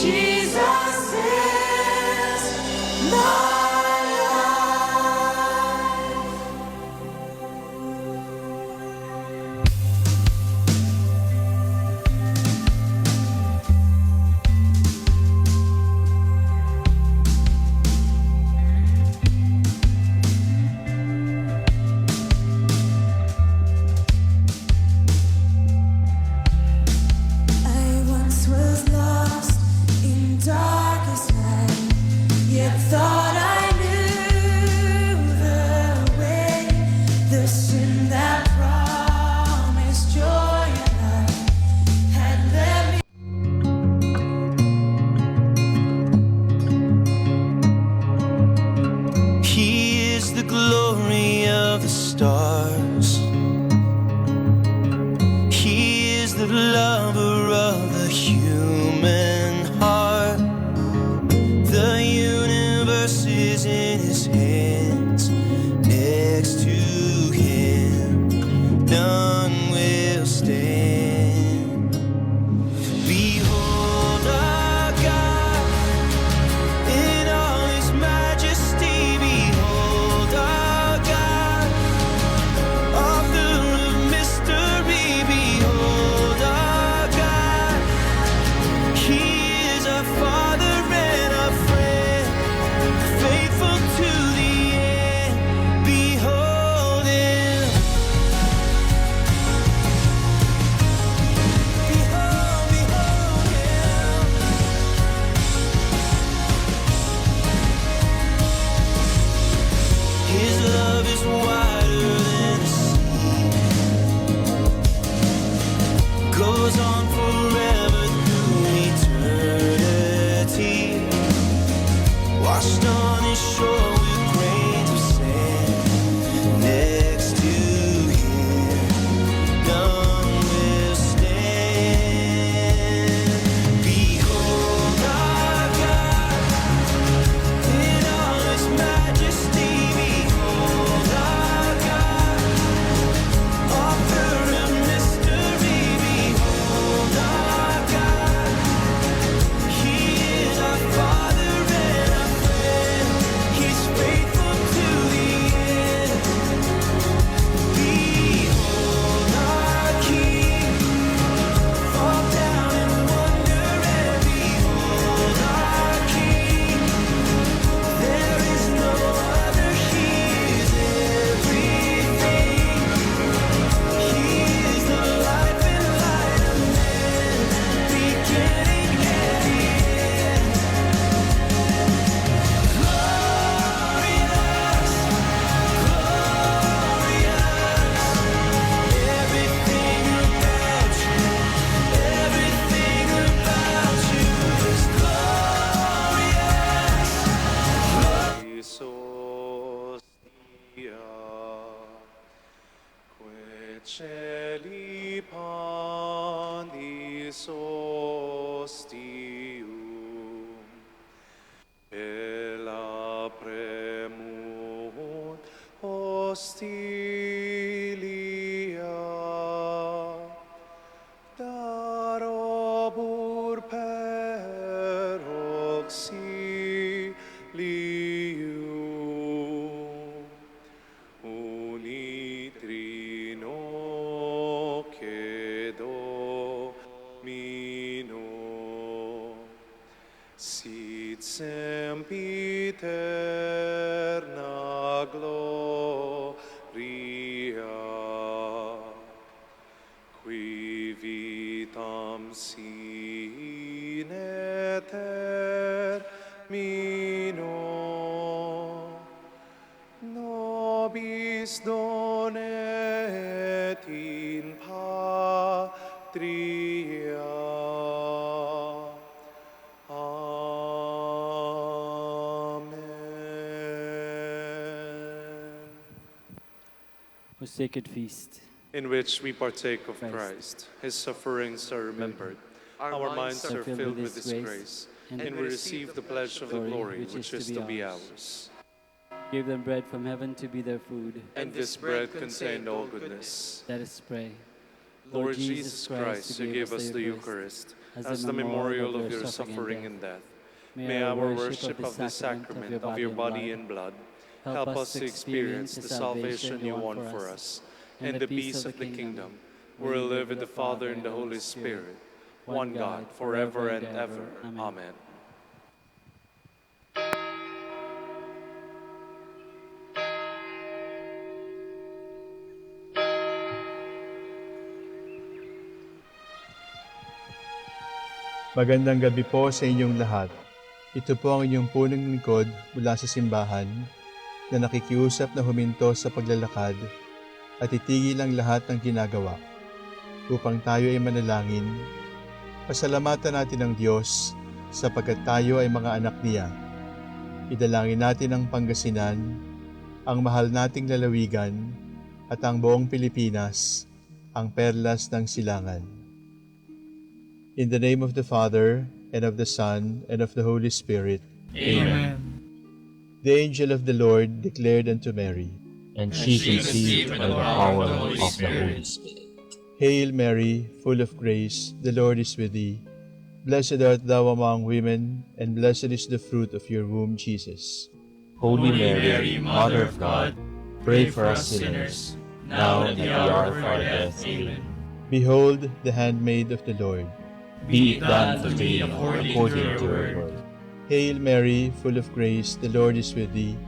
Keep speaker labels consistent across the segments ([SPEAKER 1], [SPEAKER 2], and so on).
[SPEAKER 1] Jesus is my
[SPEAKER 2] stars. He is the lover of the human heart. The universe is in his hands. Next to him, none will stand. Behold our God in all his majesty. Behold our God, author of mystery. Behold our God, he is our Father and our friend, faithful to the end. Behold him. Behold, behold him. His love is wider than the sea, goes on forever through eternity. Washed on his shore with grains of sand. Next to him, none will stand. Behold our God in all his majesty. Behold our God, author of mystery. Behold our God, he is our Father and our friend. He's faithful to the end. Behold our King, fall down and wonder, and behold our King. There is no other. He is everything. He is the life and light of men, beginning and the end. Glorious, glorious. Everything about you, everything about you is glorious.
[SPEAKER 3] Isos dia, que celi pandis ostium, ela premunt hostilia, darobur per auxilium, unitrino che domino, sit sempiterna gloria, qui vitam sine termino, nobis donet in patria. Amen.
[SPEAKER 4] O sacred feast,
[SPEAKER 3] In which we partake of
[SPEAKER 4] Christ.
[SPEAKER 3] Christ, his sufferings are remembered. Our minds are filled with his grace, and we receive the pledge of the glory which is to be ours.
[SPEAKER 4] give them bread from heaven to be their food.
[SPEAKER 3] And this bread contained all goodness.
[SPEAKER 4] Let us pray.
[SPEAKER 3] Lord Jesus Christ, you gave us the Eucharist as the memorial of your suffering and death. May our worship of the sacrament of your body and blood help us to experience the salvation you won for us and the peace of the kingdom, where we live with the Father and the Holy Spirit, one God, forever and ever. Amen.
[SPEAKER 5] Magandang gabi po sa inyong lahat. Ito po ang inyong punong lingkod mula sa simbahan na nakikiusap na huminto sa paglalakad at itigil ang lahat ng ginagawa upang tayo ay manalangin. Pasalamatan natin ang Diyos sapagkat tayo ay mga anak niya. Idalangin natin ang Pangasinan, ang mahal nating lalawigan at ang buong Pilipinas, ang perlas ng silangan. In the name of the Father, and of the Son, and of the Holy Spirit.
[SPEAKER 6] Amen.
[SPEAKER 5] The angel of the Lord declared unto Mary,
[SPEAKER 6] And she conceived by the power of the Holy Spirit.
[SPEAKER 5] Hail Mary, full of grace, the Lord is with thee. Blessed art thou among women, and blessed is the fruit of your womb, Jesus.
[SPEAKER 6] Holy Mary, Mother of God, pray for us sinners, now and at the hour of our death. Amen.
[SPEAKER 5] Behold the handmaid of the Lord.
[SPEAKER 6] Be it done to me according to your word.
[SPEAKER 5] Hail Mary, full of grace, the Lord is with thee.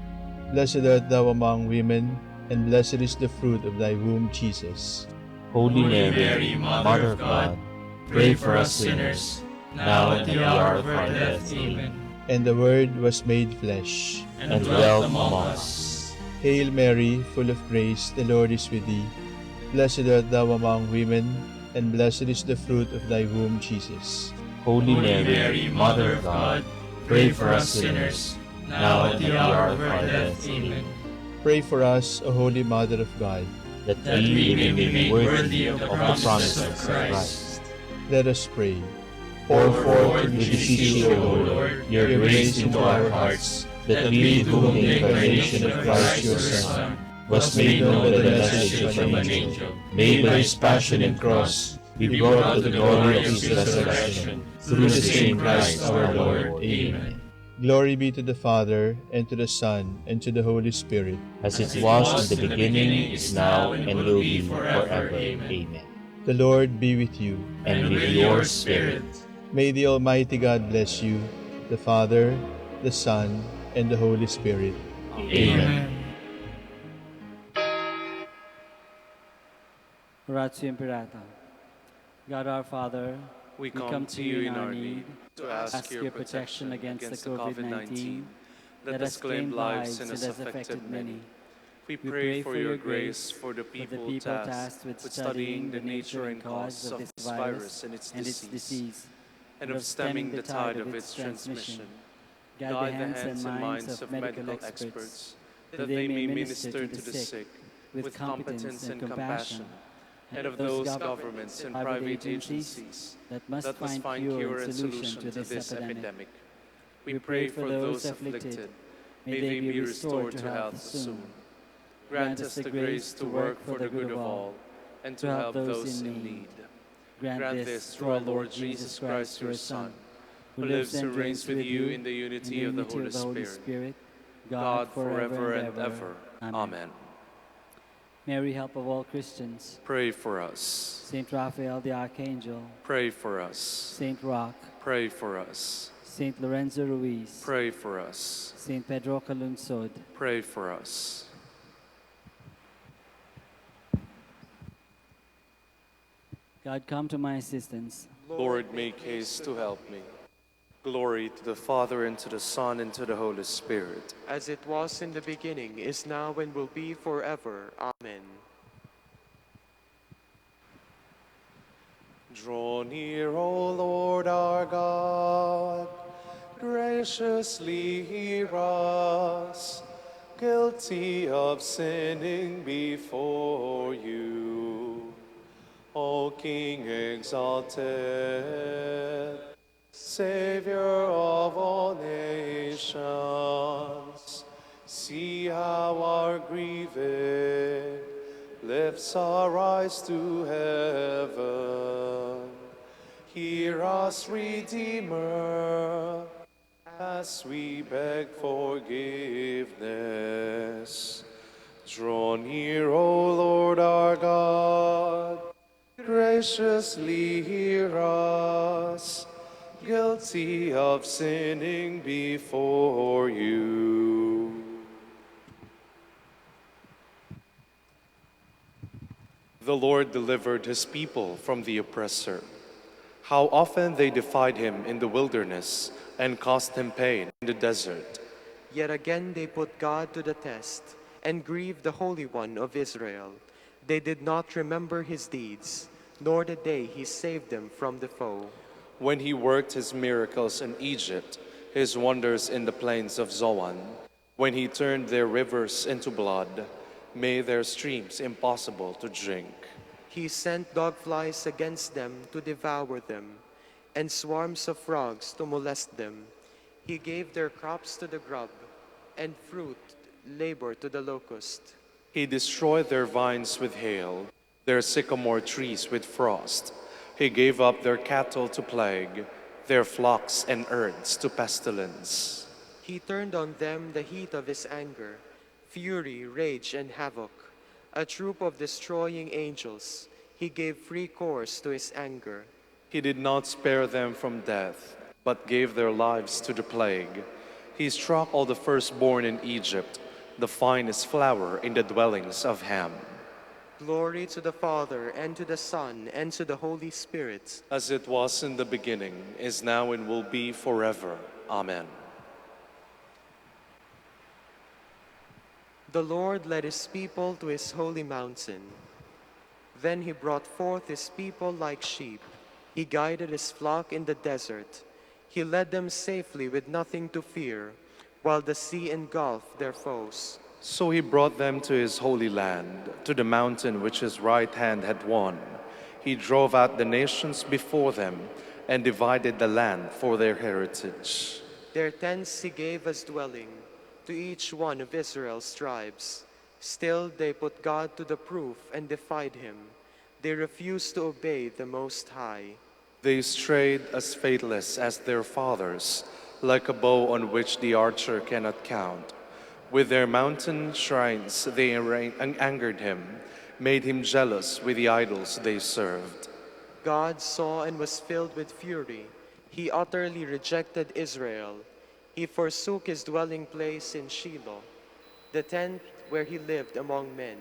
[SPEAKER 5] Blessed art thou among women, and blessed is the fruit of thy womb, Jesus.
[SPEAKER 6] Holy Mary, Mother of God, pray for us sinners, now and at the hour of our death. Amen.
[SPEAKER 5] And the Word was made flesh,
[SPEAKER 6] And dwelt among us.
[SPEAKER 5] Hail Mary, full of grace, the Lord is with thee. Blessed art thou among women, and blessed is the fruit of thy womb, Jesus.
[SPEAKER 6] Holy Mary, Mother of God, pray for us sinners, now and at the hour of our death. Amen.
[SPEAKER 5] Pray for us, O Holy Mother of God.
[SPEAKER 6] That we may be made worthy of the promises of Christ.
[SPEAKER 5] Let us pray.
[SPEAKER 6] Pour forth, we beseech you, O Lord, your grace into our hearts, that we, to whom the incarnation of Christ your Son was made known by the message of an angel, made by his passion and cross, be brought to the glory of his resurrection, through the same Christ our Lord. Amen.
[SPEAKER 5] Glory be to the Father, and to the Son, and to the Holy Spirit.
[SPEAKER 6] As it was in the beginning, is now, and will be forever. Amen.
[SPEAKER 5] The Lord be with you.
[SPEAKER 6] And with your spirit.
[SPEAKER 5] May the Almighty God bless you, the Father, the Son, and the Holy Spirit.
[SPEAKER 6] Amen.
[SPEAKER 4] Oratio Imperata. God our Father,
[SPEAKER 3] We come to you in our need to ask your protection against the COVID-19 that has claimed lives and has affected many. We pray for your grace for the people tasked with studying the nature and cause of this virus and its disease, and of stemming the tide of its transmission. Guide the hands and minds of medical experts, that they may minister to the sick with competence and compassion, and of those governments and private agencies that must find cure and solution to this epidemic. We pray for those afflicted. May they be restored to health soon. Grant us the grace to work for the good of all and to help those in need. Grant this through our Lord Jesus Christ, your Son, who lives and reigns with you in the unity of the Holy Spirit, God forever and ever. Amen.
[SPEAKER 4] Mary, help of all Christians.
[SPEAKER 3] Pray for us.
[SPEAKER 4] Saint Raphael the Archangel.
[SPEAKER 3] Pray for us.
[SPEAKER 4] Saint Roch.
[SPEAKER 3] Pray for us.
[SPEAKER 4] Saint Lorenzo Ruiz.
[SPEAKER 3] Pray for us.
[SPEAKER 4] Saint Pedro Calunsod.
[SPEAKER 3] Pray for us.
[SPEAKER 4] God, come to my assistance.
[SPEAKER 3] Lord, make haste to help me. Glory to the Father, and to the Son, and to the Holy Spirit.
[SPEAKER 7] As it was in the beginning, is now, and will be forever. Amen.
[SPEAKER 3] Draw near, O Lord our God, graciously hear us, guilty of sinning before you. O King exalted, Savior of all nations, see how our grieved
[SPEAKER 8] lifts our eyes to heaven. Hear us, Redeemer, as we beg forgiveness. Draw near, O Lord our God, graciously hear us, guilty of sinning before you. The Lord delivered his people from the oppressor. How often they defied him in the wilderness and caused him pain in the desert.
[SPEAKER 7] Yet again they put God to the test and grieved the Holy One of Israel. They did not remember his deeds, nor the day he saved them from the foe.
[SPEAKER 8] When he worked his miracles in Egypt, his wonders in the plains of Zoan, when he turned their rivers into blood, made their streams impossible to drink.
[SPEAKER 7] He sent dogflies against them to devour them, and swarms of frogs to molest them. He gave their crops to the grub, and fruit labor to the locust.
[SPEAKER 8] He destroyed their vines with hail, their sycamore trees with frost. He gave up their cattle to plague, their flocks and herds to pestilence.
[SPEAKER 7] He turned on them the heat of his anger, fury, rage, and havoc. A troop of destroying angels, he gave free course to his anger.
[SPEAKER 8] He did not spare them from death, but gave their lives to the plague. He struck all the firstborn in Egypt, the finest flower in the dwellings of Ham.
[SPEAKER 7] Glory to the Father, and to the Son, and to the Holy Spirit.
[SPEAKER 8] As it was in the beginning, is now, and will be forever. Amen.
[SPEAKER 7] The Lord led his people to his holy mountain. Then he brought forth his people like sheep. He guided his flock in the desert. He led them safely with nothing to fear, while the sea engulfed their foes.
[SPEAKER 8] So he brought them to his holy land, to the mountain which his right hand had won. He drove out the nations before them and divided the land for their heritage.
[SPEAKER 7] Their tents he gave as dwelling to each one of Israel's tribes. Still they put God to the proof and defied him. They refused to obey the Most High.
[SPEAKER 8] They strayed as faithless as their fathers, like a bow on which the archer cannot count. With their mountain shrines they angered him, made him jealous with the idols they served.
[SPEAKER 7] God saw and was filled with fury. He utterly rejected Israel. He forsook his dwelling place in Shiloh, the tent where he lived among men.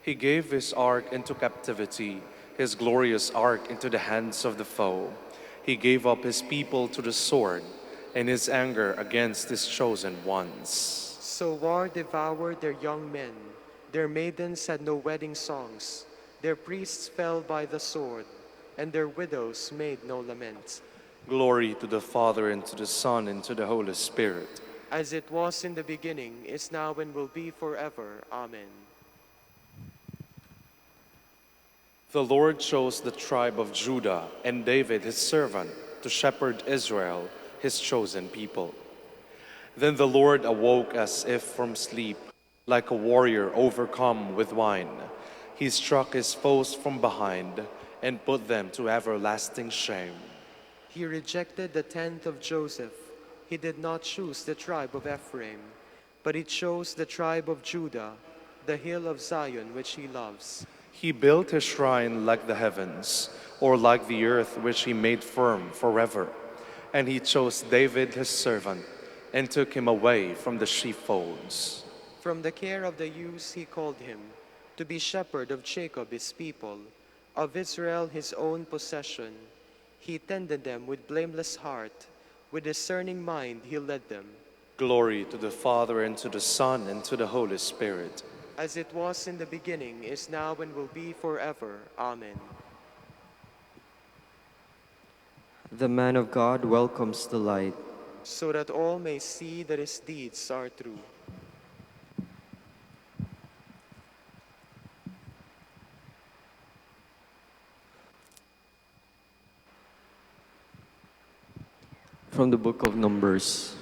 [SPEAKER 8] He gave his ark into captivity, his glorious ark into the hands of the foe. He gave up his people to the sword, and his anger against his chosen ones.
[SPEAKER 7] So war devoured their young men. Their maidens had no wedding songs. Their priests fell by the sword, and their widows made no lament.
[SPEAKER 8] Glory to the Father, and to the Son, and to the Holy Spirit.
[SPEAKER 7] As it was in the beginning, is now, and will be forever. Amen.
[SPEAKER 8] The Lord chose the tribe of Judah and David his servant to shepherd Israel, his chosen people. Then the Lord awoke as if from sleep, like a warrior overcome with wine. He struck his foes from behind and put them to everlasting shame.
[SPEAKER 7] He rejected the tent of Joseph. He did not choose the tribe of Ephraim, but he chose the tribe of Judah, the hill of Zion which he loves.
[SPEAKER 8] He built his shrine like the heavens, or like the earth which he made firm forever. And he chose David his servant, and took him away from the sheepfolds.
[SPEAKER 7] From the care of the youths he called him, to be shepherd of Jacob his people, of Israel his own possession. He tended them with blameless heart, with discerning mind he led them.
[SPEAKER 8] Glory to the Father, and to the Son, and to the Holy Spirit.
[SPEAKER 7] As it was in the beginning, is now, and will be forever. Amen.
[SPEAKER 9] The man of God welcomes the light,
[SPEAKER 7] so that all may see that his deeds are true.
[SPEAKER 9] From the book of Numbers.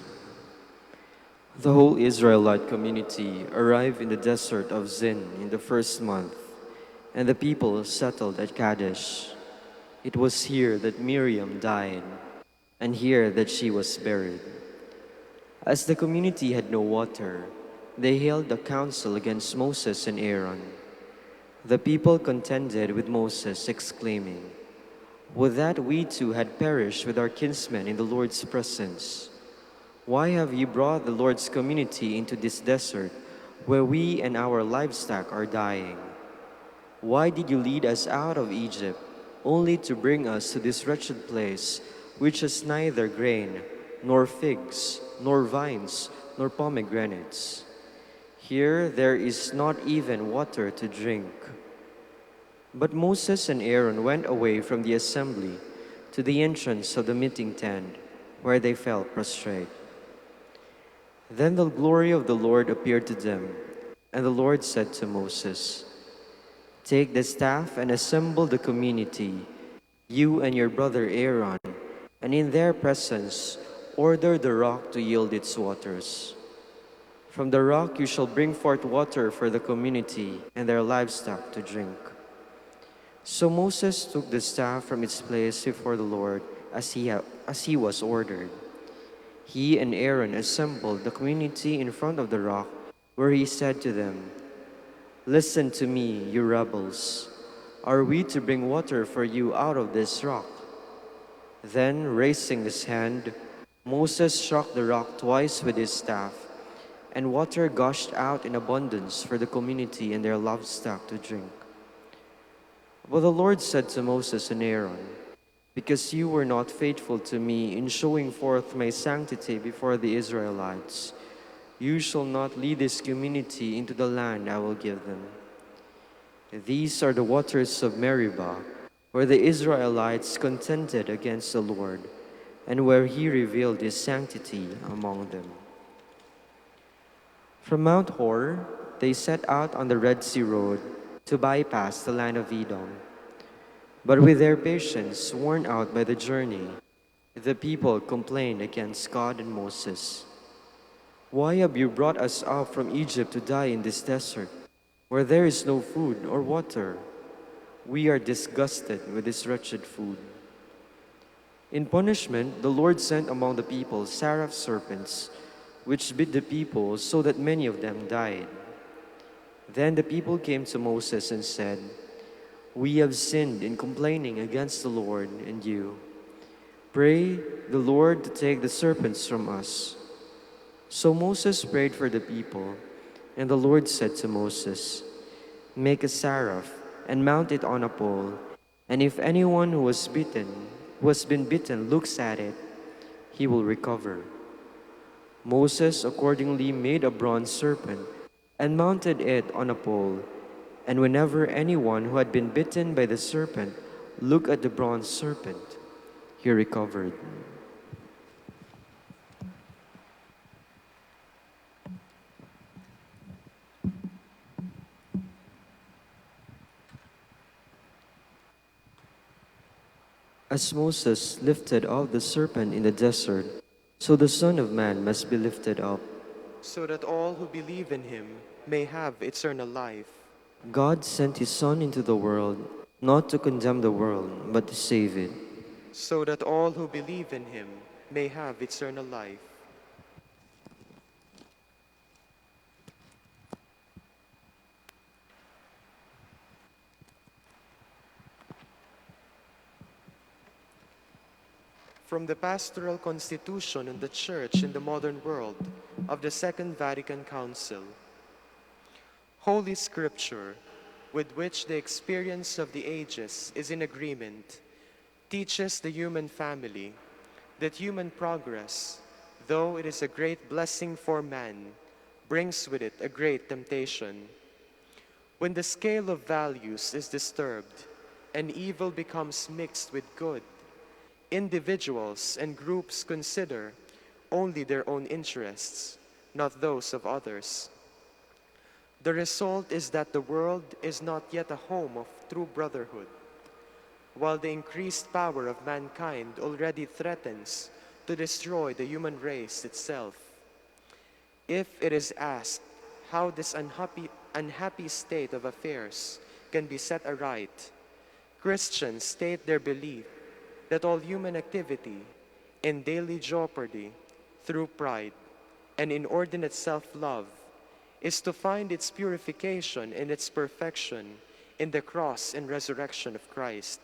[SPEAKER 9] The whole Israelite community arrived in the desert of Zin in the first month. and the people settled at Kadesh. It was here that Miriam died, and here that she was buried. As the community had no water, they held a council against Moses and Aaron. The people contended with Moses, exclaiming, "Would that we too had perished with our kinsmen in the Lord's presence! Why have you brought the Lord's community into this desert, where we and our livestock are dying? Why did you lead us out of Egypt, only to bring us to this wretched place, which has neither grain, nor figs, nor vines, nor pomegranates? Here there is not even water to drink." But Moses and Aaron went away from the assembly to the entrance of the meeting tent, where they fell prostrate. Then the glory of the Lord appeared to them, and the Lord said to Moses, "Take the staff and assemble the community, you and your brother Aaron, and in their presence order the rock to yield its waters. From the rock you shall bring forth water for the community and their livestock to drink." So Moses took the staff from its place before the Lord as he was ordered. He and Aaron assembled the community in front of the rock, where he said to them, "Listen to me, you rebels. Are we to bring water for you out of this rock?" Then, raising his hand, Moses struck the rock twice with his staff, and water gushed out in abundance for the community and their livestock to drink. But the Lord said to Moses and Aaron, "Because you were not faithful to me in showing forth my sanctity before the Israelites, you shall not lead this community into the land I will give them. These are the waters of Meribah, where the Israelites contended against the Lord, and where he revealed his sanctity among them." From Mount Hor, they set out on the Red Sea road to bypass the land of Edom. But with their patience worn out by the journey, the people complained against God and Moses. "Why have you brought us up from Egypt to die in this desert, where there is no food or water? We are disgusted with this wretched food." In punishment, the Lord sent among the people seraph serpents, which bit the people so that many of them died. Then the people came to Moses and said, "We have sinned in complaining against the Lord and you. Pray the Lord to take the serpents from us." So Moses prayed for the people, and the Lord said to Moses, "Make a seraph and mount it on a pole, and if anyone who has been bitten looks at it, he will recover." Moses accordingly made a bronze serpent and mounted it on a pole, and whenever anyone who had been bitten by the serpent looked at the bronze serpent, he recovered. As Moses lifted up the serpent in the desert, so the Son of Man must be lifted up,
[SPEAKER 7] so that all who believe in him may have eternal life.
[SPEAKER 9] God sent his Son into the world, not to condemn the world, but to save it.
[SPEAKER 7] So that all who believe in him may have eternal life. From the Pastoral Constitution on the Church in the Modern World of the Second Vatican Council. Holy Scripture, with which the experience of the ages is in agreement, teaches the human family that human progress, though it is a great blessing for man, brings with it a great temptation. When the scale of values is disturbed and evil becomes mixed with good, individuals and groups consider only their own interests, not those of others. The result is that the world is not yet a home of true brotherhood, while the increased power of mankind already threatens to destroy the human race itself. If it is asked how this unhappy state of affairs can be set aright, Christians state their belief that all human activity in daily jeopardy through pride and inordinate self-love is to find its purification and its perfection in the cross and resurrection of Christ.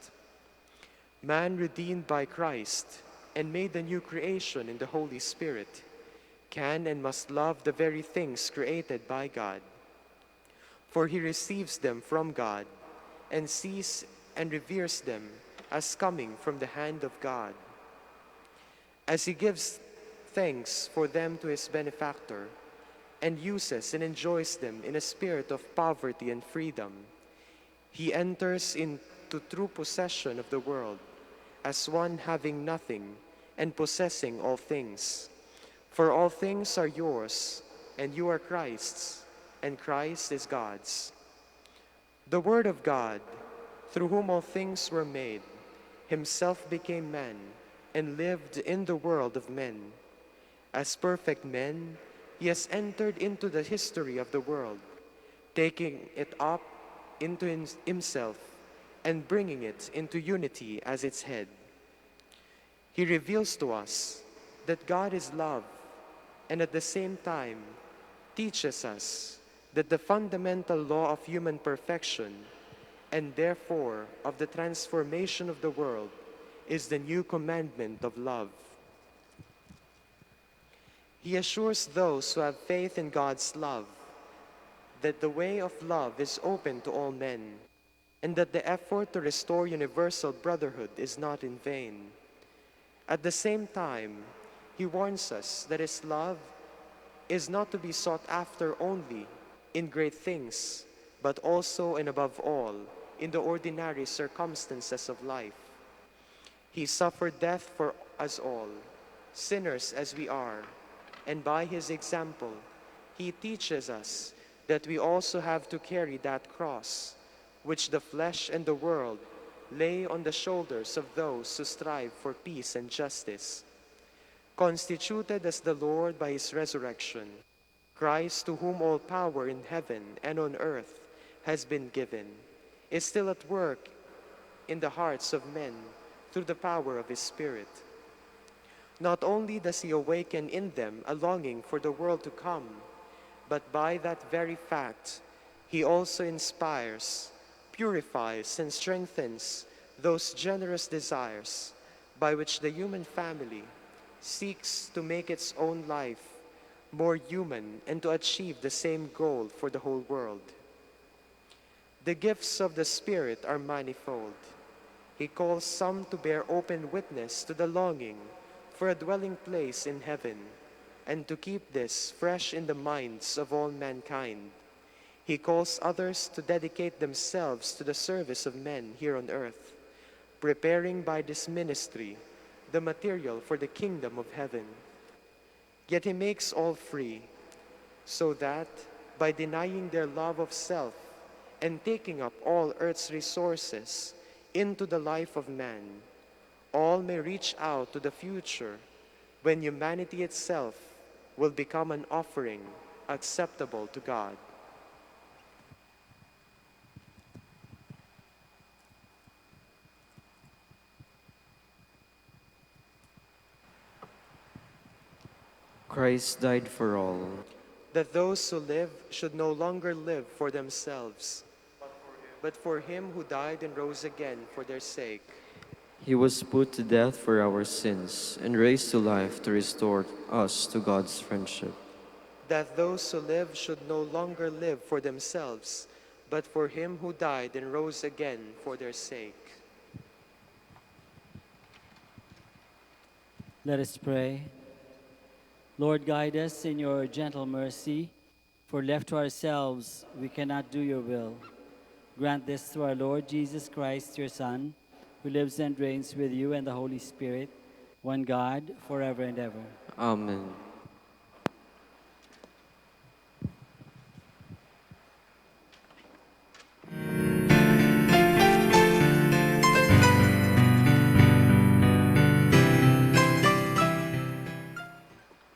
[SPEAKER 7] Man redeemed by Christ and made a new creation in the Holy Spirit can and must love the very things created by God, for he receives them from God and sees and reveres them as coming from the hand of God. As he gives thanks for them to his benefactor and uses and enjoys them in a spirit of poverty and freedom, he enters into true possession of the world as one having nothing and possessing all things. For all things are yours, and you are Christ's, and Christ is God's. The Word of God, through whom all things were made, himself became man and lived in the world of men. As perfect man, he has entered into the history of the world, taking it up into himself and bringing it into unity as its head. He reveals to us that God is love, and at the same time teaches us that the fundamental law of human perfection, and therefore of the transformation of the world, is the new commandment of love. He assures those who have faith in God's love that the way of love is open to all men, and that the effort to restore universal brotherhood is not in vain. At the same time, he warns us that his love is not to be sought after only in great things, but also and above all in the ordinary circumstances of life. He suffered death for us all, sinners as we are, and by his example, he teaches us that we also have to carry that cross, which the flesh and the world lay on the shoulders of those who strive for peace and justice. Constituted as the Lord by his resurrection, Christ, to whom all power in heaven and on earth has been given, is still at work in the hearts of men through the power of his Spirit. Not only does he awaken in them a longing for the world to come, but by that very fact, he also inspires, purifies, and strengthens those generous desires by which the human family seeks to make its own life more human and to achieve the same goal for the whole world. The gifts of the Spirit are manifold. He calls some to bear open witness to the longing for a dwelling place in heaven, and to keep this fresh in the minds of all mankind. He calls others to dedicate themselves to the service of men here on earth, preparing by this ministry the material for the kingdom of heaven. Yet he makes all free, so that by denying their love of self and taking up all earth's resources into the life of man, all may reach out to the future when humanity itself will become an offering acceptable to God.
[SPEAKER 9] Christ died for all,
[SPEAKER 7] That those who live should no longer live for themselves, but for him who died and rose again for their sake.
[SPEAKER 9] he was put to death for our sins and raised to life to restore us to God's friendship.
[SPEAKER 7] That those who live should no longer live for themselves, but for him who died and rose again for their sake.
[SPEAKER 4] Let us pray. Lord, guide us in your gentle mercy, for left to ourselves, we cannot do your will. Grant this through our Lord Jesus Christ, your Son, who lives and reigns with you and the Holy Spirit, one God, forever and ever.
[SPEAKER 9] Amen.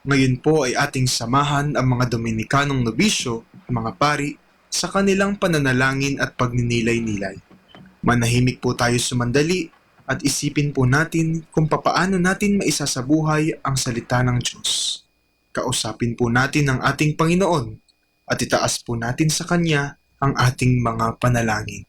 [SPEAKER 10] Ngayon po ay ating samahan ang mga Dominikanong nobisyo, mga pari, sa kanilang pananalangin at pagninilay-nilay. Manahimik po tayo sumandali at isipin po natin kung papaano natin maisasabuhay ang salita ng Diyos. Kausapin po natin ang ating Panginoon at itaas po natin sa Kanya ang ating mga panalangin.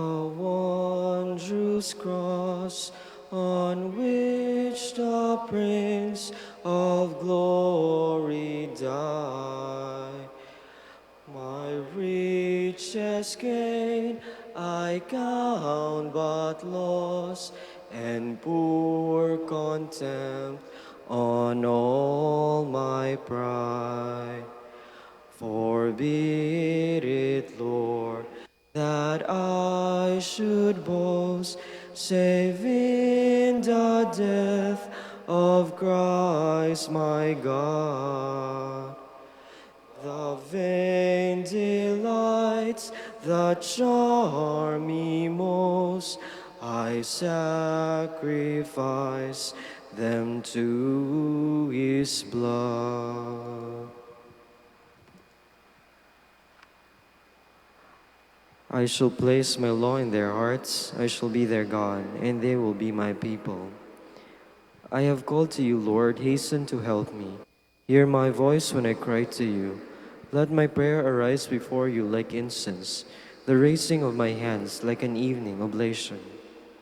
[SPEAKER 9] the wondrous cross on which the Prince of Glory died. My richest gain I count but loss, and pour contempt on all my pride. Forbid it, Lord, that I should boast, save in the death of Christ my God. The vain delights that charm me most, I sacrifice them to His blood. I shall place my law in their hearts, I shall be their God, and they will be my people. I have called to you, Lord, hasten to help me. Hear my voice when I cry to you. Let my prayer arise before you like incense, the raising of my hands like an evening oblation.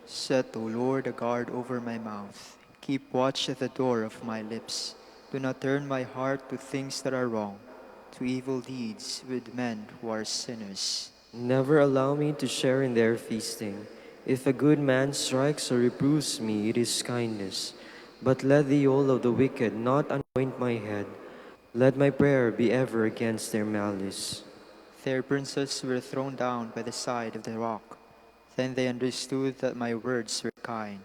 [SPEAKER 11] Set, O Lord, a guard over my mouth. Keep watch at the door of my lips. Do not turn my heart to things that are wrong, to evil deeds with men who are sinners.
[SPEAKER 9] Never allow me to share in their feasting. If a good man strikes or reproves me, it is kindness. But let the oil of the wicked not anoint my head. Let my prayer be ever against their malice.
[SPEAKER 11] Their princes were thrown down by the side of the rock. Then they understood that my words were kind.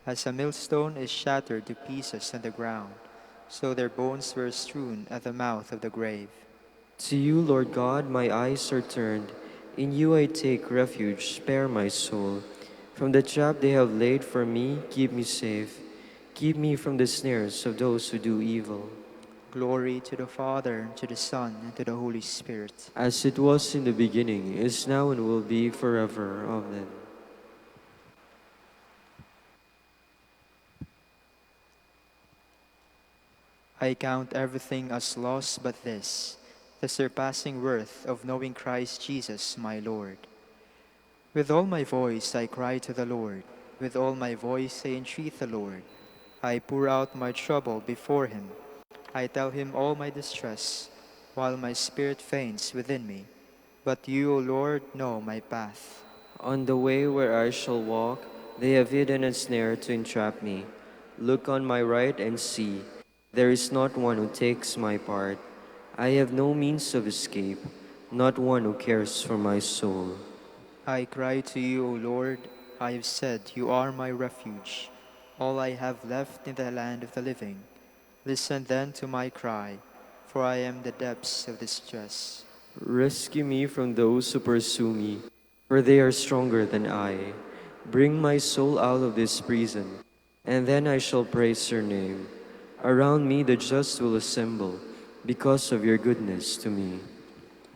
[SPEAKER 11] As a millstone is shattered to pieces on the ground, so their bones were strewn at the mouth of the grave.
[SPEAKER 9] To you, Lord God, my eyes are turned. In you I take refuge, spare my soul. From the trap they have laid for me, keep me safe. Keep me from the snares of those who do evil.
[SPEAKER 11] Glory to the Father, and to the Son, and to the Holy Spirit.
[SPEAKER 9] As it was in the beginning, is now, and will be forever. Amen.
[SPEAKER 11] I count everything as loss but this, the surpassing worth of knowing Christ Jesus my Lord. With all my voice I cry to the Lord. With all my voice I entreat the Lord. I pour out my trouble before Him. I tell Him all my distress, while my spirit faints within me. But you, O Lord, know my path.
[SPEAKER 9] On the way where I shall walk, they have hidden a snare to entrap me. Look on my right and see, there is not one who takes my part. I have no means of escape, not one who cares for my soul.
[SPEAKER 11] I cry to you, O Lord. I have said, you are my refuge, all I have left in the land of the living. Listen then to my cry, for I am the depths of distress.
[SPEAKER 9] Rescue me from those who pursue me, for they are stronger than I. Bring my soul out of this prison, and then I shall praise your name. Around me the just will assemble, because of your goodness to me.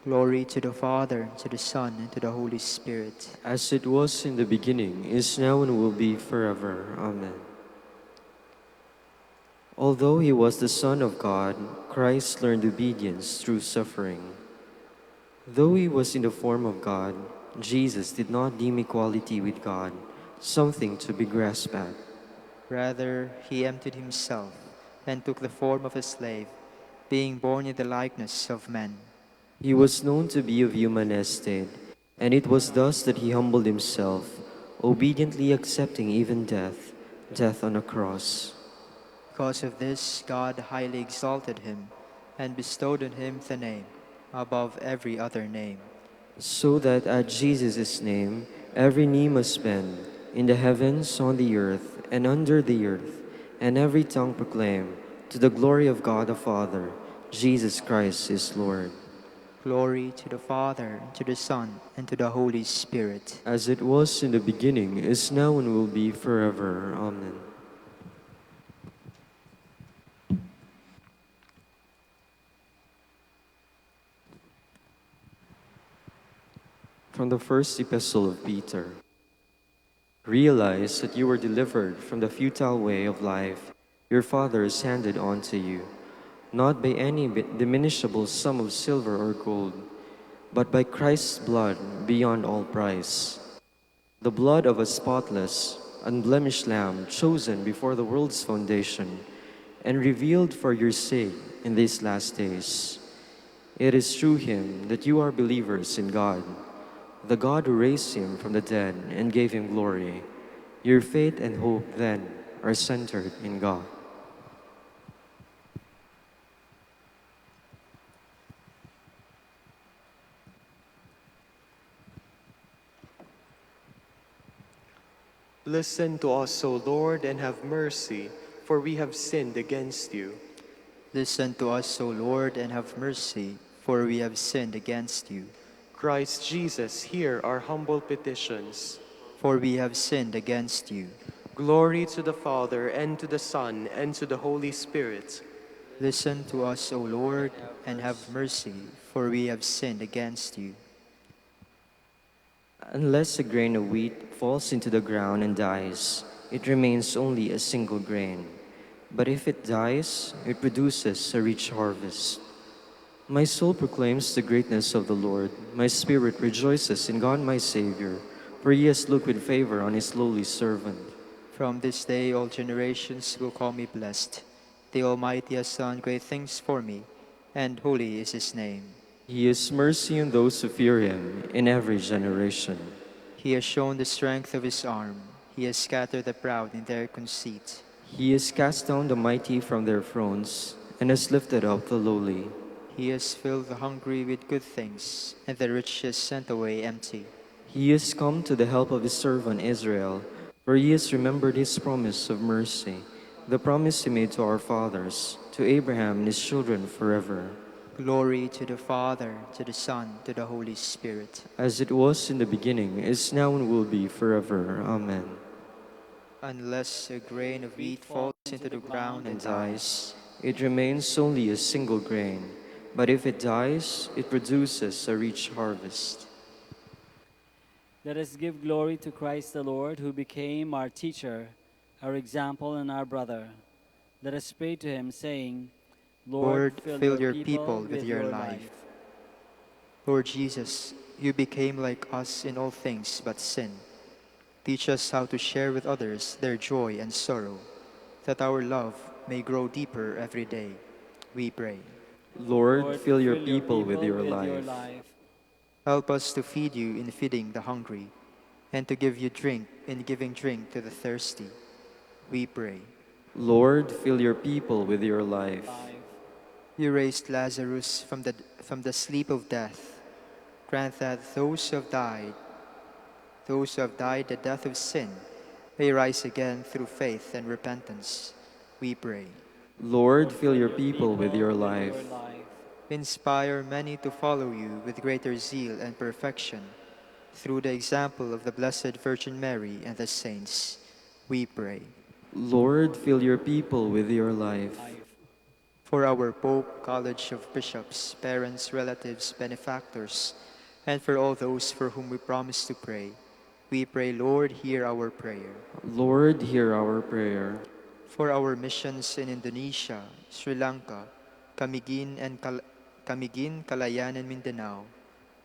[SPEAKER 11] Glory to the Father, to the Son, and to the Holy Spirit.
[SPEAKER 9] As it was in the beginning, is now, and will be forever. Amen. Although he was the Son of God, Christ learned obedience through suffering. Though he was in the form of God, Jesus did not deem equality with God something to be grasped at.
[SPEAKER 11] Rather, he emptied himself and took the form of a slave, being born in the likeness of men.
[SPEAKER 9] He was known to be of human estate, and it was thus that he humbled himself, obediently accepting even death, death on a cross.
[SPEAKER 11] Because of this, God highly exalted him and bestowed on him the name above every other name.
[SPEAKER 9] So that at Jesus' name every knee must bend, in the heavens, on the earth, and under the earth, and every tongue proclaim, to the glory of God the Father, Jesus Christ is Lord.
[SPEAKER 11] Glory to the Father, and to the Son, and to the Holy Spirit.
[SPEAKER 9] As it was in the beginning, is now, and will be forever. Amen. From the first epistle of Peter. Realize that you were delivered from the futile way of life your fathers handed on to you, not by any diminishable sum of silver or gold, but by Christ's blood beyond all price, the blood of a spotless, unblemished Lamb chosen before the world's foundation and revealed for your sake in these last days. It is through him that you are believers in God, the God who raised him from the dead and gave him glory. Your faith and hope then are centered in God.
[SPEAKER 7] Listen to us, O Lord, and have mercy, for we have sinned against you.
[SPEAKER 11] Listen to us, O Lord, and have mercy, for we have sinned against you.
[SPEAKER 7] Christ Jesus, hear our humble petitions.
[SPEAKER 11] For we have sinned against you.
[SPEAKER 7] Glory to the Father, and to the Son, and to the Holy Spirit.
[SPEAKER 11] Listen to us, O Lord, and have mercy, for we have sinned against you.
[SPEAKER 9] Unless a grain of wheat falls into the ground and dies, it remains only a single grain. But if it dies, it produces a rich harvest. My soul proclaims the greatness of the Lord. My spirit rejoices in God my Savior, for he has looked with favor on his lowly servant.
[SPEAKER 11] From this day all generations will call me blessed. The Almighty has done great things for me, and holy is his name.
[SPEAKER 9] He has mercy on those who fear him in every generation.
[SPEAKER 11] He has shown the strength of his arm. He has scattered the proud in their conceit.
[SPEAKER 9] He has cast down the mighty from their thrones and has lifted up the lowly.
[SPEAKER 11] He has filled the hungry with good things, and the rich has sent away empty.
[SPEAKER 9] He has come to the help of his servant Israel, for he has remembered his promise of mercy, the promise he made to our fathers, to Abraham and his children forever.
[SPEAKER 11] Glory to the Father, to the Son, to the Holy Spirit.
[SPEAKER 9] As it was in the beginning, is now and will be forever. Amen.
[SPEAKER 11] Unless a grain of wheat falls into the ground and dies,
[SPEAKER 9] it remains only a single grain. But if it dies, it produces a rich harvest.
[SPEAKER 4] Let us give glory to Christ the Lord, who became our teacher, our example, and our brother. Let us pray to him, saying,
[SPEAKER 11] Lord, fill your people with your life. Lord Jesus, you became like us in all things but sin. Teach us how to share with others their joy and sorrow, that our love may grow deeper every day. We pray.
[SPEAKER 9] Lord, fill your people with your life.
[SPEAKER 11] Help us to feed you in feeding the hungry, and to give you drink in giving drink to the thirsty. We pray.
[SPEAKER 9] Lord, fill your people with your life.
[SPEAKER 11] You raised Lazarus from the sleep of death. Grant that those who have died the death of sin, may rise again through faith and repentance. We pray.
[SPEAKER 9] Lord, fill your people with your life.
[SPEAKER 11] Inspire many to follow you with greater zeal and perfection. Through the example of the Blessed Virgin Mary and the saints, we pray.
[SPEAKER 9] Lord, fill your people with your life.
[SPEAKER 11] For our Pope, College of Bishops, parents, relatives, benefactors, and for all those for whom we promise to pray, we pray, Lord, hear our prayer.
[SPEAKER 9] Lord, hear our prayer.
[SPEAKER 11] For our missions in Indonesia, Sri Lanka, Camiguin, Calayan, and Mindanao,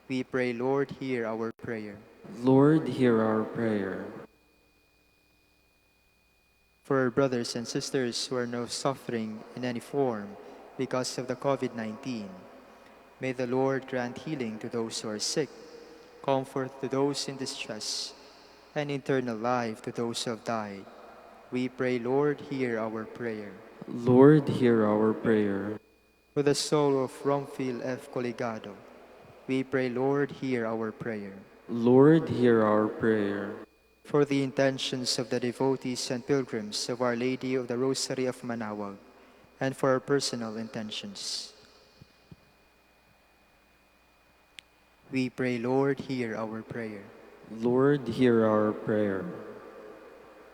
[SPEAKER 11] we pray, Lord, hear our prayer.
[SPEAKER 9] Lord, hear our prayer.
[SPEAKER 11] For our brothers and sisters who are now suffering in any form because of the COVID-19, may the Lord grant healing to those who are sick, comfort to those in distress, and eternal life to those who have died. We pray, Lord, hear our prayer.
[SPEAKER 9] Lord, hear our prayer.
[SPEAKER 11] For the soul of Romfil F. Coligado, we pray, Lord, hear our prayer.
[SPEAKER 9] Lord, hear our prayer.
[SPEAKER 11] For the intentions of the devotees and pilgrims of Our Lady of the Rosary of Manaoag, and for our personal intentions, we pray, Lord, hear our prayer.
[SPEAKER 9] Lord, hear our prayer.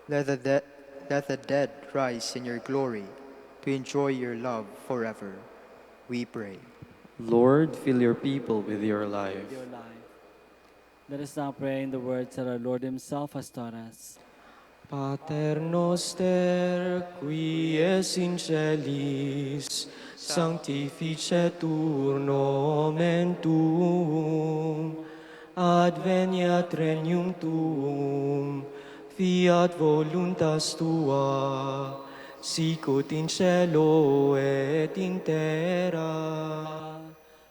[SPEAKER 11] Let the dead rise in your glory to enjoy your love forever. We pray.
[SPEAKER 9] Lord, fill your people with your life.
[SPEAKER 4] Let us now pray in the words that our Lord himself has taught us.
[SPEAKER 9] Pater noster, qui es in celis, sanctificetur nomen tuum, adveniat regnum tuum, fiat voluntas tua, sicut in cielo et in terra.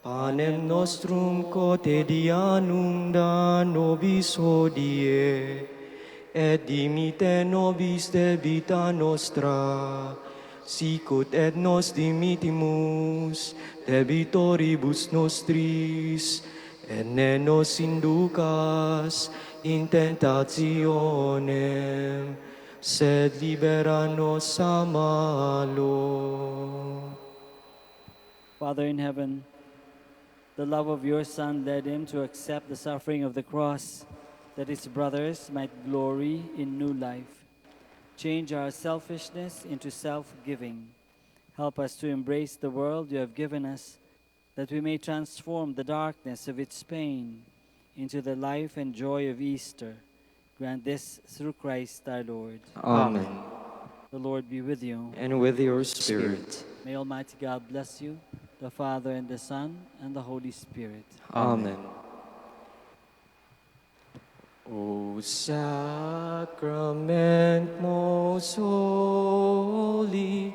[SPEAKER 9] Panem nostrum quotidianum da nobis hodie, et dimite nobis debita nostra, sicut et nos dimittimus debitoribus nostris, et ne nos inducas in tentationem, sed libera nos a malo.
[SPEAKER 4] Father in heaven, the love of your Son led him to accept the suffering of the cross, that his brothers might glory in new life. Change our selfishness into self-giving. Help us to embrace the world you have given us, that we may transform the darkness of its pain into the life and joy of Easter. Grant this through Christ our Lord.
[SPEAKER 9] Amen.
[SPEAKER 4] The Lord be with you.
[SPEAKER 9] And with your spirit.
[SPEAKER 4] May Almighty God bless you, the Father and the Son and the Holy Spirit.
[SPEAKER 9] Amen. O sacrament most holy,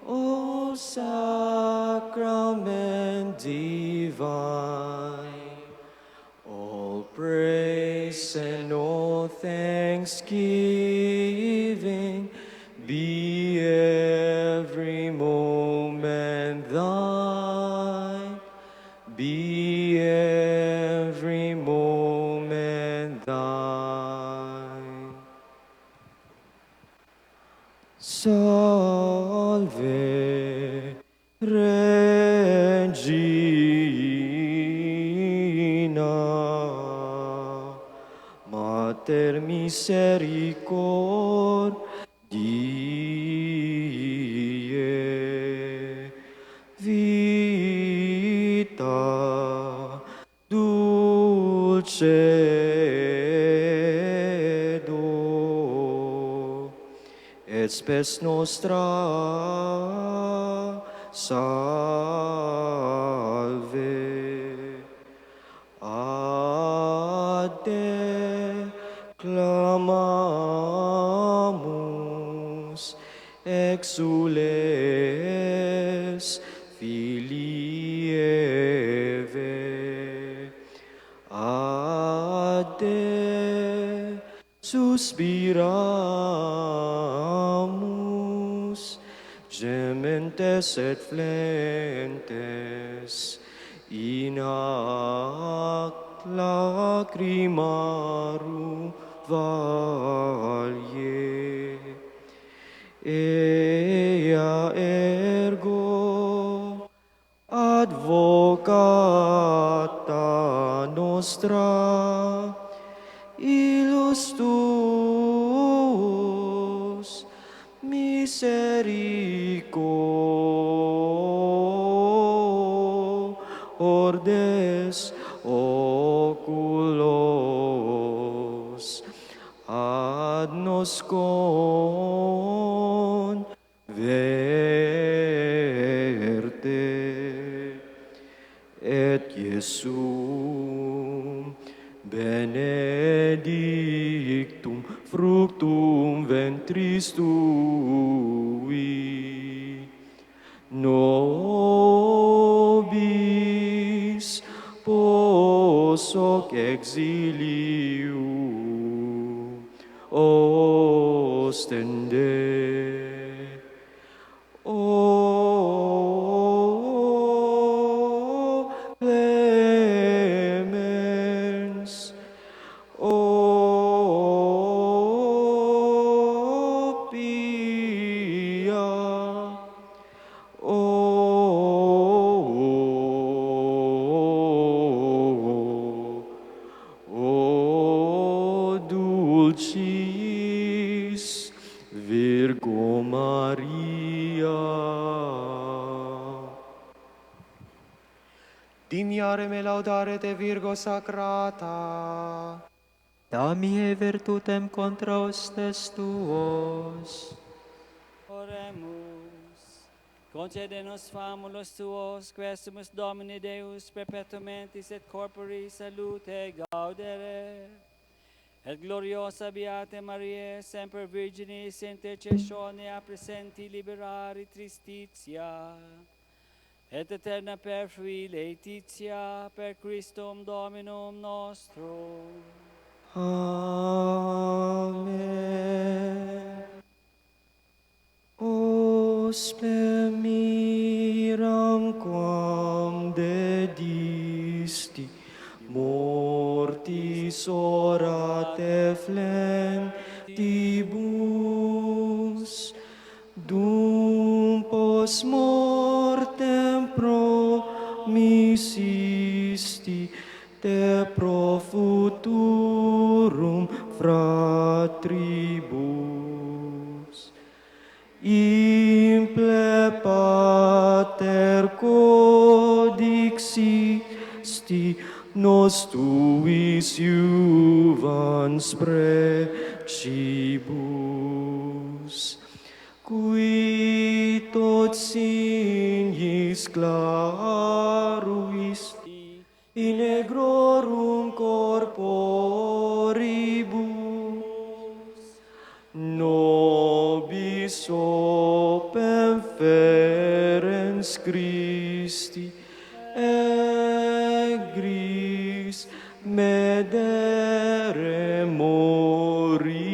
[SPEAKER 9] O sacrament divine, all praise and all thanksgiving be every moment thine, be every moment thine. Salve Regina, Mater misericordiae, vita dulcedo, et spes nostra salve. A te clamamus, exules filii Eve. A te suspiramus, gementes et flentes, in hac lacrimarum valle. Ea ergo advocata nostra, ilus tuus misericordes oculos ad nos converte, et Iesum benedictum fructum ventris tui, nobis post hoc exilium ostende. O clemens, O pia, O dulcis Virgo Maria.
[SPEAKER 7] Dignare me laudare te Virgo Sacrata.
[SPEAKER 11] Da mihi virtutem contra hostes tuos.
[SPEAKER 4] Oremus. Concede-nos famulos tuos, quesumus Domini Deus, perpetuamentis et corpori salute gaudere. Et gloriosa Beate Mariae, semper Virginis, intercessione a presenti liberari tristitia. Et eterna perfui laetitia per Christum Dominum nostrum.
[SPEAKER 9] Amen. Ospe miram quam dedisti, mortis ora te flentibus, dum post mortem promisisti, te pro futurum fratribus. Imple pater codixisti, nos tuis iuvans precibus, qui tot signis claruisti, in negrorum corporibus, nobis opem ferens Christi, egris medere moribus.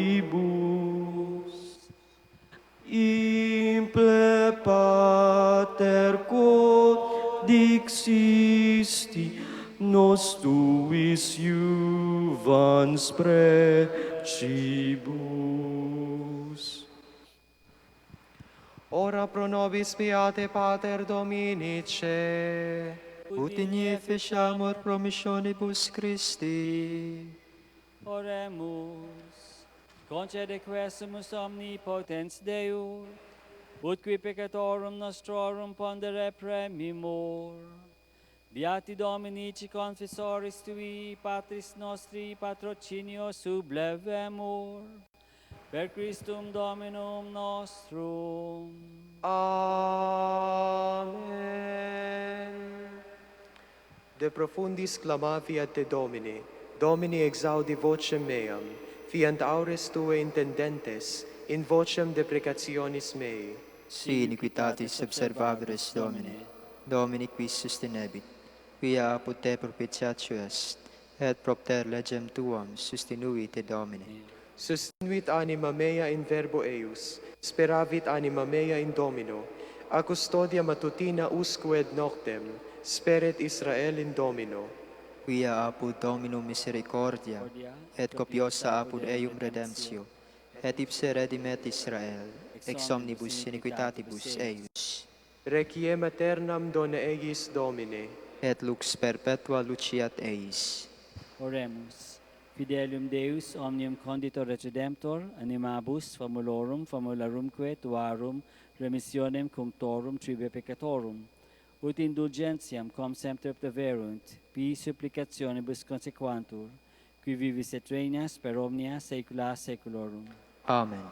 [SPEAKER 9] Imple pater codixisti, nos tuis iuvans precibus.
[SPEAKER 7] Ora pro nobis Beate Pater Dominice,
[SPEAKER 11] Ut in efficiamur promissionibus Christi.
[SPEAKER 4] Oremus. Concede quesumus omnipotens Deus, ut qui peccatorum nostrorum pondere premimur. Beati Dominici confessoris tui, Patris nostri patrocinio sublevemur. Per Christum Dominum nostrum.
[SPEAKER 7] Amen. De profundis clamavi ad te Domine, Domini exaudi vocem meam, fiant aures tue intendentes, in vocem deprecationis mei.
[SPEAKER 11] Si iniquitatis observaveris Domine, Domini quis sustenebit, quia apud te propitiatio est, et propter legem tuam sustinui te Domine.
[SPEAKER 7] Sustinuit anima mea in verbo eius, speravit anima mea in Domino, a custodia matutina usque et noctem, speret Israel in Domino.
[SPEAKER 11] Quia apud Dominum misericordia, et copiosa apud eium redemptio, et ipse redimet Israel, ex omnibus iniquitatibus eius.
[SPEAKER 7] Requiem aeternam dona eis Domine.
[SPEAKER 11] Et lux perpetua luciat eis.
[SPEAKER 4] Oremus. Fidelium Deus, omnium conditor et redemptor, animabus famulorum, famularumque tuarum, remissionem cunctorum tribe peccatorum, ut indulgentiam quam semper obteverunt, pi supplicationibus consequantur, qui vivis et regnas per omnia saecula saeculorum.
[SPEAKER 11] Amen.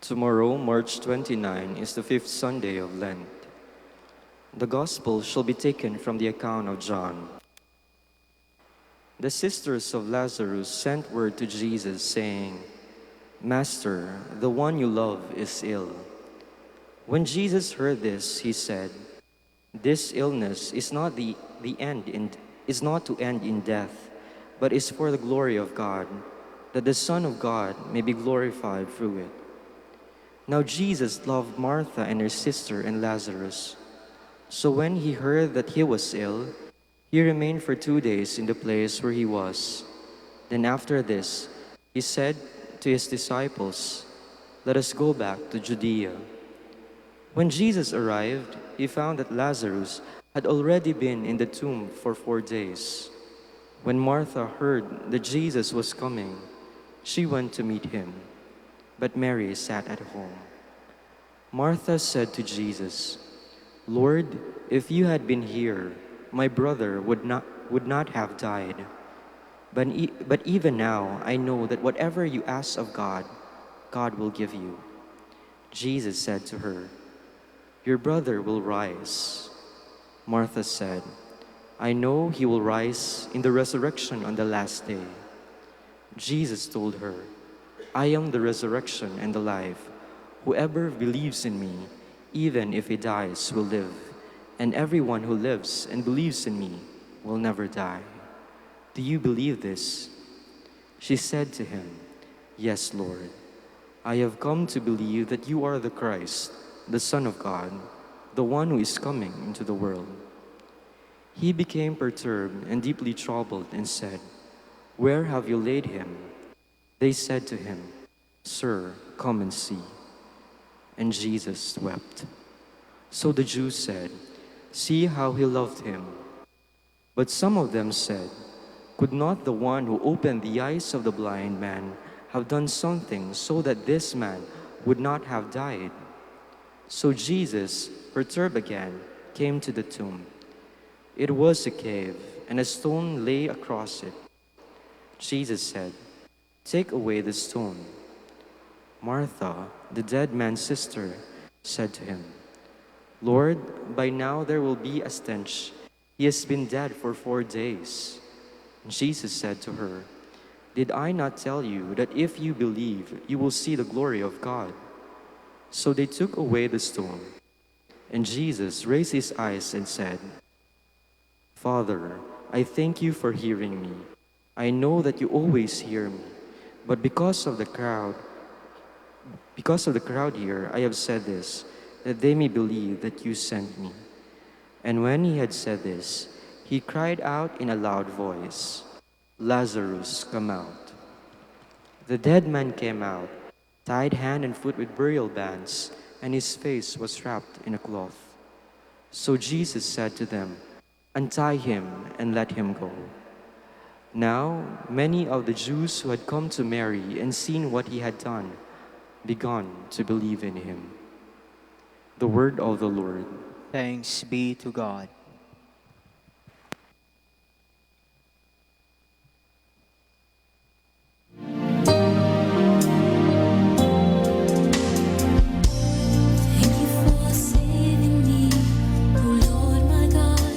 [SPEAKER 9] Tomorrow, March 29, is the fifth Sunday of Lent. The Gospel shall be taken from the account of John. The sisters of Lazarus sent word to Jesus, saying, "Master, the one you love is ill." When Jesus heard this, he said, "This illness is not to end in death, but is for the glory of God, that the Son of God may be glorified through it." Now Jesus loved Martha and her sister and Lazarus. So when he heard that he was ill, he remained for 2 days in the place where he was. Then after this, he said to his disciples, "Let us go back to Judea." When Jesus arrived, he found that Lazarus had already been in the tomb for 4 days. When Martha heard that Jesus was coming, she went to meet him, but Mary sat at home. Martha said to Jesus, "Lord, if you had been here, my brother would not have died." But even now, I know that whatever you ask of God, God will give you." Jesus said to her, "Your brother will rise." Martha said, "I know he will rise in the resurrection on the last day." Jesus told her, "I am the resurrection and the life. Whoever believes in me, even if he dies, will live. And everyone who lives and believes in me will never die. Do you believe this?" She said to him, "Yes, Lord. I have come to believe that you are the Christ, the Son of God, the one who is coming into the world." He became perturbed and deeply troubled and said, "Where have you laid him?" They said to him, "Sir, come and see." And Jesus wept. So the Jews said, "See how he loved him." But some of them said, "Could not the one who opened the eyes of the blind man have done something so that this man would not have died?" So Jesus, perturbed again, came to the tomb. It was a cave, and a stone lay across it. Jesus said, "Take away the stone." Martha, the dead man's sister, said to him, "Lord, by now there will be a stench. He has been dead for 4 days." And Jesus said to her, "Did I not tell you that if you believe, you will see the glory of God?" So they took away the stone. And Jesus raised his eyes and said, "Father, I thank you for hearing me. I know that you always hear me, but because of the crowd here, I have said this, that they may believe that you sent me." And when he had said this, he cried out in a loud voice, "Lazarus, come out." The dead man came out, tied hand and foot with burial bands, and his face was wrapped in a cloth. So Jesus said to them, "Untie him and let him go." Now many of the Jews who had come to Mary and seen what he had done began to believe in him. The word of the Lord.
[SPEAKER 11] Thanks be to God.
[SPEAKER 1] Thank you for saving me, oh Lord my God.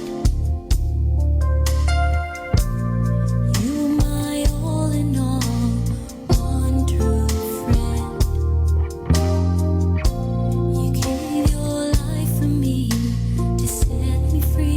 [SPEAKER 1] You are my all in all, one true friend. You gave your life for me to set me free.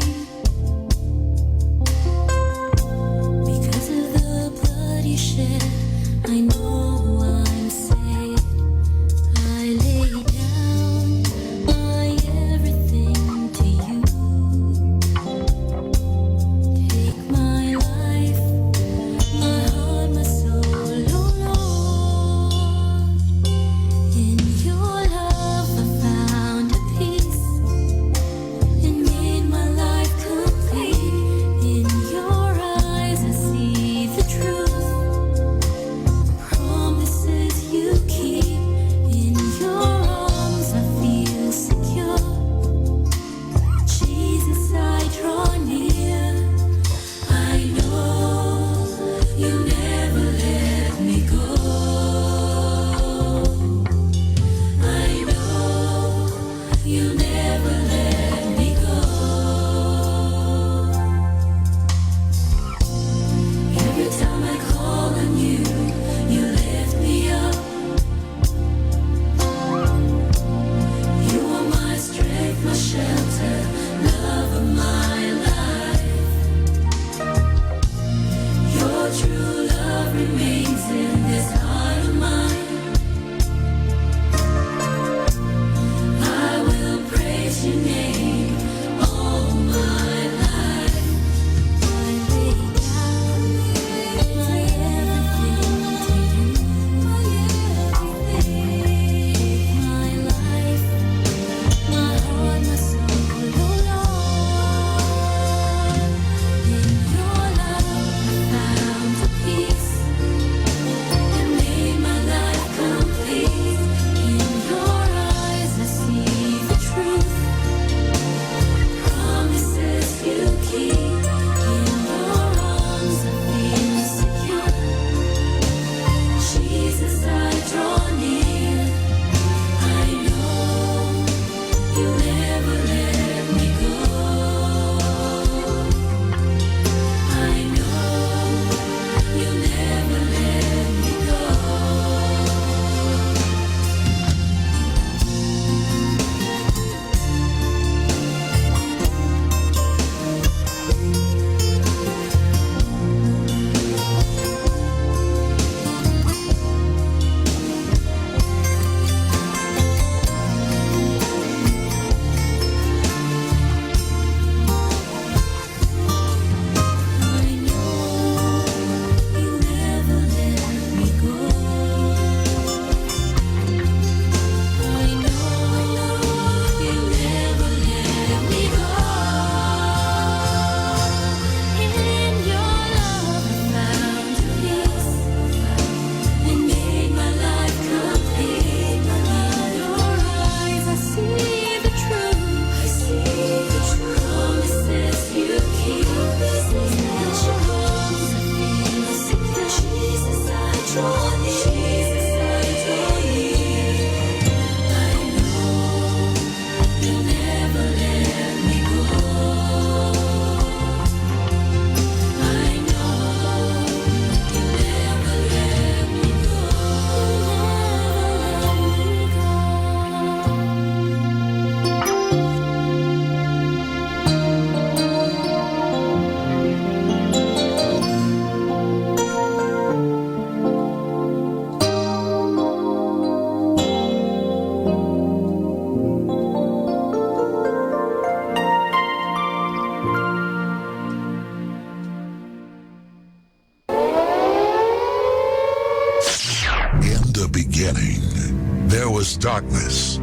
[SPEAKER 12] darkness.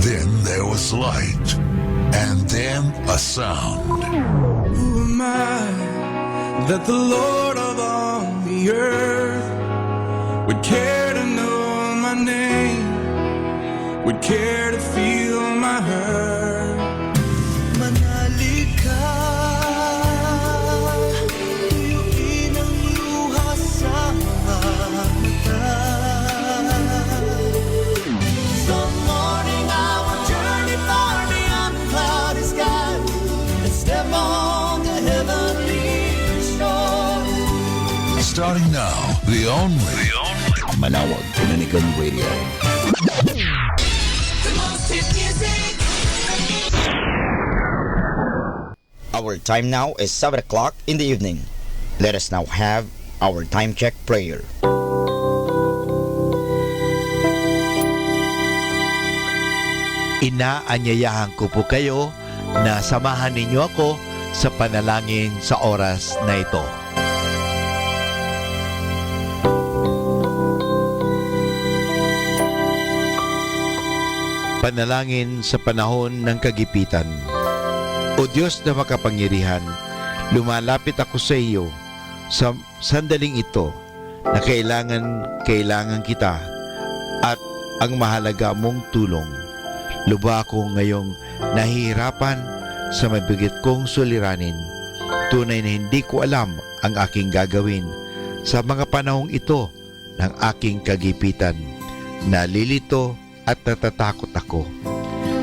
[SPEAKER 12] Then there was light, and then a sound.
[SPEAKER 2] Who am I that the Lord of all the earth would care to know my name, would care to feel my hurt? Manali ka, tuyuin ang luha sa mga mata. Some morning I will journey far beyond the cloudy sky and step on the heavenly shore.
[SPEAKER 12] Starting now, the only
[SPEAKER 13] Manawag Dominican Radio.
[SPEAKER 2] The most hit music.
[SPEAKER 13] Our time now is 7 o'clock in the evening. Let us now have our time check prayer.
[SPEAKER 14] Inaanyayahan ko po kayo na samahan ninyo ako sa panalangin sa oras na ito. Panalangin sa panahon ng kagipitan. O Diyos na makapangyarihan, lumalapit ako sa iyo sa sandaling ito na kailangan kita at ang mahalaga mong tulong. Luba ako ngayong nahihirapan sa mabigat kong suliranin. Tunay na hindi ko alam ang aking gagawin sa mga panahong ito ng aking kagipitan. Nalilito at natatakot ako.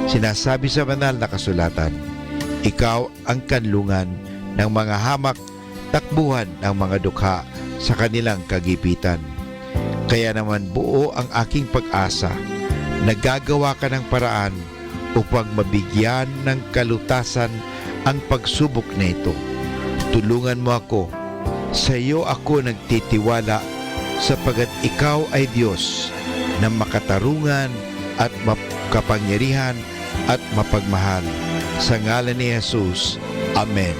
[SPEAKER 14] Sinasabi sa banal na kasulatan, ikaw ang kanlungan ng mga hamak, takbuhan ng mga dukha sa kanilang kagipitan. Kaya naman buo ang aking pag-asa. Nagagawa ka ng paraan upang mabigyan ng kalutasan ang pagsubok na ito. Tulungan mo ako. Sa iyo ako nagtitiwala sapagat ikaw ay Diyos na makatarungan at makapangyarihan at mapagmahal. Sa ngalan ni Jesus. Amen.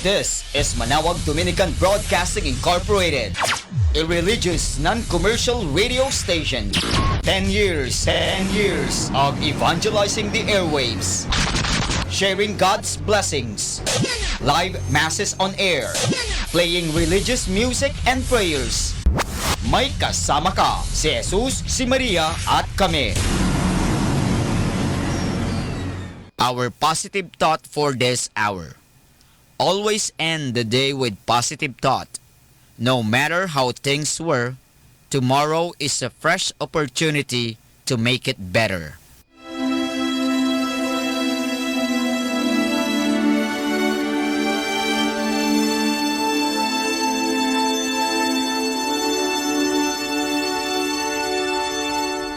[SPEAKER 13] This is Manawag Dominican Broadcasting Incorporated, a religious non-commercial radio station. 10 years of evangelizing the airwaves, sharing God's blessings, live masses on air, playing religious music and prayers. May kasama ka, si Jesus, si Maria at kami. Our positive thought for this hour. Always end the day with positive thought. No matter how things were, tomorrow is a fresh opportunity to make it better.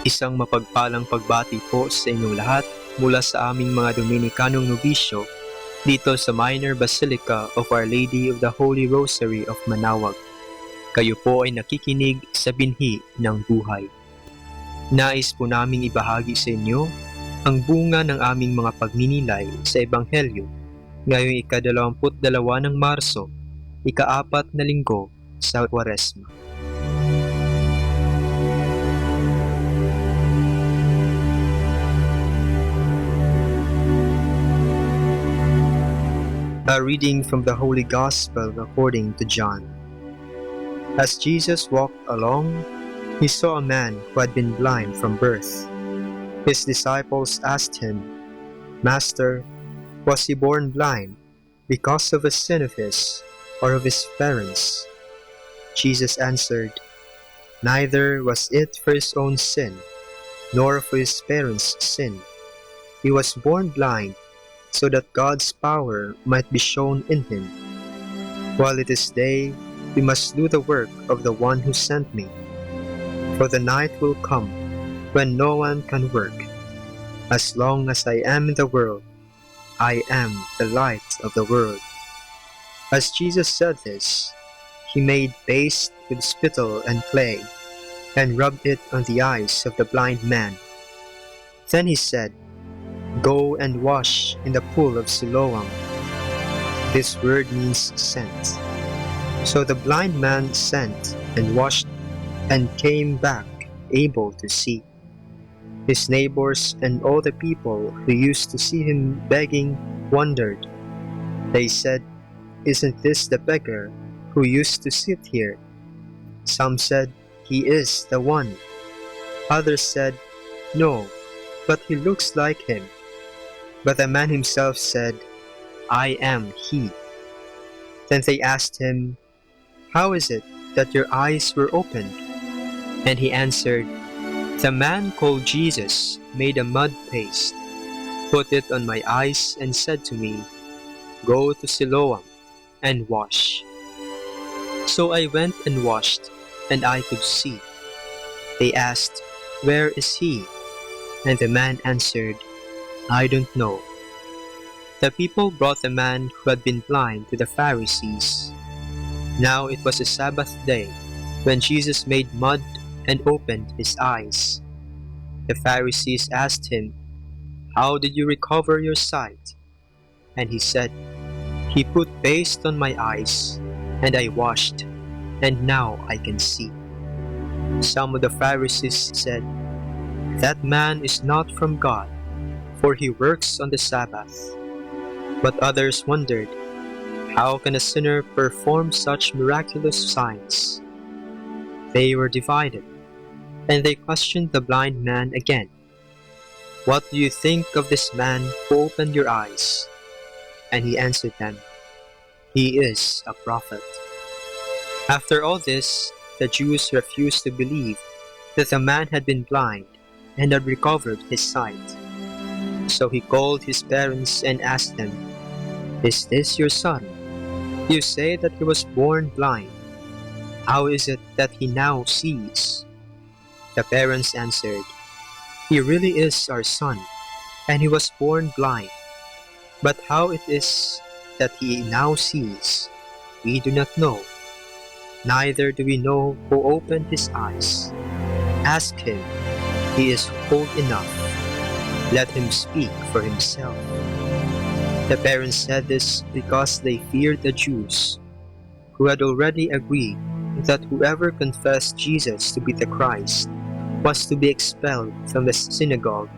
[SPEAKER 15] Isang mapagpalang pagbati po sa inyong lahat mula sa aming mga Dominikanong nobisyo dito sa Minor Basilica of Our Lady of the Holy Rosary of Manawag. Kayo po ay nakikinig sa binhi ng buhay. Nais po naming ibahagi sa inyo ang bunga ng aming mga pagninilay sa Ebanghelyo ngayong ika-22 ng Marso, ika-4 na linggo sa Kwaresma. A reading from the Holy Gospel according to John. As Jesus walked along, he saw a man who had been blind from birth. His disciples asked him, Master, was he born blind because of a sin of his or of his parents? Jesus answered, Neither was it for his own sin, nor for his parents' sin. He was born blind so that God's power might be shown in him. While it is day, we must do the work of the one who sent me. For the night will come when no one can work. As long as I am in the world, I am the light of the world. As Jesus said this, he made paste with spittle and clay, and rubbed it on the eyes of the blind man. Then he said, Go and wash in the pool of Siloam. This word means sent. So the blind man sent and washed and came back able to see. His neighbors and all the people who used to see him begging wondered. They said, "Isn't this the beggar who used to sit here?" Some said, "He is the one." Others said, "No, but he looks like him." But the man himself said, "I am he." Then they asked him, "How is it that your eyes were opened?" And he answered, "The man called Jesus made a mud paste, put it on my eyes, and said to me, 'Go to Siloam and wash.' So I went and washed, and I could see." They asked, "Where is he?" And the man answered, "I don't know." The people brought the man who had been blind to the Pharisees. Now it was a Sabbath day, when Jesus made mud and opened his eyes. The Pharisees asked him, "How did you recover your sight?" And he said, "He put paste on my eyes, and I washed, and now I can see." Some of the Pharisees said, "That man is not from God, for he works on the Sabbath." But others wondered, "How can a sinner perform such miraculous signs?" They were divided, and they questioned the blind man again. "What do you think of this man who opened your eyes?" And he answered them, "He is a prophet." After all this, the Jews refused to believe that the man had been blind and had recovered his sight. So he called his parents and asked them, "Is this your son? You say that he was born blind. How is it that he now sees?" The parents answered, "He really is our son, and he was born blind. But how it is that he now sees, we do not know. Neither do we know who opened his eyes. Ask him. He is old enough. Let him speak for himself." The parents said this because they feared the Jews, who had already agreed that whoever confessed Jesus to be the Christ was to be expelled from the synagogue.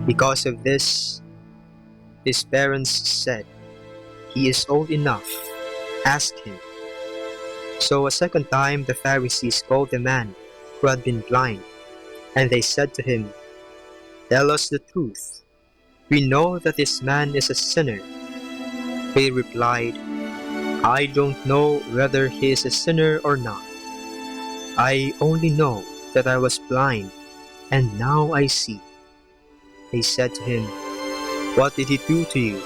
[SPEAKER 15] Because of this, his parents said, "He is old enough. Ask him." So a second time the Pharisees called the man who had been blind, and they said to him, "Tell us the truth. We know that this man is a sinner." He replied, "I don't know whether he is a sinner or not. I only know that I was blind, and now I see." They said to him, "What did he do to you?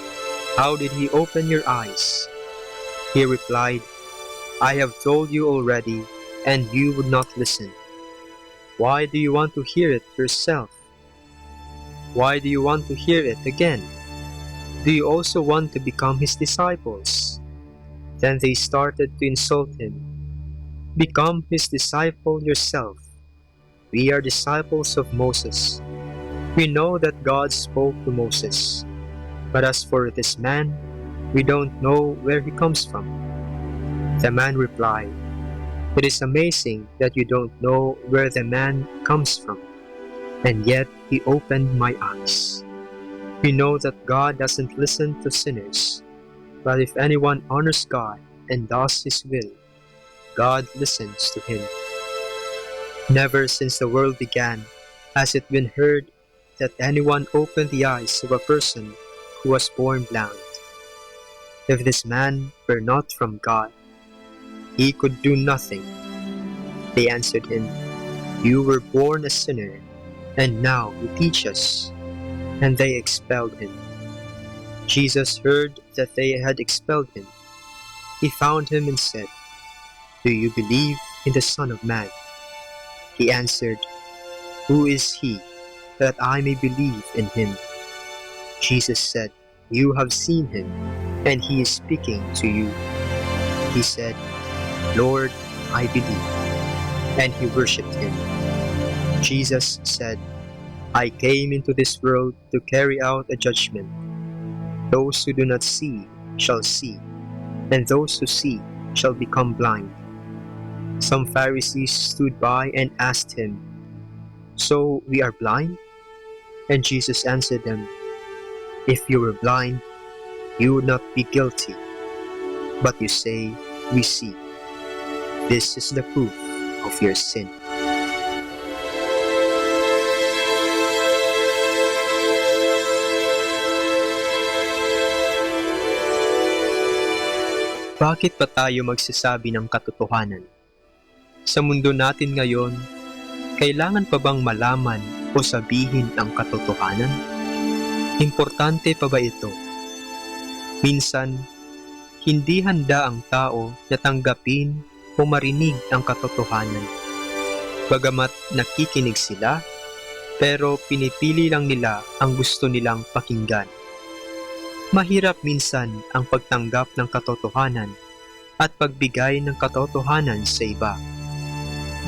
[SPEAKER 15] How did he open your eyes?" He replied, "I have told you already, and you would not listen. Why do you want to hear it yourself? Why do you want to hear it again? Do you also want to become his disciples?" Then they started to insult him. "Become his disciple yourself. We are disciples of Moses. We know that God spoke to Moses. But as for this man, we don't know where he comes from." The man replied, "It is amazing that you don't know where the man comes from. And yet he opened my eyes. We know that God doesn't listen to sinners, but if anyone honors God and does his will, God listens to him. Never since the world began has it been heard that anyone opened the eyes of a person who was born blind. If this man were not from God, he could do nothing." They answered him, "You were born a sinner, and now you teach us." And they expelled him. Jesus heard that they had expelled him. He found him and said, "Do you believe in the Son of Man?" He answered, "Who is he, that I may believe in him?" Jesus said, "You have seen him, and he is speaking to you." He said, "Lord, I believe." And he worshipped him. Jesus said, "I came into this world to carry out a judgment. Those who do not see shall see, and those who see shall become blind. Some Pharisees stood by and asked him, "So we are blind?" And Jesus answered them, "If you were blind, you would not be guilty. But you say, 'We see.' This is the proof of your sin." Bakit pa tayo magsasabi ng katotohanan? Sa mundo natin ngayon, kailangan pa bang malaman o sabihin ang katotohanan? Importante pa ba ito? Minsan, hindi handa ang tao na tanggapin o marinig ang katotohanan. Bagamat nakikinig sila, pero pinipili lang nila ang gusto nilang pakinggan. Mahirap minsan ang pagtanggap ng katotohanan at pagbigay ng katotohanan sa iba.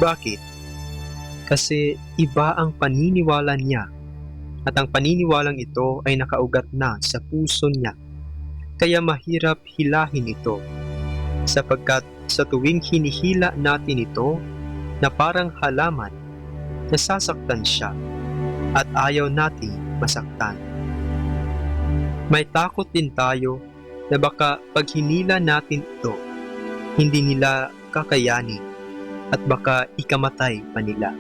[SPEAKER 15] Bakit? Kasi iba ang paniniwala niya at ang paniniwalang ito ay nakaugat na sa puso niya. Kaya mahirap hilahin ito sapagkat sa tuwing hinihila natin ito na parang halaman, nasasaktan siya at ayaw nating masaktan. May takot din tayo na baka pag hinila natin ito, hindi nila kakayanin at baka ikamatay pa nila.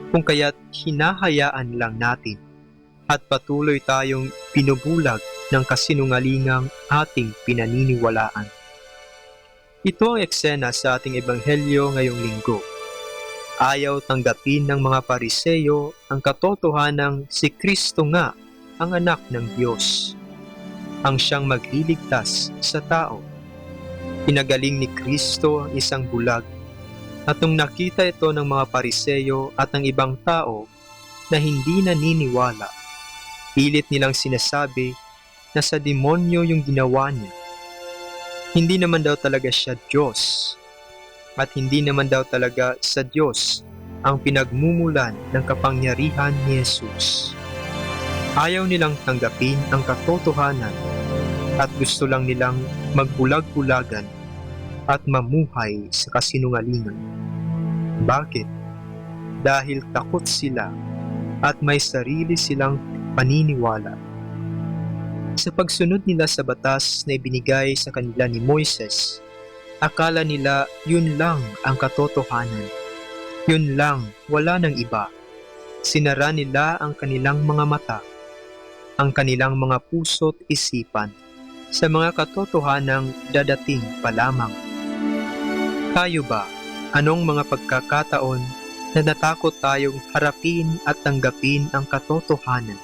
[SPEAKER 15] Kung kaya't hinahayaan lang natin at patuloy tayong pinubulag ng kasinungalingang ating pinaniniwalaan. Ito ang eksena sa ating ebanghelyo ngayong linggo. Ayaw tanggapin ng mga Pariseyo ang katotohanang si Kristo nga ang anak ng Diyos, ang siyang magliligtas sa tao. Pinagaling ni Kristo ang isang bulag at nung nakita ito ng mga Pariseyo at ng ibang tao na hindi naniniwala, pilit nilang sinasabi na sa demonyo yung ginawa niya. Hindi naman daw talaga siya Diyos at hindi naman daw talaga sa Diyos ang pinagmumulan ng kapangyarihan ni Jesus. Ayaw nilang tanggapin ang katotohanan at gusto lang nilang magbulag-bulagan at mamuhay sa kasinungalingan. Bakit? Dahil takot sila at may sarili silang paniniwala. Sa pagsunod nila sa batas na ibinigay sa kanila ni Moises, akala nila yun lang ang katotohanan. Yun lang, wala nang iba. Sinara nila ang kanilang mga mata, ang kanilang mga puso't isipan sa mga katotohanang dadating pa lamang. Tayo ba, anong mga pagkakataon na natakot tayong harapin at tanggapin ang katotohanan?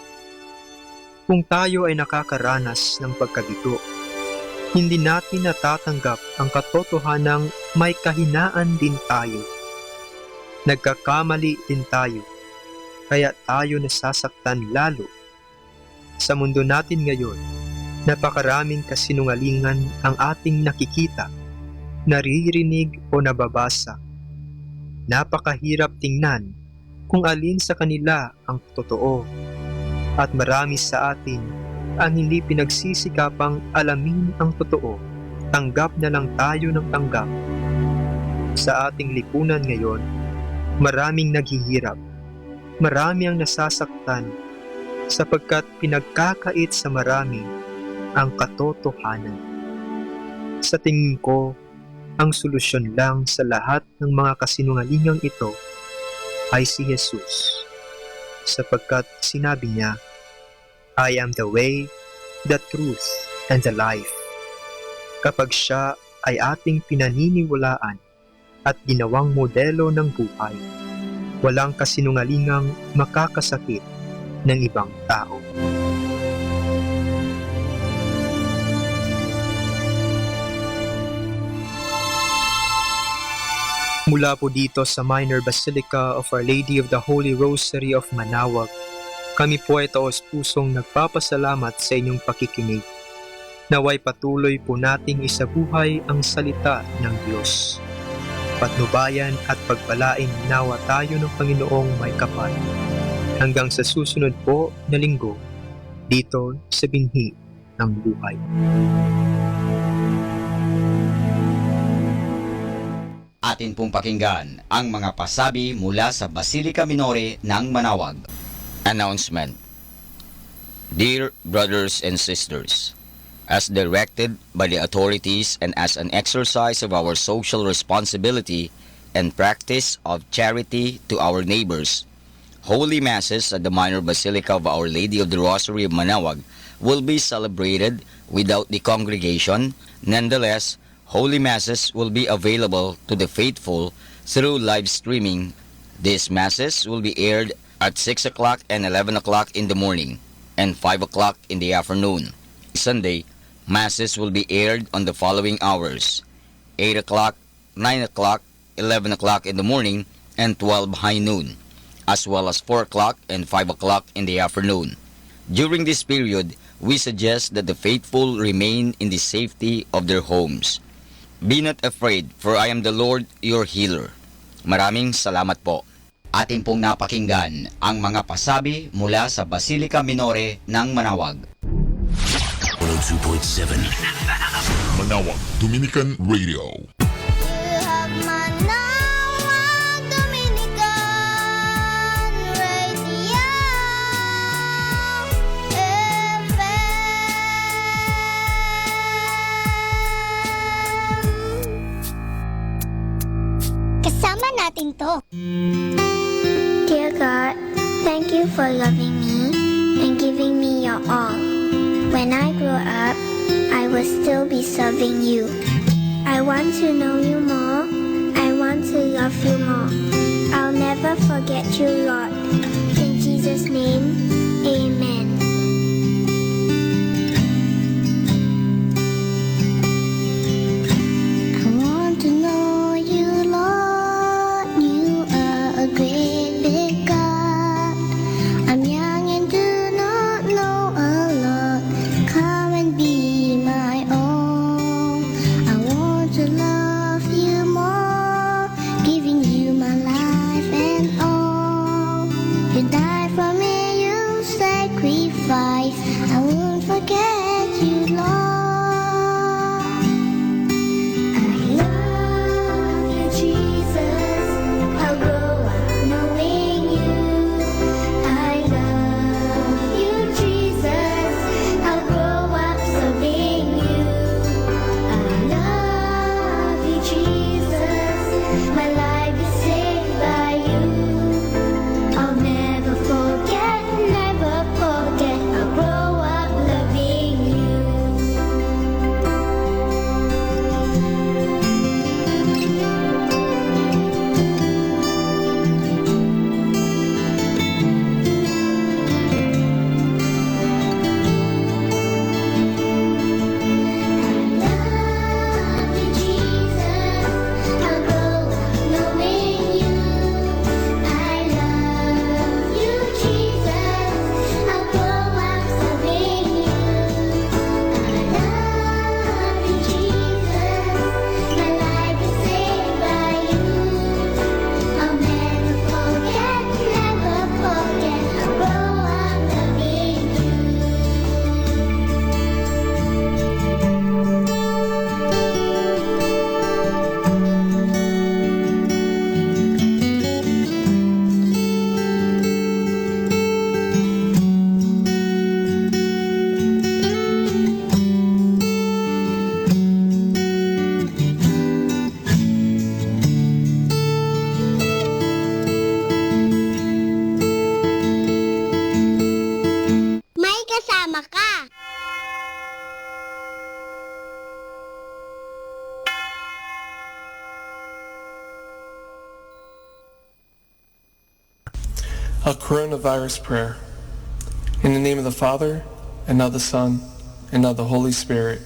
[SPEAKER 15] Kung tayo ay nakakaranas ng pagkabigo, hindi natin natatanggap ang katotohanang may kahinaan din tayo. Nagkakamali din tayo, kaya tayo nasasaktan lalo. Sa mundo natin ngayon, napakaraming kasinungalingan ang ating nakikita, naririnig o nababasa. Napakahirap tingnan kung alin sa kanila ang totoo. At marami sa atin ang hindi pinagsisikapang alamin ang totoo. Tanggap na lang tayo ng tanggap. Sa ating lipunan ngayon, maraming naghihirap. Marami ang nasasaktan sapagkat pinagkakait sa marami ang katotohanan. Sa tingin ko, ang solusyon lang sa lahat ng mga kasinungalingang ito ay si Jesus, sapagkat sinabi niya, "I am the way, the truth, and the life." Kapag siya ay ating pinaniniwalaan at ginawang modelo ng buhay, walang kasinungalingang makakasakit ng ibang tao. Mula po dito sa Minor Basilica of Our Lady of the Holy Rosary of Manaoag, kami po ay taos-pusong nagpapasalamat sa inyong pakikinig. Naway patuloy po nating isabuhay ang salita ng Diyos. Patnubayan at pagpalain nawa tayo ng Panginoong may kapal. Hanggang sa susunod po na linggo, dito sa binhi ng buhay.
[SPEAKER 13] Atin pong pakinggan ang mga pasabi mula sa Basilica Minore ng Manawag. Announcement. Dear brothers and sisters, as directed by the authorities and as an exercise of our social responsibility and practice of charity to our neighbors, Holy Masses at the Minor Basilica of Our Lady of the Rosary of Manawag will be celebrated without the congregation. Nonetheless, Holy Masses will be available to the faithful through live streaming. These Masses will be aired at 6 o'clock and 11 o'clock in the morning and 5 o'clock in the afternoon. Sunday, Masses will be aired on the following hours: 8 o'clock, 9 o'clock, 11 o'clock in the morning, and 12 high noon, as well as 4 o'clock and 5 o'clock in the afternoon. During this period, we suggest that the faithful remain in the safety of their homes. Be not afraid, for I am the Lord your healer. Maraming salamat po. Atin pong napakinggan ang mga pasabi mula sa Basilica Minore ng Manawag.
[SPEAKER 12] 102.7 Manawag Dominican Radio.
[SPEAKER 16] Kasama natin to. Dear God, thank you for loving me and giving me your all. When I grow up, I will still be serving you. I want to know you more. I want to love you more. I'll never forget you, Lord. In Jesus' name, amen. I want to know you, Lord. You are a great big God. I'm young and do not know a lot. Come and be my own. I want to love you more, giving you my life and all. You died for me, you sacrificed. I won't forget you, Lord. I love you, Jesus. I'll grow up knowing you. I love you, Jesus. I'll grow up serving you. I love you, Jesus. My life is saved by you. I'll never forget, never forget. I'll grow up loving you. May kasama ka.
[SPEAKER 17] A coronavirus prayer. In the name of the Father, and of the Son, and of the Holy Spirit.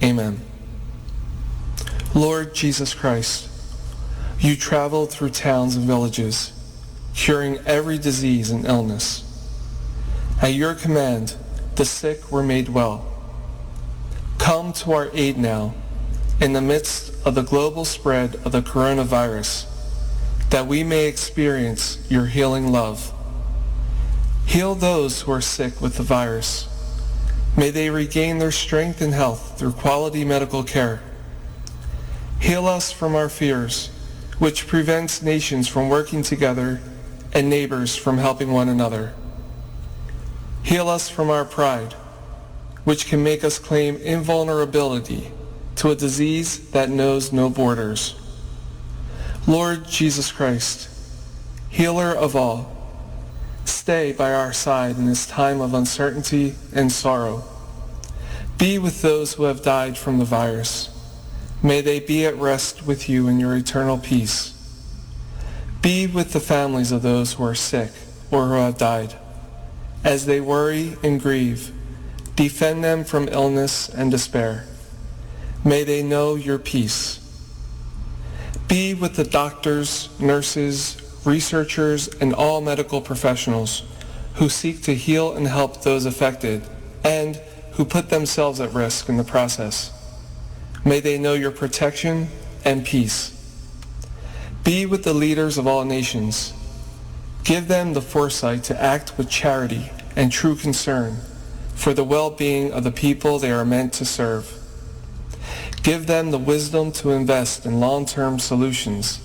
[SPEAKER 17] Amen. Lord Jesus Christ, you traveled through towns and villages, curing every disease and illness. At your command, the sick were made well. Come to our aid now, in the midst of the global spread of the coronavirus, that we may experience your healing love. Heal those who are sick with the virus. May they regain their strength and health through quality medical care. Heal us from our fears, which prevents nations from working together and neighbors from helping one another. Heal us from our pride, which can make us claim invulnerability to a disease that knows no borders. Lord Jesus Christ, healer of all, stay by our side in this time of uncertainty and sorrow. Be with those who have died from the virus. May they be at rest with you in your eternal peace. Be with the families of those who are sick or who have died. As they worry and grieve, defend them from illness and despair. May they know your peace. Be with the doctors, nurses, researchers, and all medical professionals who seek to heal and help those affected and who put themselves at risk in the process. May they know your protection and peace. Be with the leaders of all nations. Give them the foresight to act with charity and true concern for the well-being of the people they are meant to serve. Give them the wisdom to invest in long-term solutions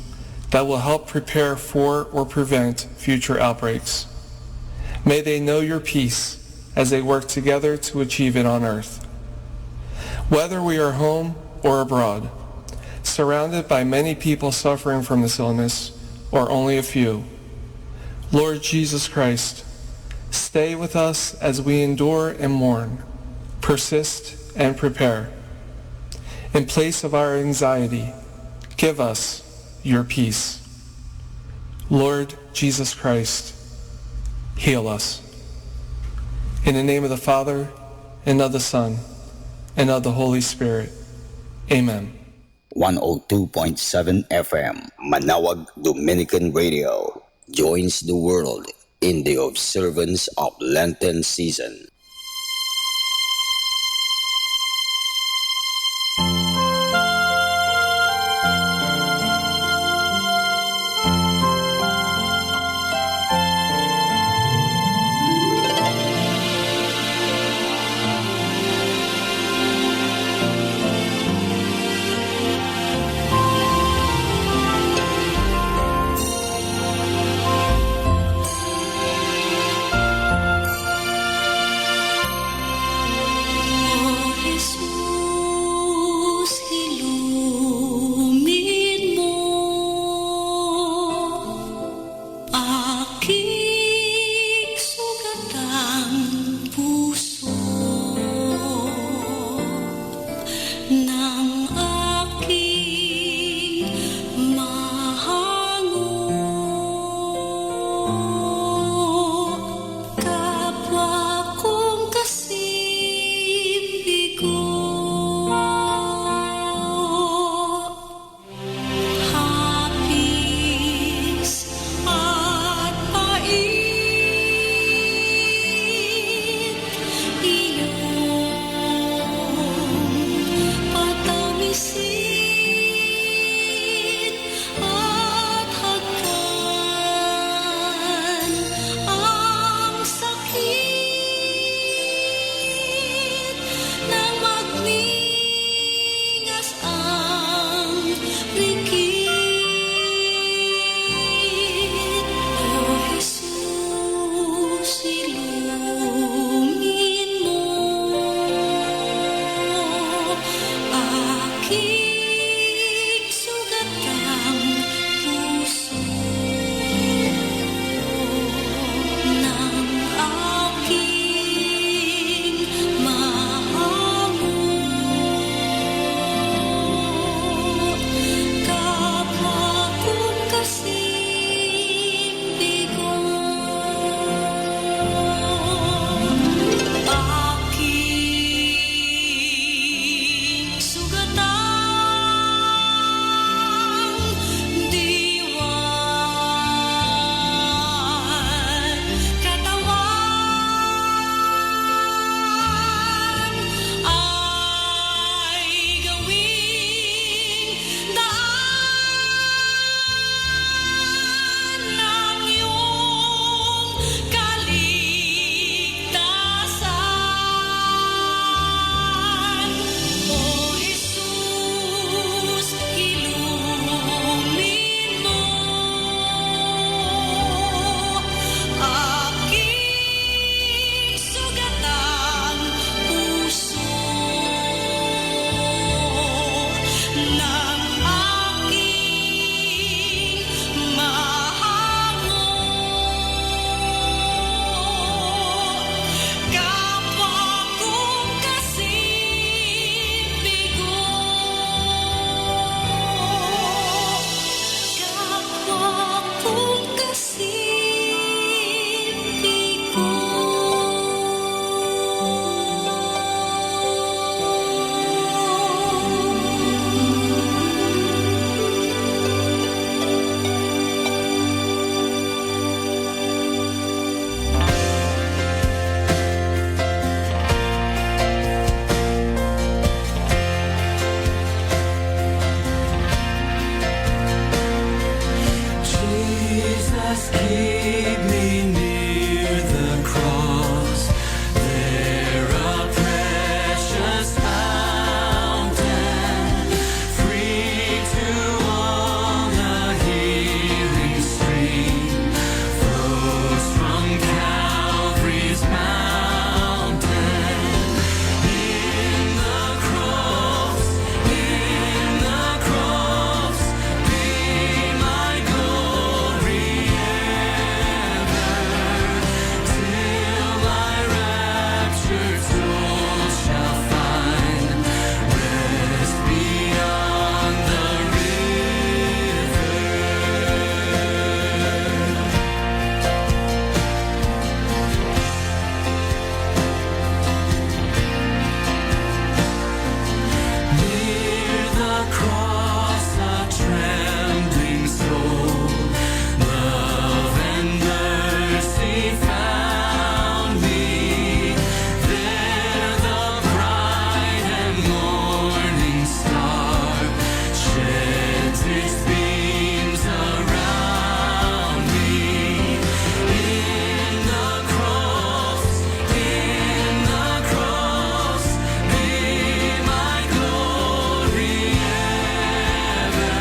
[SPEAKER 17] that will help prepare for or prevent future outbreaks. May they know your peace as they work together to achieve it on earth. Whether we are home or abroad, surrounded by many people suffering from this illness or only a few, Lord Jesus Christ, stay with us as we endure and mourn, persist and prepare. In place of our anxiety, give us your peace. Lord Jesus Christ, heal us. In the name of the Father, and of the Son, and of the Holy Spirit. Amen.
[SPEAKER 18] 102.7 FM, Manawag Dominican Radio, joins the world in the observance of Lenten season.
[SPEAKER 2] lead me near the cross. There a precious fountain, free to all the healing stream, flows from Calvary's mountain. In the cross, be my glory ever, till my raptured soul shall find rest beyond the river. Near the cross, a trembling soul, love and mercy found me. There the bright and morning star sheds its beams around me. In the cross, be my glory ever,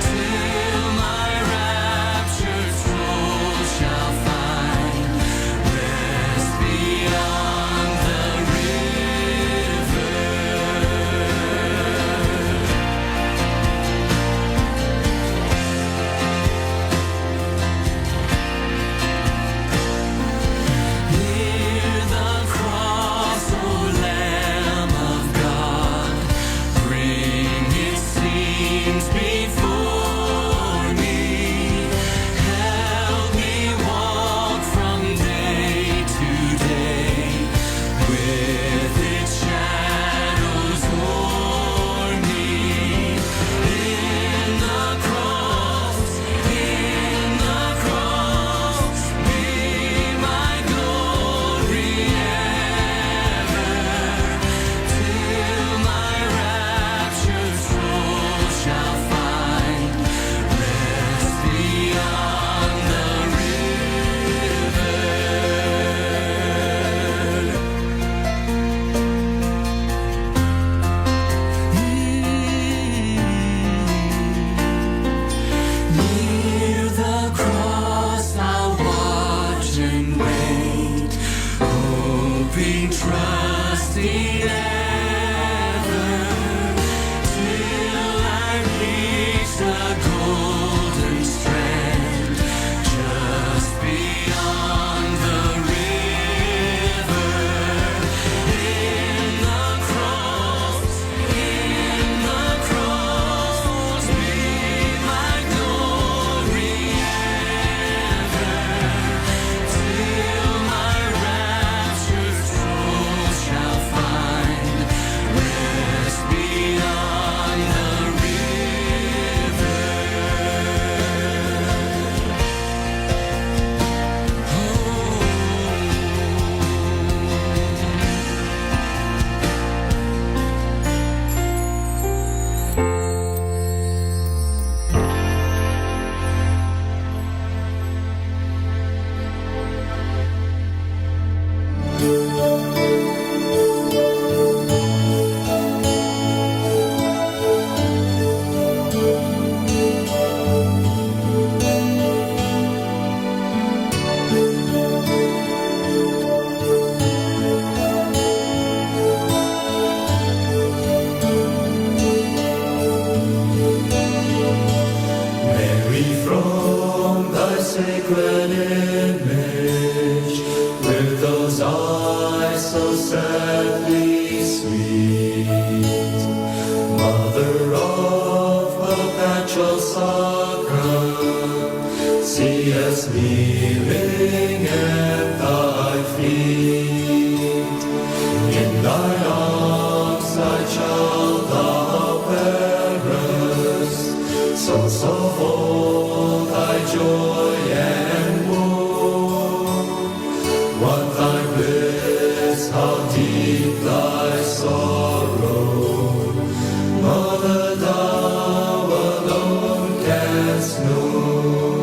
[SPEAKER 2] till my raptured soul shall find rest beyond the river. Near the cross, O Lamb of God, bring its scenes before me. Help me walk from day to day, with its shadows o'er me. In the cross, be my glory ever, till my raptured soul shall find rest beyond the Near the cross I'll watch and wait, hoping, trusting ever, till I reach the golden strand, just beyond the river. In the cross, be my glory ever, till my raptured soul shall find rest beyond the river. Mary, from thy sacred image, with those eyes so sadly sweet, Mother of perpetual succor, see us kneeling at thy feet. In thine arms thy child thou bearest, source of all thy joy and woe. What thy bliss, how deep thy sorrow, Mother, thou alone canst know.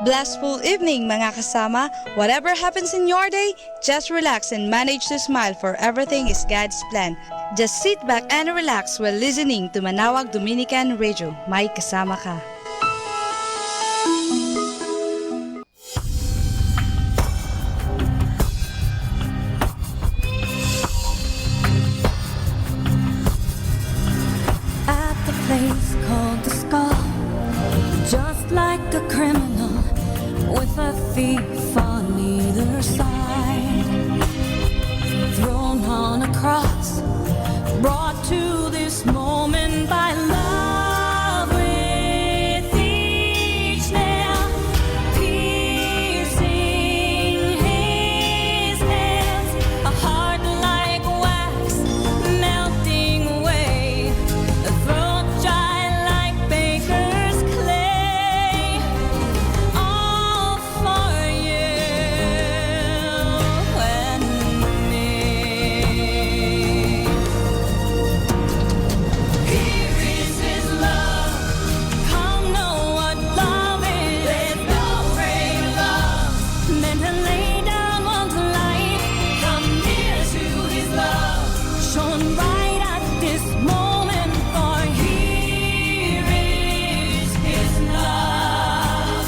[SPEAKER 19] blessful evening mga kasama. Whatever happens in your day, just relax and manage to smile for everything is God's plan. Just sit back and relax while listening to Manawag Dominican Radio. May kasama ka.
[SPEAKER 1] At the place called the Skull, just like a criminal with a thief on either side, thrown on a cross, brought to this moment by love with each nail, piercing his hands, a heart like wax melting away, a throat dry like baker's clay, all for you and me. Here is his love. Come know what love is. There's no greater love than to lay down one's life. Come near to his love, shone right at this moment. For here is his love.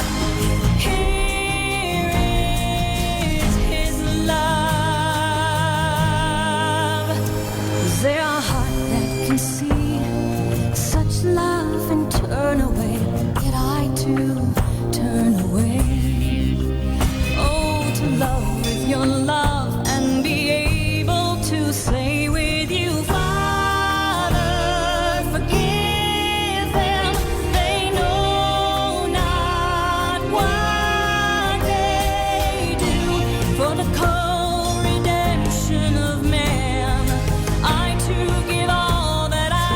[SPEAKER 1] Here is his love. Is there a heart that can see such love and turn away? Yet I too turn away. Oh, to love with your love and be able to say with you, Father, forgive them. They know not what they do. For the cold redemption of man, I too give all that I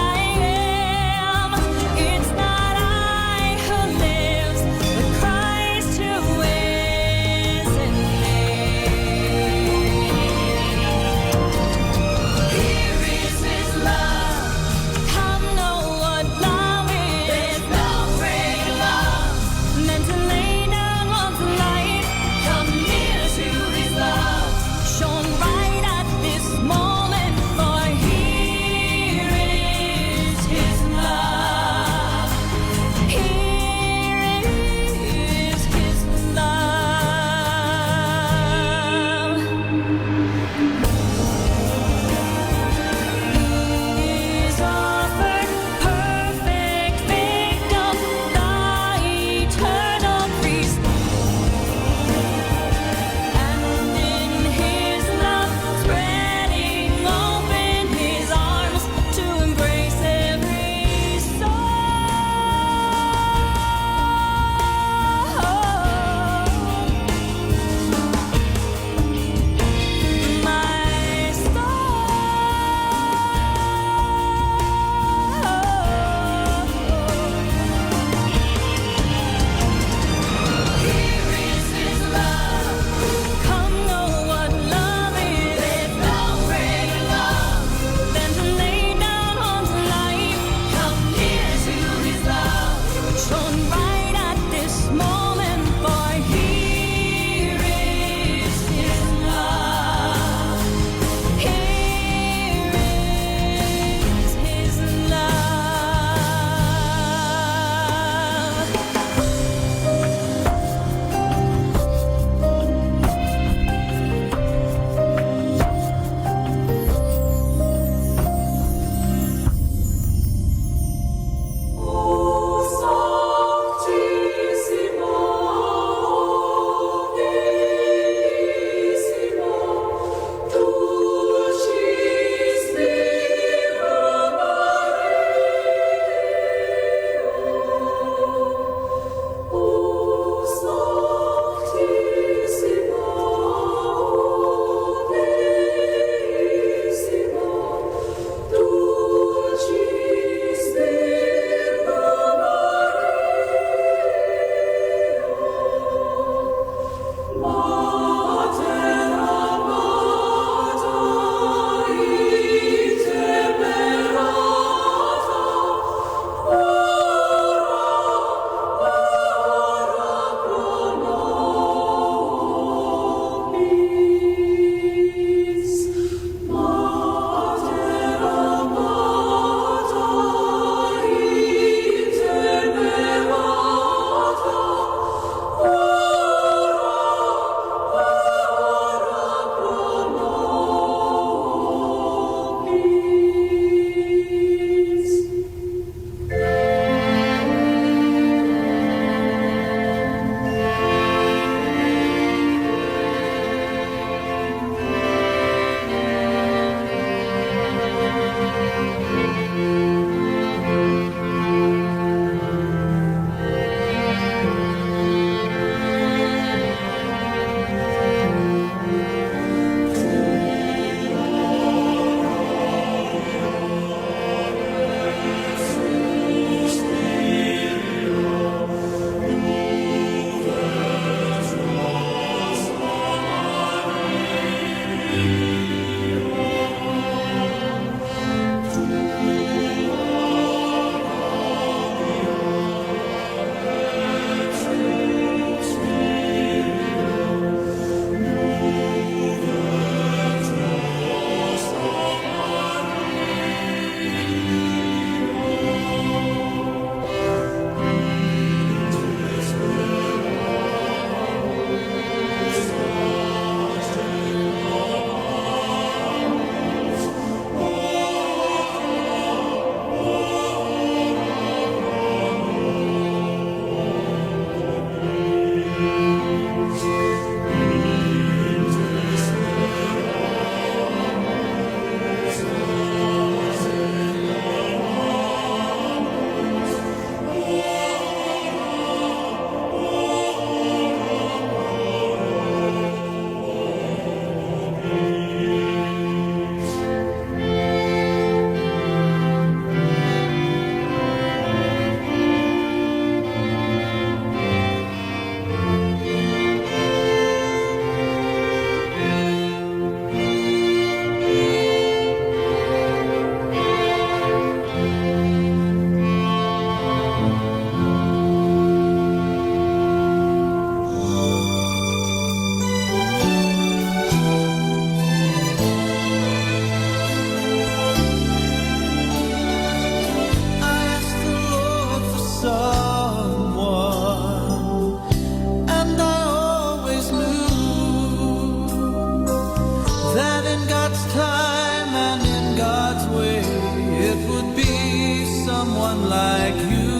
[SPEAKER 2] someone like you.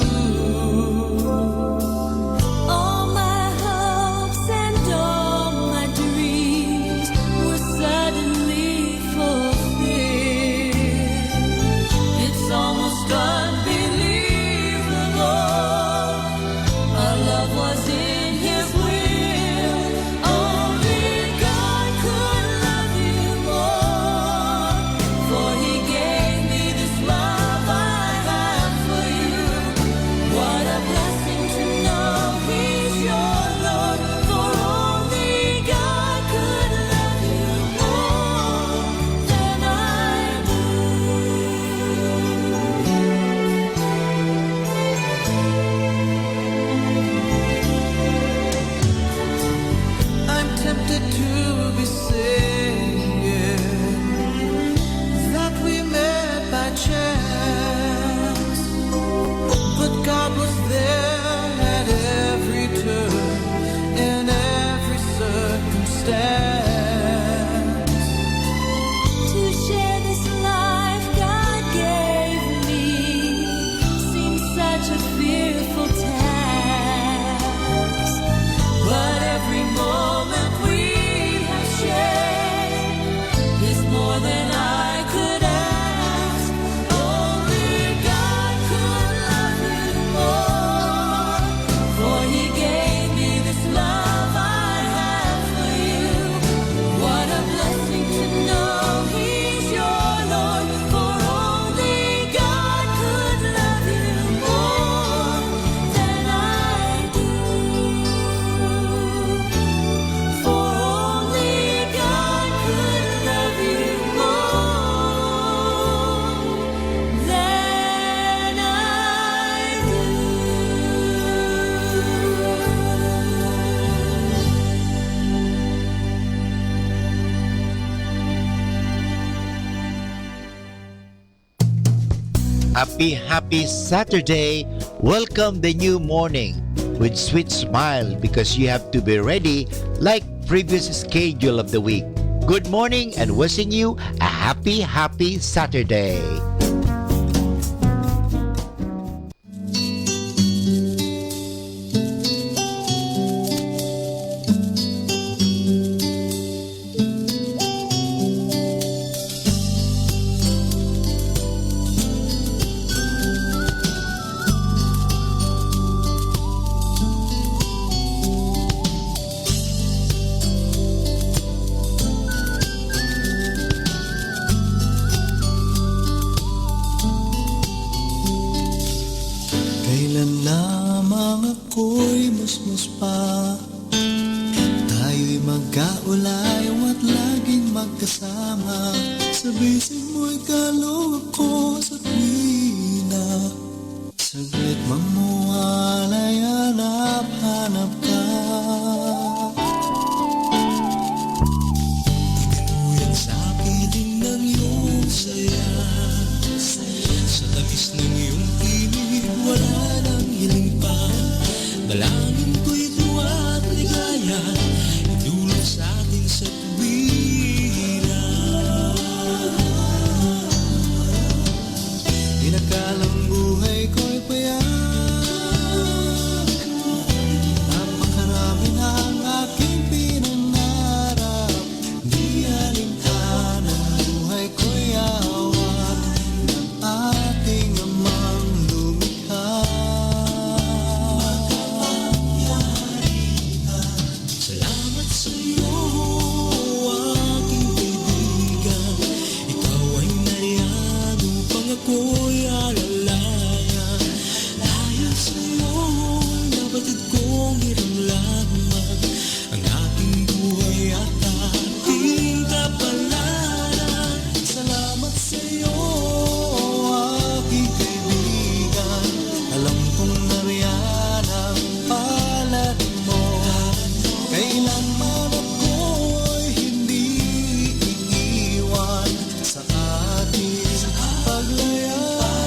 [SPEAKER 1] All my hopes and all my dreams were suddenly fulfilled. It's almost unbelievable. Our love was in His will. Only God could love you more. For He gave me this love I have for you. What a blessing to know He's your Lord. For only God could love you more than I do.
[SPEAKER 2] I'm tempted to be saying that we met by chance, but God was there at every turn, in every circumstance.
[SPEAKER 1] To share this life God gave me seems such a fearful task, but every moment we have shared is more than I could ask. Only God could love you more, for He gave me this love I have for you. What a blessing to know He's your Lord, for only God could love you more than I do. For only God could love you more than I
[SPEAKER 14] Happy Saturday! Welcome the new morning with sweet smile because you have to be ready like previous schedule of the week. Good morning and wishing you a happy Saturday!
[SPEAKER 2] Kailan lamang ako'y mas pa, tayo'y magkaulayo at laging magkasama. Sa bisig mo'y kaloob ko sa tuwina, saglit mang mawalay, hanap ka. Ikaluyan sa piling ng iyong saya, sa tamis ng iyong tinig, wala nang hiling pa. Dalangin ko'y tuwa at ligaya, idulog sa atin sa tuwina. Inakalang buhay ko'y payak, napakarami na ang aking pinangarap. Di alintana ang buhay ko'y awat ng ating amang lumikha. Salamat sa iyo, aking kaibigan. Ikaw ay nariyan upang ako'y alalaya. Dahil sa iyo, nabatid kong iramlaman ang aking buhay at ating kapalaran. Salamat sa iyo, aking kaibigan. Alam kong nariyan ang palad mo. Kailanman ako'y hindi iiwan sa ating paglayag.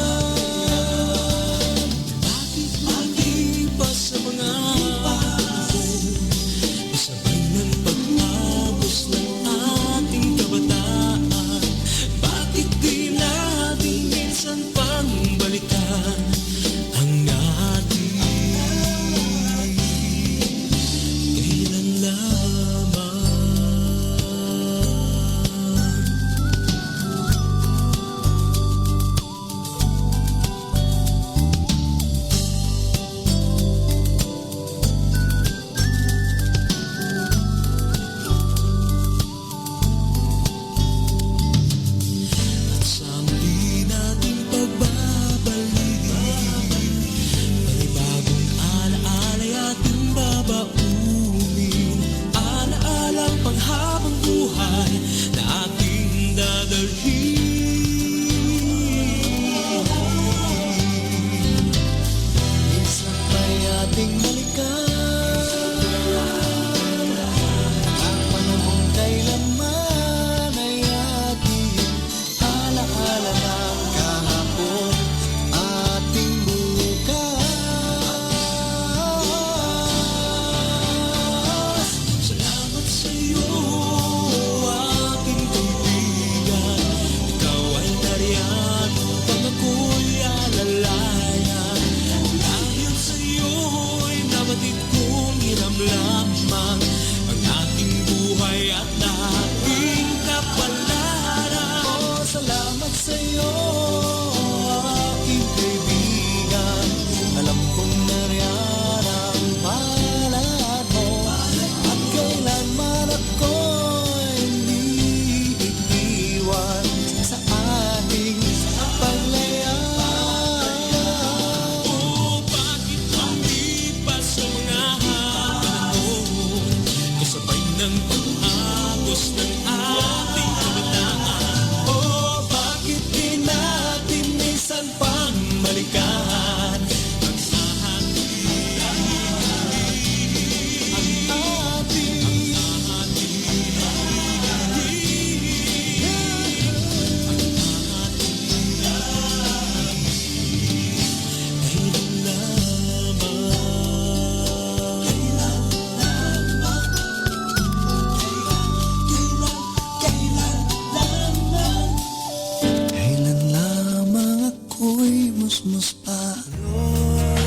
[SPEAKER 2] cosmos pa. Lord,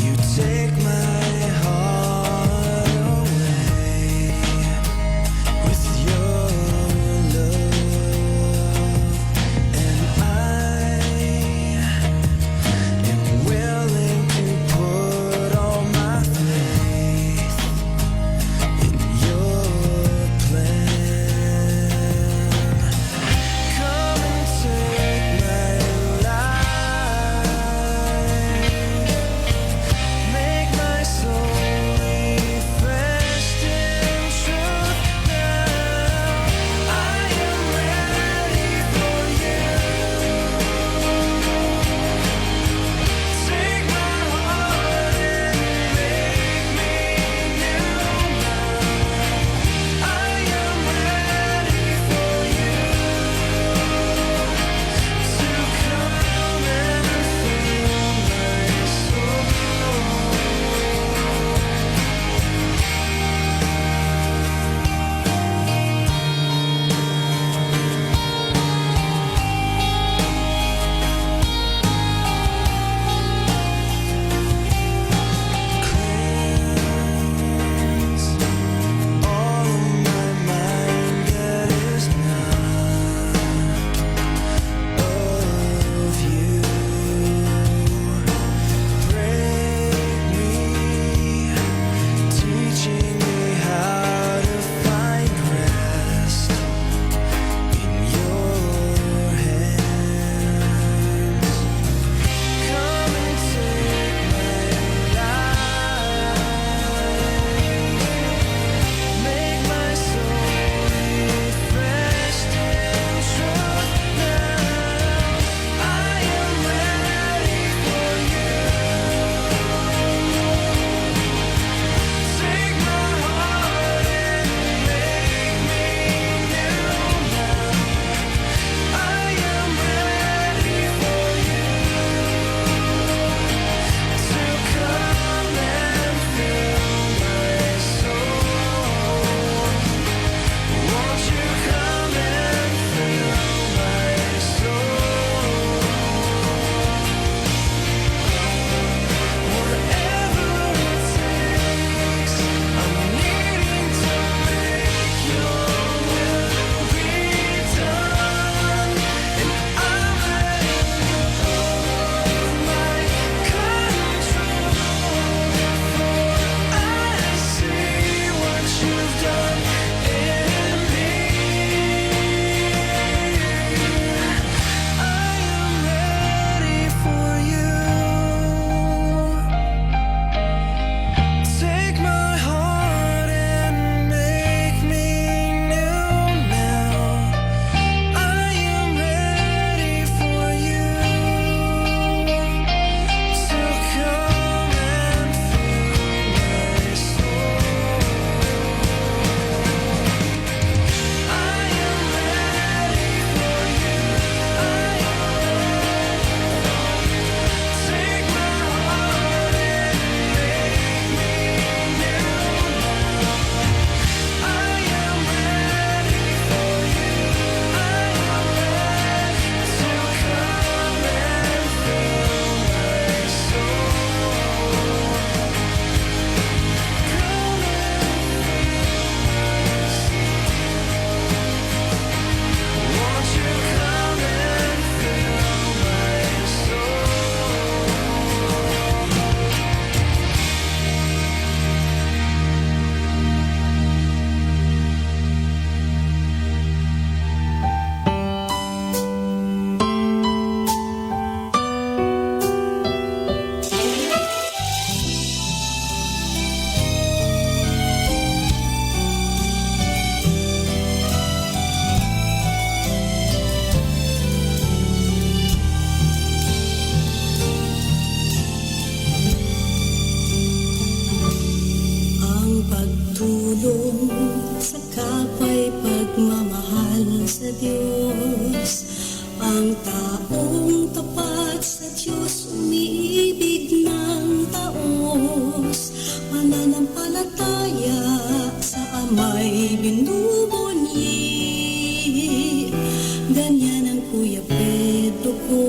[SPEAKER 2] you take my heart away with your love, and I am willing to put all my faith in your plan. Come and take my life, make my soul refreshed in truth now. I am ready for you. Take my heart and make me new now. I am ready for you to come and fill my soul. Cleanse all of my mind that is not of you. Break me, teaching me how to find rest in your hands. Come and take my life, make my soul refreshed in truth now. I am ready for you. Take my heart and make me new now. I am ready for you to come and fill my soul. Won't you come and fill my soul? Whatever it takes, I'm needing to make your will be done, and I'm letting go of my control. For I see what you've done in me. I am ready for you. Take my heart and make me new now. I am ready for you to come and fill my soul. I am ready for you. Take my heart and make me new now. I am ready for you. I am ready to come and fill my soul. Come and won't you come and fill my soul?
[SPEAKER 1] Ang pagtulong sa kapwa'y pagmamahal sa Diyos. Ang taong tapat sa Diyos, umiibig ng taos. Pananampalataya sa Ama'y binubunyi. Ganyan ang Kuya Pedro ko.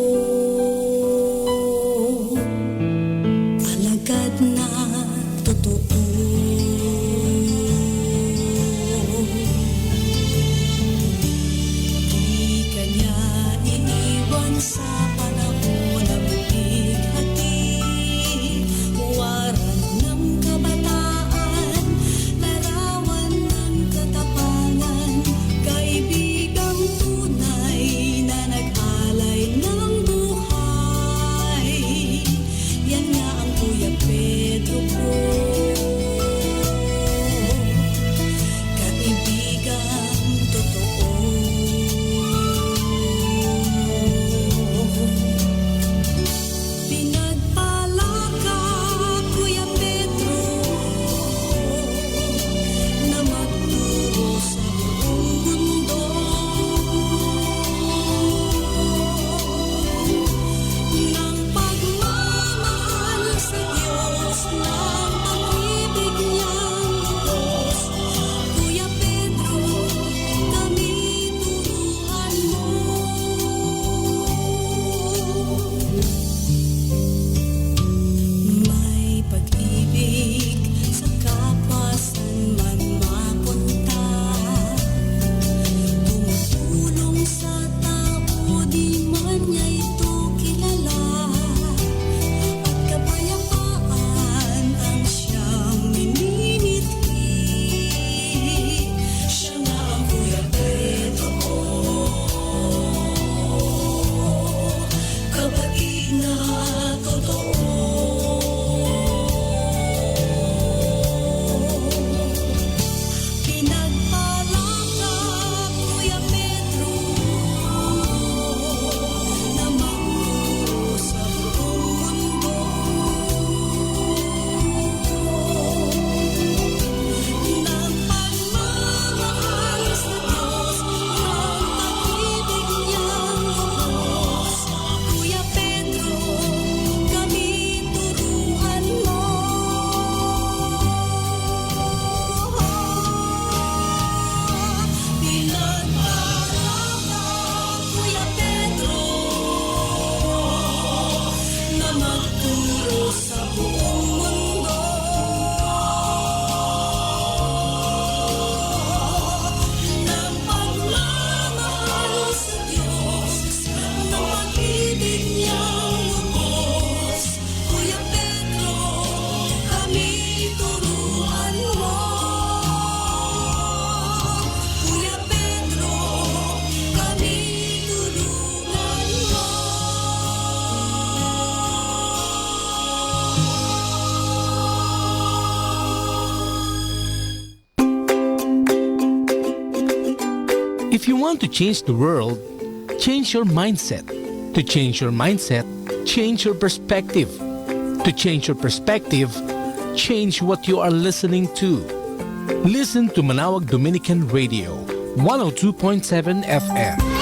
[SPEAKER 20] If you want to change the world, change your mindset. To change your mindset, change your perspective. To change your perspective, change what you are listening to. Listen to Manawag Dominican Radio, 102.7 FM.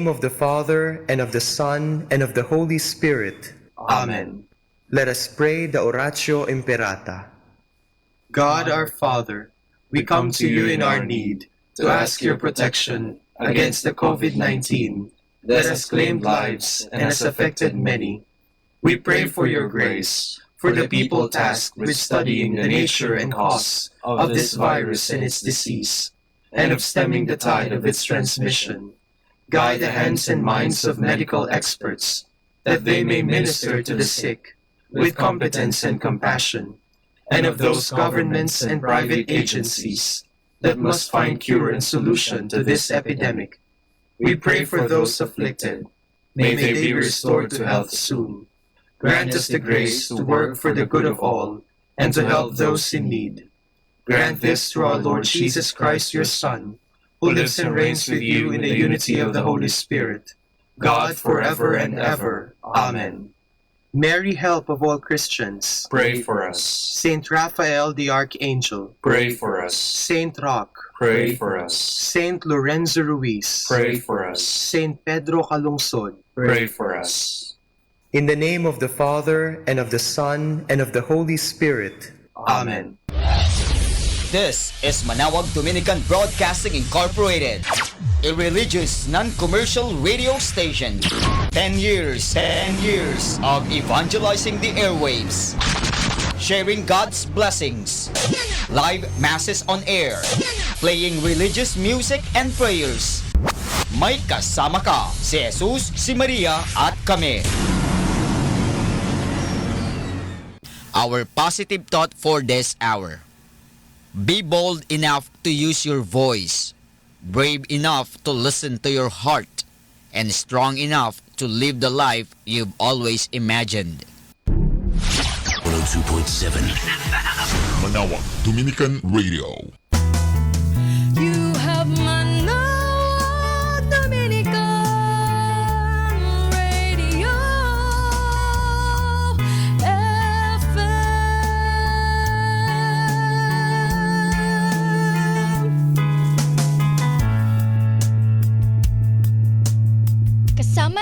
[SPEAKER 7] name of the Father, and of the Son, and of the Holy Spirit. Amen. Let us pray the Oratio Imperata.
[SPEAKER 10] God our Father, we come to you in our need to ask your protection against the COVID-19 that has claimed lives and has affected many. We pray for your grace for the people tasked with studying the nature and cause of this virus and its disease, and of stemming the tide of its transmission. Guide the hands and minds of medical experts, that they may minister to the sick with competence and compassion, and of those governments and private agencies that must find cure and solution to this epidemic. We pray for those afflicted. May they be restored to health soon. Grant us the grace to work for the good of all and to help those in need. Grant this through our Lord Jesus Christ, your Son, who lives and reigns with you in the unity of the Holy Spirit, God forever and ever. Amen. Mary, help of all Christians,
[SPEAKER 8] Pray for us.
[SPEAKER 7] Saint Raphael the Archangel,
[SPEAKER 8] Pray for us.
[SPEAKER 7] Saint Roch,
[SPEAKER 8] Pray for us.
[SPEAKER 7] Saint Lorenzo Ruiz,
[SPEAKER 8] Pray for us.
[SPEAKER 7] Saint Pedro Calungsod,
[SPEAKER 8] Pray for us.
[SPEAKER 7] In the name of the Father, and of the Son, and of the Holy Spirit. Amen.
[SPEAKER 13] This is Manawag Dominican Broadcasting Incorporated, a religious, non-commercial radio station. 10 years of evangelizing the airwaves, sharing God's blessings, live masses on air, playing religious music and prayers. May kasama ka, si Jesus, si Maria, at kami. Our positive thought for this hour: be bold enough to use your voice, brave enough to listen to your heart, and strong enough to live the life you've always imagined.
[SPEAKER 12] 102.7 Manawag Dominican Radio.
[SPEAKER 1] You have Manawag Dominican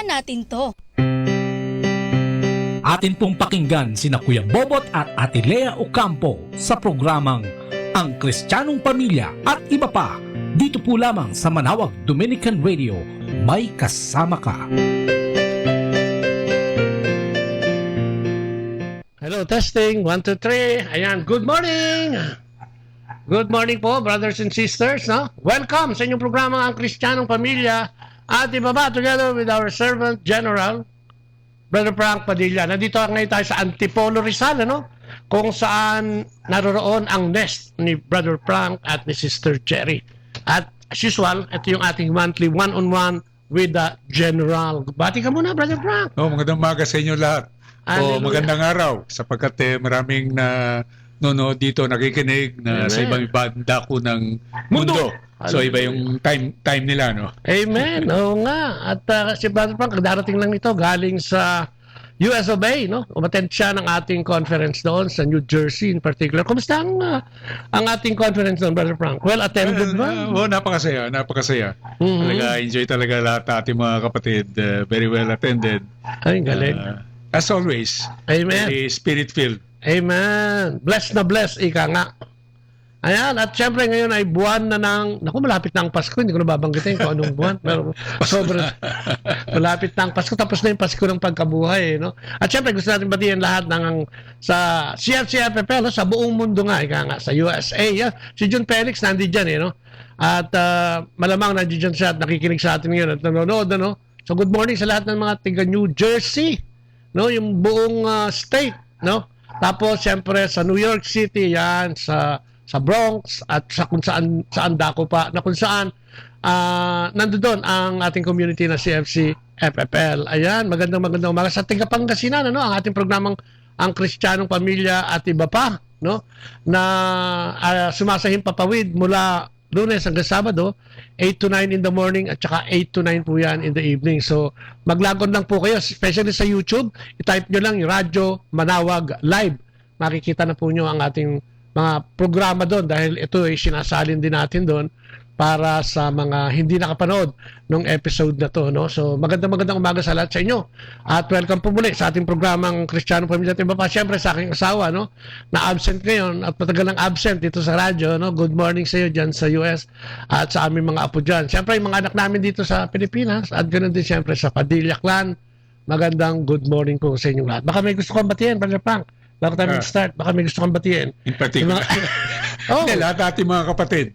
[SPEAKER 19] Pakinggan natin to.
[SPEAKER 20] Atin pong pakinggan sina Kuya Bobot at Ate Lea Ocampo sa programang Ang Kristiyanong Pamilya at Iba Pa. Dito po lamang sa Manawag Dominican Radio, may kasama ka.
[SPEAKER 21] Hello, testing. 1, 2, 3. Ayan, good morning! Good morning po, brothers and sisters. No? Welcome sa inyong programa Ang Kristiyanong Pamilya at Iba Pa, together with our servant general, Brother Frank Padilla. Nandito ngayon tayo sa Antipolo Rizal, ano? Kung saan naroroon ang nest ni Brother Frank at ni Sister Cherry. At as usual, ito yung ating monthly one-on-one with the General. Bati ka muna, Brother Frank.
[SPEAKER 22] Magandang umaga sa inyo lahat. Magandang araw sapagkat maraming nanonood dito, nakikinig na sa ibang dako ng mundo. So iba yung time nila, no? Amen. Oo nga. At si Brother Frank, darating lang nito galing sa US of A, no? Umattend siya ng ating conference doon sa New Jersey in particular. Kumusta ang ating conference doon, Brother Frank? Well attended ba? Napakasaya. Talaga, enjoy talaga lahat ating mga kapatid. Very well attended.
[SPEAKER 21] Ay, galing.
[SPEAKER 22] As always.
[SPEAKER 21] Amen.
[SPEAKER 22] Very spirit-filled.
[SPEAKER 21] Amen. Blessed na blessed, ika nga. Ayan, at syempre ngayon ay buwan na ng, naku, malapit na ang Pasko, hindi ko na babanggitin kung anong buwan, pero sobrang malapit na ang Pasko, tapos na yung Pasko ng pagkabuhay, no? At syempre gusto natin batiin lahat sa CFCFFL, sa buong mundo nga, ika nga, sa USA, si John Felix nandiyan dyan, no? At malamang nandiyan siya at nakikinig sa atin ngayon at nanonood, no? So good morning sa lahat ng mga taga New Jersey, no? Yung buong state, no? Tapos syempre sa New York City, yan, sa Bronx at sa kung saan dako pa na kung saan nandoon ang ating community na CFC FFL. Ayan, magandang umaga sa taga Pangasinan, ano, ang ating programang Ang Kristiyanong Pamilya at Iba Pa, no, na sumasahim papawid mula Lunes hanggang Sabado, 8 to 9 in the morning at saka 8 to 9 po yan in the evening. So, maglagon lang po kayo, especially sa YouTube. I-type nyo lang yung Radyo Manawag Live. Makikita na po nyo ang ating mga programa doon dahil ito ay sinasalin din natin doon para sa mga hindi nakapanood ng episode na to, no? So, magandang umaga sa lahat sa inyo. At welcome po muli sa ating programang Kristiyanong Pamilya at Iba Pa. Siyempre sa aking asawa, no? Na absent ngayon at matagal ng absent dito sa radyo, no? Good morning sa iyo dyan sa US at sa aming mga apo dyan. Siyempre, yung mga anak namin dito sa Pilipinas at ganoon din siyempre sa Padilla Clan. Magandang good morning po sa inyong lahat. Baka may gusto kong batiin, Brother Frank. Bago tayo mag-start, baka may gusto kang batiin.
[SPEAKER 22] In particular. Lahat ating mga kapatid.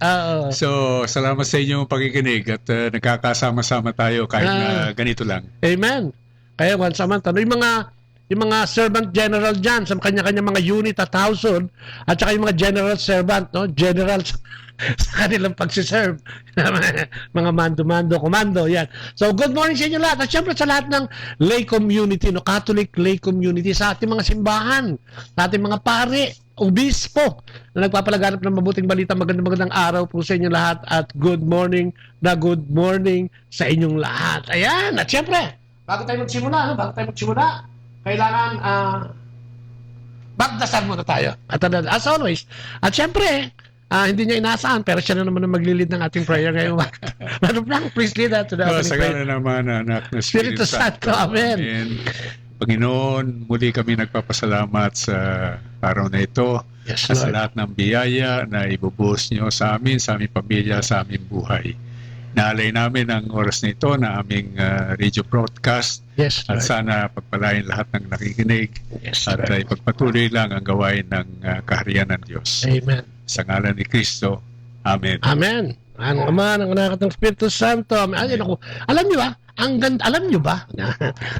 [SPEAKER 22] So, salamat sa inyong pakikinig at nagkakasama-sama tayo kahit na ganito lang.
[SPEAKER 21] Amen. Kaya once a month, yung mga servant general dyan sa kanya-kanya mga unit at household at saka yung mga general servant, no? Generals sa kanilang pagsiserve. Mga mando-mando, komando, yan. So, good morning sa inyo lahat. At syempre sa lahat ng lay community, no? Catholic lay community, sa ating mga simbahan, sa ating mga pare, obispo, na nagpapalaganap ng mabuting balita. Magandang araw po sa inyo lahat at good morning sa inyong lahat. Ayan. At syempre, bago tayo magsimula, kailangan magdasal muna tayo. At as always, at syempre, hindi niya inaasahan, pero siya na naman ang maglilid ng ating prayer ngayon. Brother Frank, please lead us to the opening prayer.
[SPEAKER 22] Sa naman, anak na
[SPEAKER 21] Espiritu Santo. Amen.
[SPEAKER 22] Panginoon, muli kami nagpapasalamat sa araw na ito at sa lahat ng biyaya na ibubuhos niyo sa amin, sa aming pamilya, sa aming buhay. Naalay namin ang oras na ito na aming radio broadcast at sana pagpalain lahat ng nakikinig at ipagpatuloy lang ang gawain ng kaharian ng Diyos.
[SPEAKER 21] Amen.
[SPEAKER 22] Sa ngalan ni Kristo. Amen.
[SPEAKER 21] Amen. Ang Ama, ng Anak at ng Espiritu Santo. Ayan ako. Alam niyo ba? Na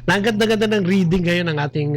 [SPEAKER 21] ang ganda-ganda ng reading ngayon ng ating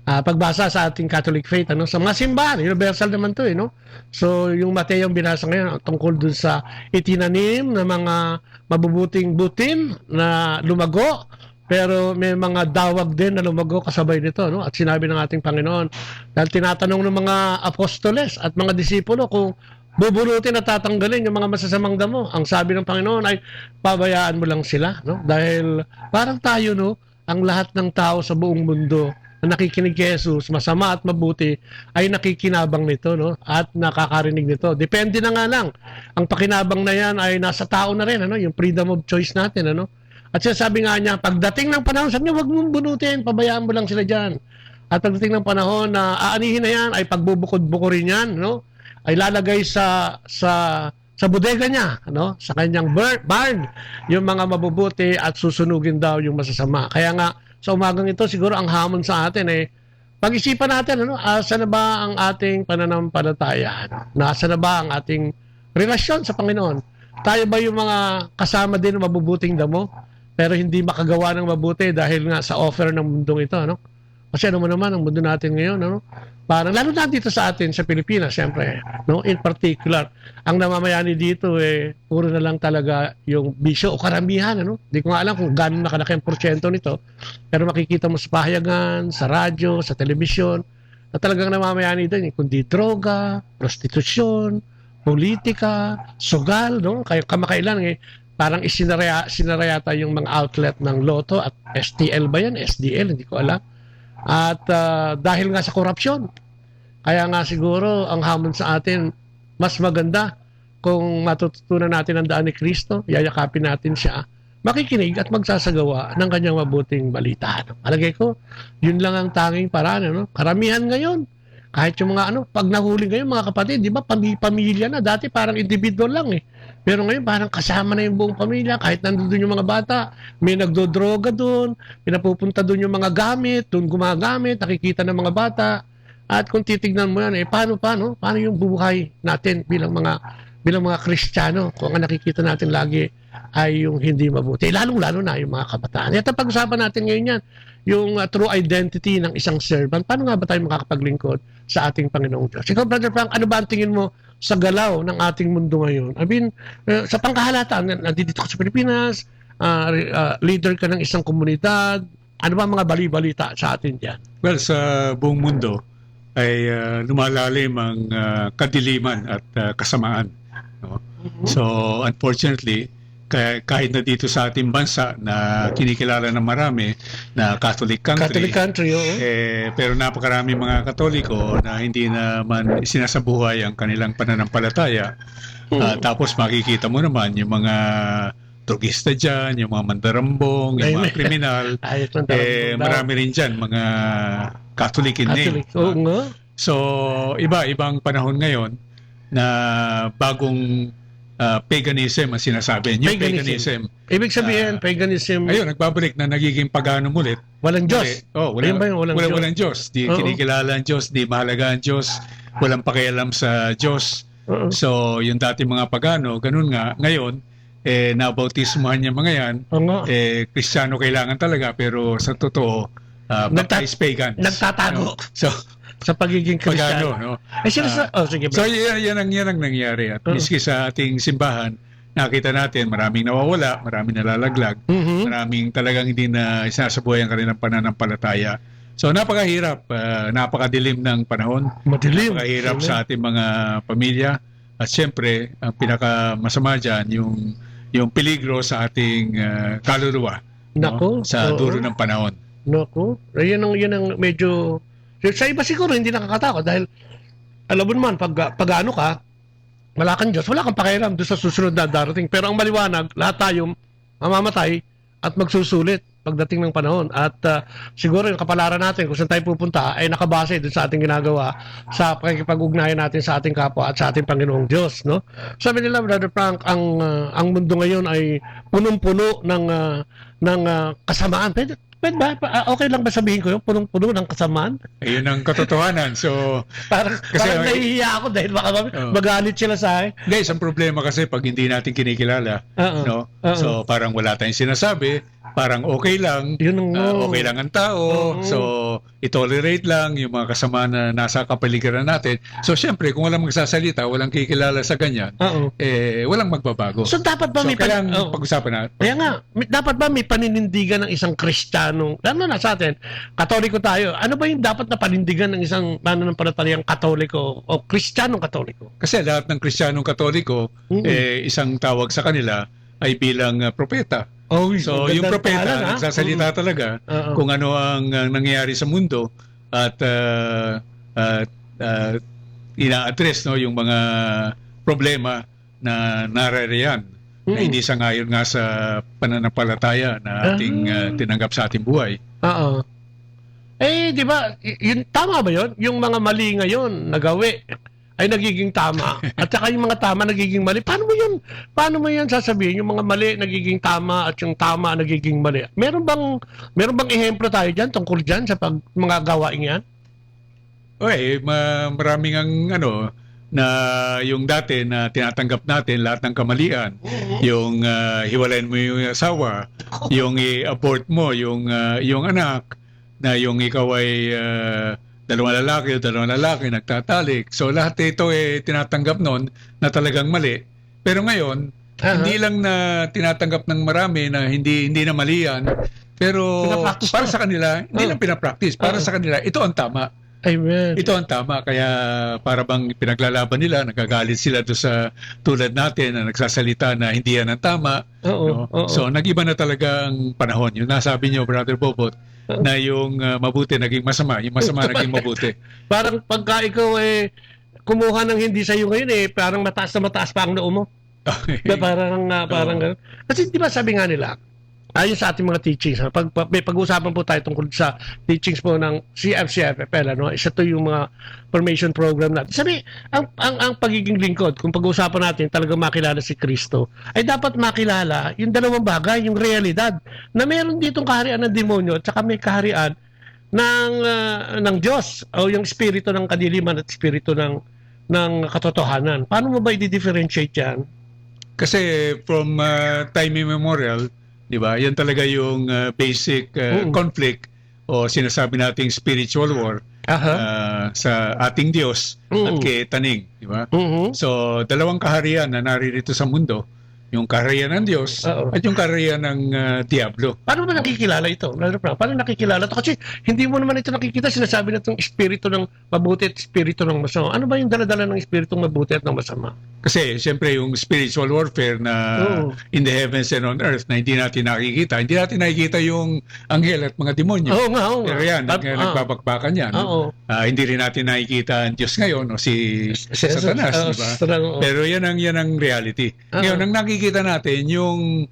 [SPEAKER 21] pagbasa sa ating Catholic faith, ano? Sa mga simbahan, universal naman to, no? So, yung Mateo yung binasa ngayon tungkol dun sa itinanim na mga mabubuting butim na lumago, pero may mga dawag din na lumago kasabay nito, no? At sinabi ng ating Panginoon, dahil tinatanong ng mga apostoles at mga disipulo kung bubunutin at tatanggalin yung mga masasamang damo. Ang sabi ng Panginoon ay pabayaan mo lang sila, no? Dahil parang tayo, no, ang lahat ng tao sa buong mundo na nakikinig kay Jesus, masama at mabuti, ay nakikinabang nito, no? At nakakarinig nito. Depende na nga lang. Ang pakinabang na yan ay nasa tao na rin, ano? Yung freedom of choice natin, ano? At sinasabi nga niya, pagdating ng panahon, sabi niya, huwag mong bunutin, pabayaan mo lang sila dyan. At pagdating ng panahon na aanihin na yan, ay pagbubukod-bukurin yan, no? Ay lalagay sa bodega niya, no? Sa kanyang barn, yung mga mabubuti at susunugin daw yung masasama. Kaya nga, sa umagang ito, siguro ang hamon sa atin ay pag-isipan natin, ano, asa na ba ang ating pananampalataya? Ano? Nasa na ba ang ating relasyon sa Panginoon? Tayo ba yung mga kasama din ng mabubuting damo? Pero hindi makagawa ng mabuti dahil nga sa offer ng mundong ito, no? Kasi ano mo naman ang mundo natin ngayon, no? Parang lalo na dito sa atin sa Pilipinas, siyempre, no? In particular, ang namamayani dito puro na lang talaga yung bisyo o karamihan, ano? Hindi ko nga alam kung gaano nakalaki ang porsyento nito, pero makikita mo sa pahayagan, sa radyo, sa telebisyon, na talagang namamayani doon, kundi droga, prostitusyon, politika, sugal, no? Kaya kamakailan parang sinarayata yung mga outlet ng Lotto at STL ba yan? SDL, hindi ko alam. At dahil nga sa korupsyon, kaya nga siguro ang hamon sa atin, mas maganda kung matututunan natin ang daan ni Kristo, yayakapin natin siya, makikinig at magsasagawa ng kanyang mabuting balita. Alagay ko, yun lang ang tanging paraan. No? Karamihan ngayon, kahit yung mga pag nahuli ngayon mga kapatid, di ba, pamilya na, dati parang individual lang Pero ngayon parang kasama na yung buong pamilya, kahit nandun yung mga bata, may nagdodroga doon, pinapupunta doon yung mga gamit, doon gumagamit, nakikita ng mga bata. At kung titignan mo yan, paano yung buhay natin bilang mga Kristiyano, kung ang nakikita natin lagi ay yung hindi mabuti. Lalong-lalo na yung mga kabataan. Ito pag-usapan natin ngayon yan, yung true identity ng isang servant. Paano nga ba tayo makakapaglingkod sa ating Panginoong Diyos? Ikaw, Brother Frank, ano ba ang tingin mo sa galaw ng ating mundo ngayon? I mean, sa pangkahalatan, nandito ka sa Pilipinas, leader ka ng isang komunidad, ano ba mga bali-balita sa atin dyan?
[SPEAKER 22] Well, sa buong mundo ay lumalalim ang kadiliman at kasamaan. No? So, unfortunately, kahit na dito sa ating bansa na kinikilala ng marami na Catholic country, pero napakarami mga Katoliko na hindi naman sinasabuhay ang kanilang pananampalataya. Tapos makikita mo naman yung mga drogista dyan, yung mga mandarambong, yung mga kriminal, marami rin dyan, mga Catholic in name. So, iba-ibang panahon ngayon na bagong paganism ang sinasabi. Yung paganism.
[SPEAKER 21] Ibig sabihin, paganism.
[SPEAKER 22] Ayun, nagbabalik na nagiging pagano ulit.
[SPEAKER 21] Walang Diyos.
[SPEAKER 22] Walang Diyos. Di kinikilala ang Diyos, di mahalaga ang Diyos, walang pakialam sa Diyos. So, yung dati mga pagano, ganun nga. Ngayon, nabautismuhan niya mga yan. Kristiyano kailangan talaga, pero sa totoo, baptized pagans.
[SPEAKER 21] Nagtatago.
[SPEAKER 22] So,
[SPEAKER 21] sa pagiging Kristiyano.
[SPEAKER 22] No?
[SPEAKER 21] Sige,
[SPEAKER 22] so yan ang nangyari. At miski sa ating simbahan, nakita natin maraming nawawala, maraming nalalaglag, maraming talagang hindi na isasabuhay ang kanilang pananampalataya. So napakahirap, napakadilim ng panahon.
[SPEAKER 21] Madilim.
[SPEAKER 22] Napakahirap sa ating mga pamilya. At siyempre, ang pinakamasama dyan, yung peligro sa ating kaluluwa.
[SPEAKER 21] Nako.
[SPEAKER 22] Sa dulo ng panahon.
[SPEAKER 21] Nako. Yan ang medyo... Sa iba siguro hindi nakakatakot dahil alam mo naman, pag ano ka, wala kang Diyos, wala kang pakialam doon sa susunod na darating. Pero ang maliwanag, lahat tayo mamamatay at magsusulit pagdating ng panahon. At siguro yung kapalaran natin kung saan tayo pupunta ay nakabase doon sa ating ginagawa sa pakikipag-ugnayan natin sa ating kapwa at sa ating Panginoong Diyos. No? Sabi nila, Brother Frank, ang mundo ngayon ay punong-puno ng kasamaan. Pwede ba? Okay lang ba sabihin ko yung punong-puno ng kasamaan?
[SPEAKER 22] Ayun ang katotohanan. So,
[SPEAKER 21] parang nahihiya ako dahil baka magalit sila sa akin.
[SPEAKER 22] Hindi, isang problema kasi pag hindi natin kinikilala, no? So, parang wala tayong sinasabi, parang okay lang, okay lang ang tao, so itolerate lang yung mga kasama na nasa kapaligiran natin. So, syempre, kung walang magsasalita, walang kikilala sa ganyan, walang magbabago.
[SPEAKER 21] So, dapat ba may
[SPEAKER 22] pag-usapan natin?
[SPEAKER 21] Kaya nga, dapat ba may paninindigan ng isang Kristiyano, lalo na sa atin, Katoliko tayo, ano ba yung dapat na panindigan ng isang mananampalatayang Katoliko o Kristiyanong Katoliko?
[SPEAKER 22] Kasi lahat ng Kristiyanong Katoliko, isang tawag sa kanila ay bilang propeta. So, yung propeta, nagsasalita talaga kung ano ang nangyayari sa mundo at ina-address yung mga problema na nararayan na hindi sangayon nga sa pananampalataya na ating tinanggap sa ating buhay.
[SPEAKER 21] Oo. Eh, di ba, yun, tama ba yun? Yung mga mali ngayon, nagawi, ay nagiging tama. At saka yung mga tama nagiging mali. Paano mo yan sasabihin? Yung mga mali nagiging tama at yung tama nagiging mali. Meron bang ehemplo tayo dyan tungkol dyan sa mga gawain yan?
[SPEAKER 22] Okay, maraming ang na yung dati na tinatanggap natin lahat ng kamalian, yung hiwalayan mo yung asawa, yung i-abort mo yung anak, na yung ikaw ay dalawang lalaki nagtatalik. So lahat ito tinatanggap noon na talagang mali. Pero ngayon, hindi lang na tinatanggap ng marami na hindi na mali yan, pero para sa kanila, hindi lang pinapractice. Para sa kanila, ito ang tama.
[SPEAKER 21] Amen.
[SPEAKER 22] Ito ang tama, kaya para bang pinaglalaban nila, nagagalit sila doon sa tulad natin na nagsasalita na hindi yan ang tama.
[SPEAKER 21] Oo.
[SPEAKER 22] So nag-iba na talaga ang panahon. Yung nasabi niyo, Brother Bobot, na yung mabuti naging masama, yung masama naging mabuti.
[SPEAKER 21] Parang pagka ikaw kumuha ng hindi sa'yo ngayon parang mataas na mataas pa ang noo mo. Parang ganun. Kasi di ba sabi nga nila, ayon sa ating mga teachings, may pag-uusapan po tayo tungkol sa teachings po ng CFCFFL, isa to yung mga formation program natin. Sabi, ang pagiging lingkod, kung pag-uusapan natin talagang makilala si Kristo, ay dapat makilala yung dalawang bagay, yung realidad, na meron ditong kaharian ng demonyo at saka may kaharian ng Diyos, o yung espiritu ng kadiliman at espiritu ng katotohanan. Paano mo ba i-differentiate yan?
[SPEAKER 22] Kasi from time immemorial, di ba? Yan talaga yung basic conflict o sinasabi nating spiritual war sa ating Diyos at kay Taning, di ba? So, dalawang kaharian na naririto sa mundo, yung kaharian ng Diyos at yung kaharian ng Diablo.
[SPEAKER 21] Paano ba nakikilala ito? Paano nakikilala ito? Kasi hindi mo naman ito nakikita. Sinasabi na itong espiritu ng mabuti at espiritu ng masama. Ano ba yung daladala ng espiritu ng mabuti at ng masama?
[SPEAKER 22] Kasi, siyempre, yung spiritual warfare na in the heavens and on earth na hindi natin nakikita. Hindi natin nakikita yung anghel at mga demonyo.
[SPEAKER 21] Oo nga.
[SPEAKER 22] Pero yan, nagbabakbakan yan. Hindi rin natin nakikita ang Diyos ngayon o si Satanas. Diba? Pero yan ang reality. Ngayon, ang nakikita natin yung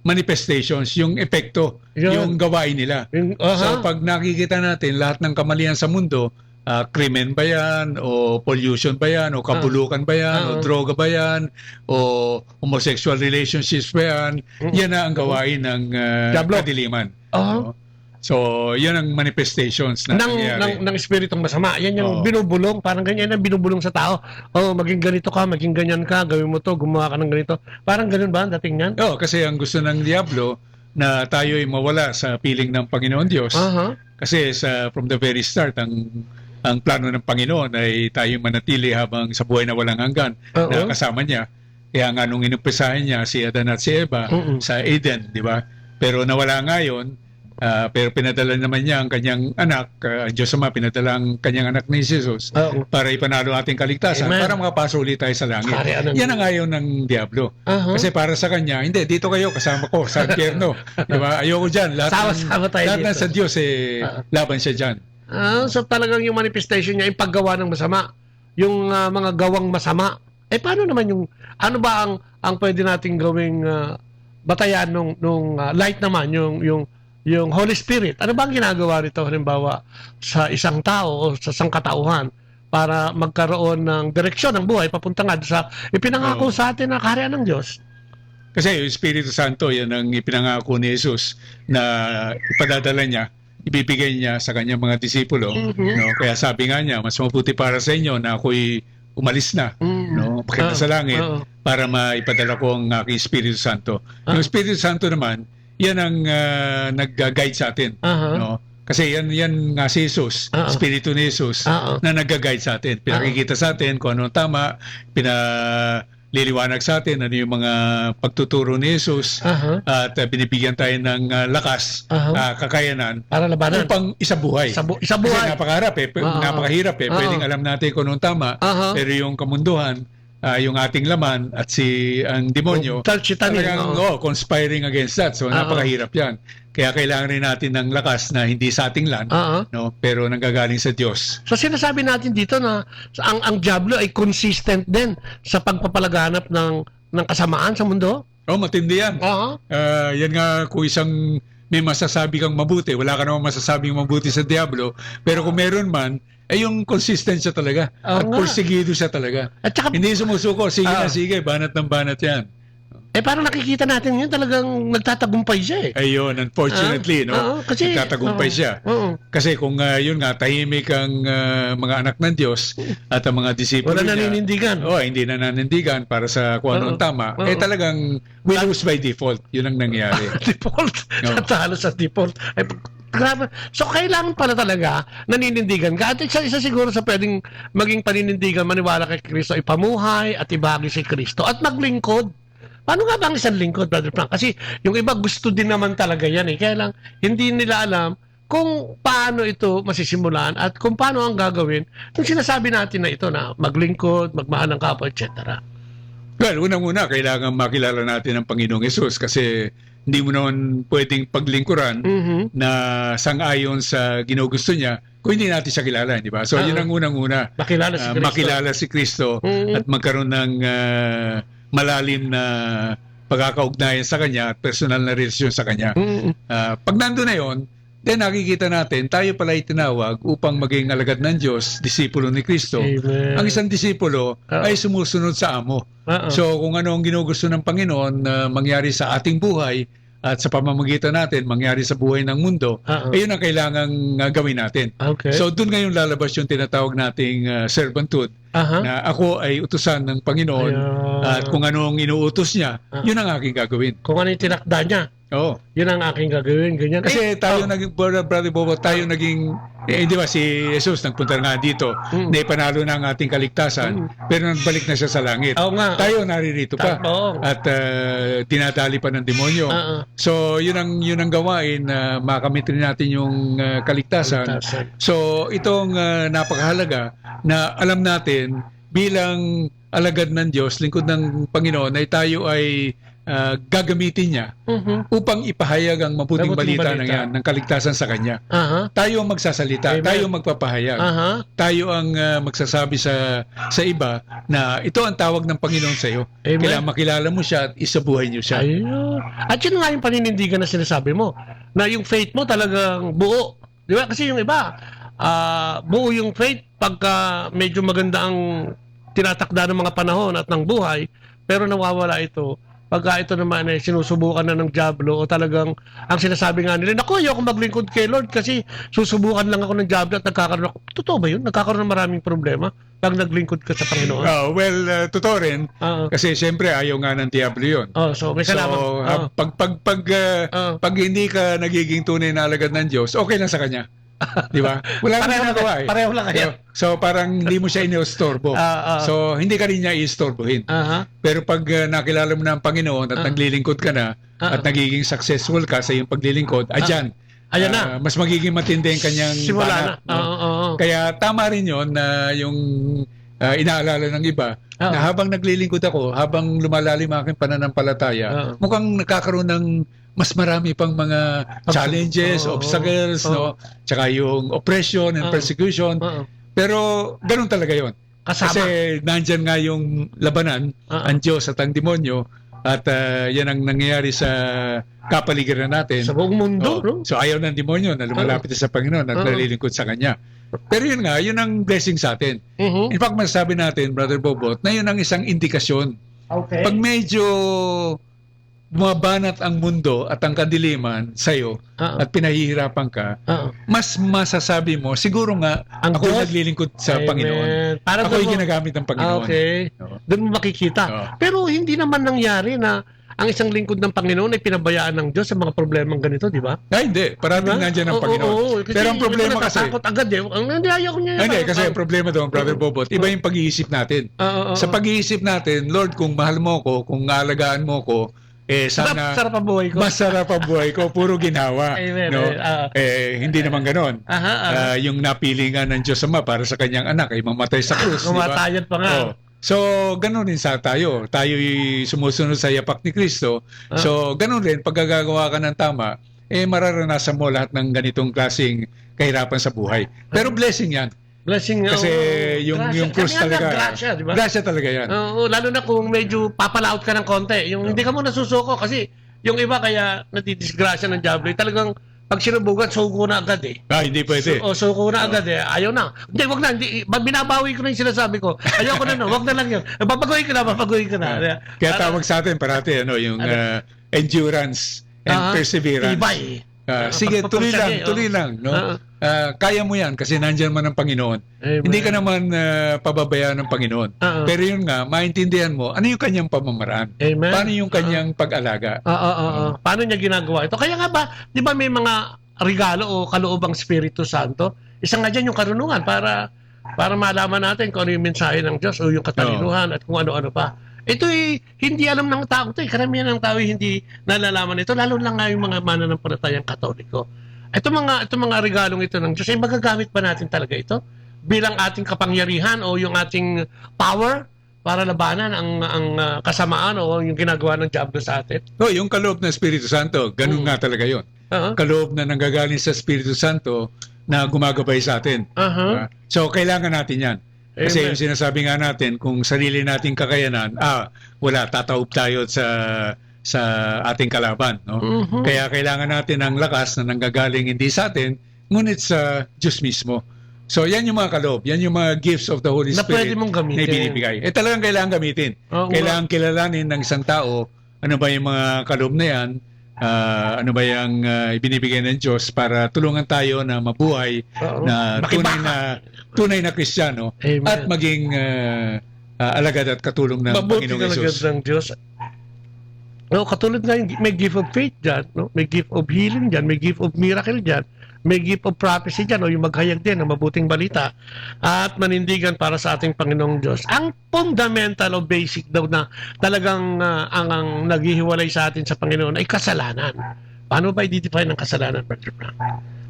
[SPEAKER 22] manifestations, yung epekto, yung gawain nila. So pag nakikita natin lahat ng kamalian sa mundo, krimen ba yan, o pollution ba yan, o kabulukan ba yan, o droga ba yan, o homosexual relationships ba yan, yan na ang gawain ng kadiliman. So, yan ang manifestations na nangyayari.
[SPEAKER 21] Ng espiritong masama. Yan yung binubulong. Parang ganyan ang binubulong sa tao. Maging ganito ka, maging ganyan ka, gawin mo to, gumawa ka ng ganito. Parang ganun ba ang dating yan?
[SPEAKER 22] Kasi ang gusto ng Diablo na tayo ay mawala sa piling ng Panginoon Diyos. Kasi from the very start, ang plano ng Panginoon ay tayo manatili habang sa buhay na walang hanggan na kasama niya. Kaya nga nung inumpisahan niya si Adan at si Eva sa Eden, di ba? Pero nawala ngayon. Pero pinadala naman niya ang kanyang anak, ang Diyos Ama, pinadala ang kanyang anak ni Jesus para ipanalo ating kaligtasan, para makapasok ulit tayo sa langit. Yan ang ayaw ng Diablo. Kasi para sa kanya, hindi, dito kayo, kasama ko, sa impyerno. Diba? Ayoko dyan. Lahat na sa Diyos, laban siya dyan.
[SPEAKER 21] So talagang yung manifestation niya, yung paggawa ng masama, yung mga gawang masama. Paano naman ano ba ang pwede nating gawing batayan nung light naman, yung Holy Spirit? Ano ba ang ginagawa nito halimbawa sa isang tao o sa isang katauhan para magkaroon ng direksyon ng buhay papunta nga sa ipinangako sa atin na kaharian ng Diyos?
[SPEAKER 22] Kasi yung Espiritu Santo, yan ang ipinangako ni Jesus na ipadadala niya, ibibigay niya sa kanyang mga disipulo. No? Kaya sabi nga niya, mas mabuti para sa inyo na ako'y umalis na, no? Pakita sa langit para maipadala ko ang aking Espiritu Santo. Yung Espiritu Santo naman, yan ang nag-guide sa atin. No? Kasi yan nga si Jesus, Espiritu ni Jesus, na nag-guide sa atin. Pinakikita sa atin kung ano tama, pinaliliwanag sa atin ano yung mga pagtuturo ni Jesus, at binibigyan tayo ng lakas, kakayanan,
[SPEAKER 21] para labanan.
[SPEAKER 22] Upang isabuhay. Kasi napakahirap Pwedeng alam natin kung ano tama, pero yung kamunduhan, yung ating laman at ang demonyo talagang conspiring against that. So napakahirap yan. Kaya kailangan rin natin ng lakas na hindi sa ating land, no? Pero nanggagaling sa Diyos.
[SPEAKER 21] So sinasabi natin dito na ang Diablo ay consistent din sa pagpapalaganap ng kasamaan sa mundo?
[SPEAKER 22] Oh, matindi yan. Yan nga kung isang may masasabi kang mabuti, wala ka namang masasabing mabuti sa Diablo, pero kung meron man, ay yung consistent siya talaga. At porsigido siya talaga. At saka, hindi sumusuko, sige na sige, banat ng banat yan.
[SPEAKER 21] Parang nakikita natin yun, talagang nagtatagumpay siya eh.
[SPEAKER 22] Ayun, unfortunately, no?
[SPEAKER 21] Kasi,
[SPEAKER 22] nagtatagumpay siya. Kasi kung yun nga, tahimik ang mga anak ng Diyos at ang mga disipulo
[SPEAKER 21] wala naninindigan.
[SPEAKER 22] Hindi na naninindigan para sa kung anong tama, talagang we lose by default. Yun ang nangyari.
[SPEAKER 21] Default? Talo sa default. Grabe. So, kailangan pala talaga naninindigan ka. At isa siguro sa pwedeng maging paninindigan, maniwala kay Kristo, ipamuhay at ibahagi si Kristo at maglingkod. Paano nga ba ang isang lingkod, Brother Frank? Kasi yung iba gusto din naman talaga yan eh. Kaya lang, hindi nila alam kung paano ito masisimulan at kung paano ang gagawin yung sinasabi natin na ito na maglingkod, magmahal ng kapwa, etc.
[SPEAKER 22] Well, unang-una, kailangan makilala natin ang Panginoong Yesus kasi hindi mo naman pwedeng paglingkuran na sang-ayon sa ginugusto niya kung hindi natin siya kilala, di ba? So, yun ang unang-una. Makilala si Kristo at magkaroon ng malalim na pagkakaugnayan sa Kanya at personal na relasyon sa Kanya. Pag nandun na yun, then nakikita natin, tayo pala itinawag upang maging alagad ng Diyos, disipulo ni Kristo. Ang isang disipulo ay sumusunod sa amo. So kung ano ang ginugusto ng Panginoon na mangyari sa ating buhay at sa pamamagitan natin, mangyari sa buhay ng mundo, ayun ang kailangang gawin natin. So doon ngayon lalabas yung tinatawag nating servanthood, na ako ay utusan ng Panginoon at kung ano ang inuutos niya, yun ang aking gagawin.
[SPEAKER 21] Kung ano yung tinakda niya, yun ang aking gagawin. Ganyan.
[SPEAKER 22] Kasi tayo naging, Brother Bobo, tayo naging, di ba si Jesus nagpunta nga dito, na ipanalo na ang ating kaligtasan, pero nagbalik na siya sa langit. Tayo naririto pa. At dinadali pa ng demonyo. So, yun ang gawain na makamit rin natin yung kaligtasan. So, itong napakahalaga na alam natin bilang alagad ng Diyos, lingkod ng Panginoon, ay tayo ay gagamitin niya upang ipahayag ang mabuting balita ng kaligtasan sa Kanya. Tayo ang magsasalita, tayo ang magpapahayag. Tayo ang magsasabi sa iba na ito ang tawag ng Panginoon sa iyo. Kailangan makilala mo siya at isabuhay niyo siya.
[SPEAKER 21] At yun nga yung paninindigan na sinasabi mo, na yung faith mo talagang buo. Di ba? Kasi yung iba, buo yung faith pagka medyo maganda ang tinatakda ng mga panahon at ng buhay, pero nawawala ito pagka ito naman ay sinusubukan na ng Diablo o talagang ang sinasabi nga nila, naku, ayoko maglingkod kay Lord kasi susubukan lang ako ng Diablo at nagkakaroon ako. Totoo ba yun? Nagkakaroon ng maraming problema pag naglingkod ka sa Panginoon?
[SPEAKER 22] Totoo rin. Kasi siyempre ayaw nga ng Diablo yun.
[SPEAKER 21] So, may kalaman.
[SPEAKER 22] Pag hindi ka nagiging tunay na alagad ng Diyos, okay lang sa Kanya. Di ba? Wala nang nagawa eh.
[SPEAKER 21] Pareho lang kayo.
[SPEAKER 22] So parang hindi mo siya iniostorbo. So hindi ka rin niya iistorbohin. Pero pag nakilala mo na ang Panginoon at naglilingkod ka na at nagiging successful ka sa iyong paglilingkod, ayan na. Mas magiging matindi ang kanyang
[SPEAKER 21] simula na.
[SPEAKER 22] Kaya tama rin yun na yung inaalala ng iba na habang naglilingkod ako, habang lumalalim ang aking pananampalataya, mukhang nakakaroon ng mas marami pang mga challenges, obstacles, no? Tsaka yung oppression and persecution. Pero ganun talaga yon. Kasi nandyan nga yung labanan, ang Diyos at ang demonyo, at yan ang nangyayari sa kapaligiran natin.
[SPEAKER 21] Sa buong mundo, no?
[SPEAKER 22] So ayaw ng demonyo na lumalapit sa Panginoon at nalilingkod sa Kanya. Pero yun nga, yun ang blessing sa atin. In fact, masasabi natin, Brother Bobot, na yun ang isang indikasyon. Pag medyo bumabanat ang mundo at ang kadiliman sa'yo at pinahihirapan ka, mas masasabi mo, siguro nga, ako naglilingkod sa Panginoon. Ako'y ginagamit ng Panginoon.
[SPEAKER 21] Doon mo makikita. Pero hindi naman nangyari na ang isang lingkod ng Panginoon ay pinabayaan ng Diyos sa mga problemang ganito, di ba?
[SPEAKER 22] Hindi. Parating nandiyan ang Panginoon. Pero ang problema kasi...
[SPEAKER 21] Takot agad eh. Hindi, ayaw niya.
[SPEAKER 22] Hindi, kasi ang problema doon, Brother Bobot, iba yung pag-iisip natin. Sa pag-iisip natin, Lord, kung mahal mo ko, kung aalagaan mo ko, sana
[SPEAKER 21] sarap ang buhay ko.
[SPEAKER 22] Masarap ang buhay ko, puro ginawa.
[SPEAKER 21] Amen.
[SPEAKER 22] No? Hindi naman ganon. Yung napili nga ng Diyos Ama para sa kanyang anak ay mamatay sa krus.
[SPEAKER 21] Mamatayat pa nga.
[SPEAKER 22] So, ganon din sa tayo. Tayo'y sumusunod sa yapak ni Kristo. So, ganon din, pag gagawa ka ng tama, mararanasan mo lahat ng ganitong klaseng kahirapan sa buhay. Pero blessing yan.
[SPEAKER 21] Blessing,
[SPEAKER 22] Kasi yung krus talaga.
[SPEAKER 21] Grasya, di ba?
[SPEAKER 22] Grasya talaga yan.
[SPEAKER 21] Oo, lalo na kung medyo papalaot ka ng konti. Yung hindi ka muna susuko kasi yung iba kaya natidisgrasya ng Diablo, talagang pag sinubugan, suko na agad eh.
[SPEAKER 22] Hindi pwede.
[SPEAKER 21] Suko na agad eh. Ayaw na. Hindi, wag na. Binabawi ko na yung sinasabi ko. Ayaw ko na, no. Wag na lang yun. Babaguhin ko na.
[SPEAKER 22] Kaya tawag sa atin parati, yung endurance and perseverance.
[SPEAKER 21] Tibay.
[SPEAKER 22] Sige, tuloy lang. No? Kaya mo yan kasi nandyan man ang Panginoon. Amen. Hindi ka naman pababayaan ng Panginoon. Pero yun nga, maintindihan mo, ano yung kanyang pamamaraan?
[SPEAKER 21] Amen.
[SPEAKER 22] Paano yung kanyang pag-alaga?
[SPEAKER 21] Paano niya ginagawa ito? Kaya nga ba, di ba may mga regalo o kaloobang Espiritu Santo? Isa nga dyan yung karunungan para malaman natin kung ano yung mensahe ng Diyos o yung katalinuhan at kung ano-ano pa. Ito hindi alam ng tao ito. Karamihan ng tao hindi nalalaman ito. Lalo lang nga yung mga mananampalatayang Katoliko. Ito mga regalong ito ng Diyos, magagamit ba natin talaga ito? Bilang ating kapangyarihan o yung ating power para labanan ang kasamaan o yung ginagawa ng Diablo sa atin?
[SPEAKER 22] Yung kaloob ng Espiritu Santo, ganun nga talaga yun. Kaloob na nanggagaling sa Espiritu Santo na gumagabay sa atin. So, kailangan natin yan. Kasi yung sinasabi nga natin, kung sarili nating kakayanan, wala, tataob tayo sa ating kalaban. No? Kaya kailangan natin ng lakas na nanggagaling hindi sa atin, ngunit sa Diyos mismo. So yan yung mga kaloob, yan yung mga gifts of the Holy Spirit
[SPEAKER 21] na pwede mong gamitin.
[SPEAKER 22] Na ibinibigay. Talagang kailangan gamitin. Kailangan kilalanin ng isang tao, ano ba yung mga kaloob na yan, ano ba yung ibinibigay ng Diyos para tulungan tayo na mabuhay na tunay na Kristiyano at maging alagad at katulong ng Panginoong Hesus.
[SPEAKER 21] Ng Diyos. Katulad nga yung may gift of faith dyan, may gift of healing dyan, may gift of miracle dyan, may gift of prophecy dyan, yung maghayag din ng mabuting balita at manindigan para sa ating Panginoong Diyos. Ang fundamental o basic daw na talagang ang naghihiwalay sa atin sa Panginoon ay kasalanan. Paano ba i-define ng kasalanan, Brother Frank?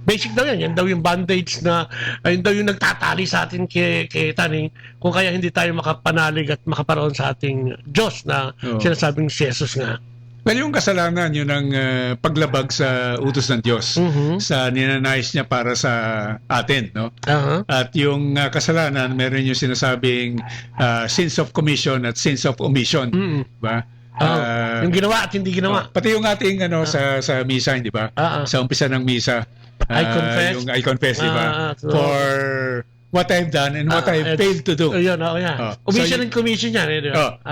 [SPEAKER 21] Basic daw yan. Yan daw yung bandage na, yun daw yung nagtatali sa atin kay Taning kung kaya hindi tayo makapanalig at makaparoon sa ating Diyos na sinasabing si Jesus nga.
[SPEAKER 22] Well, yung kasalanan, yun ang paglabag sa utos ng Diyos sa ninanais niya para sa atin. No? At yung kasalanan, meron yung sinasabing sins of commission at sins of omission. Diba?
[SPEAKER 21] Yung ginawa at hindi ginawa.
[SPEAKER 22] Pati yung ating sa misa, di ba? Sa umpisa ng misa.
[SPEAKER 21] I confess.
[SPEAKER 22] Yung I confess, di ba? For what I've done and what I've failed to do.
[SPEAKER 21] Yan. Omission and commission yan.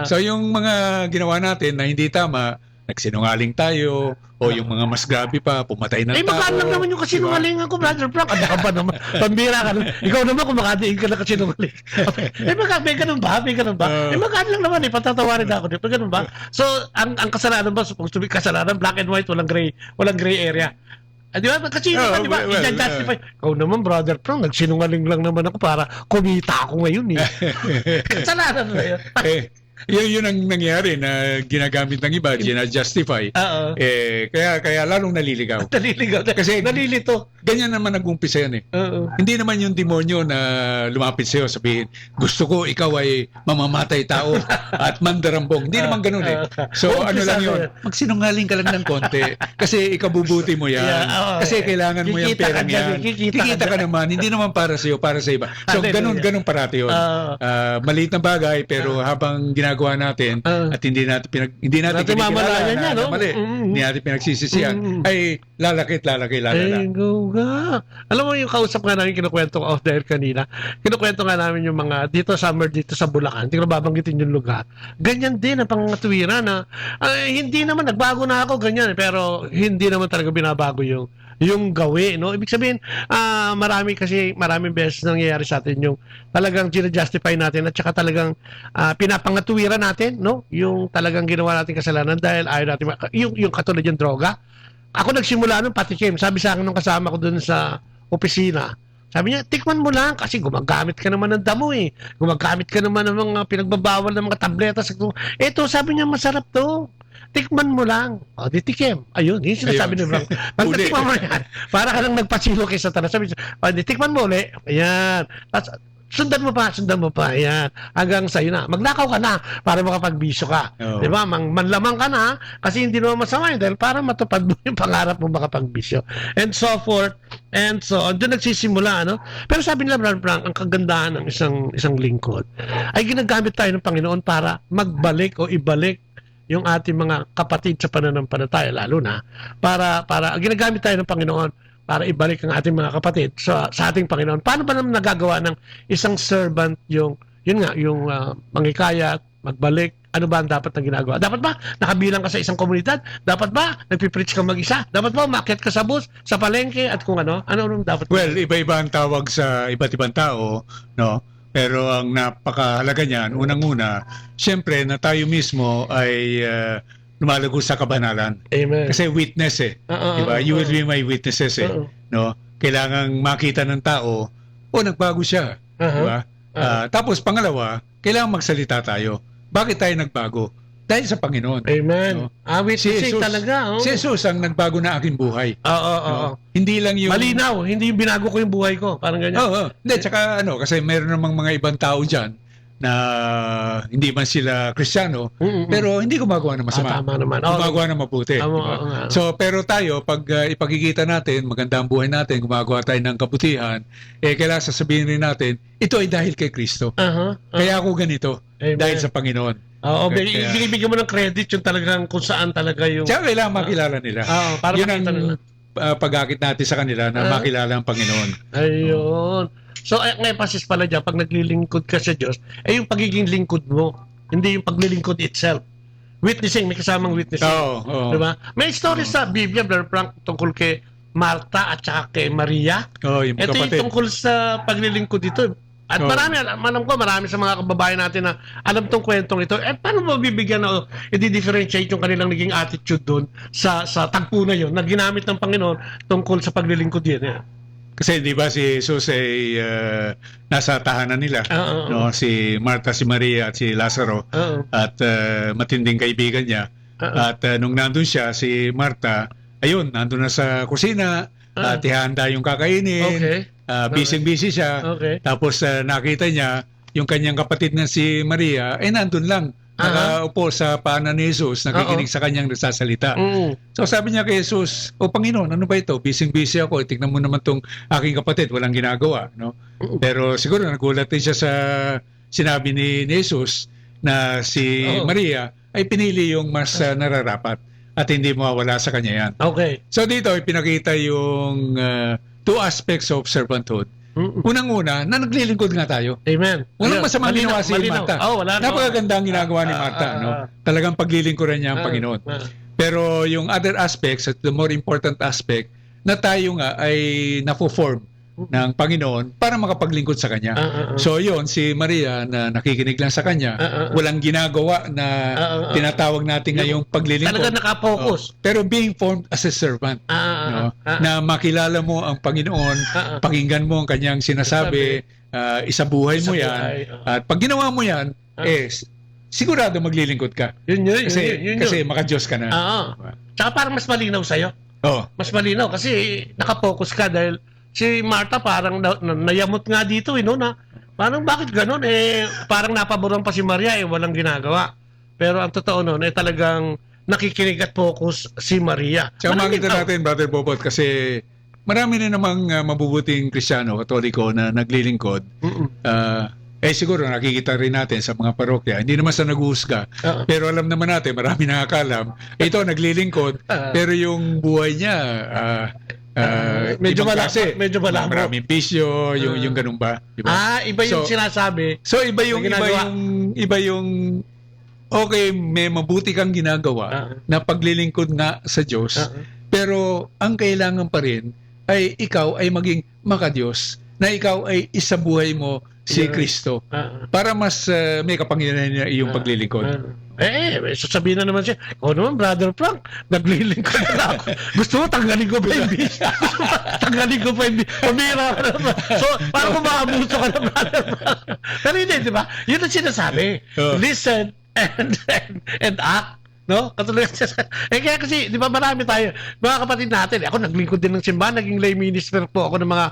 [SPEAKER 22] So yung mga ginawa natin na hindi tama, nagsinungaling tayo, o yung mga mas grabe pa, pumatay ng tao.
[SPEAKER 21] Magaan lang naman yung kasinungalingan ko, Brother Frank. Ano ka ba naman? Pambira ka naman. Ikaw naman kung makadiin ka na kasinungaling. May ganun ba? Magaan lang naman patatawarin ako. May ganun ba? So, ang kasalanan ba, supposed to be kasalanan, black and white, walang gray area. Di ba? Kasi di ba? I-justify. Ikaw naman, Brother Frank, nagsinungaling lang naman ako para kumita ako ngayon kasalanan na yun.
[SPEAKER 22] Yun ang nangyari na ginagamit ng iba, gina-justify. Kaya lalong naliligaw. Kasi nalilito. Ganyan naman nag-umpisa yan Hindi naman yung demonyo na lumapit sa'yo, sabihin, gusto ko ikaw ay mamamatay tao at mandarambong. Hindi naman ganun So ano lang yun, magsinungaling ka lang ng konti. Kasi ikabubuti mo yan. Kasi kailangan mo yung perang yan. Kikita ka naman, hindi naman para sa'yo, para sa iba. So ganun parati yun. Maliit na bagay, pero habang ginagawa natin at hindi natin
[SPEAKER 21] mamalayan niya, no?
[SPEAKER 22] Mali. Hindi natin pinagsisisihan, ay lalaki.
[SPEAKER 21] Alam mo yung kausap nga namin, kinukwento ko off the air kanina, kinukwento nga namin yung mga summer dito sa Bulacan, hindi ko babanggitin yung lugar. Ganyan din ang pangatuwira na hindi naman nagbago na ako ganyan, pero hindi naman talaga binabago yung gawi, no? Ibig sabihin, maraming beses nangyayari sa atin yung talagang gina-justify natin at saka talagang pinapangatuwiran natin, no? Yung talagang ginawa natin kasalanan dahil ayaw natin, yung katulad yung droga. Ako nagsimula nun, pati Kim, sabi sa akin nung kasama ko dun sa opisina, sabi niya, tikman mo lang kasi gumagamit ka naman ng damo gumagamit ka naman ng mga pinagbabawal ng mga tabletas. Ito, sabi niya, masarap to. Tikman mo lang. Di tikim. Ayun, yung sinasabi ni Frank. Pag natikman mo yan, para ka lang nagpasilo kay Satanas. Sabi niya, tikman mo ulit. Ayan. sundan mo pa, yan. Hanggang sa'yo na. Magnakaw ka na para makapagbisyo ka.
[SPEAKER 22] Oo.
[SPEAKER 21] Di ba? Manlamang ka na kasi hindi naman masama yun dahil para matupad mo yung pangarap mo makapagbisyo. And so forth, and so on. Doon nagsisimula, ano? Pero sabi nila, Brother Frank, ang kagandahan ng isang lingkod ay ginagamit tayo ng Panginoon para magbalik o ibalik yung ating mga kapatid sa pananampalataya, lalo na para ginagamit tayo ng Panginoon para ibalik ang ating mga kapatid sa ating Panginoon. Paano ba naman nagagawa ng isang servant yung mangikayat, magbalik? Ano ba ang dapat na ginagawa? Dapat ba nakabilang ka sa isang komunidad? Dapat ba nagpipreach ka mag-isa? Dapat ba umakyat ka sa bus, sa palengke, at kung ano? Ano dapat?
[SPEAKER 22] Well, iba-iba ang tawag sa iba't ibang tao, no? Pero ang napakahalaga niyan, unang-una, siyempre na tayo mismo ay lumalago sa kabanalan.
[SPEAKER 21] Amen.
[SPEAKER 22] Kasi witness diba? You will be my witnesses no? Kailangang makita ng tao, nagbago siya. Diba? Tapos pangalawa, kailangan magsalita tayo. Bakit tayo nagbago? Dahil sa Panginoon.
[SPEAKER 21] Amen.
[SPEAKER 22] No?
[SPEAKER 21] Witnessing talaga.
[SPEAKER 22] Si Jesus ang nagbago na aking buhay.
[SPEAKER 21] Oo.
[SPEAKER 22] Hindi lang yung...
[SPEAKER 21] Malinaw, hindi yung binago ko yung buhay ko. Parang ganyan.
[SPEAKER 22] Hindi, tsaka kasi meron namang mga ibang tao dyan na hindi man sila Kristiyano, pero hindi gumagawa ng masama.
[SPEAKER 21] Tama naman.
[SPEAKER 22] Gumagawa ng mabuti.
[SPEAKER 21] Diba?
[SPEAKER 22] So, pero tayo, pag ipakikita natin, maganda ang buhay natin, gumagawa tayo ng kabutihan, kailangan sasabihin rin natin, ito ay dahil kay Kristo. Kaya ako ganito, dahil sa Panginoon.
[SPEAKER 21] Binibigyan mo ng credit yung talagang kung saan talaga yung...
[SPEAKER 22] Tsaka kailangan makilala nila.
[SPEAKER 21] Para
[SPEAKER 22] yun ang pag-akit natin sa kanila na makilala ang Panginoon.
[SPEAKER 21] Ayun. So, ang emphasis pala dyan, pag naglilingkod ka sa Diyos, yung pagiging lingkod mo, hindi yung paglilingkod itself. Witnessing, may kasamang witnessing. Diba? May story sa Biblia, Brother Frank, tungkol kay Marta at saka kay Maria.
[SPEAKER 22] Yung
[SPEAKER 21] ito
[SPEAKER 22] kapatid.
[SPEAKER 21] yung tungkol sa paglilingkod dito. At marami sa mga kababayan natin na alam tong kwentong ito. Paano mo bibigyan na i-differentiate yung kanilang naging attitude doon sa tagpo na yun na ginamit ng Panginoon tungkol sa paglilingkod yan?
[SPEAKER 22] Kasi di ba si Jesus ay nasa tahanan nila, no? Si Marta, si Maria at si Lazaro at matinding kaibigan niya. At nung nandun siya, si Marta, ayun, nandun na sa kusina, at ihanda yung kakainin. Busy siya. Tapos nakita niya yung kanyang kapatid na si Maria, nandun lang. Nakaupo sa paanan ni Jesus, nakikinig sa kanyang nagsasalita. So sabi niya kay Jesus, Panginoon, ano ba ito? Busy ako. Tingnan mo naman tong aking kapatid, walang ginagawa. No? Pero siguro nagulat din siya sa sinabi ni Jesus na si Maria ay pinili yung mas nararapat at hindi mawawala sa kanya yan. So dito ipinakita yung two aspects of servanthood. Unang-una, na naglilingkod nga tayo.
[SPEAKER 21] Amen.
[SPEAKER 22] Walang masamang ginawa si Marta. Napakaganda ang ginagawa ni Marta. Talagang paglilingkuran niya ang Panginoon. Pero yung other aspects, at the more important aspect, na tayo nga ay napo-form ng Panginoon para makapaglingkod sa Kanya. So yun, si Maria na nakikinig lang sa Kanya, walang ginagawa na tinatawag natin ngayong paglilingkod.
[SPEAKER 21] Talaga nakapokus.
[SPEAKER 22] Pero being formed as a servant. Na makilala mo ang Panginoon, pakinggan mo ang Kanyang sinasabi, isabuhay mo yan. At pag ginawa mo yan, sigurado maglilingkod ka. Kasi maka-Diyos ka na.
[SPEAKER 21] Tsaka parang mas malinaw sa'yo. Mas malinaw kasi nakapokus ka dahil si Marta parang nayamot nga dito, na parang bakit ganun? Parang napaboran pa si Maria, walang ginagawa. Pero ang totoo nun, talagang nakikinig at focus si Maria.
[SPEAKER 22] Tsaka makita natin, Brother Bobot, kasi marami na namang mabubuting Kristiyano, Katoliko na naglilingkod. Siguro nakikita rin natin sa mga parokya, hindi naman sa nag-uusga, pero alam naman natin, marami nakakalam, ito naglilingkod, pero yung buhay niya,
[SPEAKER 21] medyo malabo.
[SPEAKER 22] Maraming bisyo, yung ganun ba? Diba?
[SPEAKER 21] Iba yung sinasabi.
[SPEAKER 22] So iba yung okay, may mabuti kang ginagawa na paglilingkod nga sa Diyos, pero ang kailangan pa rin ay ikaw ay maging maka-Diyos, na ikaw ay isabuhay mo si Kristo para mas may kapangyarihan niya iyong paglilingkod.
[SPEAKER 21] Sasabihin na naman siya, naman, Brother Frank, naglilingkod na ako. Gusto mo, tanggalin ko pa yung bisyo. Tanggalin ko pa yung bisyo. Pumira ka naman. So, parang kumakabuso ka na, Brother Frank. Pero hindi, di ba? Yun ang sinasabi. Listen and act. No? Katulad kaya kasi, di ba marami tayo, mga kapatid natin, ako naglingkod din ng simbahan, naging lay minister po ako ng mga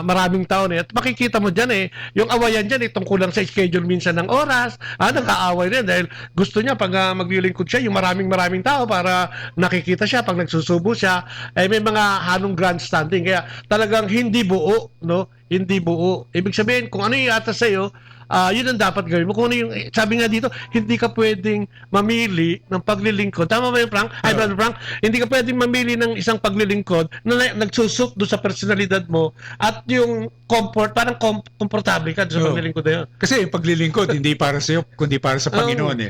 [SPEAKER 21] maraming taon at makikita mo dyan yung awayan dyan tungkol lang sa schedule minsan ng oras, nagkaaway rin dahil gusto niya pag maglilingkod siya, yung maraming tao para nakikita siya, pag nagsusubo siya, may mga halong grandstanding, kaya talagang hindi buo, no? Hindi buo. Ibig sabihin, kung ano yung atas sa'yo, yun ang dapat gawin mo. Kung ano yung, sabi nga dito, hindi ka pwedeng mamili ng paglilingkod. Tama ba yung Frank? Ay, Brother Frank, hindi ka pwedeng mamili ng isang paglilingkod na nagsusuk doon sa personalidad mo at yung comfort, parang komportable ka doon sa paglilingkod na yun.
[SPEAKER 22] Kasi yung paglilingkod, hindi para sa'yo, kundi para sa Panginoon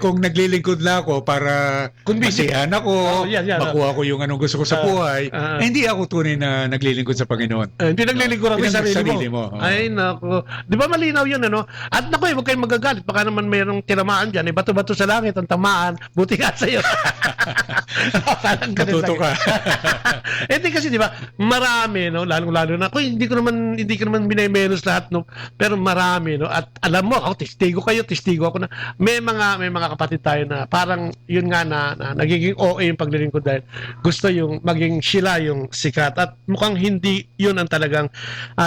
[SPEAKER 22] kung naglilingkod lang ako para masiyahan ako, makuha ko yung anong gusto ko sa buhay, hindi ako tunay na naglilingkod sa Panginoon.
[SPEAKER 21] Hindi naglilingkod ako sa sarili mo. Ay, naku. Di ba malinaw yun, ano? At naku, huwag kayong magagalit. Baka naman mayroong tinamaan dyan. Bato-bato sa langit ang tamaan. Buti nga sa'yo.
[SPEAKER 22] Natuto ka.
[SPEAKER 21] Hindi kasi, di ba, marami, no? Lalo na, hindi ko naman binemenos lahat, no? Pero marami, no? At alam mo, ako, testigo ako na may mga kapatid tayo na parang yun nga na nagiging OA yung paglilingkod dahil gusto yung maging sila yung sikat at mukhang hindi yun ang talagang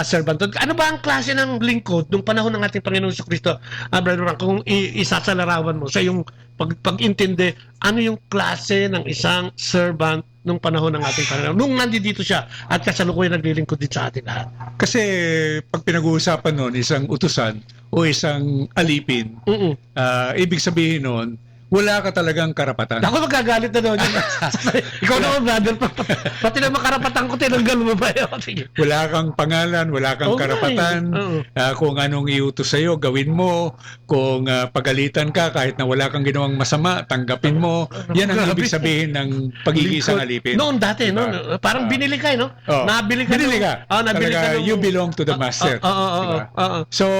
[SPEAKER 21] servanthood. Ano ba ang klase ng lingkod nung panahon ng ating Panginoon Jesucristo? Brother Frank, kung isasalarawan mo sa yung pag-intindi, ano yung klase ng isang servant nung panahon ng ating Panginoon? Nung nandito siya at kasalukuyan naglilingkod din sa ating lahat.
[SPEAKER 22] Kasi pag pinag-uusapan nun, isang utusan o isang alipin, ibig sabihin nun, wala ka talagang karapatan.
[SPEAKER 21] Ako magagalit na doon. Ikaw naman, brother. Pati na makarapatan ko, tinanggal mo ba yun?
[SPEAKER 22] Wala kang pangalan, wala kang karapatan. Kung anong iutos sa'yo, gawin mo. Kung pagalitan ka, kahit na wala kang ginawang masama, tanggapin mo. Yan ang ibig sabihin ng pag-iisang alipin.
[SPEAKER 21] Noon dati, no? Parang binili ka, no? Nabili ka.
[SPEAKER 22] Nabili ka. You belong to the master. So,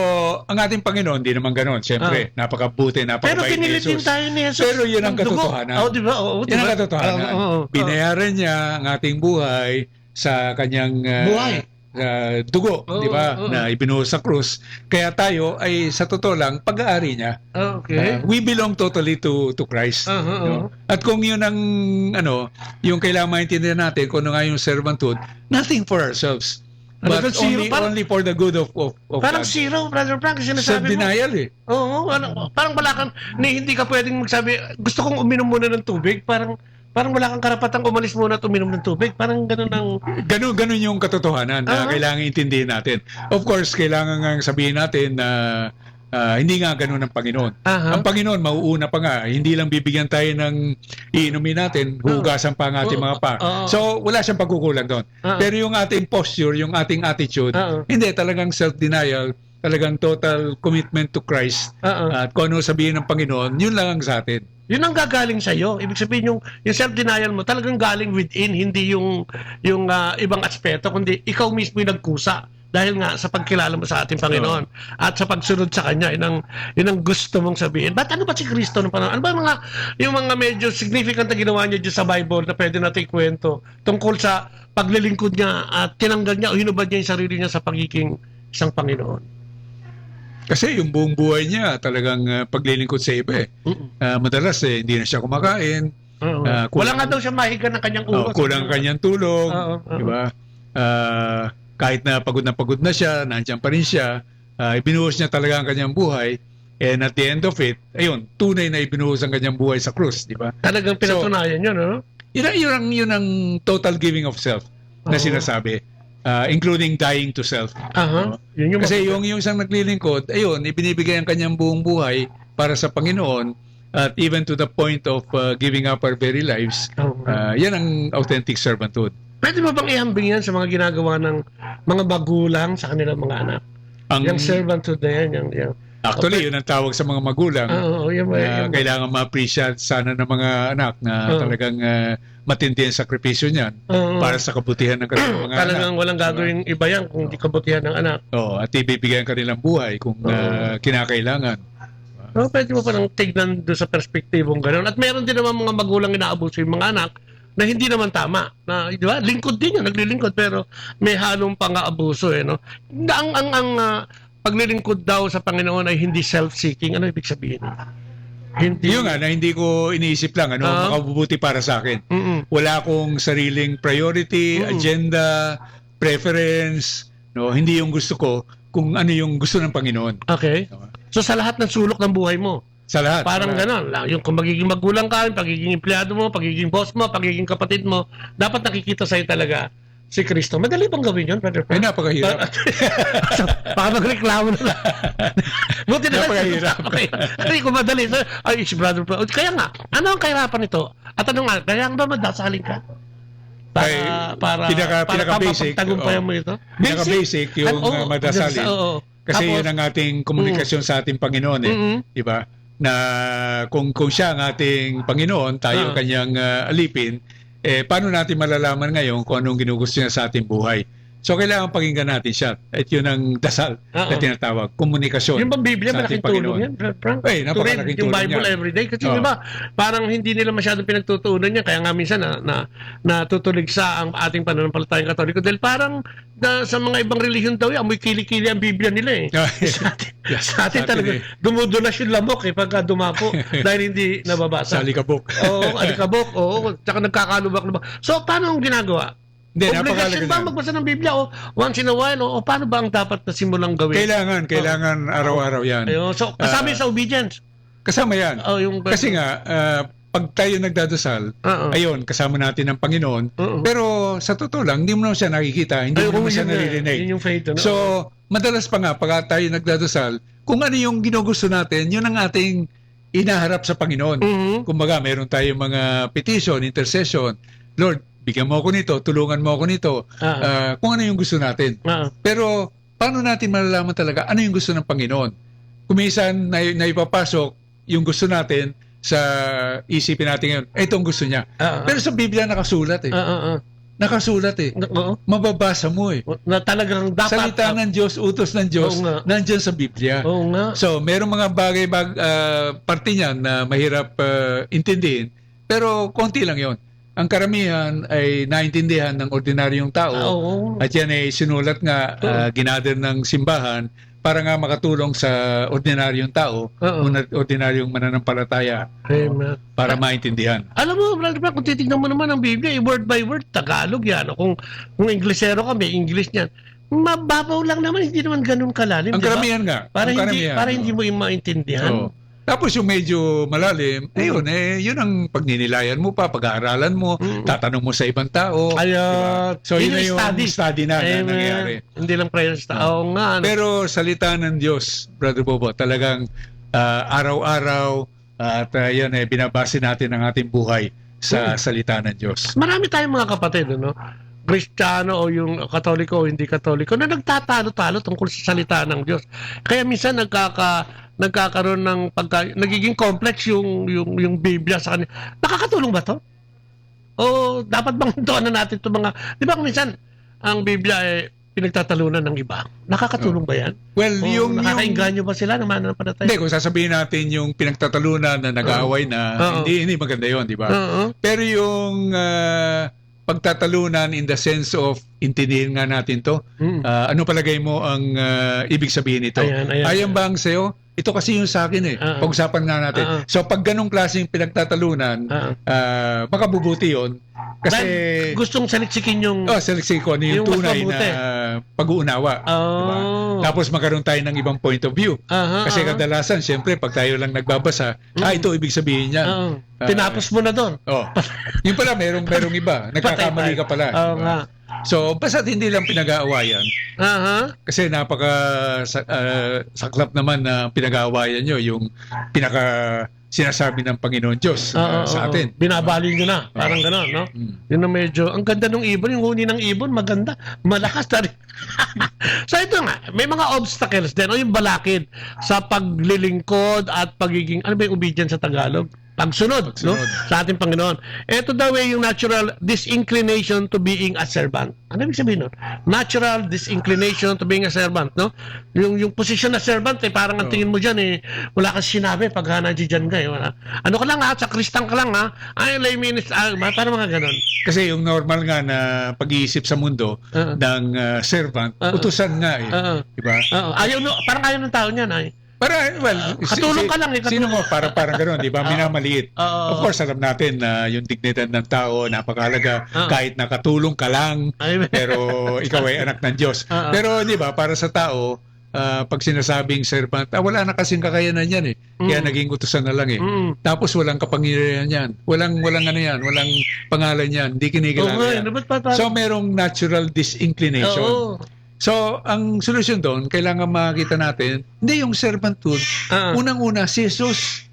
[SPEAKER 22] ang ating Panginoon, di naman ganon. Siyempre, napakabuti, napakabait
[SPEAKER 21] pero pinilit din tayo ni Jesus.
[SPEAKER 22] Pero yun ang katotohanan.
[SPEAKER 21] Diba?
[SPEAKER 22] Yan ang katotohanan. Binayaran niya ang ating buhay sa kanyang dugo, di ba? Na ibinuhos sa krus. Kaya tayo ay sa totoo lang pag-aari niya. We belong totally to Christ. No? At kung yun ang yung kailangan maintindihan natin kung ano nga yung servanthood, nothing for ourselves. But only for the good of
[SPEAKER 21] parang
[SPEAKER 22] God.
[SPEAKER 21] Zero, Brother Frank, sinasabi
[SPEAKER 22] Self-denial
[SPEAKER 21] mo. Parang wala kang, hindi ka pwedeng magsabi, gusto kong uminom muna ng tubig, parang wala kang karapatang umalis muna at uminom ng tubig. Parang ganun ang...
[SPEAKER 22] Ganun yung katotohanan na kailangan intindihin natin. Of course, kailangan nga sabihin natin na hindi nga ganun ang Panginoon. Ang Panginoon, mauuna pa nga. Hindi lang bibigyan tayo ng iinumin natin, hugasan pa ang ating mga pa. So, wala siyang pagkukulang doon. Pero yung ating posture, yung ating attitude, hindi, talagang self-denial, talagang total commitment to Christ. At kung ano sabihin ng Panginoon, yun lang ang sa atin.
[SPEAKER 21] Yun ang gagaling sa iyo. Ibig sabihin yung self-denial mo talagang galing within, hindi yung ibang aspeto, kundi ikaw mismo yung nagkusa dahil nga sa pagkilala mo sa ating Panginoon at sa pagsunod sa Kanya. Yun ang gusto mong sabihin. Ano ba si Kristo ng panahon? Ano ba yung mga medyo significant na ginawa niya dyan sa Bible na pwede natin ikwento tungkol sa paglilingkod niya at tinanggal niya o hinubad niya yung sarili niya sa pagiging isang Panginoon?
[SPEAKER 22] Kasi yung buong buhay niya talagang paglilingkod sa iba madalas hindi na siya kumakain.
[SPEAKER 21] Wala nga daw siya mahiga ng kanyang ulo.
[SPEAKER 22] Kulang ang kanyang tulog. Diba? Kahit na pagod na siya, nandiyan pa rin siya, ibinuhos niya talaga ang kanyang buhay. And at the end of it, ayun, tunay na ibinuhos ang kanyang buhay sa krus. Diba?
[SPEAKER 21] Talagang pinatunayan yun, no?
[SPEAKER 22] Yun ang total giving of self na sinasabi. Including dying to self. Kasi yung isang naglilingkod, ayun, ibinibigay ang kanyang buong buhay para sa Panginoon at even to the point of giving up our very lives. Yan ang authentic servanthood.
[SPEAKER 21] Pwede mo bang ihambing yan sa mga ginagawa ng mga magulang sa kanilang mga anak? Yung servanthood na yan.
[SPEAKER 22] Actually, yun ang tawag sa mga magulang. Kailangan ma-appreciate sana ng mga anak na talagang matindi ang sakripisyo niyan para sa kabutihan ng kanilang mga anak.
[SPEAKER 21] Talagang walang gagawin iba yan kung di kabutihan ng anak.
[SPEAKER 22] At ibibigay ang kanilang buhay kung kinakailangan.
[SPEAKER 21] Pwede mo parang tignan doon sa perspektibong gano'n. At meron din naman mga magulang inaabuso yung mga anak na hindi naman tama. Na, di ba? Lingkod din yun, naglilingkod, pero may halong pang-aabuso. No? Ang paglilingkod daw sa Panginoon ay hindi self-seeking. Ano ibig sabihin? Hindi.
[SPEAKER 22] Yung nga, na hindi ko iniisip lang, makabubuti para sa akin. Wala akong sariling priority, agenda, preference, no? Hindi yung gusto ko kung ano yung gusto ng Panginoon.
[SPEAKER 21] Okay. So sa lahat ng sulok ng buhay mo,
[SPEAKER 22] sa lahat.
[SPEAKER 21] Parang gano'n. Yung kung magiging magulang ka, pagiging empleyado mo, pagiging boss mo, pagiging kapatid mo, dapat nakikita sa'yo talaga si Kristo. Madali bang gawin yun, Brother Frank?
[SPEAKER 22] Ay, napakahirap.
[SPEAKER 21] Baka magreklamo na lang. Buti na lang.
[SPEAKER 22] Napakahirap.
[SPEAKER 21] Hindi ko madali. Ay, si Brother Frank. Kaya nga, ano ang kahirapan nito? At ano nga, kaya nga ba madasalin ka? Para
[SPEAKER 22] pinaka-basic.
[SPEAKER 21] Tagumpayan mo ito?
[SPEAKER 22] Pinaka-basic yung madasalin. Kasi
[SPEAKER 21] tapos,
[SPEAKER 22] yun ang ating komunikasyon sa ating Panginoon. Diba? Na kung siya ang ating Panginoon, tayo kanyang alipin, paano natin malalaman ngayon kung anong ginugusto niya sa ating buhay? So, kailangan pakinggan natin siya. At yun ang dasal na tinatawag, komunikasyon.
[SPEAKER 21] Yung bang Biblia,
[SPEAKER 22] sa
[SPEAKER 21] malaking
[SPEAKER 22] ating
[SPEAKER 21] tulong
[SPEAKER 22] Panginoon.
[SPEAKER 21] yan, Frank?
[SPEAKER 22] Ay, napakalaking tulong
[SPEAKER 21] yung Bible
[SPEAKER 22] yan.
[SPEAKER 21] everyday. Kasi diba, parang hindi nila masyadong pinagtutuunan yan. Kaya nga minsan natutulig sa ang ating pananampalatayang Katoliko. Dahil parang sa mga ibang relihiyon daw yan, amoy kilikili ang Biblia nila eh. sa atin talaga, dumudulas yung lamok pagka dumapo dahil hindi nababasa.
[SPEAKER 22] Sa alikabok.
[SPEAKER 21] Oo, alikabok. Oo, tsaka nagkakalubak-lubak. So, paano ang ginagawa? Obligasyon ba magbasa ng Biblia o once in a while o paano ba ang dapat na simulang gawin?
[SPEAKER 22] Kailangan araw-araw yan.
[SPEAKER 21] Ayun. So, kasama sa obedience?
[SPEAKER 22] Kasama yan. Kasi nga, pag tayo nagdadasal, ayun, kasama natin ang Panginoon. Pero sa totoo lang, hindi mo naman siya nakikita, hindi mo naman siya naririnig.
[SPEAKER 21] Yun yung faith.
[SPEAKER 22] So, madalas pa nga, pag tayo nagdadasal, kung ano yung ginugusto natin, yun ang ating inaharap sa Panginoon. Kumbaga, meron tayong mga petition, intercession. Lord, bigyan mo ako nito, tulungan mo ako nito, kung ano yung gusto natin. Pero, paano natin malalaman talaga ano yung gusto ng Panginoon? Kumisan na ipapasok yung gusto natin sa isipin natin ngayon, itong gusto niya. Pero sa Biblia nakasulat eh. Nakasulat eh. Mababasa mo eh.
[SPEAKER 21] Na talagang dapat.
[SPEAKER 22] Salita ng Diyos, utos ng Diyos, nandyan sa Biblia. So, merong mga bagay, parte niyan na mahirap intindihin, pero konti lang yon. Ang karamihan ay naintindihan ng ordinaryong tao at yan ay sinulat nga, ginather ng simbahan para nga makatulong sa ordinaryong tao, ordinaryong mananampalataya para maintindihan.
[SPEAKER 21] Alam mo, Brother Frank, kung titignan mo naman ang Biblia, word by word, Tagalog yan. Kung Inglesero ka, may English niyan. Mababaw lang naman, hindi naman ganun kalalim.
[SPEAKER 22] Ang karamihan nga.
[SPEAKER 21] Para hindi mo maintindihan.
[SPEAKER 22] Tapos yung medyo malalim, yun ang pagninilayan mo pa, pag-aaralan mo, tatanong mo sa ibang tao. Diba? So yun yung study na nangyayari.
[SPEAKER 21] Hindi lang prayer study.
[SPEAKER 22] Pero salita ng Diyos, Brother Bobo, talagang araw-araw at yan binabase natin ang ating buhay sa salita ng Diyos.
[SPEAKER 21] Marami tayong mga kapatid, Kristiyano o yung Katoliko o hindi Katoliko na nagtatalo-talo tungkol sa salita ng Diyos. Kaya minsan nagkakaroon ng nagiging complex yung Biblia sa kanila. Nakakatulong ba to? O dapat bang tuunan natin itong mga... Di ba kung minsan ang Biblia ay pinagtatalunan ng iba? Nakakatulong ba yan?
[SPEAKER 22] Well,
[SPEAKER 21] nakakainganyo ba sila ng mananampalataya?
[SPEAKER 22] Hindi, kung sasabihin natin yung pinagtatalunan na nag-aaway na, hindi maganda yun, di ba? Pero yung pagtatalunan in the sense of intindihin nga natin to, ano palagay mo ang ibig sabihin nito? Ayan ba ang sa'yo? Ito kasi yung sa akin pag-usapan nga natin. So pag ganong klaseng pinagtatalunan, makabubuti yun. Kasi
[SPEAKER 21] gustong saliksikin yung
[SPEAKER 22] saliksikin yung tunay na pag-uunawa. Diba? Tapos magkaroon tayo ng ibang point of view. Kasi kadalasan, siyempre, pag tayo lang nagbabasa, ito ibig sabihin niya.
[SPEAKER 21] Tinapos mo na doon.
[SPEAKER 22] Yung pala, merong iba. Nagkakamali ka pala. Diba? So, basta't hindi lang pinag-aawayan. Kasi saklap naman na pinag-aawayan nyo yung sinasabi ng Panginoon Diyos sa atin.
[SPEAKER 21] Binabali nyo na. Parang gano'n, no? Yun na medyo, ang ganda ng ibon, yung huni ng ibon, maganda. Malakas na rin. So ito nga, may mga obstacles din, o yung balakid sa paglilingkod at pagiging, ano ba yung obedience sa Tagalog? Pagsunod. No? Sa ating Panginoon. Ito daw yung natural disinclination to being a servant. Ano ibig sabihin nun? Natural disinclination to being a servant. No? Yung posisyon na servant, parang ang tingin mo dyan, wala kang sinabi pag nandiyan ka. Ano ka lang sa Kristang ka lang ay layminis, parang mga ganon.
[SPEAKER 22] Kasi yung normal nga na pag-iisip sa mundo ng servant, utusan nga diba?
[SPEAKER 21] Parang ayaw ng tao niyan
[SPEAKER 22] Para, well,
[SPEAKER 21] Katulong ka lang,
[SPEAKER 22] sino mo, parang gano'n, di ba? Minamaliit. Of course, alam natin na yung dignidad ng tao, napakahalaga, kahit nakatulong ka lang, pero ikaw ay anak ng Diyos. Pero, di ba, para sa tao, pag sinasabing servant, wala na kasing kakayanan yan eh. Kaya naging utusan na lang eh. Tapos walang kapangyarihan yan. Walang ano yan, walang pangalan yan. Hindi kinikilangan yan. So, merong natural disinclination. So, ang solusyon doon, kailangan makita natin, hindi yung servanthood. Unang-una, si Jesus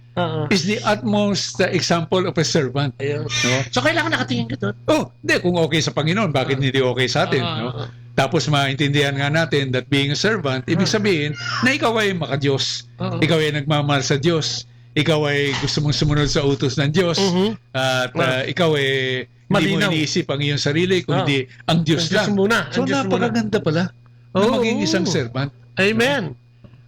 [SPEAKER 22] is the utmost example of a servant. No?
[SPEAKER 21] So, kailangan nakatingin ka doon?
[SPEAKER 22] Hindi. Kung okay sa Panginoon, bakit hindi okay sa atin? No? Tapos maintindihan nga natin that being a servant, ibig sabihin na ikaw ay maka-Diyos. Ikaw ay nagmamahal sa Diyos. Ikaw ay gusto mong sumunod sa utos ng Diyos. At ikaw ay hindi mo iniisip ang iyong sarili, kundi ang Diyos lang. So napakaganda pala na maging isang servant.
[SPEAKER 21] Amen.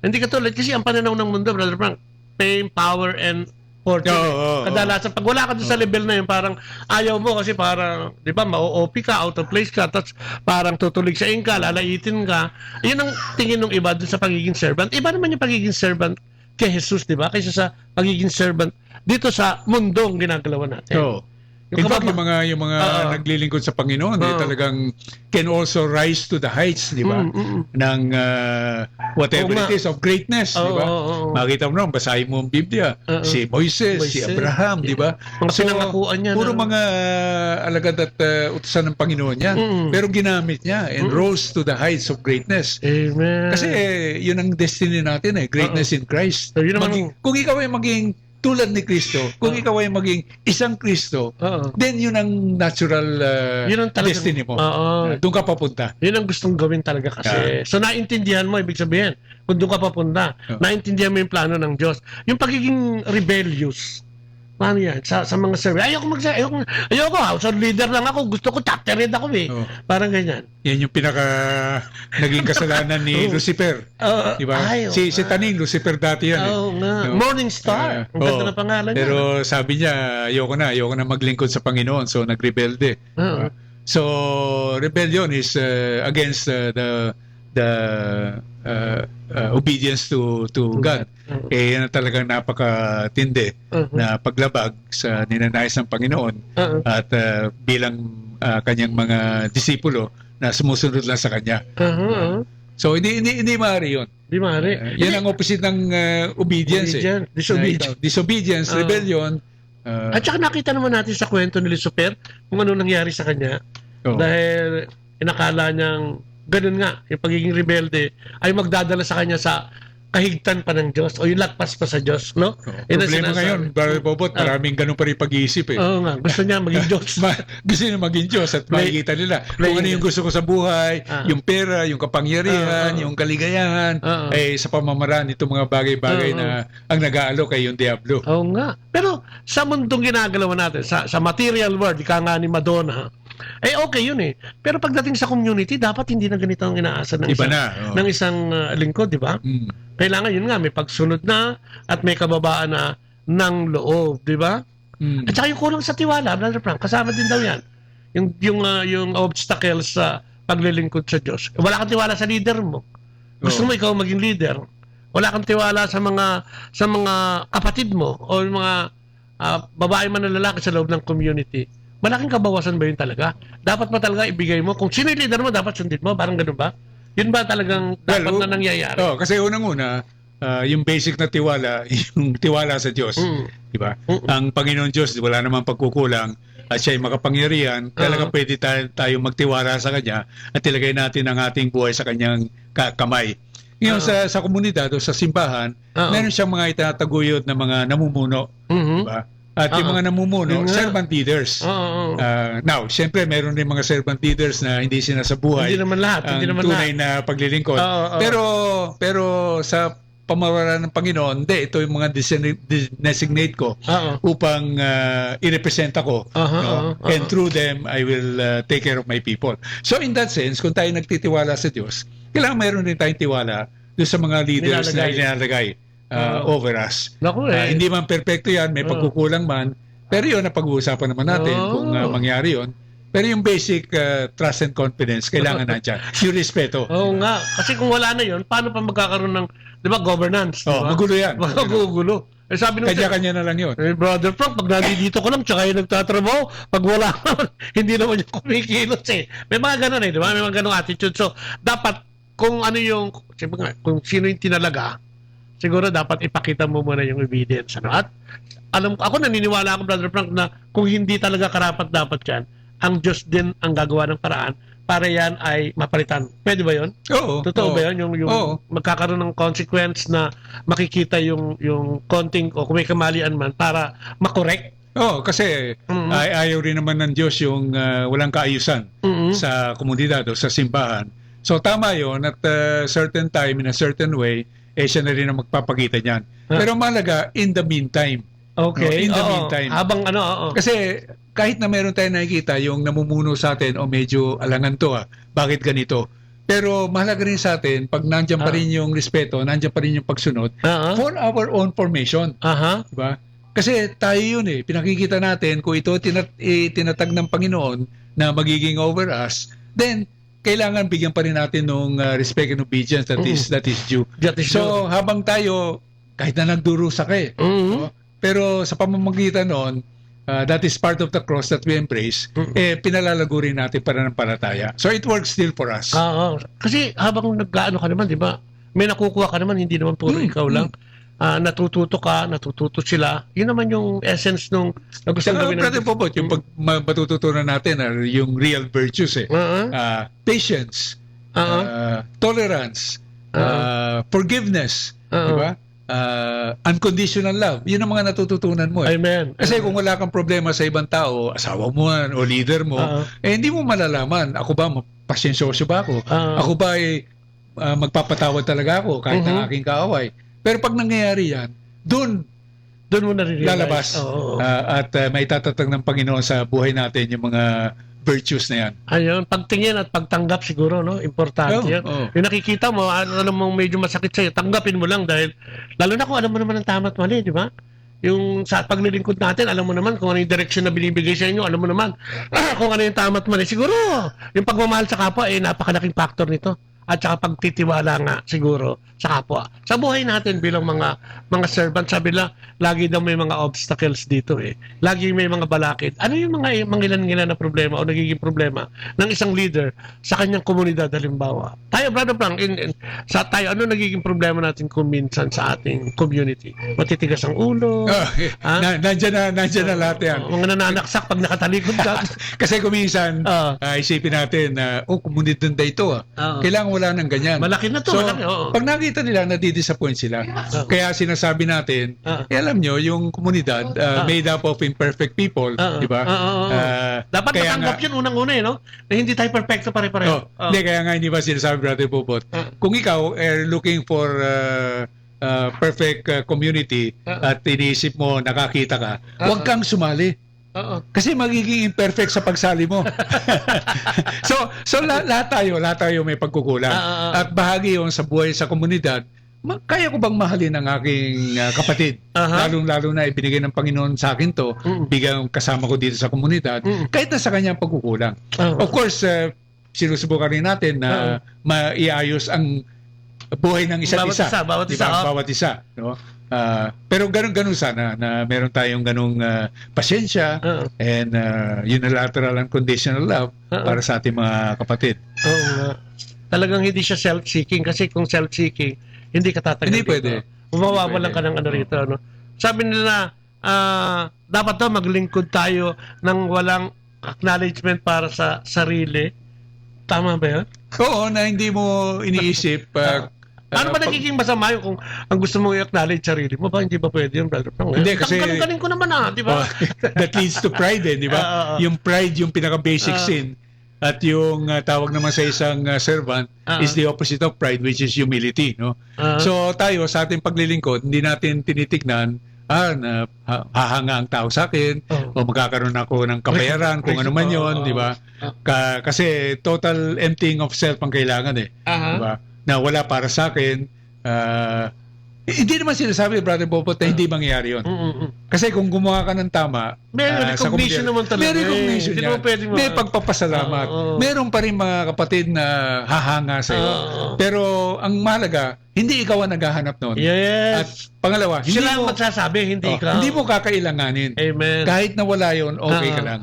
[SPEAKER 21] Hindi katulad kasi ang pananaw ng mundo, Brother Frank, fame, power, and fortune. Kadalasan, pag wala ka doon sa level na yun, parang ayaw mo kasi parang, di ba, ma-OP ka, out of place ka, tapos parang tutulig sa ka, lalaitin ka. Yun ang tingin ng iba doon sa pagiging servant. Iba naman yung pagiging servant kay Jesus, di ba? Kaysa sa pagiging servant dito sa mundong ginagalawan natin.
[SPEAKER 22] In fact, yung mga naglilingkod sa Panginoon, talagang can also rise to the heights, di ba? Ng whatever it is, of greatness, di ba? Makita mo naman, basahin mo ang Biblia. Si Moises, si Abraham, di ba?
[SPEAKER 21] Mga pinangakuan niya.
[SPEAKER 22] Puro mga alagad at utusan ng Panginoon yan. Pero ginamit niya and rose to the heights of greatness.
[SPEAKER 21] Amen.
[SPEAKER 22] Kasi yun ang destiny natin greatness in Christ. Kung ikaw ay maging tulad ni Kristo, kung ikaw ay maging isang Kristo, then yun ang natural
[SPEAKER 21] yun ang
[SPEAKER 22] destiny mo. Doon ka papunta.
[SPEAKER 21] Yun ang gustong gawin talaga kasi. So naintindihan mo, ibig sabihin, kung doon ka papunta, naintindihan mo yung plano ng Diyos. Yung pagiging rebellious, paano yan? Sa mga survey, ayoko, house leader lang ako, gusto ko chapter head ako eh. Parang ganyan.
[SPEAKER 22] Yan yung naging kasalanan ni Lucifer. Diba? Si Taning, Lucifer dati yan.
[SPEAKER 21] Morning Star. Ang ganda na pangalan niya.
[SPEAKER 22] Pero sabi niya, ayoko na maglingkod sa Panginoon. So nagrebelde. So rebellion is against the obedience to God. Yan talagang napakatindi na paglabag sa ninanais ng Panginoon at bilang kanyang mga disipulo na sumusunod lang sa kanya. So hindi maaari yun.
[SPEAKER 21] Hindi maaari.
[SPEAKER 22] Yan ang opposite ng obedience. Disobedience, rebellion.
[SPEAKER 21] At saka nakita naman natin sa kwento ni Lucifer kung ano nangyari sa kanya. Dahil inakala niyang ganun nga, yung pagiging rebelde ay magdadala sa kanya sa kahigtan pa ng Diyos o yung lagpas pa sa Diyos, no?
[SPEAKER 22] Problema ngayon, Brother Bobot, maraming ganun pa rin pag-iisip eh.
[SPEAKER 21] Oo nga, gusto niya maging Diyos.
[SPEAKER 22] Gusto niya maging Diyos at makikita nila kung ano yung gusto ko sa buhay, yung pera, yung kapangyarihan, yung kaligayahan, sa pamamaraan itong mga bagay-bagay na ang nag-aalok ay yung Diablo.
[SPEAKER 21] Oo nga. Pero sa mundong ginagalaw natin, sa material world, ika nga ni Madonna, okay yun eh. Pero pagdating sa community, dapat hindi na ganito ang inaasa ng ng isang lingkod, di ba? Kailangan yun nga, may pagsunod na at may kababaan na ng loob, di ba? At saka yung kulang sa tiwala, Brother Frank, kasama din daw yan. Yung obstacles sa paglilingkod sa Diyos. Wala kang tiwala sa leader mo. Gusto mo ikaw maging leader. Wala kang tiwala sa mga kapatid mo o yung mga babae man na lalaki sa loob ng community. Malaking kabawasan ba yun talaga? Dapat ba talaga ibigay mo? Kung sino yung leader mo, dapat sundin mo? Parang ganun ba? Yun ba talagang dapat na nangyayari?
[SPEAKER 22] Kasi unang-una, yung basic na tiwala, yung tiwala sa Diyos. Diba? Ang Panginoon Diyos, wala namang pagkukulang at siya ay makapangyarihan. Talaga pwede tayo magtiwala sa Kanya at ilagay natin ang ating buhay sa Kanyang kamay. Ngayon sa komunidad o sa simbahan, meron siyang mga itataguyod na mga namumuno. Diba? At yung mga namumuno, servant leaders. Now, siyempre, meron rin mga servant leaders na hindi sinasabuhay.
[SPEAKER 21] Hindi naman lahat.
[SPEAKER 22] Ang tunay na paglilingkod. Pero sa pamamaraan ng Panginoon, hindi, ito yung mga designate ko upang i-represent ako. And through them, I will take care of my people. So in that sense, kung tayo nagtitiwala sa Diyos, kailangan meron rin tayong tiwala doon sa mga leaders na ilinalagay over us. Hindi man perfecto yan, may pagkukulang man, pero yun na pag-uusapan naman natin kung mangyari yun. Pero yung basic trust and confidence, kailangan nandyan. Yung respeto.
[SPEAKER 21] Oo nga. Kasi kung wala na yun, paano pa magkakaroon ng, di ba, governance? Di ba?
[SPEAKER 22] Magulo yan.
[SPEAKER 21] Magugulo. Eh, sabi nung
[SPEAKER 22] Kanya-kanya na lang yun.
[SPEAKER 21] Brother Frank, pag nandito ko lang, tsaka yung nagtatrabaho, pag wala naman, hindi naman yung kumikilos eh. May mga ganun eh, di ba? May mga ganung attitude. So, dapat, kung ano yung, kung sino yung tinalaga, siguro dapat ipakita mo muna yung evidence. Ano? At, ako naniniwala ako, Brother Frank, na kung hindi talaga karapat dapat yan, ang Diyos din ang gagawa ng paraan para yan ay mapalitan. Pwede ba yun?
[SPEAKER 22] Oo.
[SPEAKER 21] Totoo ba yun? Yung magkakaroon ng consequence na makikita yung konting o kung may kamalian man para makorek?
[SPEAKER 22] Oo, kasi ayaw rin naman ng Diyos yung walang kaayusan sa komunidad o sa simbahan. So tama yun at certain time, in a certain way, siya na rin ang magpapakita niyan. Pero malaga, in the meantime.
[SPEAKER 21] Okay.
[SPEAKER 22] In the meantime.
[SPEAKER 21] Habang
[SPEAKER 22] Kasi kahit na meron tayong nakikita yung namumuno sa atin o medyo alangan to bakit ganito? Pero mahalaga rin sa atin pag nandiyan pa rin yung respeto, nandiyan pa rin yung pagsunod for our own formation. Diba? Kasi tayo yun pinakikita natin kung ito tinatag ng Panginoon na magiging over us, then kailangan bigyan pa rin natin ng respect and obedience that is due. So habang tayo kahit na nagdurusa no? Pero sa pamamagitan noon, that is part of the cross that we embrace, pinalalago rin natin pananampalataya. So it works still for us.
[SPEAKER 21] Kasi habang nag-ano ka naman, di ba? May nakukuha ka naman, hindi naman puro ikaw lang. Natututo sila. Yun naman yung essence nung gusto gawin
[SPEAKER 22] natin. Yung matututunan natin, yung real virtues patience, tolerance, forgiveness, di ba? Unconditional love. Yun ang mga natututunan mo.
[SPEAKER 21] Amen.
[SPEAKER 22] Kasi kung wala kang problema sa ibang tao, asawa mo o leader mo, hindi mo malalaman. Ako ba, pasyensyoso ba ako? Ako ba magpapatawad talaga ako kahit ng aking kaaway? Pero pag nangyayari yan, doon
[SPEAKER 21] mo na-realize.
[SPEAKER 22] Lalabas. At may tatatag ng Panginoon sa buhay natin yung mga virtues na yan.
[SPEAKER 21] Ayun, pagtingin at pagtanggap siguro, no? Importante yan. Yung nakikita mo, alam mong medyo masakit sa'yo, tanggapin mo lang dahil, lalo na kung alam mo naman ang tama at mali, di ba? Yung sa paglilingkod natin, alam mo naman kung ano yung direction na binibigay sa inyo, alam mo naman kung ano yung tama at mali. Siguro, yung pagmamahal sa kapwa, napakalaking factor nito. At saka pagtitiwala nga siguro sa kapwa. Sa buhay natin bilang mga servant, sabi nila, lagi daw may mga obstacles dito Lagi may mga balakid. Ano yung mga ilan-ilan na problema o nagiging problema ng isang leader sa kanyang komunidad halimbawa? Tayo, Brother Frank, ano nagiging problema natin kung minsan sa ating community? Matitigas ang ulo?
[SPEAKER 22] Nandiyan na lahat yan.
[SPEAKER 21] Mga nananaksak pag nakatalikod ka.
[SPEAKER 22] Kasi kung minsan, isipin natin na, komunidad na ito kailangan wala nang ganyan.
[SPEAKER 21] Malaki na to.
[SPEAKER 22] So, pag nakita nila, nadidisappoint sila. Kaya sinasabi natin, alam nyo, yung komunidad, made up of imperfect people, di ba?
[SPEAKER 21] Dapat matanggap yun unang-una no? Na hindi tayo perfecto pare-pareho.
[SPEAKER 22] Hindi, kaya nga hindi ba sinasabi, Brother Bobot, kung ikaw looking for perfect community at iniisip mo, nakakita ka, huwag kang sumali. Kasi magiging imperfect sa pagsali mo. so lahat tayo may pagkukulang. At bahagi yun sa buhay sa komunidad. Kaya ko bang mahalin ang aking kapatid? Lalong-lalo na ibinigay ng Panginoon sa akin to, bigyan kasama ko dito sa komunidad, kahit na sa kanyang pagkukulang. Of course, sinusubukan rin natin na maiayos ang buhay ng isa't isa. Bawat isa. No? Pero ganun sana na meron tayong ganung pasyensya and unilateral and conditional love para sa ating mga kapatid.
[SPEAKER 21] Talagang hindi siya self-seeking kasi kung self-seeking, hindi ka tatagal
[SPEAKER 22] dito. Hindi pwede.
[SPEAKER 21] Mawawalan ka ng rito. No? Sabi nila, dapat daw maglingkod tayo ng walang acknowledgement para sa sarili. Tama ba yun?
[SPEAKER 22] Oo, na hindi mo iniisip
[SPEAKER 21] ano ba nagiging masama yung kung ang gusto mong i-acknowledge sarili mo ba? Hindi ba pwede yun, Brother Frank?
[SPEAKER 22] Hindi, kasi
[SPEAKER 21] galing ko naman di ba?
[SPEAKER 22] That leads to pride di ba? Yung pride, yung pinaka-basic sin. At yung tawag naman sa isang servant is the opposite of pride, which is humility. No? So tayo, sa ating paglilingkod, hindi natin tinitignan na hahanga ang tao sa akin o magkakaroon ako ng kabayaran kung ano man yun, di ba? Kasi total emptying of self ang kailangan di ba? Na wala para sa akin, hindi naman sinasabi, Brother Bobot, na hindi mangyayari yun. Kasi kung gumawa ka ng tama,
[SPEAKER 21] may
[SPEAKER 22] sa
[SPEAKER 21] recognition
[SPEAKER 22] komunidad.
[SPEAKER 21] naman talaga.
[SPEAKER 22] May recognition
[SPEAKER 21] Hindi
[SPEAKER 22] yan.
[SPEAKER 21] naman pwedeng
[SPEAKER 22] May pagpapasalamat. Meron pa rin mga kapatid na hahanga sa iyo. Pero ang mahalaga, hindi ikaw ang naghahanap noon.
[SPEAKER 21] Yes.
[SPEAKER 22] At pangalawa, hindi
[SPEAKER 21] Sila ang
[SPEAKER 22] mo
[SPEAKER 21] magsasabi, hindi ikaw.
[SPEAKER 22] Hindi mo kakailanganin.
[SPEAKER 21] Amen.
[SPEAKER 22] Kahit na wala yun, okay ka lang.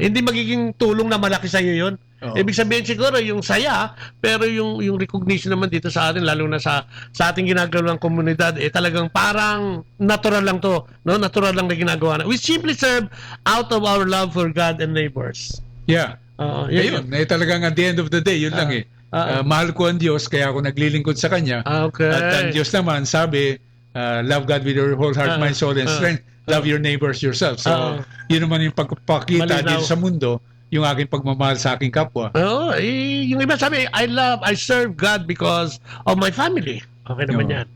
[SPEAKER 21] Hindi magiging tulong na malaki sa iyo yun. Ibig sabihin siguro yung saya, pero yung recognition naman dito sa atin, lalo na sa ating ginagawang komunidad, talagang parang natural lang to, no? Natural lang na ginagawa na. We simply serve out of our love for God and neighbors.
[SPEAKER 22] Yeah. Ayun. Talagang at the end of the day, yun lang mahal ko ang Diyos, kaya ako naglilingkod sa Kanya.
[SPEAKER 21] Okay.
[SPEAKER 22] At ang Diyos naman, sabi, love God with your whole heart, mind, soul, and strength. Love your neighbors yourself. So, yun naman yung pagpapakita dito sa mundo, yung aking pagmamahal sa aking kapwa.
[SPEAKER 21] Yung iba sabi, I serve God because of my family. Okay naman yan.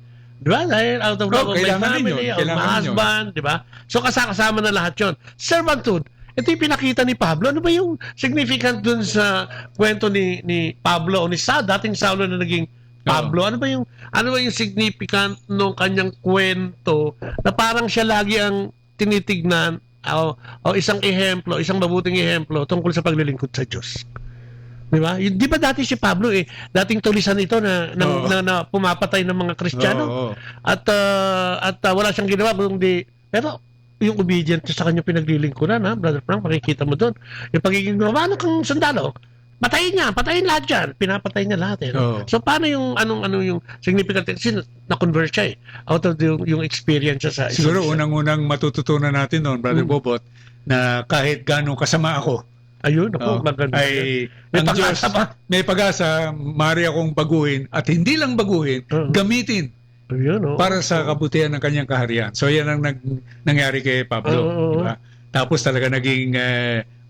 [SPEAKER 21] Diba? Dahil out of love of my family, of my husband, diba? So kasama na lahat yun. Servanthood. Ito yung pinakita ni Pablo. Ano ba yung significant dun sa kwento ni Pablo o ni dating Saulo na naging Pablo? Ano ba yung significant nung kanyang kwento na parang siya lagi ang tinitignan o isang ehemplo, isang mabuting ehemplo tungkol sa paglilingkod sa Diyos. Di ba? Di ba dati si Pablo dating tulisan ito na pumapatay ng mga Kristiyano? At wala siyang ginawa kundi pero yung obedient sa kanya pinaglilingkuran, Brother Frank, makikita mo doon. Yung pagiging gumano kang sundalo, patayin lahat yan. Pinapatay niya lahat. So, paano yung, anong yung significant, kasi na-convert siya out of yung experience siya sa
[SPEAKER 22] siguro unang-unang matututunan natin noon, Brother Bobot, na kahit gano'ng kasama ako,
[SPEAKER 21] ayun, maganda.
[SPEAKER 22] Ang Diyos, may pag-asa, maaari akong baguhin, at hindi lang baguhin, gamitin para sa kabutihan ng kanyang kaharian. So, yan ang nangyari kay Pablo. Diba? Tapos talaga naging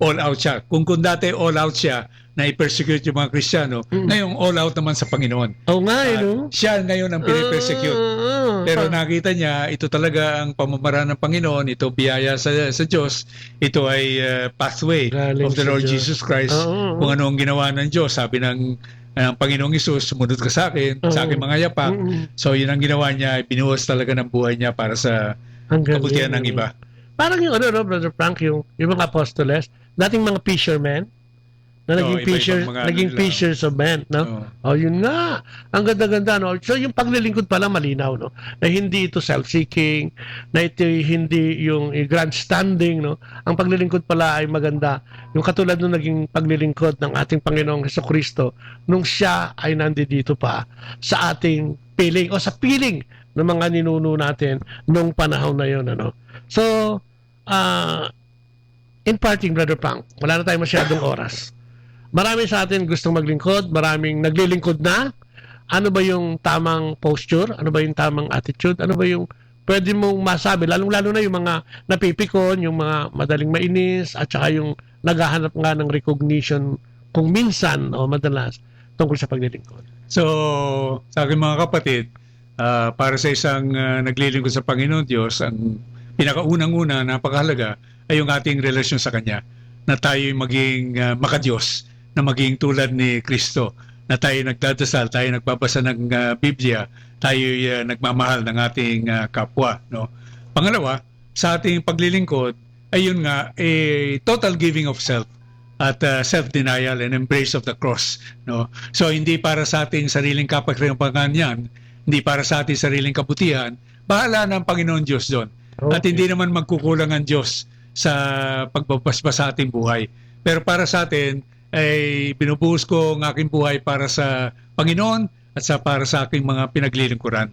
[SPEAKER 22] all out siya. Kung dati all out siya na i-persecute yung mga Kristiyano, ngayon all out naman sa Panginoon. Siya ngayon ang pinipersecute. Pero nakita niya, ito talaga ang pamamaraan ng Panginoon, ito biyaya sa Diyos, ito ay pathway of the Lord Jesus Christ. Kung ano ang ginawa ng Diyos, sabi ng Panginoong Isus, sumunod ka sa akin mga yapak. So yun ang ginawa niya, binuhos talaga ng buhay niya para sa kabutihan ng iba.
[SPEAKER 21] Parang yung Brother Frank, yung mga apostoles, dating mga fishermen, na naging fishers of men, no? Yun nga. Ang ganda-ganda, no? So yung paglilingkod pala malinaw, no? Na hindi ito self-seeking, na ito hindi yung grandstanding, no? Ang paglilingkod pala ay maganda. Yung katulad nung naging paglilingkod ng ating Panginoong Hesukristo nung siya ay nandito pa sa ating piling o sa piling ng mga ninuno natin nung panahon na yun, ano? So, in parting, Brother Frank, wala na tayong masyadong oras. Marami sa atin gustong maglingkod, maraming naglilingkod na. Ano ba yung tamang posture? Ano ba yung tamang attitude? Ano ba yung pwede mong masabi? Lalong-lalo na yung mga napipikon, yung mga madaling mainis, at saka yung naghahanap nga ng recognition kung minsan o madalas tungkol sa paglilingkod.
[SPEAKER 22] So, sa aking mga kapatid, para sa isang naglilingkod sa Panginoon Diyos, ang pinakaunang-una, napakahalaga, ay yung ating relasyon sa Kanya. Na tayo'y maging makadiyos, na maging tulad ni Kristo, na tayo nagdadasal, tayo nagbabasa ng Biblia, tayo nagmamahal ng ating kapwa. No? Pangalawa, sa ating paglilingkod, ay yun nga, a total giving of self at self-denial and embrace of the cross. No? So, hindi para sa ating sariling kapakapangan yan, hindi para sa ating sariling kabutihan, bahala ng Panginoon Diyos doon. Okay. At hindi naman magkukulang ang Diyos sa pagbabasbas sa ating buhay. Pero para sa atin, ay binubuhos ko ang aking buhay para sa Panginoon at para sa aking mga pinaglilingkuran.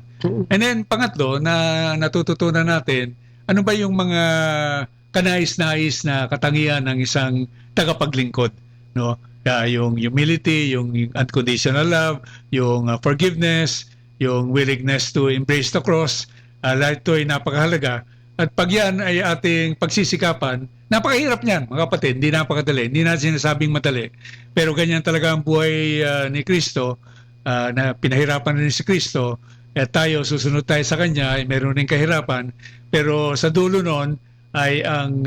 [SPEAKER 22] And then, pangatlo, na natututunan natin, ano ba yung mga kanais-nais na katangian ng isang tagapaglingkod? No? Yung humility, yung unconditional love, yung forgiveness, yung willingness to embrace the cross. Lahat ito ay napakahalaga. At pag yan ay ating pagsisikapan, napakahirap niyan, mga kapatid, hindi napakadali, hindi natin sinasabing madali. Pero ganyan talaga ang buhay ni Kristo, na pinahirapan rin si Kristo, at tayo, susunod tayo sa Kanya, ay meron rin kahirapan. Pero sa dulo nun ay ang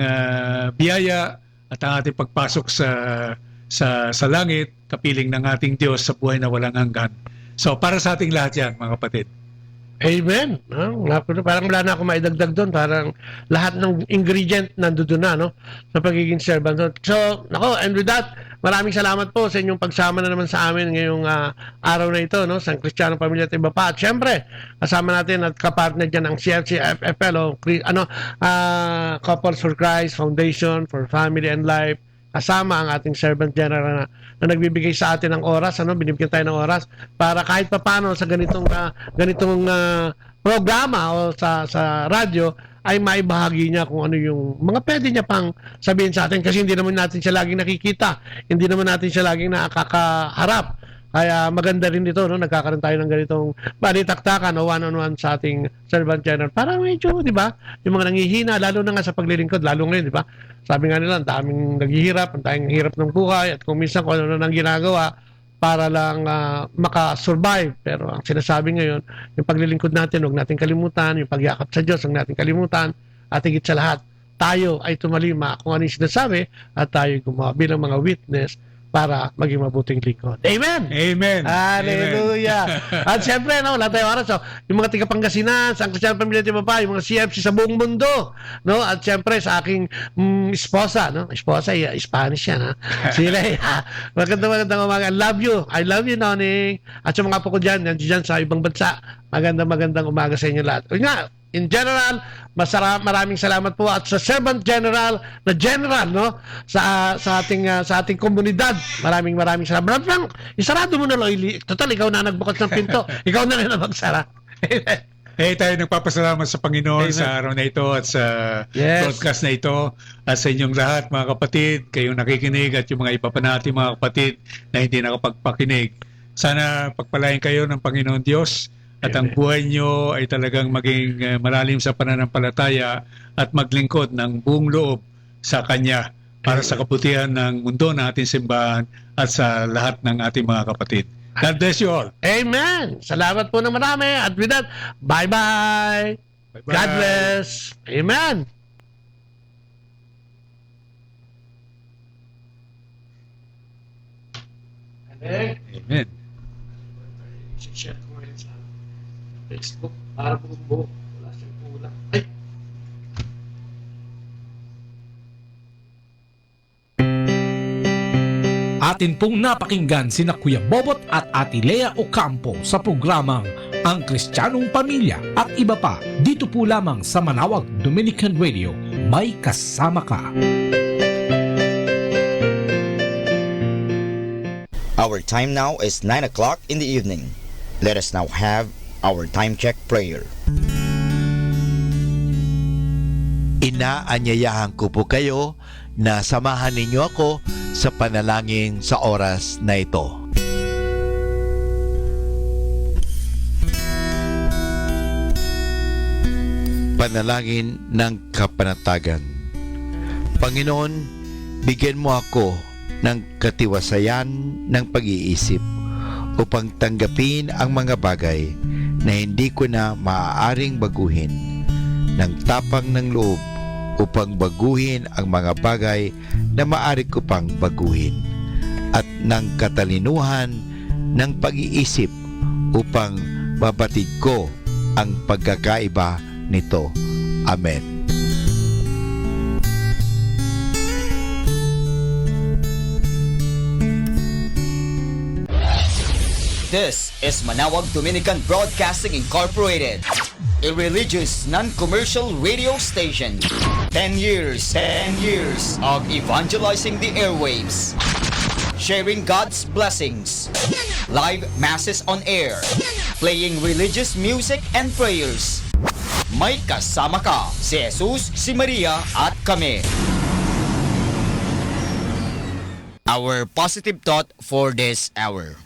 [SPEAKER 22] biyaya at ang ating pagpasok sa langit, kapiling ng ating Diyos sa buhay na walang hanggan. So para sa ating lahat yan, mga kapatid.
[SPEAKER 21] Amen. No? Parang wala na ako maidagdag doon. Parang lahat ng ingredient nandoon na, no? Sa pagiging servant. So, nako, and with that, maraming salamat po sa inyong pagsama na naman sa amin ngayong araw na ito, no? San Cristiano Pamilya at iba pa. At syempre, kasama natin at kapartner dyan ang CFC FFL, Couples for Christ Foundation for Family and Life. Kasama ang ating servant general na nagbibigay sa atin ng oras, binibigyan tayo ng oras para kahit papaano sa ganitong programa o sa radyo ay maibahagi niya kung ano yung mga pwede niya pang sabihin sa atin kasi hindi naman natin siya laging nakikita, hindi naman natin siya laging nakakaharap. Kaya maganda rin dito, no? Nagkakaroon tayo ng ganitong balitaktakan o one-on-one sa ating servant general. Parang medyo, di ba? Yung mga nanghihina, lalo na nga sa paglilingkod, lalo ngayon, di ba? Sabi nga nila, ang daming naghihirap, ang daming hirap ng buhay, at kung minsan kung ano nang ginagawa para lang makasurvive. Pero ang sinasabi ngayon, yung paglilingkod natin, huwag natin kalimutan, yung pagyakap sa Diyos, huwag natin kalimutan, at higit sa lahat, tayo ay tumalima kung ano yung sinasabi, at tayo gumawa bilang mga witness para maging mabuting lingkod. Amen!
[SPEAKER 22] Amen!
[SPEAKER 21] Hallelujah! At syempre, no, wala tayong oras. So, yung mga taga-Pangasinan, San Cristiano Pamilya at iba pa, yung mga CFC sa buong mundo. No? At syempre, sa aking esposa, no? Esposa, Spanish yan, ha? Sila, magandang umaga. I love you, Noning. At sa mga po ko dyan sa ibang bansa, magandang umaga sa inyo lahat. Yun nga, in general, maraming salamat po at sa Servant General na General, no, sa ating komunidad. Maraming salamat. Isarado mo na, Loy. Total, ikaw na nagbukas ng pinto. Ikaw na rin na magsara.
[SPEAKER 22] Tayo nagpapasalamat sa Panginoon sa araw na ito at sa broadcast na ito at sa inyong lahat, mga kapatid, kayong nakikinig at yung mga iba pa natin mga kapatid na hindi nakapagpakinig. Sana pagpalain kayo ng Panginoon Diyos at ang buhay nyo ay talagang maging malalim sa pananampalataya at maglingkod ng buong loob sa Kanya para sa kabutihan ng mundo na ating simbahan at sa lahat ng ating mga kapatid. God bless you all.
[SPEAKER 21] Amen. Salamat po na marami. At with that, bye-bye.
[SPEAKER 22] Bye-bye.
[SPEAKER 21] God bless. Amen.
[SPEAKER 22] Amen.
[SPEAKER 21] Share ko ngayon sa Facebook para buo. Wala siyang kulang. Ay!
[SPEAKER 20] Atin pong napakinggan sina Kuya Bobot at Ate Lea Ocampo sa programang Ang Kristiyanong Pamilya at iba pa dito po lamang sa Manawag Dominican Radio. May kasama ka.
[SPEAKER 13] Our time now is 9 o'clock in the evening. Let us now have our time check prayer.
[SPEAKER 14] Inaanyayahan ko po kayo na samahan ninyo ako sa panalangin sa oras na ito. Panalangin ng kapanatagan. Panginoon, bigyan mo ako ng katiwasayan ng pag-iisip upang tanggapin ang mga bagay na hindi ko na maaaring baguhin, ng tapang ng loob upang baguhin ang mga bagay na maaari ko pang baguhin, at ng katalinuhan ng pag-iisip upang mabatid ko ang pagkakaiba nito. Amen.
[SPEAKER 13] This is Manawag Dominican Broadcasting Incorporated, a religious non-commercial radio station. 10 years of evangelizing the airwaves, sharing God's blessings, live masses on air, playing religious music and prayers. May kasama ka, si Jesus, si Maria at kami. Our positive thought for this hour.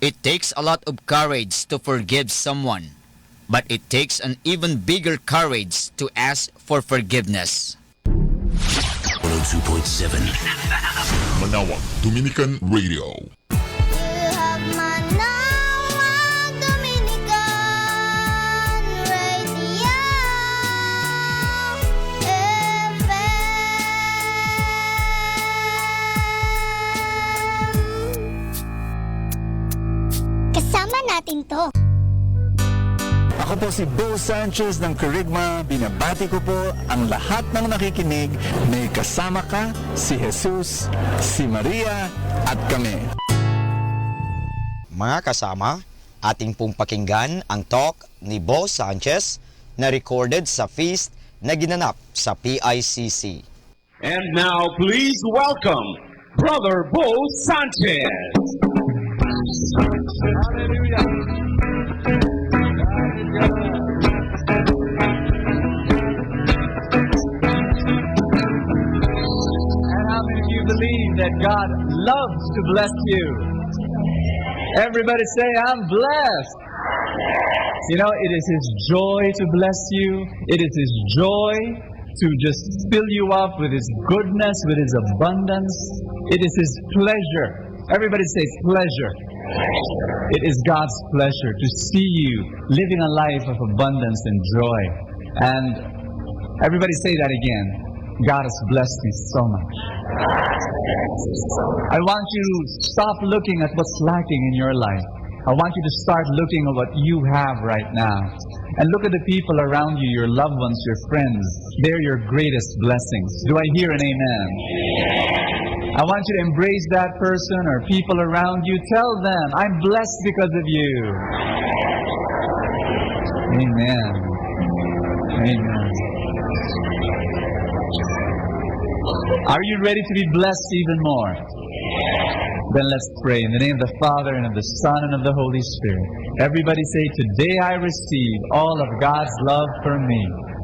[SPEAKER 13] It takes a lot of courage to forgive someone, but it takes an even bigger courage to ask for forgiveness.
[SPEAKER 12] 102.7 Manawag Dominican Radio.
[SPEAKER 16] Kasama natin to.
[SPEAKER 21] Ako
[SPEAKER 5] Ako po si Bo Sanchez ng Kerygma. Binabati ko po ang lahat ng nakikinig. May kasama ka, si Jesus, si Maria, at kami.
[SPEAKER 13] Mga kasama, ating pong pakinggan ang talk ni Bo Sanchez na recorded sa feast na ginanap sa PICC.
[SPEAKER 6] And now please welcome Brother Bo Sanchez. Hallelujah.
[SPEAKER 23] And how many of you believe that God loves to bless you? Everybody say, I'm blessed. You know, it is His joy to bless you. It is His joy to just fill you up with His goodness, with His abundance. It is His pleasure. Everybody say pleasure. It is God's pleasure to see you living a life of abundance and joy. And everybody say that again. God has blessed me so much. I want you to stop looking at what's lacking in your life. I want you to start looking at what you have right now. And look at the people around you, your loved ones, your friends. They're your greatest blessings. Do I hear an amen? I want you to embrace that person or people around you. Tell them, I'm blessed because of you. Amen. Amen. Are you ready to be blessed even more? Then let's pray in the name of the Father and of the Son and of the Holy Spirit. Everybody say, today I receive all of God's love for me.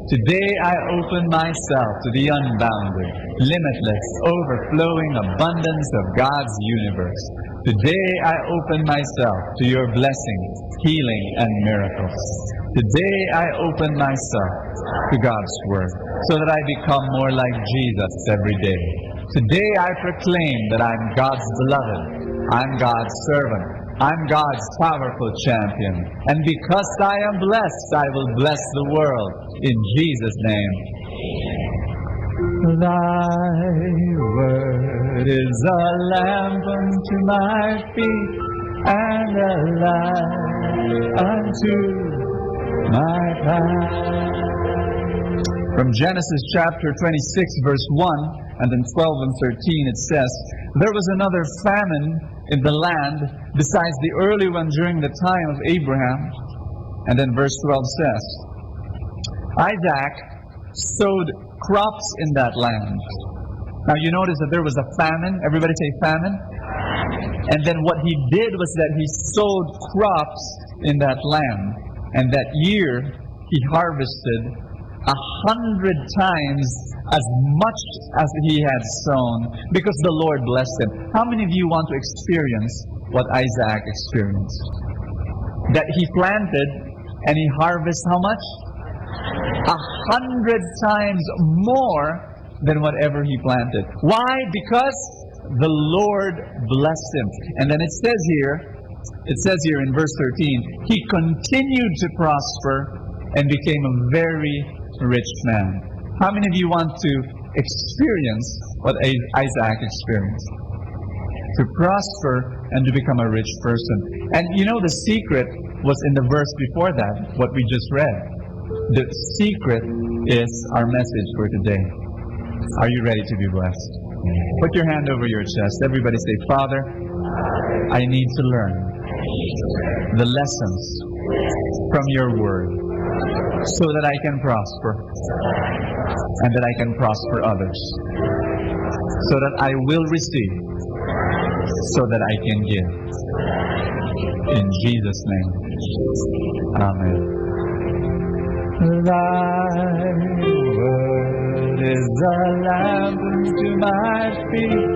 [SPEAKER 23] Today I open myself to the unbounded, limitless, overflowing abundance of God's universe. Today I open myself to your blessings, healing, and miracles. Today I open myself to God's Word so that I become more like Jesus every day. Today I proclaim that I'm God's beloved, I'm God's servant, I'm God's powerful champion. And because I am blessed, I will bless the world in Jesus' name. Thy word is a lamp unto my feet and a light unto my path. From Genesis chapter 26 verse 1 and then 12 and 13 it says, there was another famine in the land besides the early one during the time of Abraham. And then verse 12 says, Isaac sowed crops in that land. Now you notice that there was a famine. Everybody say famine. And then what he did was that he sowed crops in that land. And that year he harvested 100 times as much as he had sown because the Lord blessed him. How many of you want to experience what Isaac experienced? That he planted and he harvests how much? 100 times more than whatever he planted. Why? Because the Lord blessed him. And then it says here in verse 13, he continued to prosper and became a very rich man. How many of you want to experience what Isaac experienced? To prosper and to become a rich person. And you know the secret was in the verse before that, what we just read. The secret is our message for today. Are you ready to be blessed? Put your hand over your chest. Everybody say, Father, I need to learn the lessons from your word so that I can prosper and that I can prosper others. So that I will receive, so that I can give. In Jesus' name. Amen. Thy word is a lamp unto my feet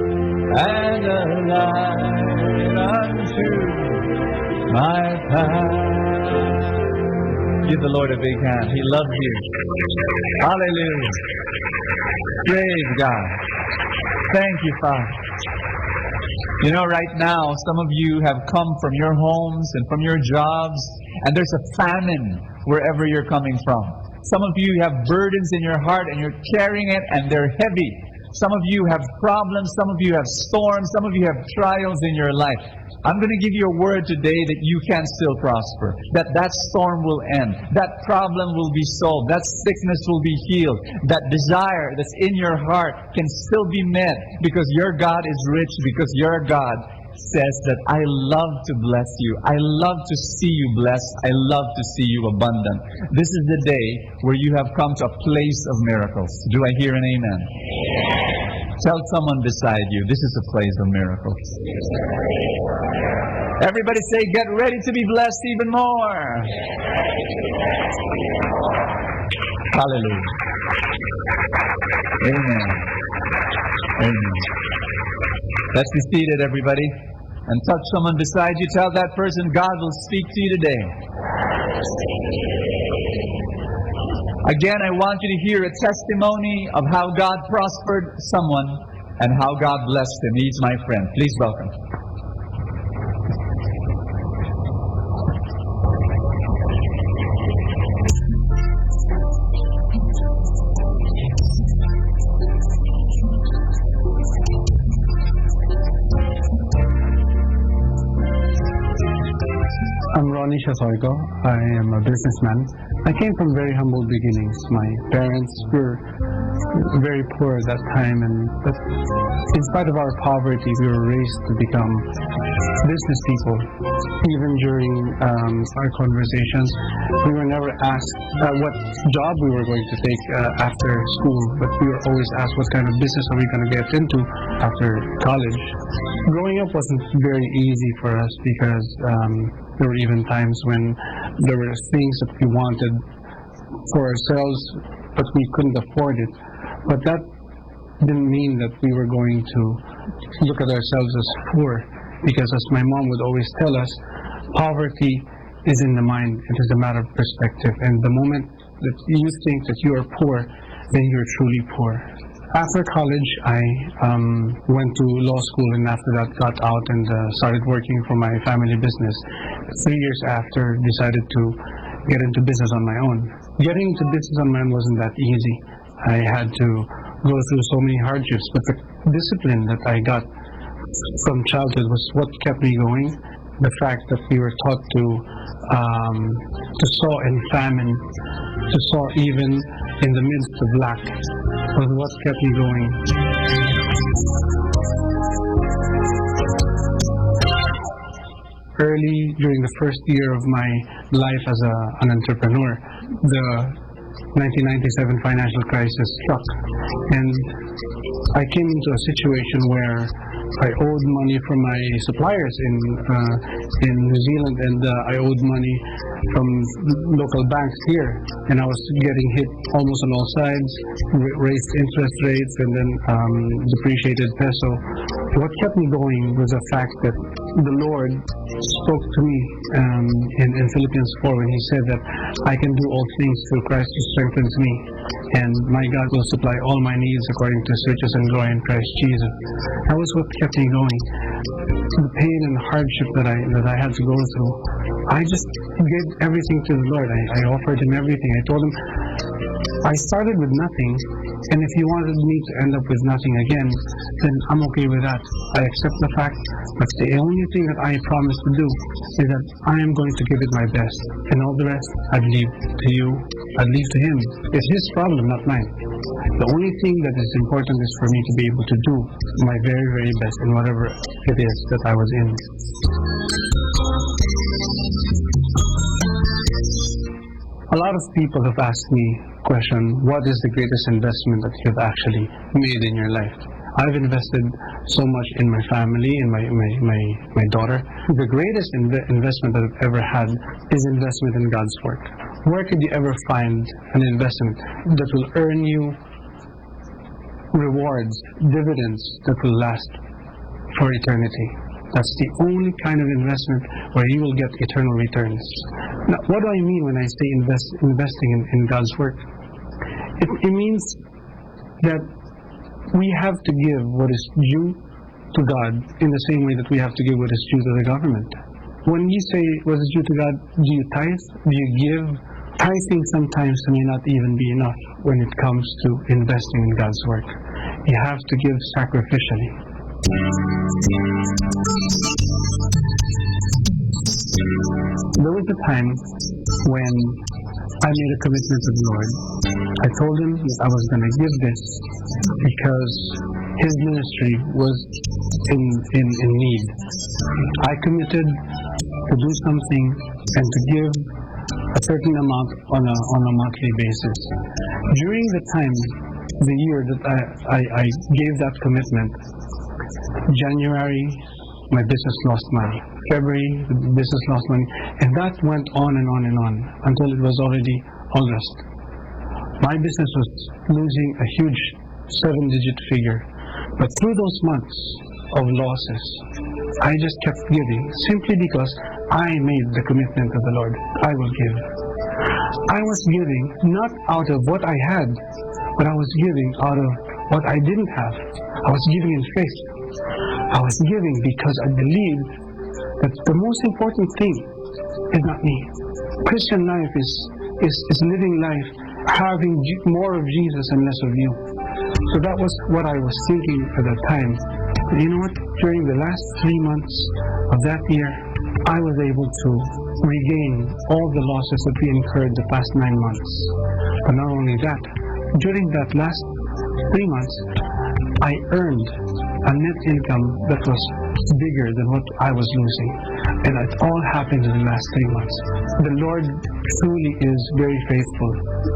[SPEAKER 23] and a light unto my path. Give the Lord a big hand. He loves you. Hallelujah. Praise God. Thank you, Father. You know, right now, some of you have come from your homes and from your jobs, and there's a famine wherever you're coming from. Some of you have burdens in your heart and you're carrying it and they're heavy. Some of you have problems. Some of you have storms. Some of you have trials in your life. I'm going to give you a word today that you can still prosper. That storm will end. That problem will be solved. That sickness will be healed. That desire that's in your heart can still be met because your God is rich, because your God says that I love to bless you. I love to see you blessed. I love to see you abundant. This is the day where you have come to a place of miracles. Do I hear an amen? Tell someone beside you, this is a place of miracles. Everybody say, get ready to be blessed even more. Hallelujah. Amen. Amen. Let's be seated, everybody, and touch someone beside you. Tell that person, God will speak to you today. Again, I want you to hear a testimony of how God prospered someone and how God blessed him. He's my friend. Please welcome.
[SPEAKER 3] I'm Ronnie Shasoyko. I am a businessman. I came from very humble beginnings. My parents were very poor at that time, but in spite of our poverty, we were raised to become business people. Even during our conversations, we were never asked what job we were going to take after school, but we were always asked what kind of business are we going to get into after college. Growing up wasn't very easy for us because there were even times when there were things that we wanted for ourselves, but we couldn't afford it. But that didn't mean that we were going to look at ourselves as poor, because as my mom would always tell us, poverty is in the mind. It is a matter of perspective. And the moment that you think that you are poor, then you're truly poor. After college, I went to law school, and after that got out and started working for my family business. 3 years after, decided to get into business on my own. Getting into business on my own wasn't that easy. I had to go through so many hardships, but the discipline that I got from childhood was what kept me going. The fact that we were taught to sow in famine, to sow even in the midst of lack, was what kept me going. Early during the first year of my life as an entrepreneur, the 1997 financial crisis struck, and I came into a situation where I owed money from my suppliers in New Zealand, and I owed money from local banks here, and I was getting hit almost on all sides, raised interest rates, and then depreciated peso. What kept me going was the fact that the Lord spoke to me in Philippians 4 when He said that I can do all things through Christ who strengthens me, and my God will supply all my needs according to His riches and glory in Christ Jesus. That was what kept me going. The pain and hardship that I had to go through, I just gave everything to the Lord. I offered Him everything. I told Him, I started with nothing, and if you wanted me to end up with nothing again, then I'm okay with that. I accept the fact, but the only thing that I promise to do is that I am going to give it my best, and all the rest I'd leave to you, I'd leave to Him. It's His problem, not mine. The only thing that is important is for me to be able to do my very, very best in whatever it is that I was in. A lot of people have asked me the question, what is the greatest investment that you've actually made in your life? I've invested so much in my family, in my daughter. The greatest investment that I've ever had is investment in God's work. Where could you ever find an investment that will earn you rewards, dividends that will last for eternity? That's the only kind of investment where you will get eternal returns. Now, what do I mean when I say investing in God's work? It means that we have to give what is due to God in the same way that we have to give what is due to the government. When you say what is due to God, do you tithe? Do you give? Tithing sometimes may not even be enough when it comes to investing in God's work. you have to give sacrificially. There was a time when I made a commitment to the Lord. I told him that I was going to give this because his ministry was in need. I committed to do something and to give a certain amount on a monthly basis. During the time, the year that I gave that commitment, January, my business lost money. February, the business lost money. And that went on and on and on until it was already August. My business was losing a huge 7-digit figure. But through those months of losses, I just kept giving simply because I made the commitment to the Lord. I will give. I was giving not out of what I had, but I was giving out of what I didn't have. I was giving in faith. I was giving because I believed that the most important thing is not me. Christian life is living life, having more of Jesus and less of you. So that was what I was thinking at that time. But you know what? During the last 3 months of that year, I was able to regain all the losses that we incurred the past 9 months. But not only that, during that last 3 months, I earned a net income that was bigger than what I was losing. And it all happened in the last 3 months. The Lord truly is very faithful.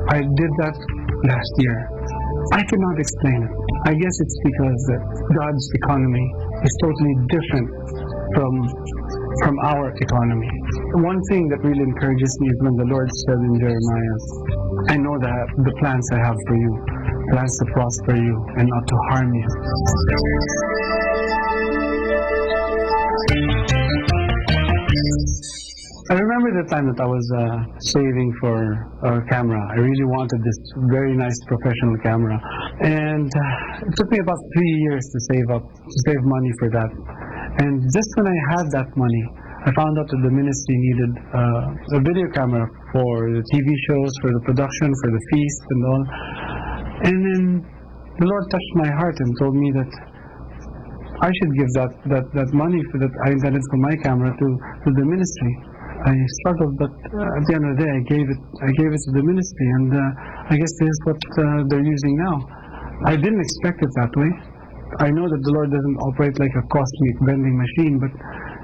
[SPEAKER 3] I did that last year. I cannot explain it. I guess it's because God's economy is totally different from our economy. One thing that really encourages me is when the Lord said in Jeremiah, I know that the plans I have for you, plans to prosper you and not to harm you. I remember the time that I was saving for a camera. I really wanted this very nice professional camera. And it took me about 3 years to save money for that. And just when I had that money, I found out that the ministry needed a video camera for the TV shows, for the production, for the feast and all. And then the Lord touched my heart and told me that I should give that money that I intended for my camera to the ministry. I struggled, but at the end of the day, I gave it to the ministry, and I guess this is what they're using now. I didn't expect it that way. I know that the Lord doesn't operate like a cosmic vending machine, but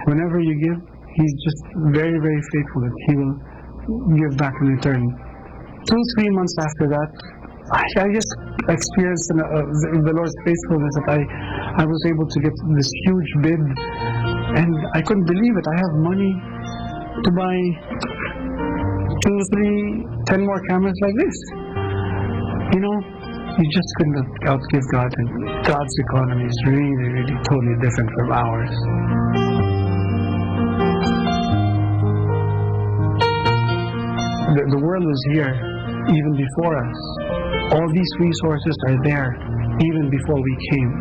[SPEAKER 3] whenever you give, He's just very, very faithful that He will give back in return. 2-3 months after that, I just experienced the Lord's faithfulness that I was able to get this huge bid, and I couldn't believe it. I have money to buy 2, 3, 10 more cameras like this. You know, you just couldn't outgive God, and God's economy is really, really totally different from ours. The world was here even before us. All these resources are there even before we came.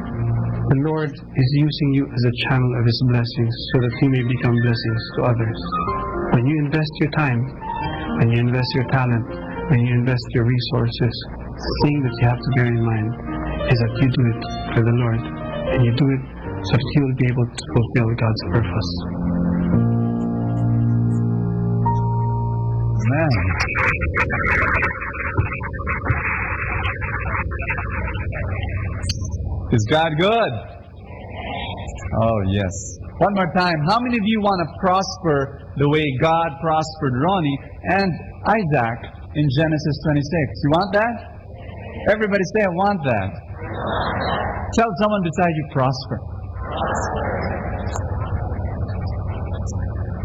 [SPEAKER 3] The Lord is using you as a channel of His blessings so that you may become blessings to others. When you invest your time, when you invest your talent, when you invest your resources, the thing that you have to bear in mind is that you do it for the Lord, and you do it so that you will be able to fulfill God's purpose.
[SPEAKER 23] Amen. Is God good? Oh, yes. One more time. How many of you want to prosper the way God prospered Ronnie and Isaac in Genesis 26? You want that? Everybody say, I want that. Tell someone beside you, prosper.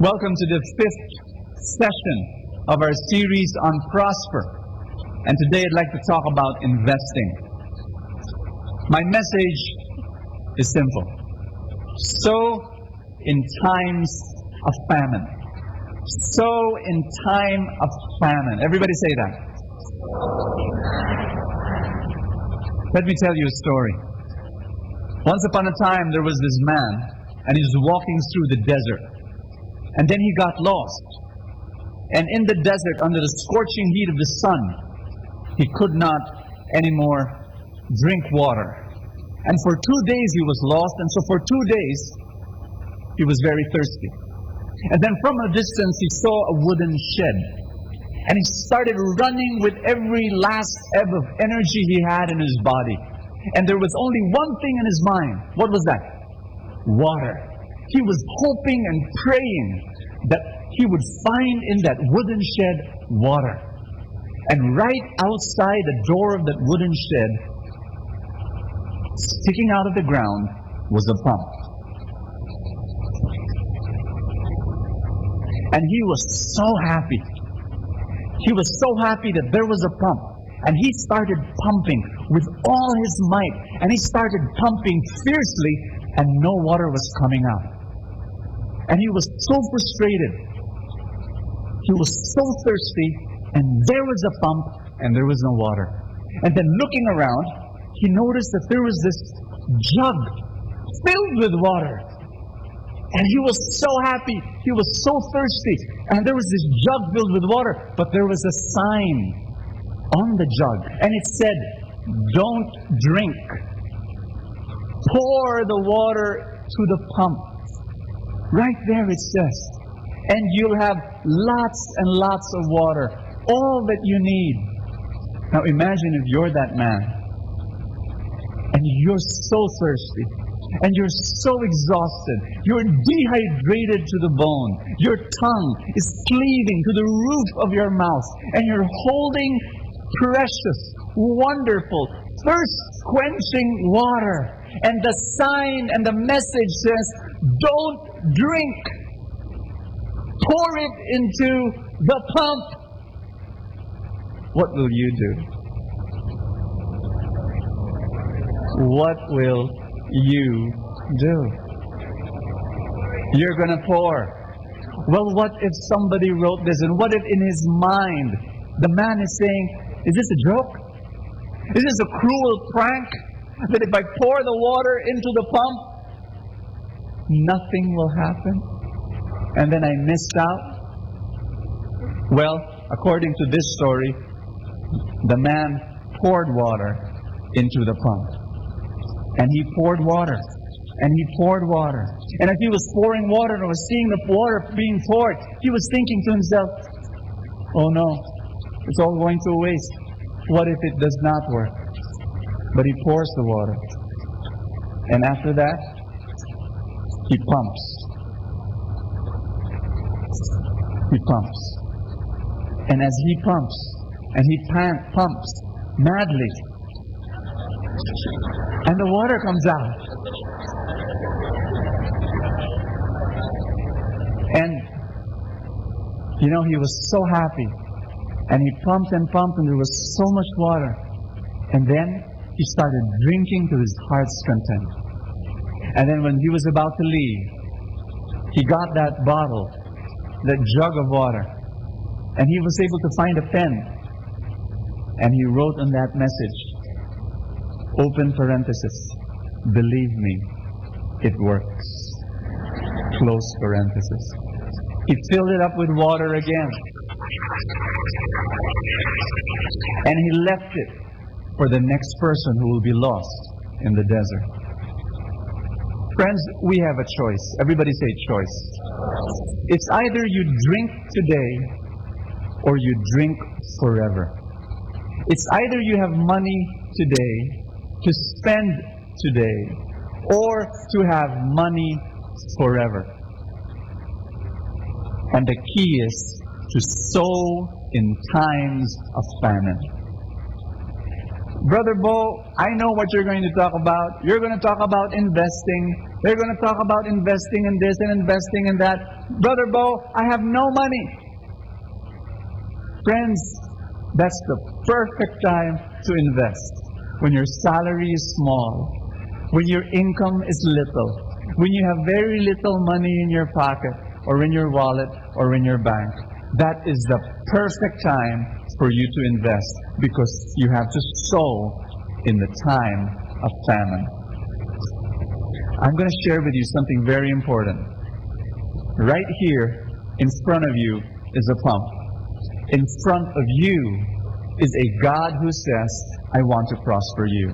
[SPEAKER 23] Welcome to the 5th session of our series on prosper. And today I'd like to talk about investing. My message is simple. Sow in times of famine. Sow in time of famine. Everybody say that. Let me tell you a story. Once upon a time, there was this man, and he was walking through the desert. And then he got lost. And in the desert, under the scorching heat of the sun, he could not anymore drink water. And for 2 days he was lost, and so for 2 days he was very thirsty. And then from a distance he saw a wooden shed. And he started running with every last ebb of energy he had in his body. And there was only one thing in his mind. What was that? Water. He was hoping and praying that he would find in that wooden shed water. And right outside the door of that wooden shed, sticking out of the ground, was a pump. And he was so happy. He was so happy that there was a pump. And he started pumping with all his might. And he started pumping fiercely, and no water was coming out. And he was so frustrated. He was so thirsty, and there was a pump, and there was no water. And then looking around, he noticed that there was this jug filled with water. And he was so happy. He was so thirsty. And there was this jug filled with water. But there was a sign on the jug. And it said, "Don't drink. Pour the water to the pump." Right there it says. And you'll have lots and lots of water. All that you need. Now imagine if you're that man. And you're so thirsty. And you're so exhausted. You're dehydrated to the bone. Your tongue is cleaving to the roof of your mouth. And you're holding precious, wonderful, thirst-quenching water. And the sign and the message says, "Don't drink. Pour it into the pump." What will you do? What will you do? You're going to pour. Well, what if somebody wrote this? And what if in his mind, the man is saying, "Is this a joke? Is this a cruel prank? That if I pour the water into the pump, nothing will happen? And then I missed out?" Well, according to this story, the man poured water into the pump. And he poured water. And he poured water. And as he was pouring water and was seeing the water being poured, he was thinking to himself, "Oh no, it's all going to waste. What if it does not work?" But he pours the water. And after that, he pumps. He pumps. And as he pumps, and he pumps madly, and the water comes out. And, he was so happy. And he pumped and pumped, and there was so much water. And then he started drinking to his heart's content. And then when he was about to leave, he got that bottle, that jug of water. And he was able to find a pen. And he wrote on that message, open parenthesis, "Believe me, it works." Close parenthesis. He filled it up with water again. And he left it for the next person who will be lost in the desert. Friends, we have a choice. Everybody say choice. It's either you drink today or you drink forever. It's either you have money today to spend today or to have money forever. And the key is to sow in times of famine. Brother Bo, I know what you're going to talk about. You're going to talk about investing. You're going to talk about investing in this and investing in that. Brother Bo, I have no money. Friends, that's the perfect time to invest. When your salary is small, when your income is little, when you have very little money in your pocket, or in your wallet, or in your bank, that is the perfect time for you to invest, because you have to sow in the time of famine. I'm going to share with you something very important. Right here, in front of you, is a pump. In front of you is a God who says, "I want to prosper you.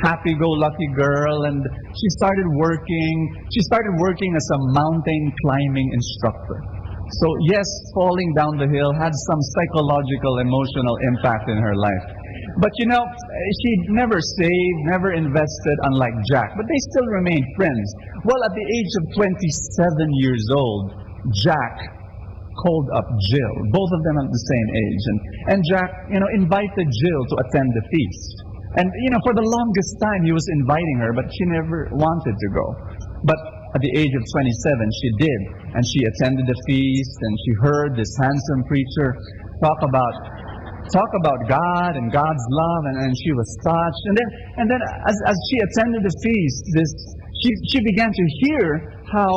[SPEAKER 23] happy-go-lucky girl, and she started working. She started working as a mountain climbing instructor. So yes, falling down the hill had some psychological, emotional impact in her life. But you know, she never saved, never invested, unlike Jack. But they still remained friends. Well, at the age of 27 years old, Jack called up Jill, both of them at the same age. And Jack, invited Jill to attend the feast. And, for the longest time he was inviting her, but she never wanted to go. But at the age of 27, she did. And she attended the feast, and she heard this handsome preacher talk about God and God's love, and she was touched. And then as she attended the feast, she began to hear how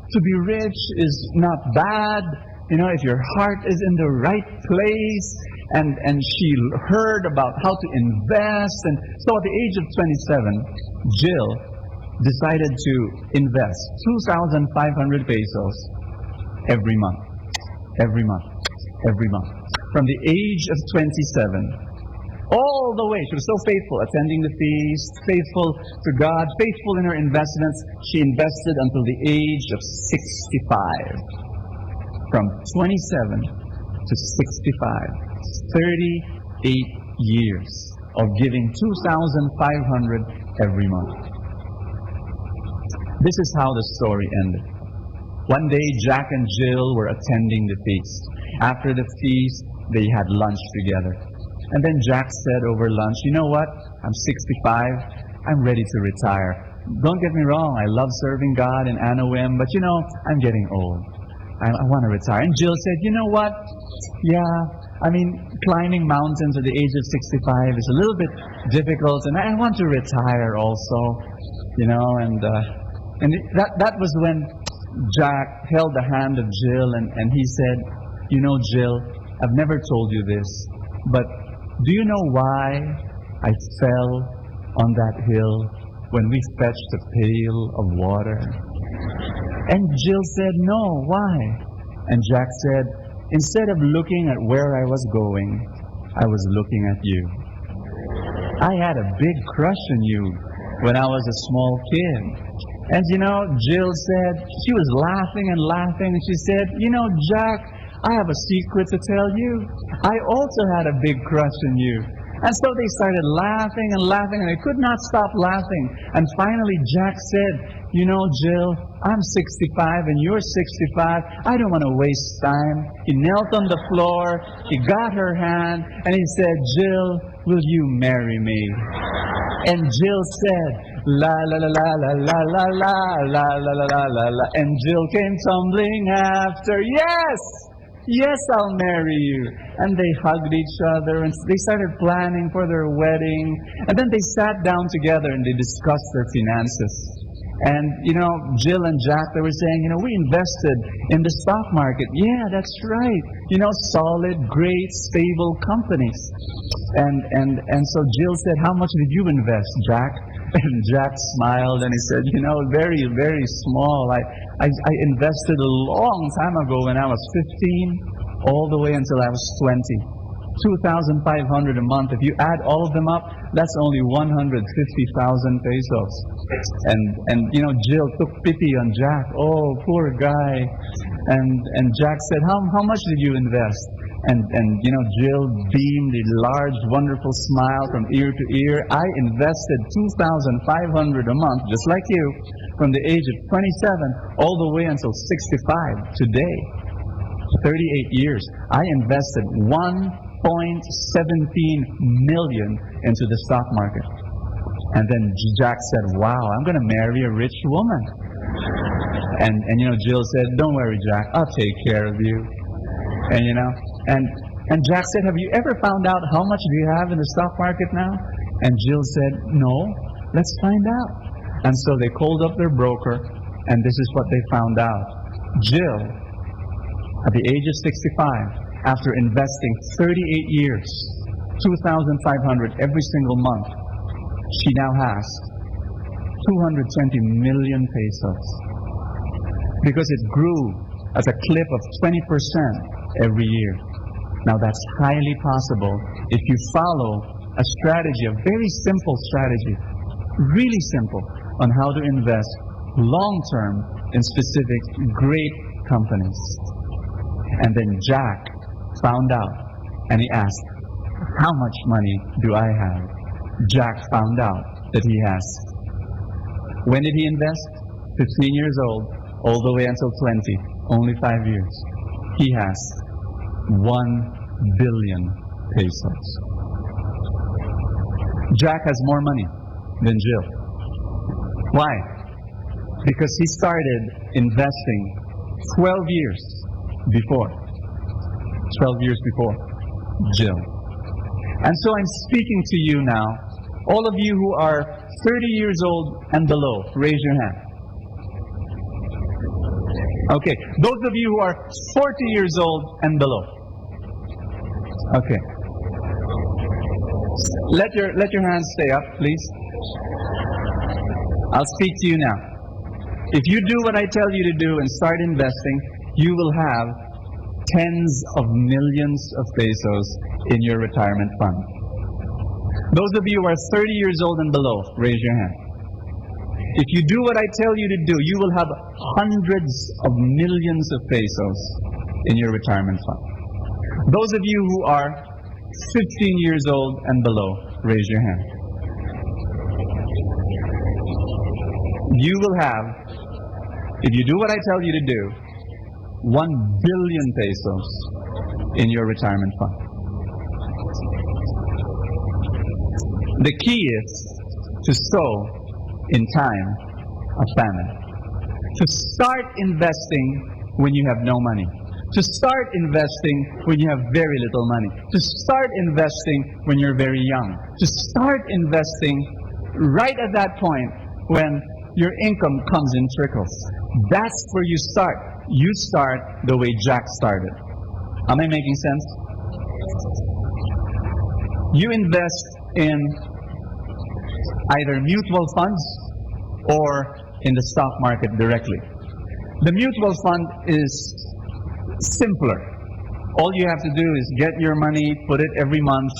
[SPEAKER 23] to be rich is not bad, if your heart is in the right place. And she heard about how to invest. And so at the age of 27, Jill decided to invest 2,500 pesos every month. From the age of 27, all the way. She was so faithful, attending the feast, faithful to God, faithful in her investments. She invested until the age of 65. From 27 to 65. 38 years of giving 2,500 every month. This is how the story ended. One day, Jack and Jill were attending the feast. After the feast, they had lunch together. And then Jack said over lunch, "You know what? I'm 65. I'm ready to retire. Don't get me wrong, I love serving God in Anawim, but I'm getting old. I want to retire." And Jill said, "You know what? Yeah, climbing mountains at the age of 65 is a little bit difficult, and I want to retire also, And that was when Jack held the hand of Jill, and he said, "Jill, I've never told you this, but do you know why I fell on that hill when we fetched a pail of water?" And Jill said, "No, why?" And Jack said, "Instead of looking at where I was going, I was looking at you. I had a big crush on you when I was a small kid." And Jill said, she was laughing and laughing, and she said, "Jack, I have a secret to tell you. I also had a big crush on you." And so they started laughing and laughing, and they could not stop laughing. And finally Jack said, "Jill, I'm 65 and you're 65. I don't want to waste time." He knelt on the floor, he got her hand, and he said, "Jill, will you marry me?" And Jill said, "La la la la la la la la la la la la la." And Jill came tumbling after, "Yes! Yes, I'll marry you." And they hugged each other, and they started planning for their wedding. And then they sat down together and they discussed their finances. And, Jill and Jack, they were saying, we invested in the stock market. Yeah, that's right. Solid, great, stable companies. And so Jill said, "How much did you invest, Jack?" And Jack smiled and he said, "Very, very small. I invested a long time ago when I was 15, all the way until I was 20. 2,500 a month. If you add all of them up, that's only 150,000 pesos." And Jill took pity on Jack. "Oh, poor guy." And Jack said, "How much did you invest?" And Jill beamed a large, wonderful smile from ear to ear. "I invested 2,500 a month, just like you, from the age of 27 all the way until 65, today. 38 years. I invested 1.17 million into the stock market." And then Jack said, "Wow, I'm going to marry a rich woman." And Jill said, "Don't worry, Jack, I'll take care of you." And Jack said, "Have you ever found out how much do you have in the stock market now?" And Jill said, "No, let's find out." And so they called up their broker, and this is what they found out. Jill, at the age of 65, after investing 38 years, 2,500 every single month, she now has 220 million pesos. Because it grew at a clip of 20% every year. Now that's highly possible if you follow a strategy, a very simple strategy. really simple on how to invest long-term in specific great companies. And then Jack found out and he asked, how much money do I have? Jack found out that he has. When did he invest? 15 years old, all the way until 20, only 5 years. He has 1 billion pesos. Jack has more money than Jill. Why? Because he started investing 12 years before. 12 years before Jill. And so I'm speaking to you now, all of you who are 30 years old and below, raise your hand. Okay, those of you who are 40 years old and below. Okay. Let your hands stay up, please. I'll speak to you now. If you do what I tell you to do and start investing, you will have tens of millions of pesos in your retirement fund. Those of you who are 30 years old and below, raise your hand. If you do what I tell you to do, you will have hundreds of millions of pesos in your retirement fund. Those of you who are 15 years old and below, raise your hand. You will have, if you do what I tell you to do, 1 billion pesos in your retirement fund. The key is to sow in time of famine. To start investing when you have no money. To start investing when you have very little money. To start investing when you're very young. To start investing right at that point when your income comes in trickles. That's where you start. You start the way Jack started. Am I making sense? You invest in either mutual funds or in the stock market directly. The mutual fund is simpler. All you have to do is get your money, put it every month.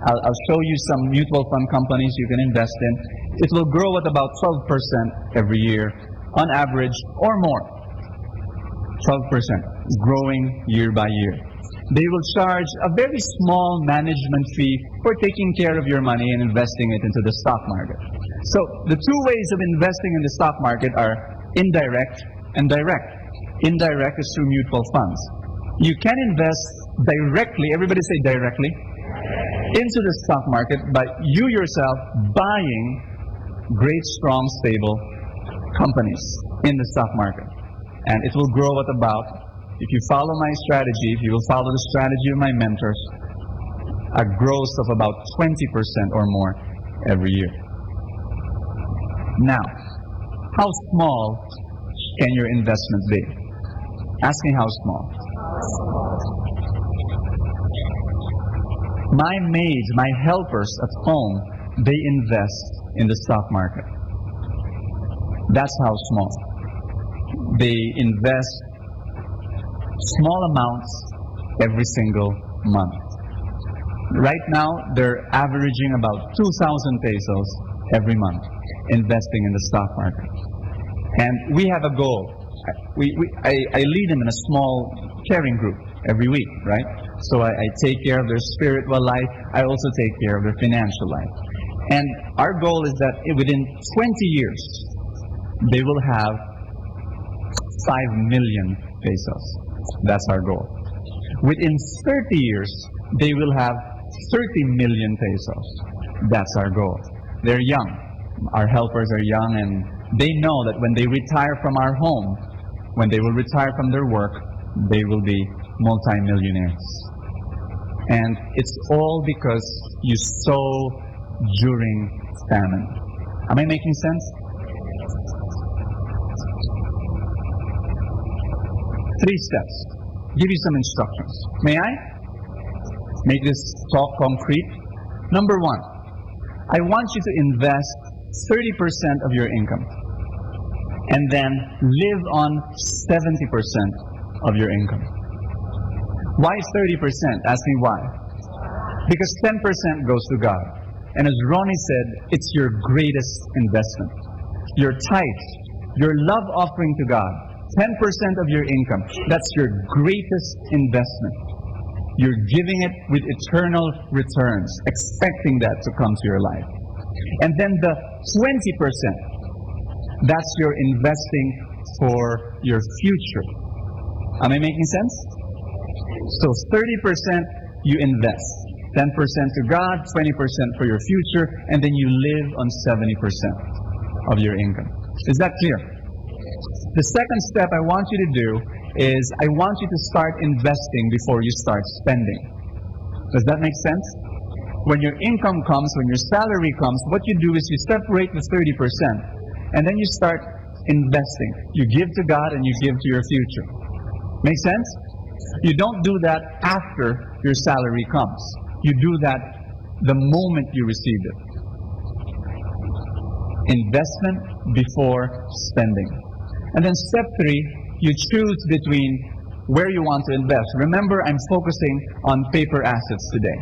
[SPEAKER 23] I'll show you some mutual fund companies you can invest in. It will grow at about 12% every year, on average, or more. 12%, growing year by year. They will charge a very small management fee for taking care of your money and investing it into the stock market. So the two ways of investing in the stock market are indirect and direct. Indirect is through mutual funds. You can invest directly, everybody say directly, into the stock market by you yourself buying great, strong, stable companies in the stock market. And it will grow at about, if you follow my strategy, if you will follow the strategy of my mentors, a growth of about 20% or more every year. Now, how small can your investment be? Ask me how small. My maids, my helpers at home, they invest in the stock market. That's how small. They invest small amounts every single month. Right now, they're averaging about 2,000 pesos every month investing in the stock market. And we have a goal. I lead them in a small caring group every week, right? So I take care of their spiritual life. I also take care of their financial life. And our goal is that within 20 years, they will have 5 million pesos. That's our goal. Within 30 years, they will have 30 million pesos. That's our goal. They're young. Our helpers are young, and they know that when they retire from our home, when they will retire from their work, they will be multi-millionaires. And it's all because you sow during famine. Am I making sense? 3 steps. Give you some instructions. May I? Make this talk concrete. Number 1, I want you to invest 30% of your income and then live on 70% of your income. Why 30%? Ask me why. Because 10% goes to God And as Ronnie said, it's your greatest investment. Your tithe, your love offering to God, 10% of your income, that's your greatest investment. You're giving it with eternal returns, expecting that to come to your life. And then the 20%, that's your investing for your future. Am I making sense? So 30% you invest, 10% to God, 20% for your future, and then you live on 70% of your income. Is that clear? The second step I want you to do is I want you to start investing before you start spending. Does that make sense? When your income comes, when your salary comes, what you do is you separate the 30% and then you start investing. You give to God and you give to your future. Make sense? You don't do that after your salary comes. You do that the moment you receive it. Investment before spending. And then step 3, you choose between where you want to invest. Remember, I'm focusing on paper assets today.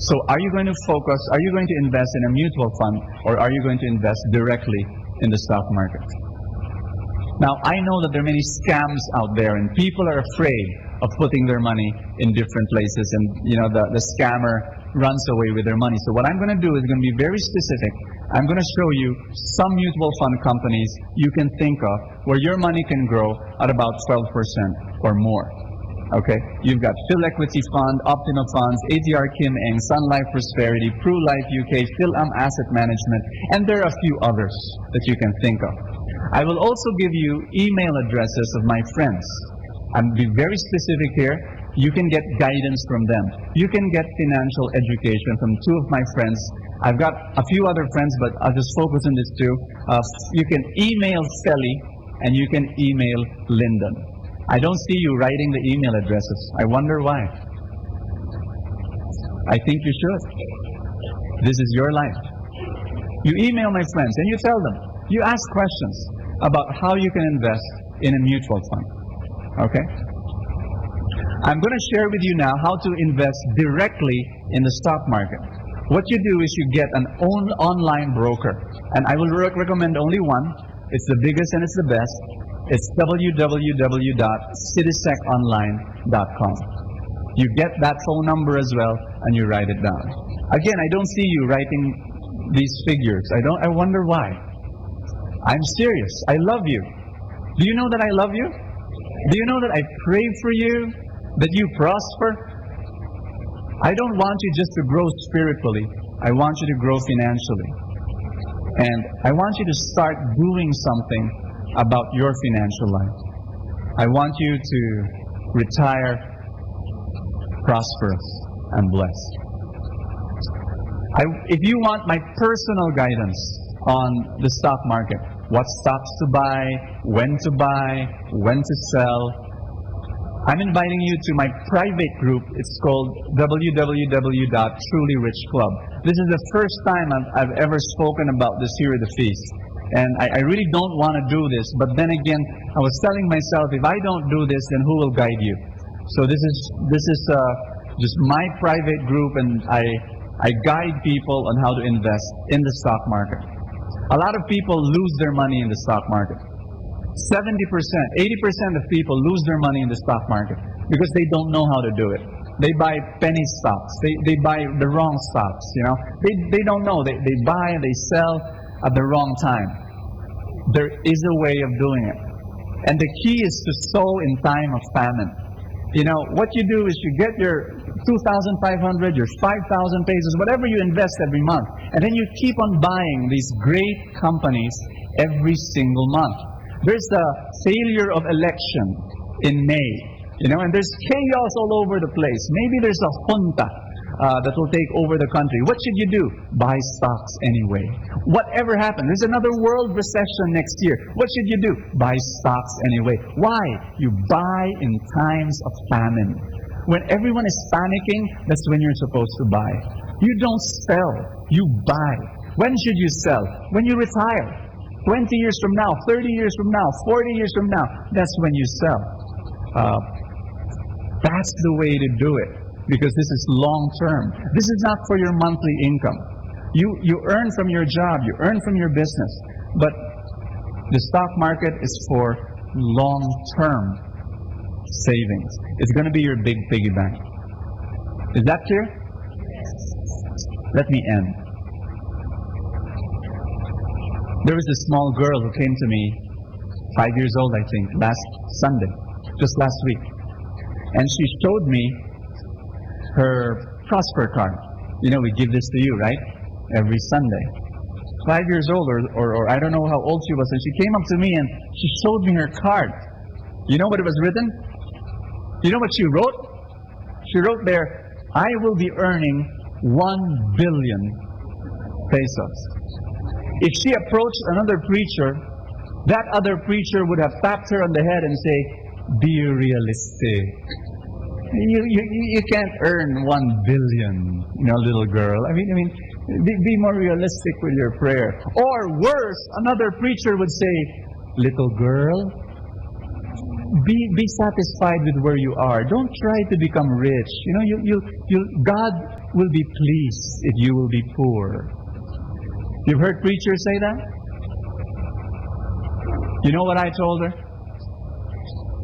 [SPEAKER 23] So are you going to invest in a mutual fund, or are you going to invest directly in the stock market? Now, I know that there are many scams out there and people are afraid of putting their money in different places, and the scammer runs away with their money. So what I'm going to do is going to be very specific. I'm going to show you some mutual fund companies you can think of where your money can grow at about 12% or more. Okay? You've got Phil Equity Fund, Optima Funds, ATR Kim Eng, Sun Life Prosperity, Pru Life UK, Phil Asset Management, and there are a few others that you can think of. I will also give you email addresses of my friends. I'll be very specific here. You can get guidance from them. You can get financial education from 2 of my friends. I've got a few other friends, but I'll just focus on this 2. You can email Sally and you can email Lyndon. I don't see you writing the email addresses. I wonder why. I think you should. This is your life. You email my friends and you tell them. You ask questions about how you can invest in a mutual fund. Okay? I'm going to share with you now how to invest directly in the stock market. What you do is you get an online broker. And I will recommend only one. It's the biggest and it's the best. It's www.citiseconline.com. You get that phone number as well and you write it down. Again, I don't see you writing these figures. I wonder why. I'm serious. I love you. Do you know that I love you? Do you know that I pray for you? That you prosper? I don't want you just to grow spiritually. I want you to grow financially. And I want you to start doing something about your financial life. I want you to retire prosperous and blessed. If you want my personal guidance on the stock market, what stocks to buy, when to sell, I'm inviting you to my private group. It's called www.trulyrich.club. This is the first time I've ever spoken about this here at the feast. And I really don't want to do this, but then again, I was telling myself, if I don't do this, then who will guide you? So this is just my private group, and I guide people on how to invest in the stock market. A lot of people lose their money in the stock market. 70%, 80% of people lose their money in the stock market because they don't know how to do it. They buy penny stocks. They buy the wrong stocks, They don't know. They buy and they sell at the wrong time. There is a way of doing it. And the key is to sow in time of famine. What you do is you get your 2,500, your 5,000 pesos, whatever you invest every month. And then you keep on buying these great companies every single month. There's a failure of election in May, and there's chaos all over the place. Maybe there's a junta that will take over the country. What should you do? Buy stocks anyway. Whatever happens, there's another world recession next year. What should you do? Buy stocks anyway. Why? You buy in times of famine. When everyone is panicking, that's when you're supposed to buy. You don't sell, you buy. When should you sell? When you retire. 20 years from now, 30 years from now, 40 years from now, that's when you sell. That's the way to do it, because this is long term. This is not for your monthly income. You earn from your job, you earn from your business, but the stock market is for long-term savings. It's going to be your big piggy bank. Is that clear? Let me end. There was a small girl who came to me, 5 years old I think, last Sunday, just last week. And she showed me her Prosper card. You know, we give this to you, right? Every Sunday. 5 years old, or I don't know how old she was, and she came up to me and she showed me her card. You know what it was written? You know what she wrote? She wrote there, I will be earning 1 billion pesos. If she approached another preacher, that other preacher would have tapped her on the head and say, be realistic. You can't earn 1 billion, little girl. I mean, be more realistic with your prayer. Or worse, another preacher would say, little girl, be satisfied with where you are. Don't try to become rich. God will be pleased if you will be poor. You've heard preachers say that? You know what I told her?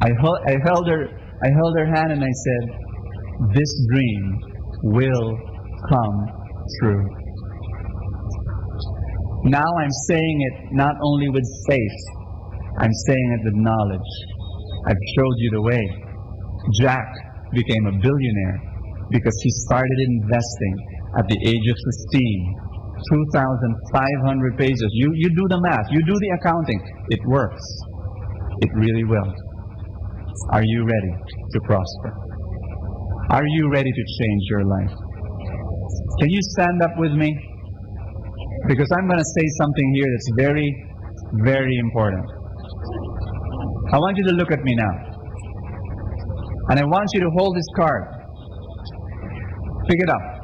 [SPEAKER 23] I held her hand and I said, this dream will come true. Now I'm saying it not only with faith, I'm saying it with knowledge. I've showed you the way. Jack became a billionaire because he started investing at the age of 15. 2,500 pesos. You do the math. You do the accounting. It works. It really will. Are you ready to prosper? Are you ready to change your life? Can you stand up with me? Because I'm going to say something here that's very, very important. I want you to look at me now. And I want you to hold this card. Pick it up.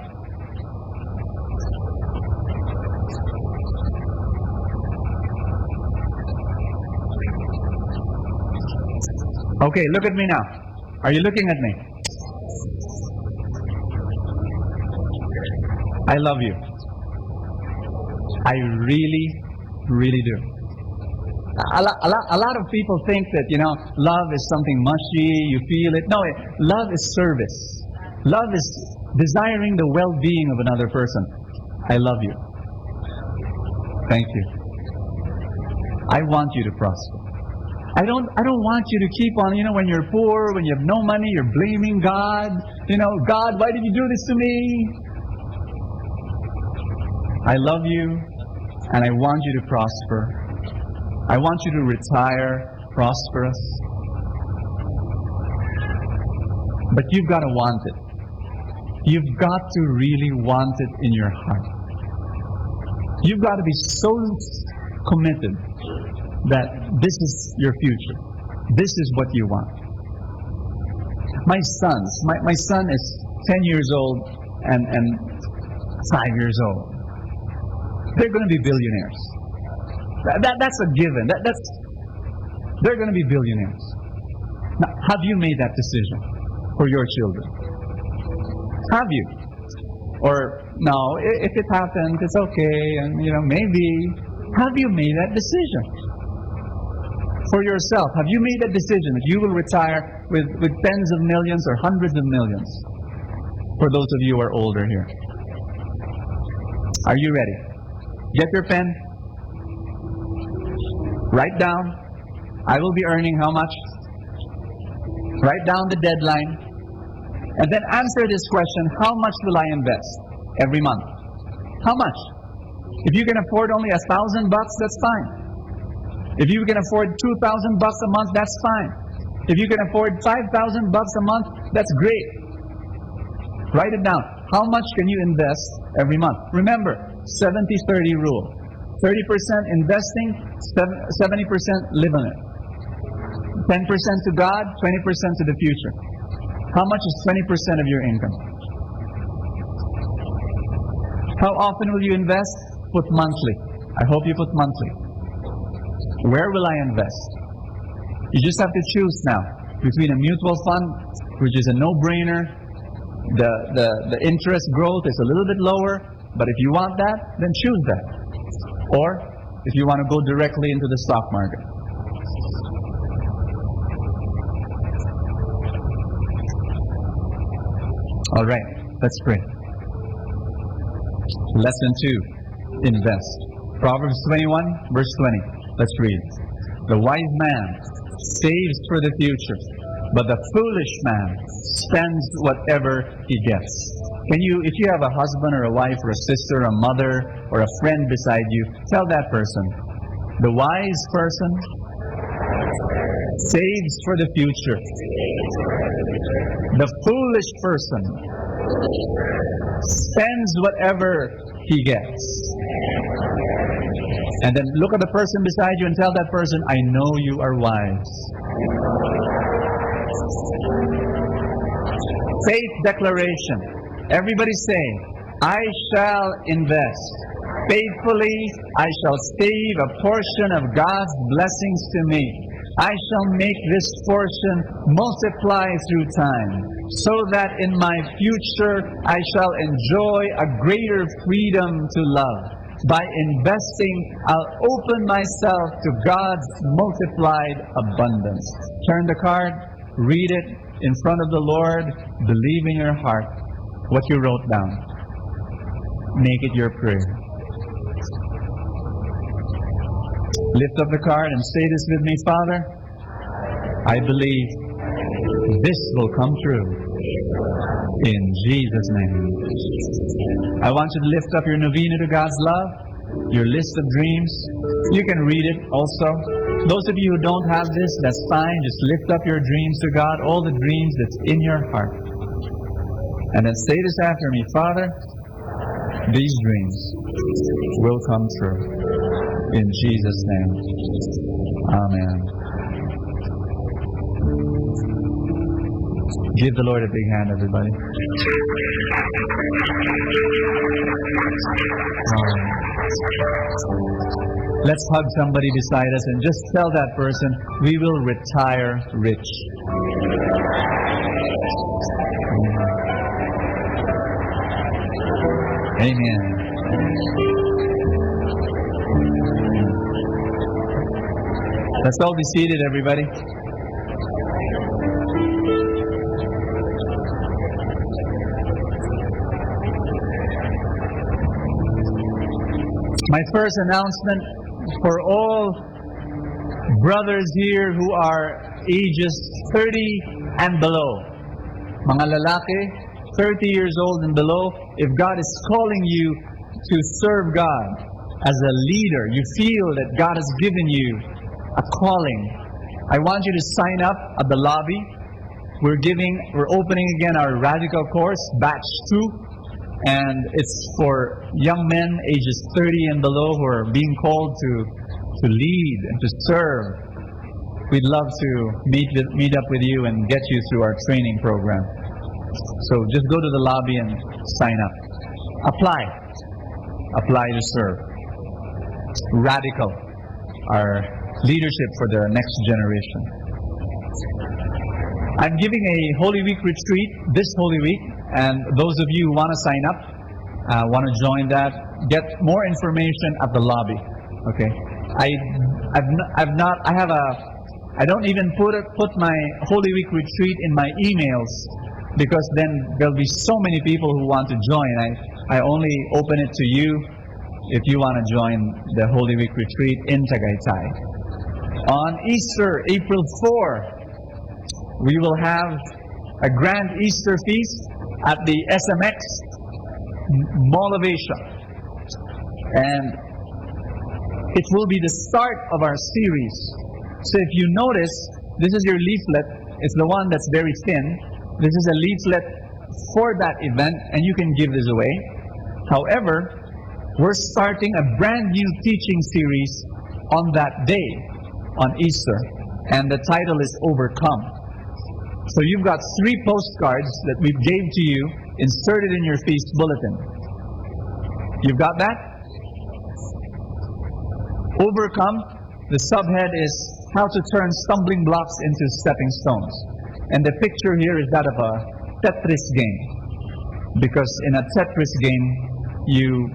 [SPEAKER 23] Okay, look at me now. Are you looking at me? I love you. I really, really do. A lot of people think that, love is something mushy, you feel it. No, love is service. Love is desiring the well-being of another person. I love you. Thank you. I want you to prosper. I don't want you to keep on, when you're poor, when you have no money, you're blaming God. God, why did you do this to me? I love you, and I want you to prosper. I want you to retire prosperous. But you've got to want it. You've got to really want it in your heart. You've got to be so committed that this is your future. This is what you want. My son is 10 years old and 5 years old. They're going to be billionaires. That's a given. They're going to be billionaires. Now, have you made that decision for your children? Have you? Or no, if it happens, it's okay, and maybe. Have you made that decision for yourself? Have you made that decision that you will retire with tens of millions or hundreds of millions? For those of you who are older here, are you ready? Get your pen. Write down, I will be earning how much? Write down the deadline. And then answer this question, how much will I invest every month? How much? If you can afford only $1,000, that's fine. If you can afford $2,000 a month, that's fine. If you can afford $5,000 a month, that's great. Write it down. How much can you invest every month? Remember, 70-30 rule. 30% investing, 70% live on it. 10% to God, 20% to the future. How much is 20% of your income? How often will you invest? Put monthly. I hope you put monthly. Where will I invest? You just have to choose now between a mutual fund, which is a no-brainer. The interest growth is a little bit lower, But if you want that, then choose that. Or if you want to go directly into the stock market. All right, let's pray. Lesson 2, invest. Proverbs 21, verse 20. Let's read. The wise man saves for the future, but the foolish man spends whatever he gets. If you have a husband or a wife or a sister, a mother or a friend beside you, tell that person, the wise person saves for the future. The foolish person spends whatever he gets. And then look at the person beside you and tell that person, I know you are wise. Faith declaration. Everybody say, I shall invest. Faithfully, I shall save a portion of God's blessings to me. I shall make this portion multiply through time, so that in my future I shall enjoy a greater freedom to love. By investing, I'll open myself to God's multiplied abundance. Turn the card, read it in front of the Lord, believe in your heart what you wrote down. Make it your prayer. Lift up the card and say this with me, Father, I believe this will come true in Jesus' name. I want you to lift up your novena to God's love, your list of dreams. You can read it also. Those of you who don't have this, that's fine. Just lift up your dreams to God, all the dreams that's in your heart. And then say this after me, Father, these dreams will come true. In Jesus' name. Amen. Give the Lord a big hand, everybody. Let's hug somebody beside us and just tell that person, we will retire rich. Amen. Let's all be seated, everybody. My first announcement for all brothers here who are ages 30 and below. Mga lalaki, 30 years old and below, if God is calling you to serve God as a leader, you feel that God has given you a calling, I want you to sign up at the lobby. We're opening again our Radical course, batch 2, and it's for young men ages 30 and below who are being called to lead and to serve. We'd love to meet up with you and get you through our training program. So just go to the lobby and sign up. Apply to serve. Radical, our leadership for the next generation. I'm giving a Holy Week retreat this Holy Week, and those of you who want to sign up, want to join that, get more information at the lobby. Okay, I don't even put my Holy Week retreat in my emails, because then there'll be so many people who want to join. I only open it to you if you want to join the Holy Week retreat in Tagaytay. On Easter, April 4, we will have a grand Easter feast at the SMX Mall of Asia. And it will be the start of our series. So if you notice, this is your leaflet. It's the one that's very thin. This is a leaflet for that event, and you can give this away. However, we're starting a brand new teaching series on that day, on Easter, and the title is Overcome. So you've got 3 postcards that we gave to you, inserted in your feast bulletin. You've got that? Overcome, the subhead is how to turn stumbling blocks into stepping stones. And the picture here is that of a Tetris game. Because in a Tetris game, you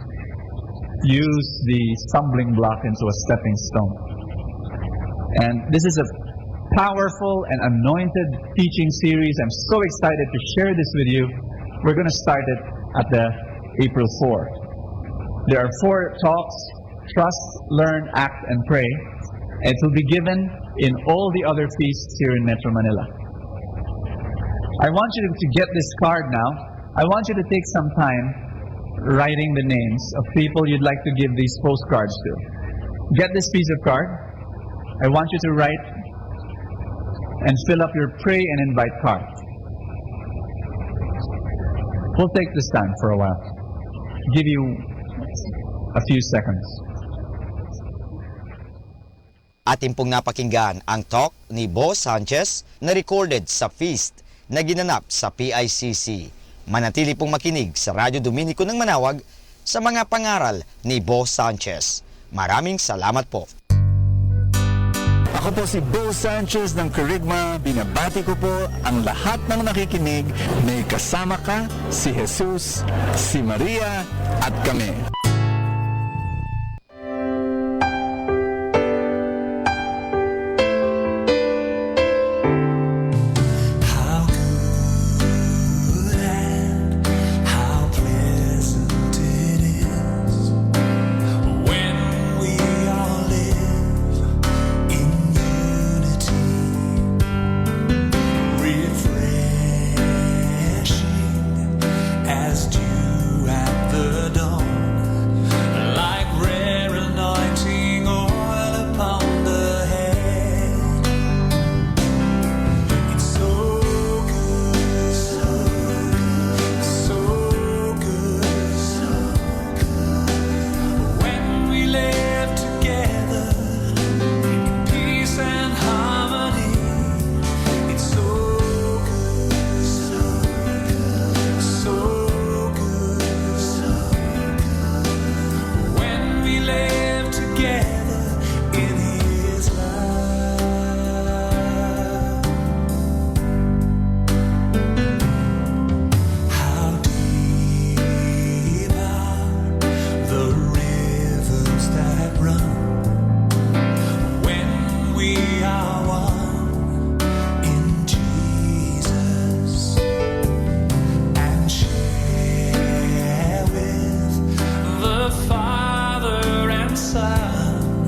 [SPEAKER 23] use the stumbling block into a stepping stone. And this is a powerful and anointed teaching series. I'm so excited to share this with you. We're going to start it at the April 4. There are 4 talks: trust, learn, act, and pray. It will be given in all the other feasts here in Metro Manila. I want you to get this card now. I want you to take some time writing the names of people you'd like to give these postcards to. Get this piece of card. I want you to write and fill up your pray and invite card. We'll take this time for a while. Give you a few seconds.
[SPEAKER 13] Atin pong napakinggan ang talk ni Boss Sanchez na recorded sa feast na ginanap sa PICC. Manatili pong makinig sa Radyo Dominico ng Manawag sa mga pangaral ni Boss Sanchez. Maraming salamat po.
[SPEAKER 5] Ako po si Bo Sanchez ng Kerygma. Binabati ko po ang lahat ng nakikinig. May kasama ka, si Jesus, si Maria at kami.
[SPEAKER 2] As dew at the dawn,
[SPEAKER 4] Father and Son.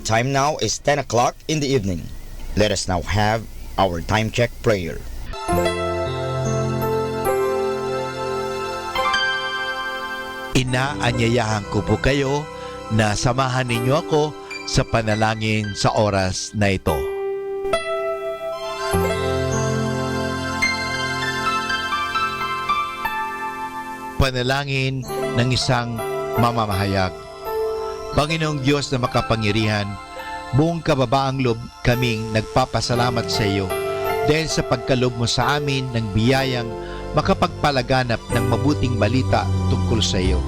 [SPEAKER 13] time now is 10 o'clock in the evening. Let us now have our time check prayer.
[SPEAKER 14] Inaanyayahan ko po kayo na samahan ninyo ako sa panalangin sa oras na ito. Panalangin ng isang mamamahayag. Panginoong Diyos na makapangyarihan, buong kababaang loob kaming nagpapasalamat sa iyo dahil sa pagkaloob mo sa amin ng biyayang makapagpalaganap ng mabuting balita tungkol sa iyo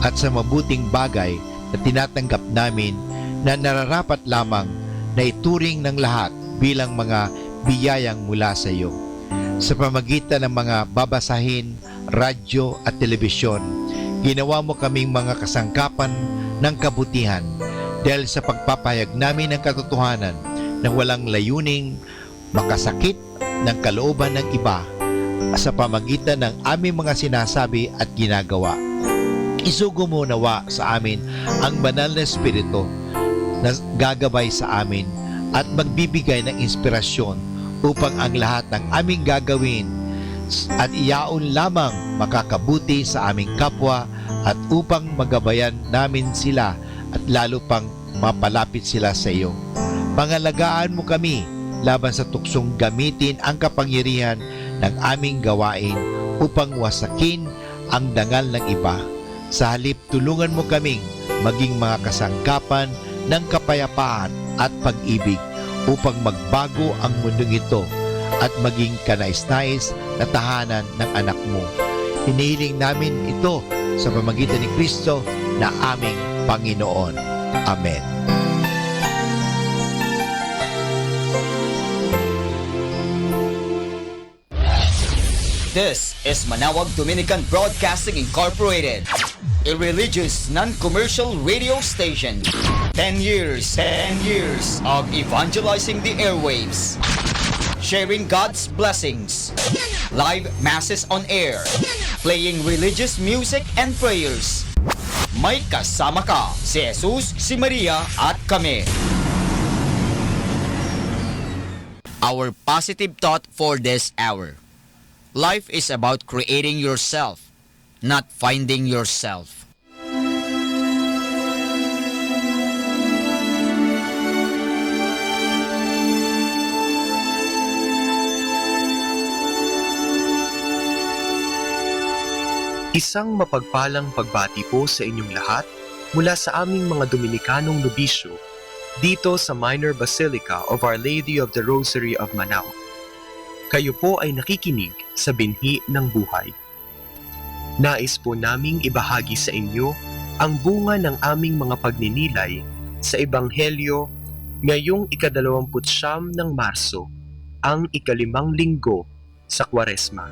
[SPEAKER 14] at sa mabuting bagay na tinatanggap namin na nararapat lamang na ituring ng lahat bilang mga biyayang mula sa iyo. Sa pamagitan ng mga babasahin, radyo at telebisyon, ginawa mo kaming mga kasangkapan ng kabutihan dahil sa pagpapahayag namin ng katotohanan ng walang layuning makasakit ng kalooban ng iba sa pamagitan ng aming mga sinasabi at ginagawa. Isugo mo nawa sa amin ang banal na Espiritu na gagabay sa amin at magbibigay ng inspirasyon upang ang lahat ng aming gagawin at iyaon lamang makakabuti sa aming kapwa at upang magabayan namin sila at lalo pang mapalapit sila sa iyo. Pangalagaan mo kami laban sa tuksong gamitin ang kapangyarihan ng aming gawain upang wasakin ang dangal ng iba. Sa halip, tulungan mo kaming maging mga kasangkapan ng kapayapaan at pag-ibig upang magbago ang mundong ito at maging kanais-nais na tahanan ng anak mo. Hinihiling namin ito sa pamamagitan ni Kristo na aming Panginoon. Amen.
[SPEAKER 13] This is Manawag Dominican Broadcasting Incorporated, a religious non-commercial radio station. 10 years of evangelizing the airwaves, sharing God's blessings, live masses on air, playing religious music and prayers. May kasama ka, si Jesus, si Maria at kami. Our positive thought for this hour. Life is about creating yourself, not finding yourself.
[SPEAKER 4] Isang mapagpalang pagbati po sa inyong lahat mula sa aming mga Dominikanong nobisyo dito sa Minor Basilica of Our Lady of the Rosary of Manawag. Kayo po ay nakikinig sa binhi ng buhay. Nais po naming ibahagi sa inyo ang bunga ng aming mga pagninilay sa Ebanghelyo ngayong 29 ng Marso, ang 5 linggo sa Kwaresma.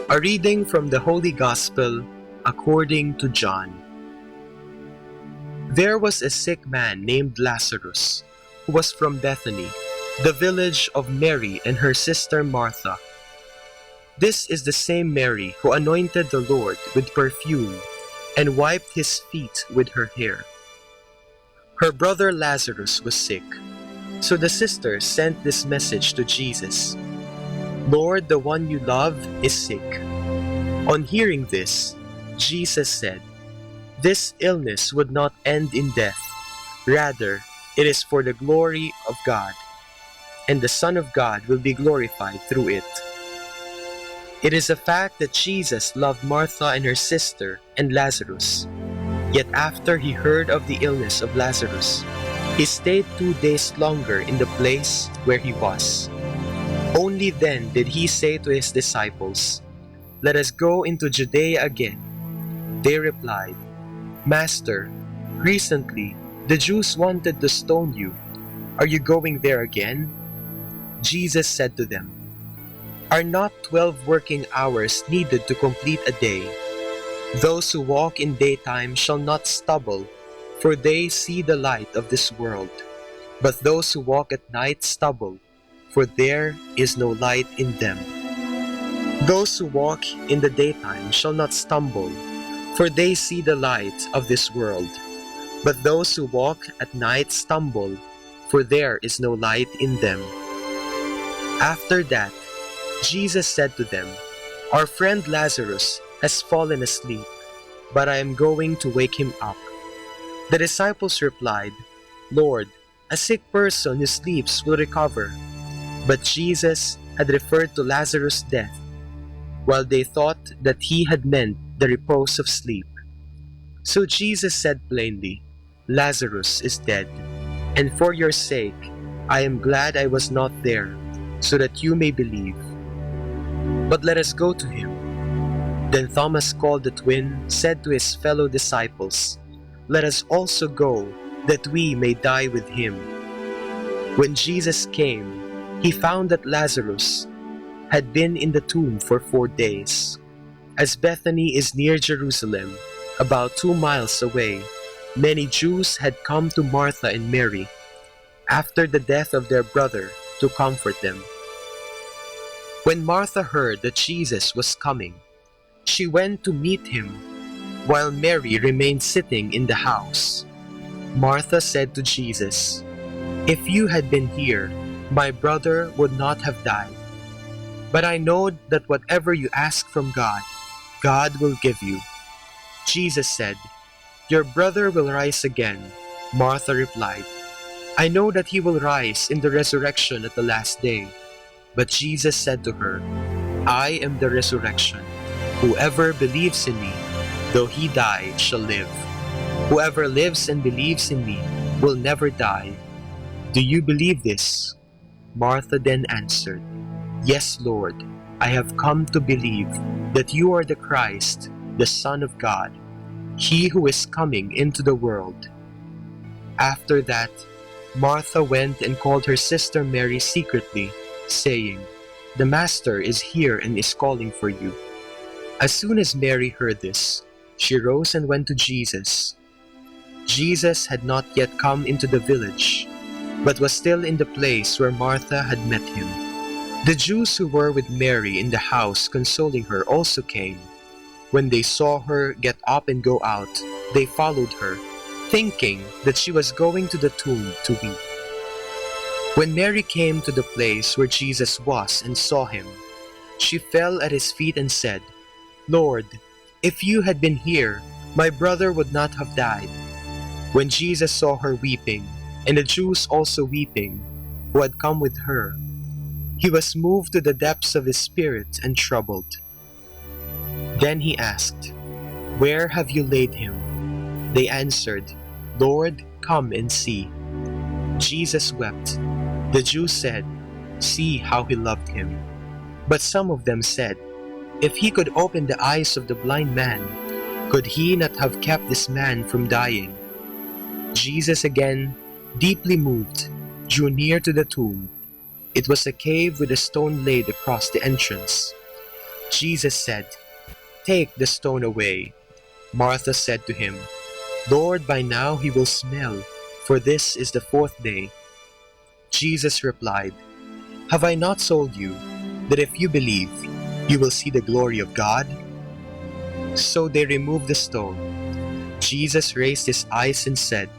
[SPEAKER 4] A reading from the Holy Gospel according to John. There was a sick man named Lazarus, who was from Bethany, the village of Mary and her sister Martha. This is the same Mary who anointed the Lord with perfume and wiped his feet with her hair. Her brother Lazarus was sick, so the sisters sent this message to Jesus: "Lord, the one you love is sick." On hearing this, Jesus said, "This illness would not end in death. Rather, it is for the glory of God, and the Son of God will be glorified through it." It is a fact that Jesus loved Martha and her sister and Lazarus. Yet after he heard of the illness of Lazarus, he stayed 2 days longer in the place where he was. Only then did he say to his disciples, "Let us go into Judea again." They replied, "Master, recently the Jews wanted to stone you. Are you going there again?" Jesus said to them, "Are not 12 working hours needed to complete a day? Those who walk in daytime shall not stumble, for they see the light of this world. But those who walk at night stumble, for there is no light in them. Those who walk in the daytime shall not stumble, for they see the light of this world. But those who walk at night stumble, for there is no light in them. After that, Jesus said to them, "Our friend Lazarus has fallen asleep, but I am going to wake him up." The disciples replied, "Lord, a sick person who sleeps will recover." But Jesus had referred to Lazarus' death, while they thought that he had meant the repose of sleep. So Jesus said plainly, "Lazarus is dead, and for your sake I am glad I was not there, so that you may believe. But let us go to him." Then Thomas, called the twin, said to his fellow disciples, "Let us also go, that we may die with him." When Jesus came, he found that Lazarus had been in the tomb for 4 days. As Bethany is near Jerusalem, about 2 miles away, many Jews had come to Martha and Mary after the death of their brother to comfort them. When Martha heard that Jesus was coming, she went to meet him, while Mary remained sitting in the house. Martha said to Jesus, "If you had been here, my brother would not have died. But I know that whatever you ask from God, God will give you." Jesus said, "Your brother will rise again." Martha replied, "I know that he will rise in the resurrection at the last day." But Jesus said to her, "I am the resurrection. Whoever believes in me, though he die, shall live. Whoever lives and believes in me will never die. Do you believe this?" Martha then answered, "Yes, Lord, I have come to believe that you are the Christ, the Son of God, he who is coming into the world." After that, Martha went and called her sister Mary secretly, saying, "The Master is here and is calling for you." As soon as Mary heard this, she rose and went to Jesus. Jesus had not yet come into the village, but was still in the place where Martha had met him. The Jews who were with Mary in the house consoling her also came. When they saw her get up and go out, they followed her, thinking that she was going to the tomb to weep. When Mary came to the place where Jesus was and saw him, she fell at his feet and said, "Lord, if you had been here, my brother would not have died." When Jesus saw her weeping, and the Jews also weeping, who had come with her, he was moved to the depths of his spirit and troubled. Then he asked, "Where have you laid him?" They answered, "Lord, come and see." Jesus wept. The Jews said, "See how he loved him." But some of them said, "If he could open the eyes of the blind man, could he not have kept this man from dying?" Jesus, again, deeply moved, drew near to the tomb. It was a cave with a stone laid across the entrance. Jesus said, "Take the stone away." Martha said to him, "Lord, by now he will smell, for this is the 4th day." Jesus replied, "Have I not told you that if you believe, you will see the glory of God?" So they removed the stone. Jesus raised his eyes and said,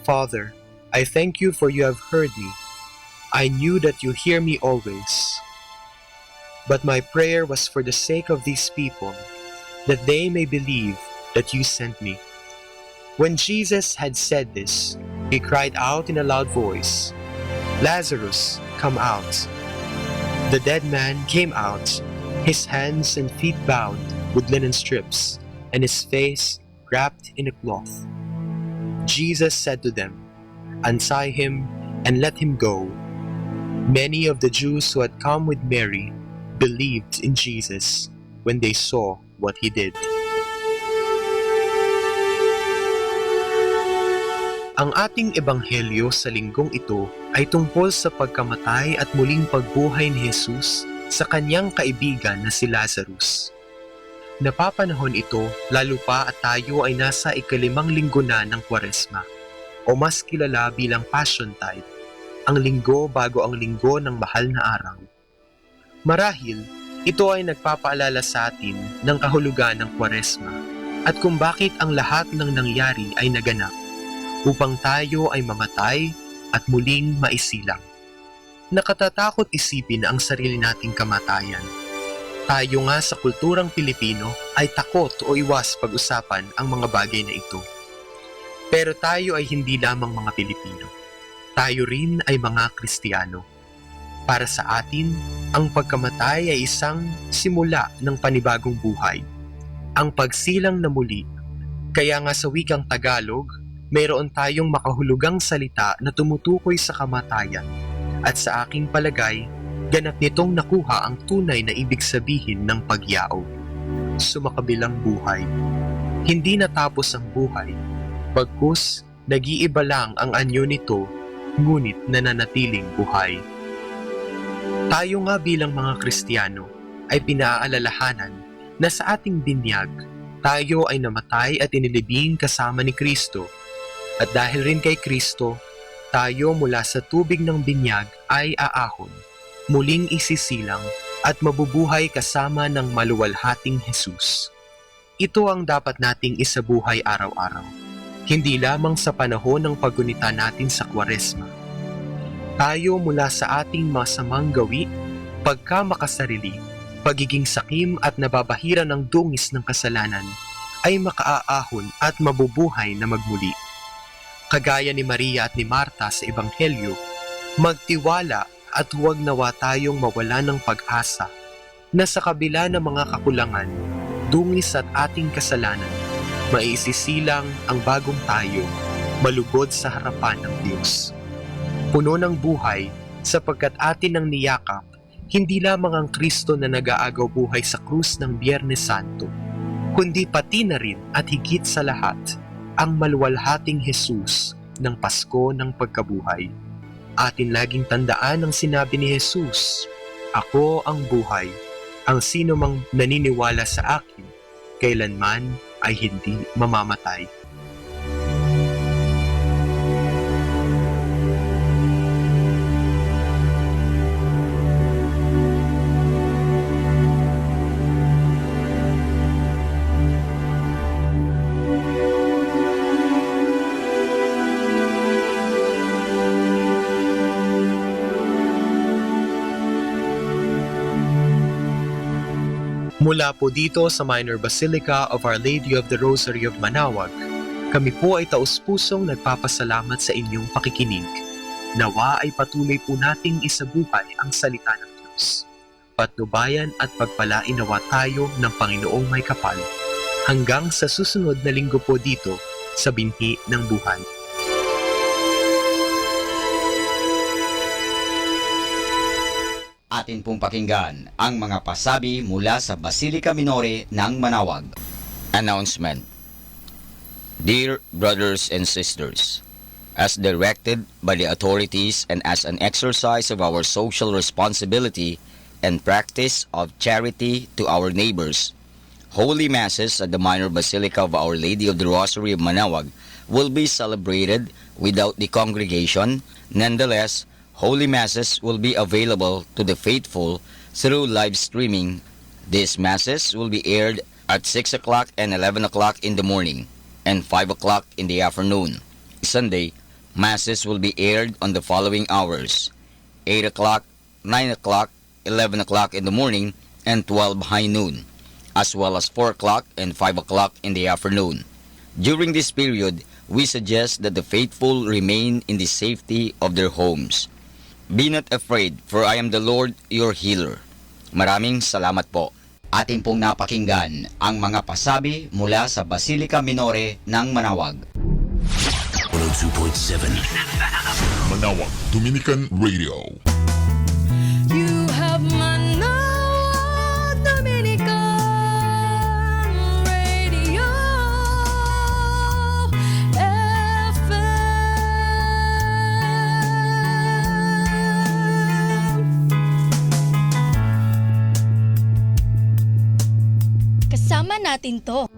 [SPEAKER 4] "Father, I thank you for you have heard me. I knew that you hear me always. But my prayer was for the sake of these people, that they may believe that you sent me." When Jesus had said this, he cried out in a loud voice, "Lazarus, come out." The dead man came out, his hands and feet bound with linen strips, and his face wrapped in a cloth. Jesus said to them, "Untie him and let him go." Many of the Jews who had come with Mary believed in Jesus when they saw what he did. Ang ating ebanghelyo sa linggong ito ay tungkol sa pagkamatay at muling pagbuhay ni Jesus sa kanyang kaibigan na si Lazarus. Napapanahon ito lalo pa at tayo ay nasa ikalimang linggo na ng Kwaresma o mas kilala bilang Passion Tide, ang linggo bago ang linggo ng mahal na araw. Marahil, ito ay nagpapaalala sa atin ng kahulugan ng Kwaresma at kung bakit ang lahat ng nangyari ay naganap upang tayo ay mamatay at muling maisilang. Nakatatakot isipin ang sarili nating kamatayan. Tayo nga sa kulturang Pilipino ay takot o iwas pag-usapan ang mga bagay na ito. Pero tayo ay hindi lamang mga Pilipino. Tayo rin ay mga Kristiyano. Para sa atin, ang pagkamatay ay isang simula ng panibagong buhay. Ang pagsilang na muli. Kaya nga sa wikang Tagalog, mayroon tayong makahulugang salita na tumutukoy sa kamatayan. At sa aking palagay, ganap nitong nakuha ang tunay na ibig sabihin ng pagyaog. Sumakabilang buhay. Hindi natapos ang buhay. Bagkus, nag-iiba lang ang anyo nito, ngunit nananatiling buhay. Tayo nga bilang mga Kristiyano ay pinaalalahanan na sa ating binyag, tayo ay namatay at inilibing kasama ni Kristo. At dahil rin kay Kristo, tayo mula sa tubig ng binyag ay aahon, muling isisilang at mabubuhay kasama ng maluwalhating Jesus. Ito ang dapat nating isabuhay araw-araw, hindi lamang sa panahon ng paggunita natin sa Kwaresma. Tayo mula sa ating masamang gawi, pagkamakasarili, pagiging sakim at nababahira ng dungis ng kasalanan, ay makaaahon at mabubuhay na magmuli. Kagaya ni Maria at ni Marta sa Ebanghelyo, magtiwala at huwag nawa tayong mawala ng pag-asa na sa kabila ng mga kakulangan, dungis at ating kasalanan, maisisilang ang bagong tayo, malugod sa harapan ng Diyos. Puno ng buhay sapagkat atin ang niyakap, hindi lamang ang Kristo na nag-aagaw buhay sa krus ng Biyernes Santo, kundi pati na rin at higit sa lahat, ang maluwalhating Jesus ng Pasko ng Pagkabuhay. Atin laging tandaan ang sinabi ni Jesus, "Ako ang buhay. Ang sino mang naniniwala sa akin, kailanman ay hindi mamamatay." Mula po dito sa Minor Basilica of Our Lady of the Rosary of Manaoag, kami po ay taus-pusong nagpapasalamat sa inyong pakikinig. Nawa ay patuloy po nating isabuhay ang salita ng Diyos. Patnubayan at pagpalain nawa tayo ng Panginoong may kapal. Hanggang sa susunod na linggo po dito sa Binhi ng Buhay.
[SPEAKER 13] Atin pong pakinggan ang mga pasabi mula sa Basilica Minore ng Manaoag. Announcement. Dear brothers and sisters, as directed by the authorities and as an exercise of our social responsibility and practice of charity to our neighbors, Holy Masses at the Minor Basilica of Our Lady of the Rosary of Manaoag will be celebrated without the congregation. Nonetheless, Holy Masses will be available to the faithful through live streaming. These Masses will be aired at 6 o'clock and 11 o'clock in the morning and 5 o'clock in the afternoon. Sunday, Masses will be aired on the following hours: 8 o'clock, 9 o'clock, 11 o'clock in the morning, and 12 high noon, as well as 4 o'clock and 5 o'clock in the afternoon. During this period, we suggest that the faithful remain in the safety of their homes. Be not afraid, for I am the Lord your healer. Maraming salamat po. Ating pong napakinggan ang mga pasabi mula sa Basilica Minore ng Manaoag.
[SPEAKER 12] 102.7 Manaoag Dominican Radio.
[SPEAKER 1] You have Manaoag Dominican Radio FM. Kasama
[SPEAKER 19] Malaman natin to.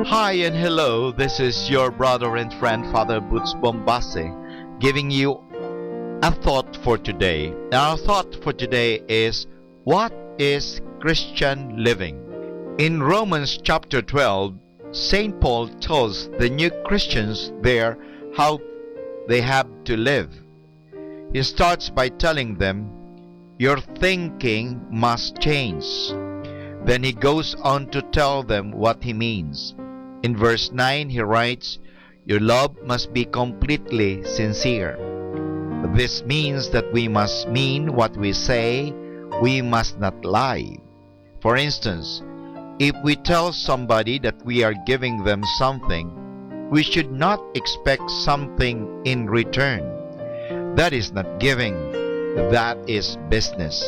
[SPEAKER 14] Hi and hello, this is your brother and friend Father Boots Bombase giving you a thought for today. Our thought for today is, what is Christian living? In Romans chapter 12, St. Paul tells the new Christians there how they have to live. He starts by telling them, your thinking must change. Then he goes on to tell them what he means. In verse 9, he writes, your love must be completely sincere. This means that we must mean what we say, we must not lie. For instance, if we tell somebody that we are giving them something, we should not expect something in return. That is not giving, that is business.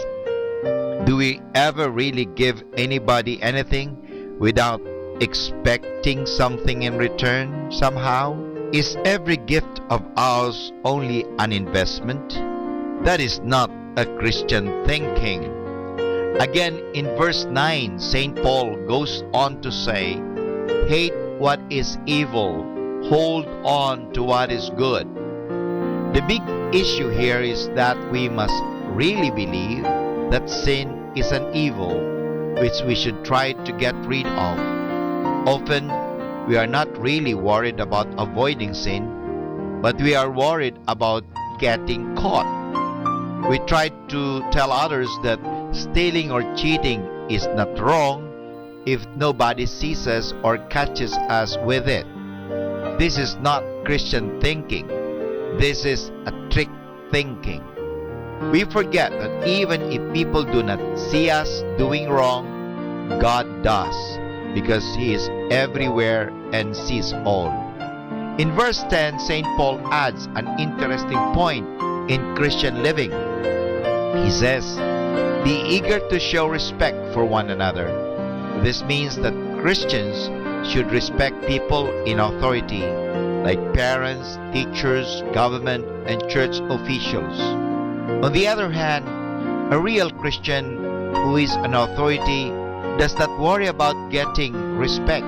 [SPEAKER 14] Do we ever really give anybody anything without expecting something in return somehow? Is every gift of ours only an investment? That is not a Christian thinking. Again, in verse 9, St. Paul goes on to say, hate what is evil, hold on to what is good. The big issue here is that we must really believe that sin is an evil which we should try to get rid of. Often, we are not really worried about avoiding sin, but we are worried about getting caught. We try to tell others that stealing or cheating is not wrong if nobody sees us or catches us with it. This is not Christian thinking. This is a trick thinking. We forget that even if people do not see us doing wrong, God does, because He is everywhere and sees all. In verse 10, St. Paul adds an interesting point in Christian living. He says, be eager to show respect for one another. This means that Christians should respect people in authority, like parents, teachers, government, and church officials. On the other hand, a real Christian who is an authority does not worry about getting respect.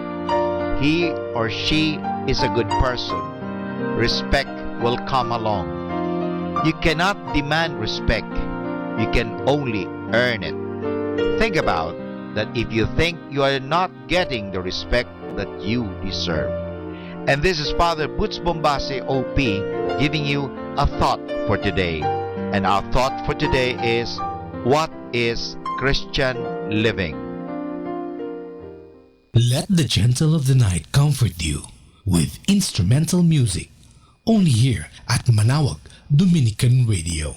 [SPEAKER 14] He or she is a good person. Respect will come along. You cannot demand respect. You can only earn it. Think about that if you think you are not getting the respect that you deserve. And this is Father Boots Bombase OP giving you a thought for today. And our thought for today is, what is Christian living?
[SPEAKER 20] Let the gentle of the night comfort you with instrumental music. Only here at Manawag Dominican Radio.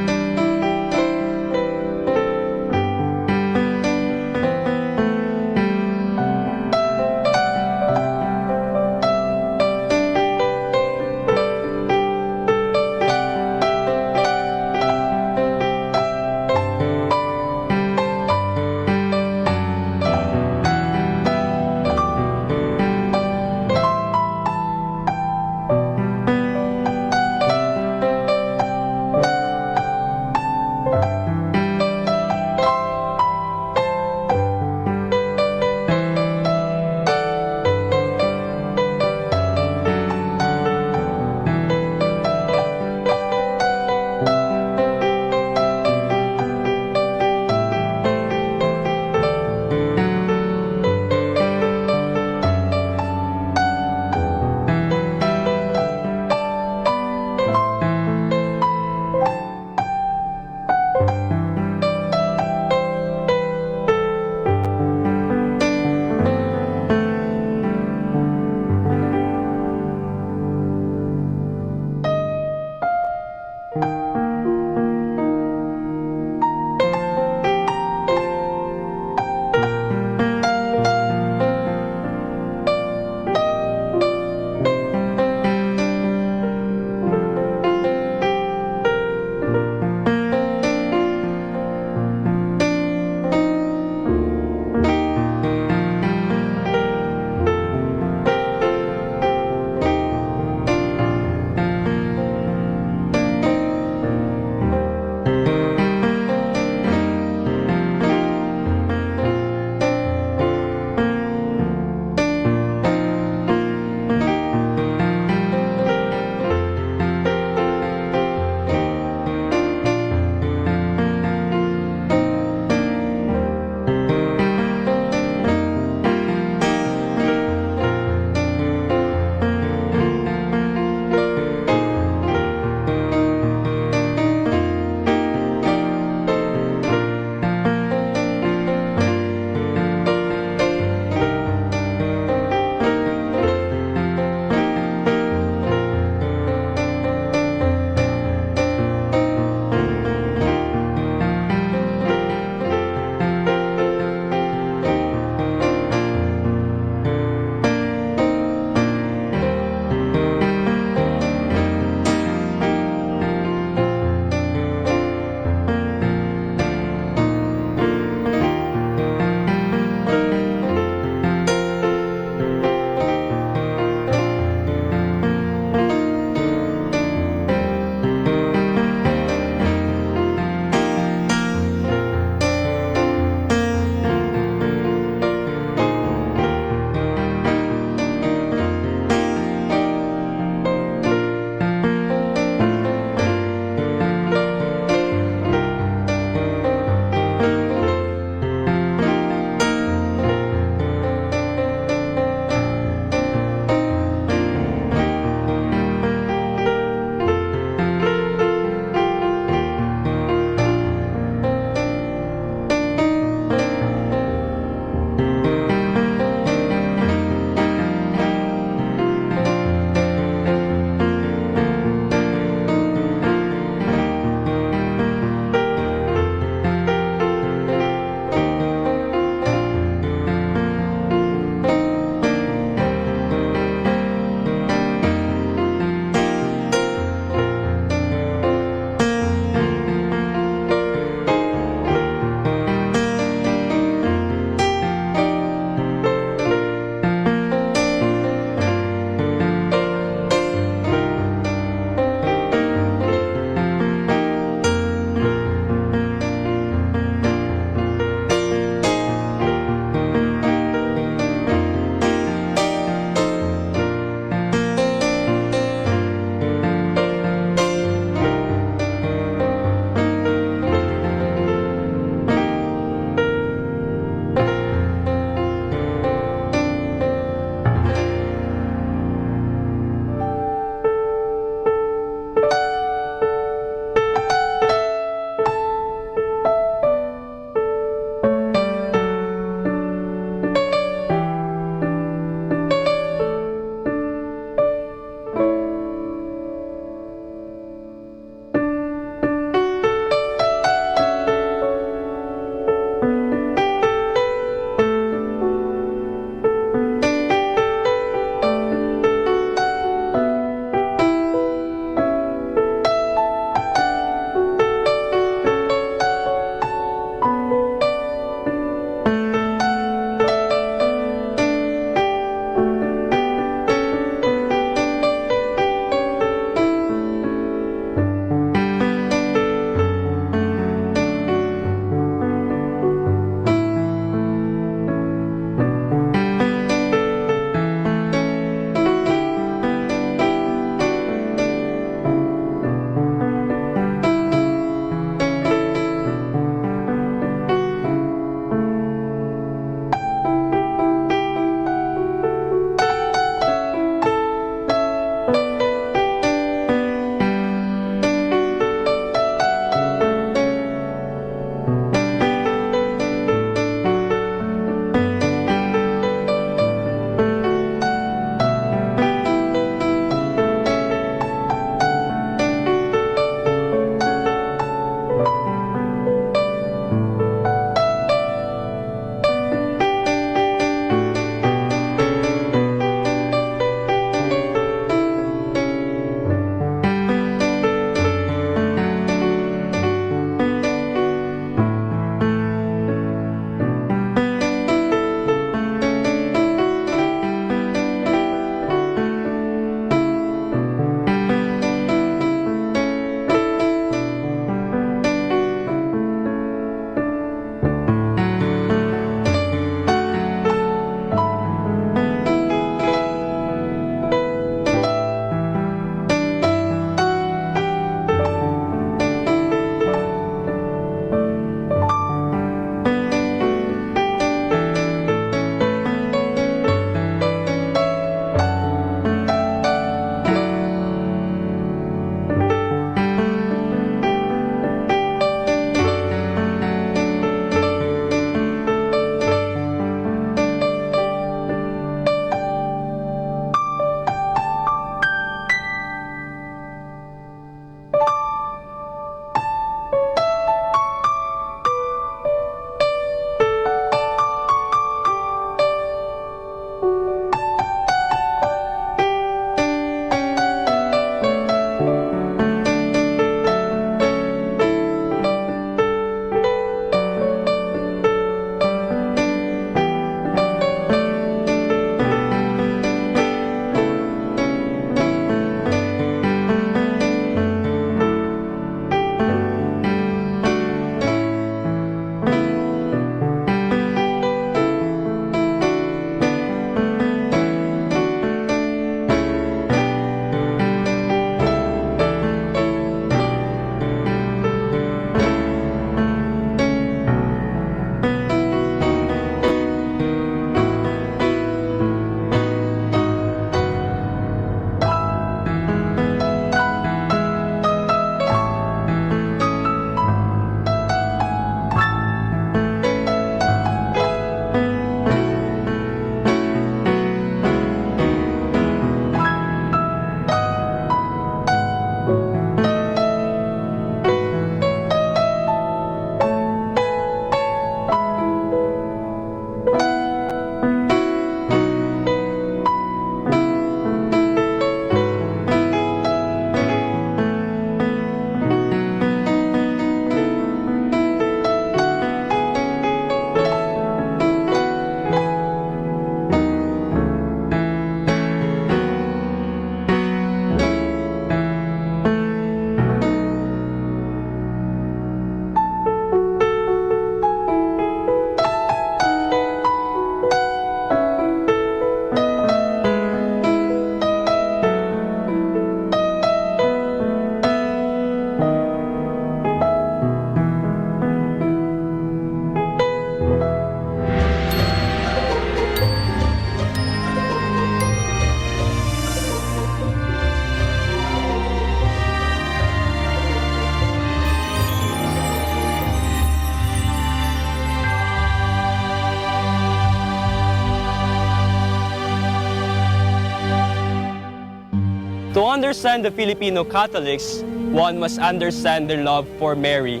[SPEAKER 9] To understand the Filipino Catholics, one must understand their love for Mary.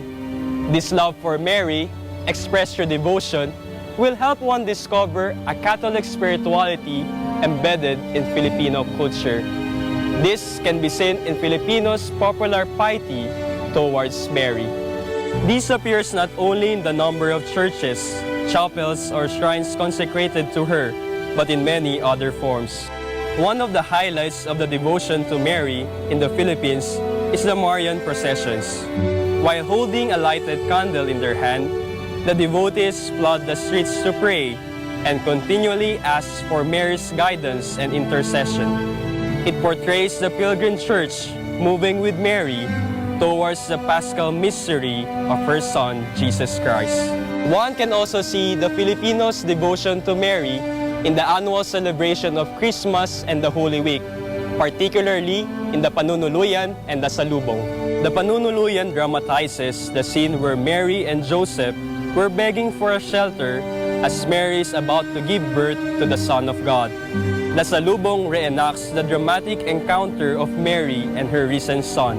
[SPEAKER 9] This love for Mary, expressed through devotion, will help one discover a Catholic spirituality embedded in Filipino culture. This can be seen in Filipinos' popular piety towards Mary. This appears not only in the number of churches, chapels, or shrines consecrated to her, but in many other forms. One of the highlights of the devotion to Mary in the Philippines is the Marian processions. While holding a lighted candle in their hand, the devotees flood the streets to pray and continually ask for Mary's guidance and intercession. It portrays the pilgrim church moving with Mary towards the Paschal mystery of her Son, Jesus Christ. One can also see the Filipinos' devotion to Mary in the annual celebration of Christmas and the Holy Week, particularly in the Panunuluyan and the Salubong. The Panunuluyan dramatizes the scene where Mary and Joseph were begging for a shelter as Mary is about to give birth to the Son of God. The Salubong reenacts the dramatic encounter of Mary and her risen Son.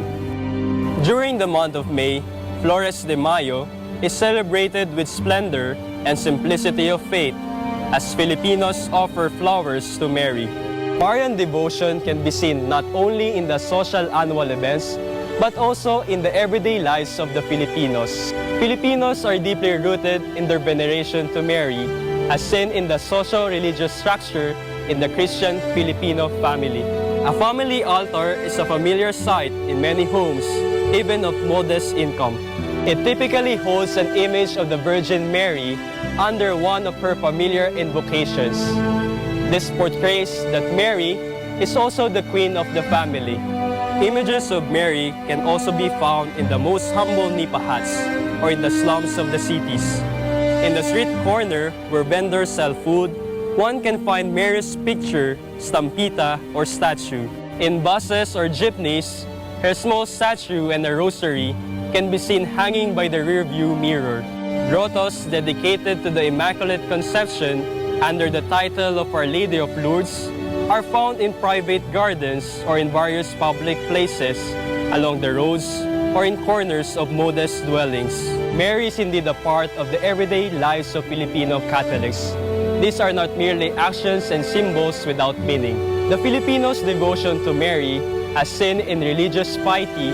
[SPEAKER 9] During the month of May, Flores de Mayo is celebrated with splendor and simplicity of faith as Filipinos offer flowers to Mary. Marian devotion can be seen not only in the social annual events, but also in the everyday lives of the Filipinos. Filipinos are deeply rooted in their veneration to Mary, as seen in the social-religious structure in the Christian Filipino family. A family altar is a familiar sight in many homes, even of modest income. It typically holds an image of the Virgin Mary under one of her familiar invocations. This portrays that Mary is also the queen of the family. Images of Mary can also be found in the most humble nipa huts or in the slums of the cities. In the street corner where vendors sell food, one can find Mary's picture, stampita, or statue. In buses or jeepneys, her small statue and a rosary can be seen hanging by the rear-view mirror. Grottos dedicated to the Immaculate Conception under the title of Our Lady of Lourdes are found in private gardens or in various public places, along the roads or in corners of modest dwellings. Mary is indeed a part of the everyday lives of Filipino Catholics. These are not merely actions and symbols without meaning. The Filipinos' devotion to Mary, as seen in religious piety,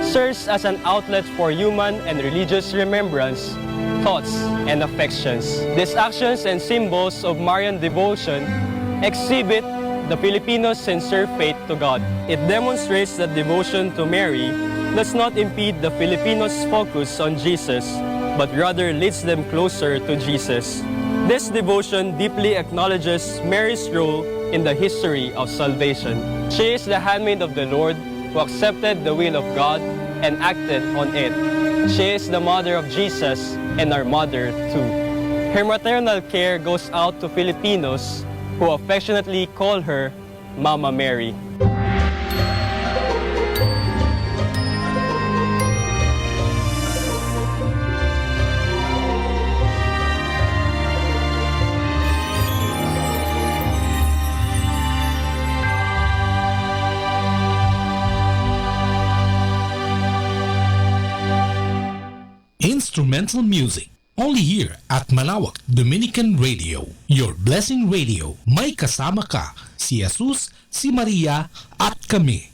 [SPEAKER 9] serves as an outlet for human and religious remembrance, thoughts, and affections. These actions and symbols of Marian devotion exhibit the Filipinos' sincere faith to God. It demonstrates that devotion to Mary does not impede the Filipinos' focus on Jesus, but rather leads them closer to Jesus. This devotion deeply acknowledges Mary's role in the history of salvation. She is the handmaid of the Lord who accepted the will of God and acted on it. She is the mother of Jesus and our mother too. Her maternal care goes out to Filipinos who affectionately call her Mama Mary.
[SPEAKER 20] Instrumental music, only here at Manaoag Dominican Radio, your blessing radio. May kasama ka, si Jesus, si Maria, at kami.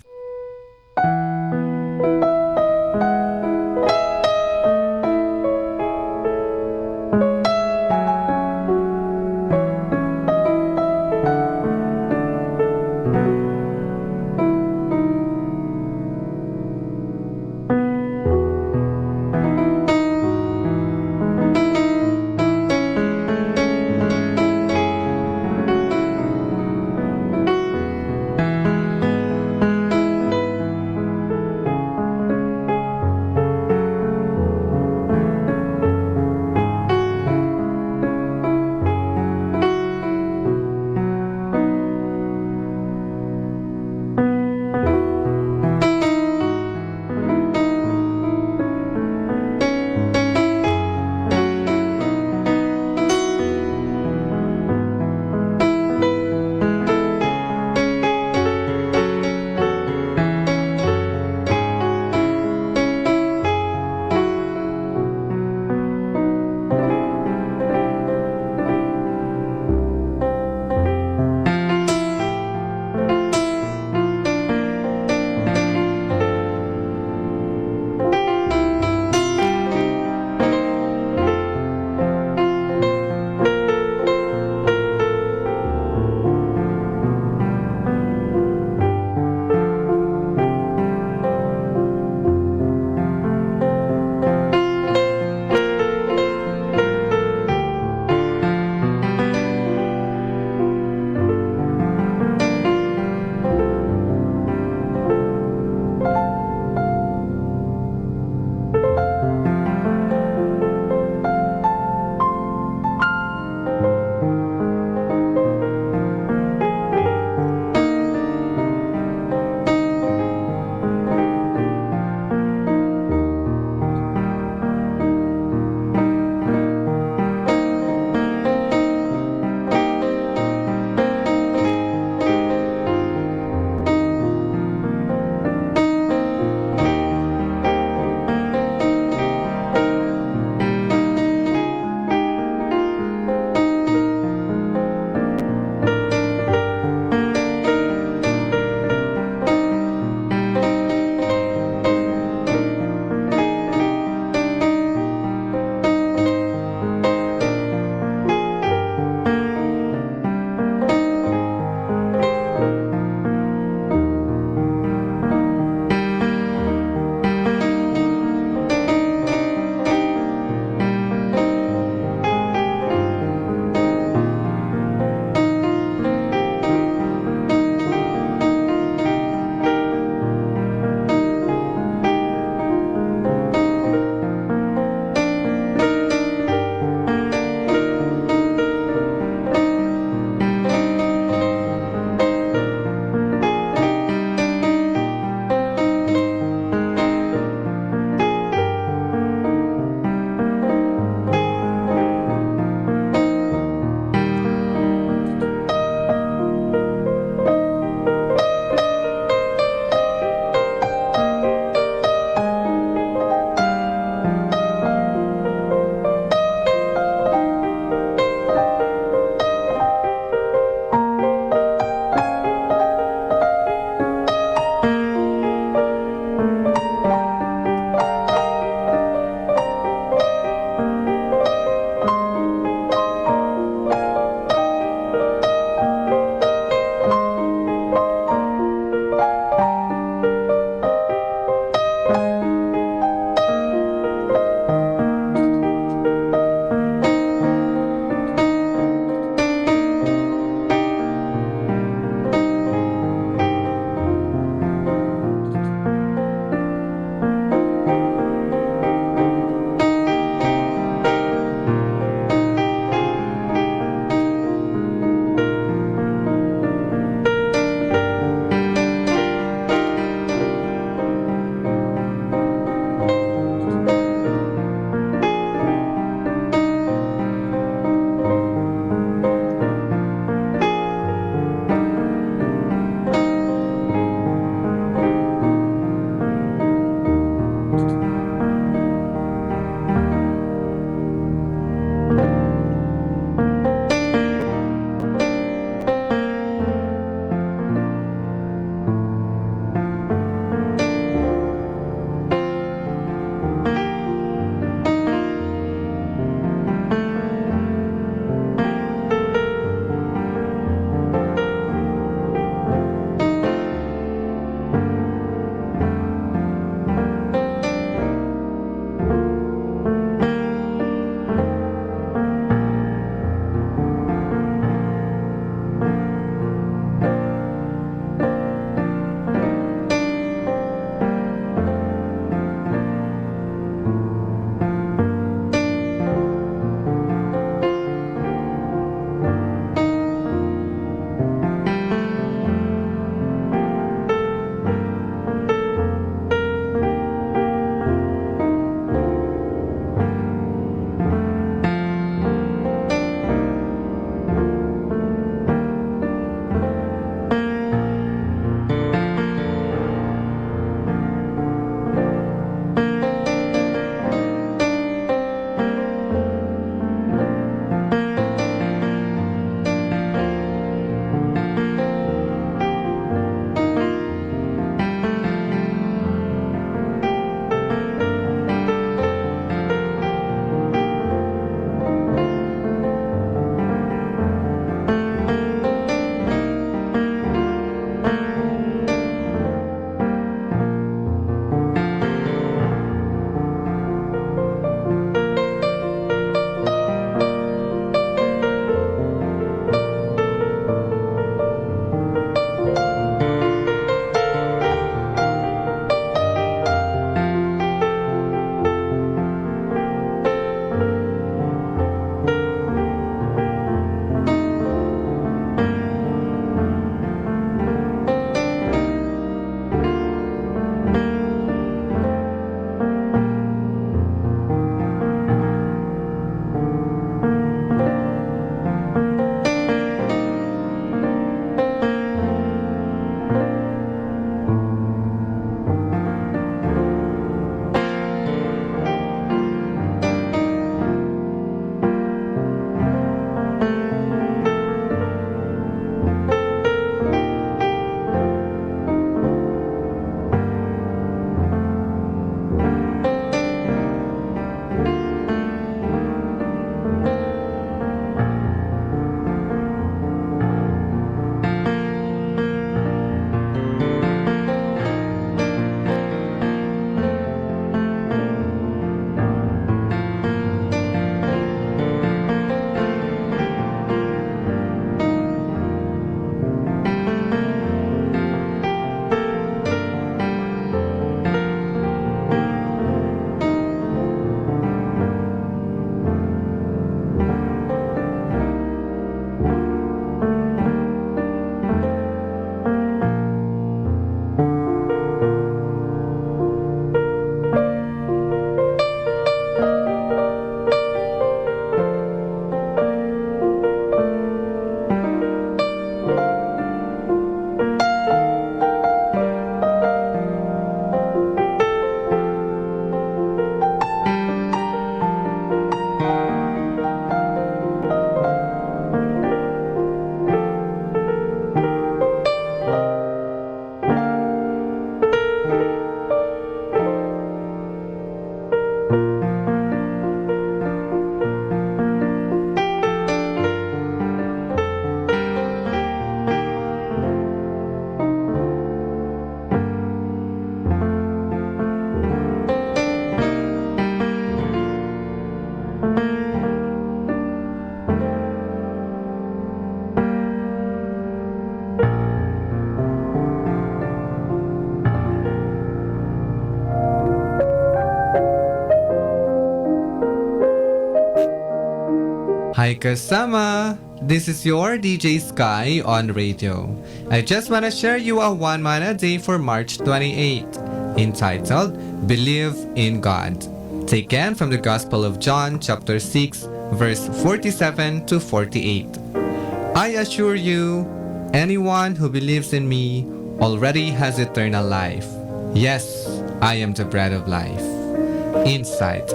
[SPEAKER 11] Hi kasama! This is your DJ Sky on radio. I just want to share you a one manna day for March 28, entitled Believe in God. Taken from the Gospel of John chapter 6 verse 47 to 48. I assure you, anyone who believes in me already has eternal life. Yes, I am the bread of life. Insight.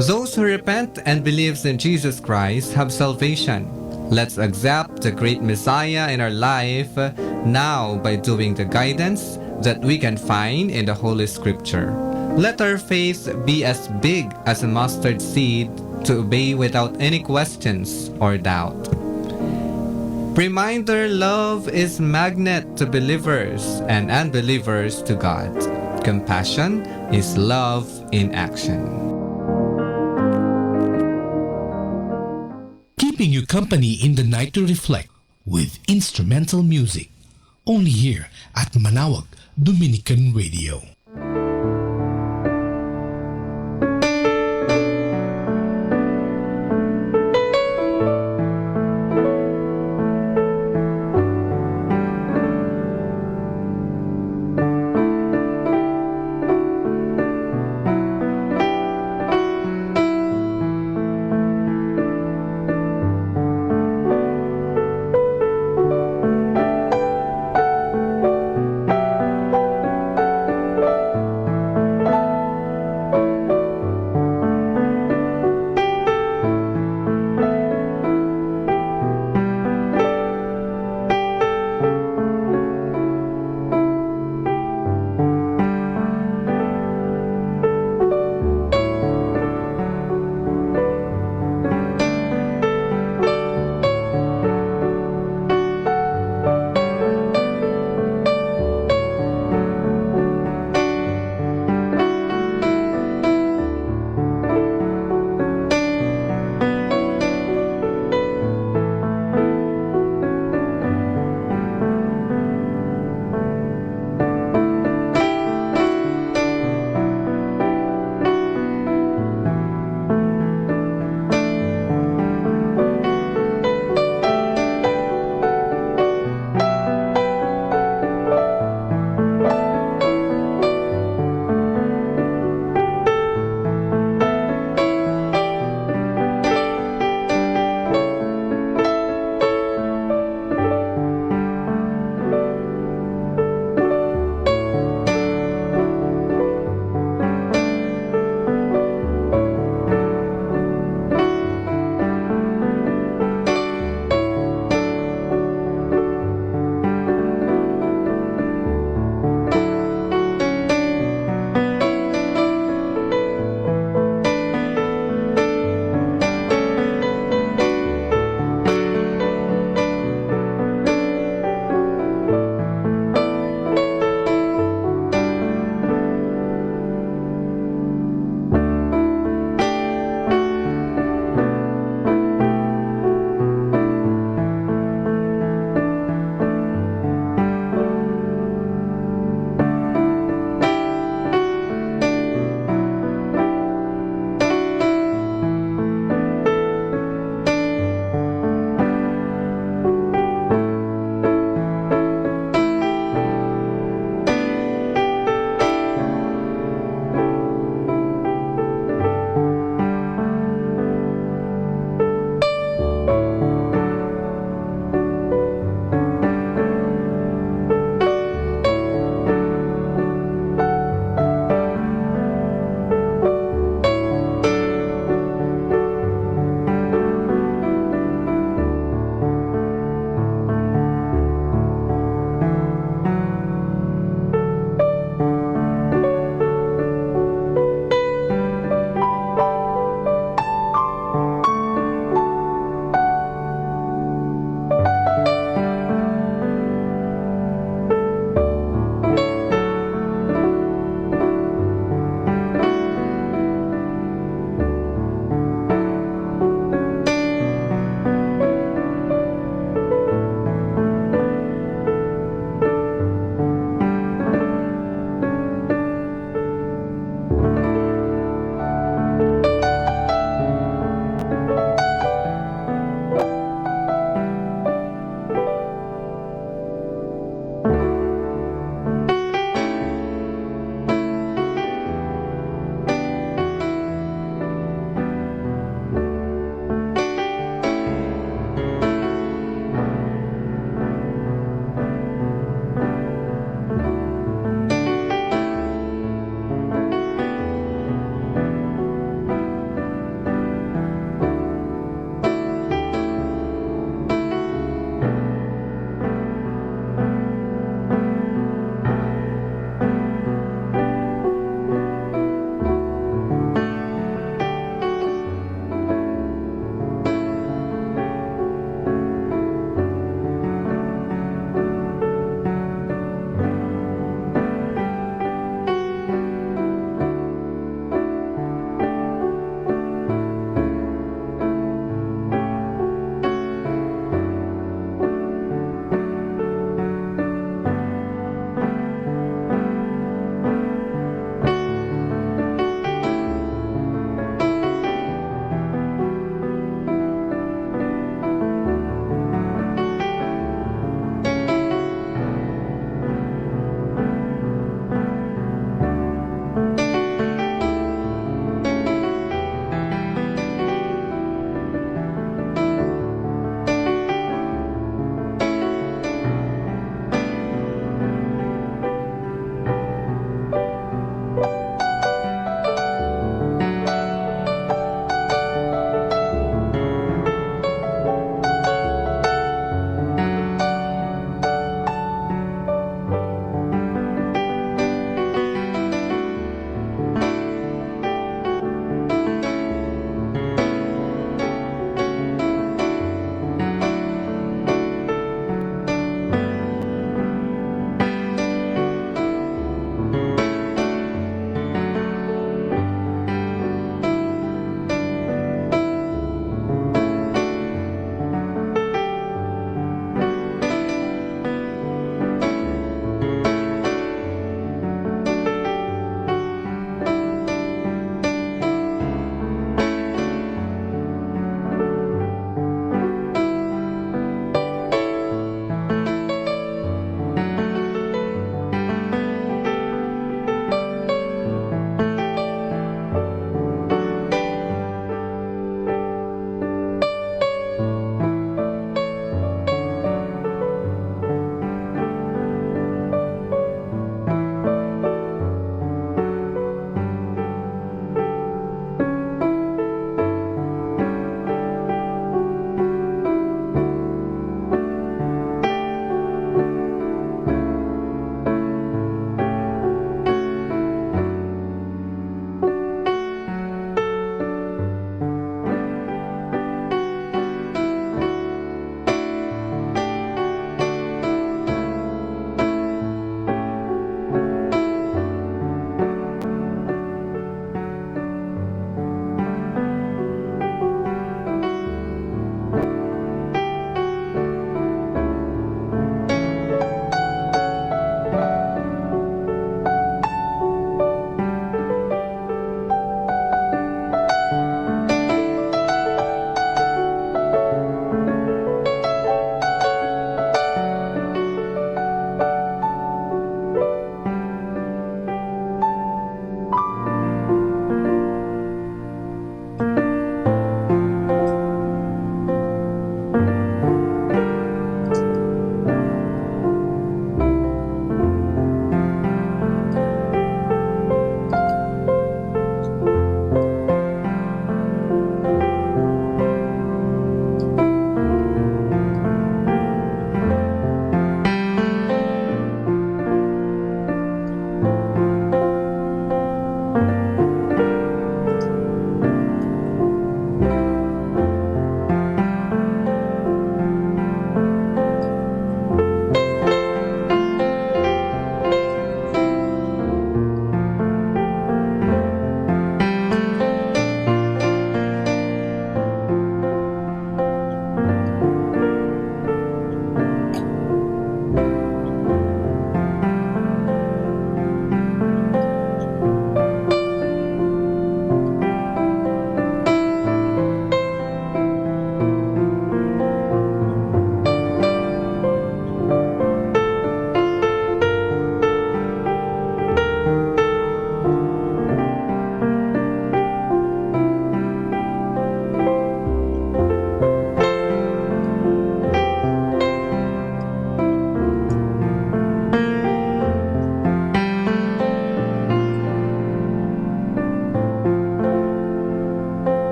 [SPEAKER 11] Those who repent and believes in Jesus Christ have salvation. Let's accept the great Messiah in our life now by doing the guidance that we can find in the Holy Scripture. Let our faith be as big as a mustard seed to obey without any questions or doubt. Reminder, love is magnet to believers and unbelievers to God. Compassion is love in action.
[SPEAKER 20] Keeping you company in the night to reflect with instrumental music. Only here at Manawag Dominican Radio.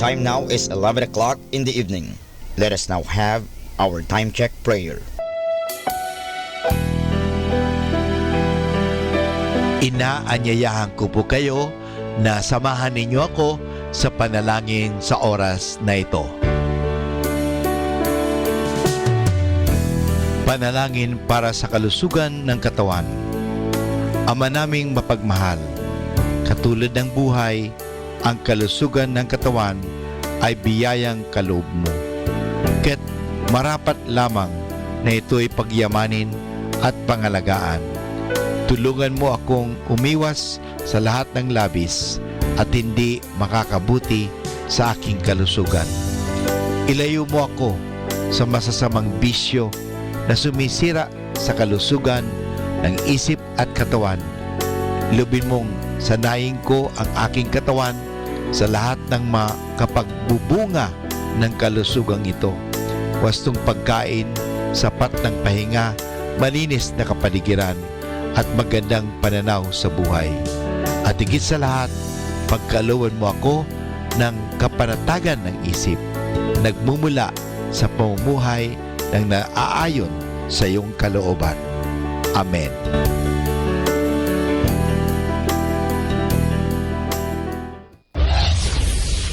[SPEAKER 13] time now is 11 o'clock in the evening. Let us now have our time check prayer.
[SPEAKER 14] Inaanyayahan ko po kayo na samahan ninyo ako sa panalangin sa oras na ito. Panalangin para sa kalusugan ng katawan. Ama naming mapagmahal, katulad ng buhay, ang kalusugan ng katawan ay biyayang kaloob mo. Kaya't marapat lamang na ito'y pagyamanin at pangalagaan. Tulungan mo akong umiwas sa lahat ng labis at hindi makakabuti sa aking kalusugan. Ilayo mo ako sa masasamang bisyo na sumisira sa kalusugan ng isip at katawan. Lubin mong sanayin ko ang aking katawan sa lahat ng makapagbubunga ng kalusugang ito. Wastong pagkain, sapat ng pahinga, malinis na kapaligiran, at magandang pananaw sa buhay. At higit sa lahat, pagkalooban mo ako ng kapanatagan ng isip, nagmumula sa pamumuhay ng naaayon sa iyong kalooban. Amen.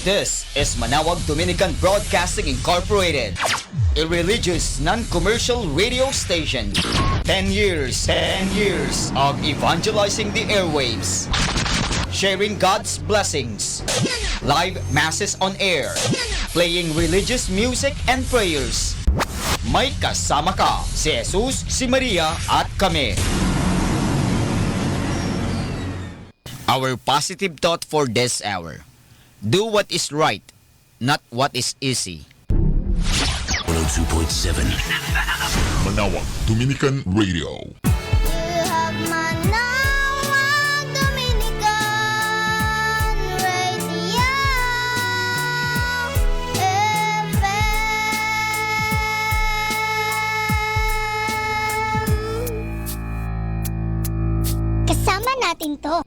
[SPEAKER 13] This is Manawag Dominican Broadcasting Incorporated, a religious non-commercial radio station. 10 years of evangelizing the airwaves, sharing God's blessings, live masses on air, playing religious music and prayers. May kasama ka, si Jesus, si Maria, at kami. Our positive thought for this hour: do what is right, not what is easy.
[SPEAKER 12] 102.7 Manawag Dominican Radio.
[SPEAKER 16] Kasama natin to.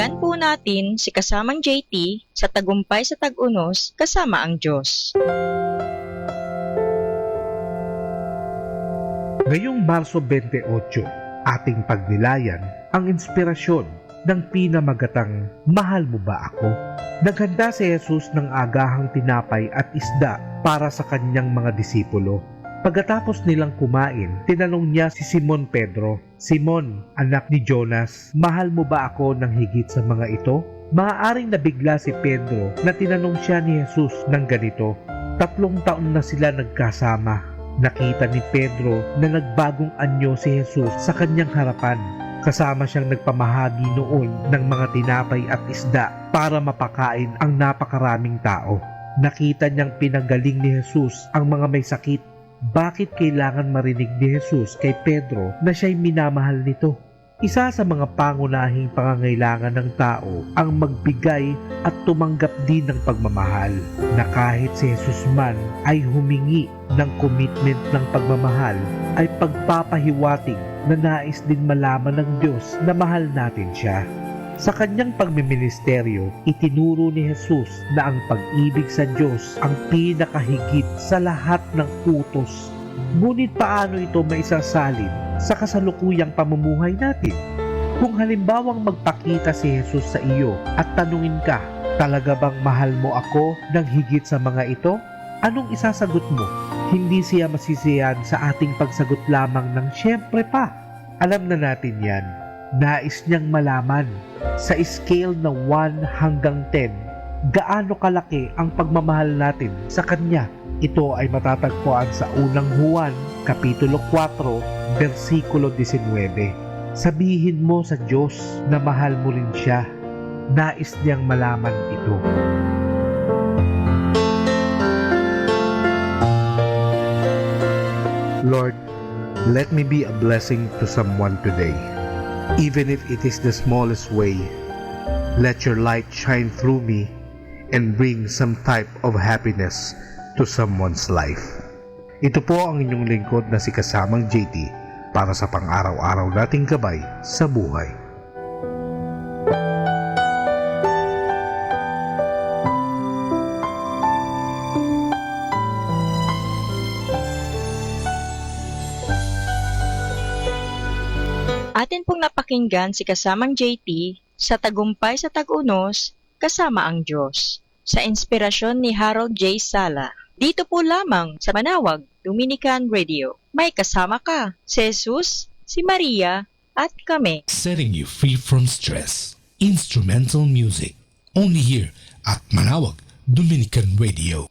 [SPEAKER 15] Pakinggan po natin si kasamang JT sa Tagumpay sa Tag-Unos kasama ang Diyos.
[SPEAKER 17] Ngayong Marso 28, ating pagnilayan ang inspirasyon ng pinamagatang Mahal Mo Ba Ako? Naghanda si Jesus ng agahang tinapay at isda para sa kanyang mga disipulo. Pagkatapos nilang kumain, tinanong niya si Simon Pedro, "Simon, anak ni Jonas, mahal mo ba ako ng higit sa mga ito?" Maaaring nabigla si Pedro na tinanong siya ni Jesus ng ganito. 3 taon na sila nagkasama. Nakita ni Pedro na nagbagong anyo si Jesus sa kanyang harapan. Kasama siyang nagpamahagi noon ng mga tinapay at isda para mapakain ang napakaraming tao. Nakita niyang pinagaling ni Jesus ang mga may sakit. Bakit kailangan marinig ni Jesus kay Pedro na siya'y minamahal nito? Isa sa mga pangunahing pangangailangan ng tao ang magbigay at tumanggap din ng pagmamahal, na kahit si Jesus man ay humingi ng commitment ng pagmamahal, ay pagpapahiwatig na nais din malaman ng Diyos na mahal natin siya. Sa kanyang pagmiministeryo, itinuro ni Jesus na ang pag-ibig sa Diyos ang pinakahigit sa lahat ng utos. Ngunit paano ito maisasalin sa kasalukuyang pamumuhay natin? Kung halimbawang magpakita si Jesus sa iyo at tanungin ka, "Talaga bang mahal mo ako ng higit sa mga ito?" Anong isasagot mo? Hindi siya masisiyahan sa ating pagsagot lamang ng "Siyempre pa." Alam na natin yan. Nais niyang malaman sa scale na 1 hanggang 10, gaano kalaki ang pagmamahal natin sa Kanya. Ito ay matatagpuan sa unang Juan, Kapitulo 4, versikulo 19. Sabihin mo sa Diyos na mahal mo rin siya. Nais niyang malaman ito. Lord, let me be a blessing to someone today. Even if it is the smallest way, let your light shine through me and bring some type of happiness to someone's life. Ito po ang inyong lingkod na si Kasamang JT para sa pang-araw-araw nating gabay sa buhay.
[SPEAKER 15] Atin pong napakinggan si kasamang JT sa Tagumpay sa Tag-Unos kasama ang Diyos sa inspirasyon ni Harold J. Sala. Dito po lamang sa Manawag Dominican Radio. May kasama ka, si Jesus, si Maria, at kami.
[SPEAKER 20] Setting you free from stress. Instrumental music. Only here at Manawag Dominican Radio.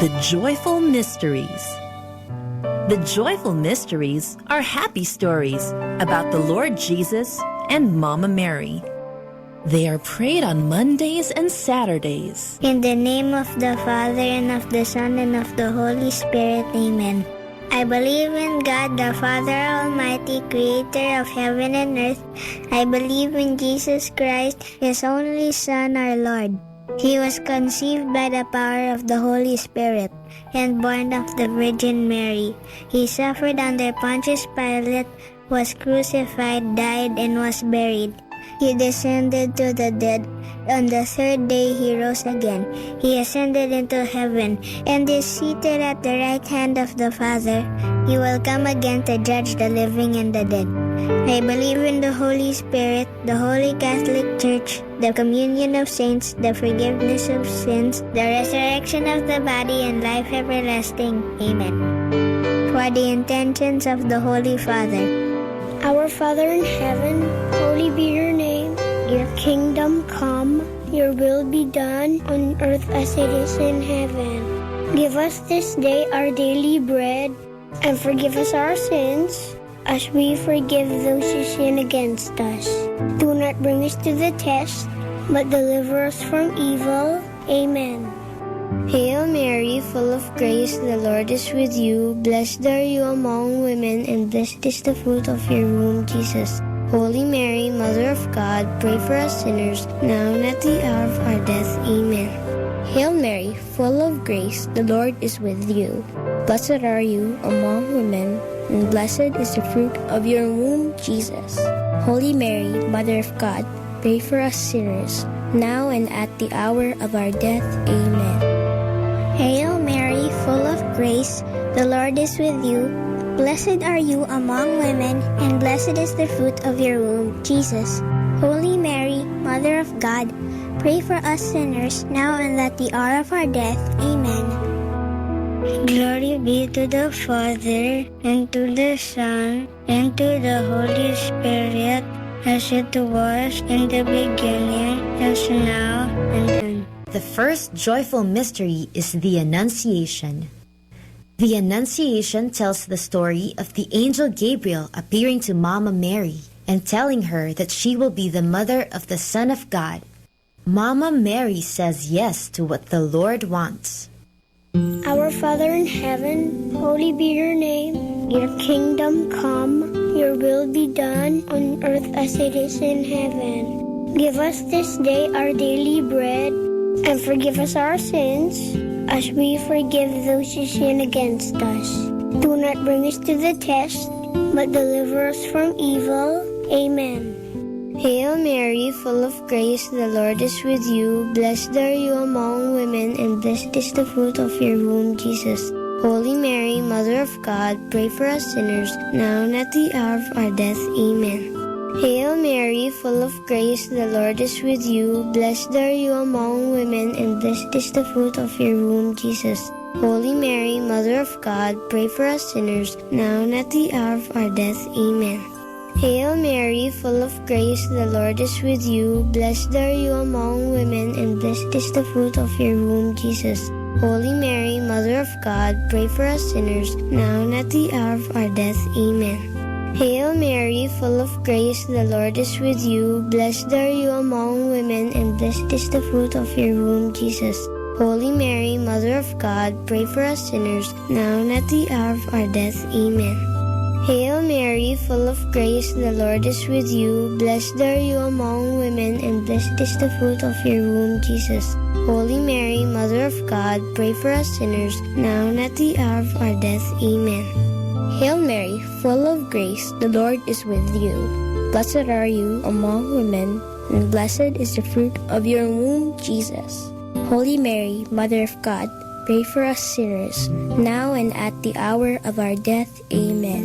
[SPEAKER 8] The Joyful Mysteries. The joyful mysteries are happy stories about the Lord Jesus and Mama Mary. They are prayed on Mondays and Saturdays.
[SPEAKER 16] In the name of the Father, and of the Son, and of the Holy Spirit, amen. I believe in God, the Father Almighty, creator of heaven and earth. I believe in Jesus Christ, His only Son, our Lord. He was conceived by the power of the Holy Spirit and born of the Virgin Mary. He suffered under Pontius Pilate, was crucified, died, and was buried. He descended to the dead. On the third day he rose again. He ascended into heaven and is seated at the right hand of the Father. He will come again to judge the living and the dead. I believe in the Holy Spirit, the Holy Catholic Church, the communion of saints, the forgiveness of sins, the resurrection of the body, and life everlasting. Amen. For the intentions of the Holy Father.
[SPEAKER 10] Our Father in heaven, holy be your name. Your kingdom come, your will be done on earth as it is in heaven. Give us this day our daily bread, and forgive us our sins, as we forgive those who sin against us. Do not bring us to the test, but deliver us from evil. Amen.
[SPEAKER 16] Hail Mary, full of grace, the Lord is with you. Blessed are you among women, and blessed is the fruit of your womb, Jesus. Holy Mary, Mother of God, pray for us sinners, now and at the hour of our death. Amen. Hail Mary, full of grace, the Lord is with you. Blessed are you among women, and blessed is the fruit of your womb, Jesus. Holy Mary, Mother of God, pray for us sinners, now and at the hour of our death. Amen. Hail Mary, full of grace, the Lord is with you. Blessed are you among women, and blessed is the fruit of your womb, Jesus. Holy Mary, Mother of God, pray for us sinners, now and at the hour of our death. Amen. Glory be to the Father, and to the Son, and to the Holy Spirit, as it was in the beginning, as now, and then.
[SPEAKER 18] The first joyful mystery is the Annunciation. The Annunciation tells the story of the angel Gabriel appearing to Mama Mary and telling her that she will be the mother of the Son of God. Mama Mary says yes to what the Lord wants.
[SPEAKER 10] Our Father in heaven, holy be your name. Your kingdom come, your will be done on earth as it is in heaven. Give us this day our daily bread, and forgive us our sins, as we forgive those who sin against us. Do not bring us to the test, but deliver us from evil. Amen. Hail Mary, full of grace, the Lord is with you. Blessed are you among women, and blessed is the fruit of your womb, Jesus. Holy Mary, Mother of God, pray for us sinners, now and at the hour of our death. Amen. Hail Mary, full of grace, the Lord is with you. Blessed are you among women, and blessed is the fruit of your womb, Jesus. Holy Mary, Mother of God, pray for us sinners, now and at the hour of our death. Amen. Hail Mary, full of grace, the Lord is with you. Blessed are you among women, and blessed is the fruit of your womb, Jesus. Holy Mary, Mother of God, pray for us sinners, now and at the hour of our death. Amen. Hail Mary, full of grace, the Lord is with you. Blessed are you among women, and blessed is the fruit of your womb, Jesus. Holy Mary, Mother of God, pray for us sinners, now and at the hour of our death. Amen. Hail Mary, full of grace, the Lord is with you. Blessed are you among women, and blessed is the fruit of your womb, Jesus. Holy Mary, Mother of God, pray for us sinners, now and at the hour of our death. Amen. Hail Mary, full of grace, the Lord is with you. Blessed are you among women, and blessed is the fruit of your womb, Jesus. Holy Mary, Mother of God, pray for us sinners, now and at the hour of our death. Amen.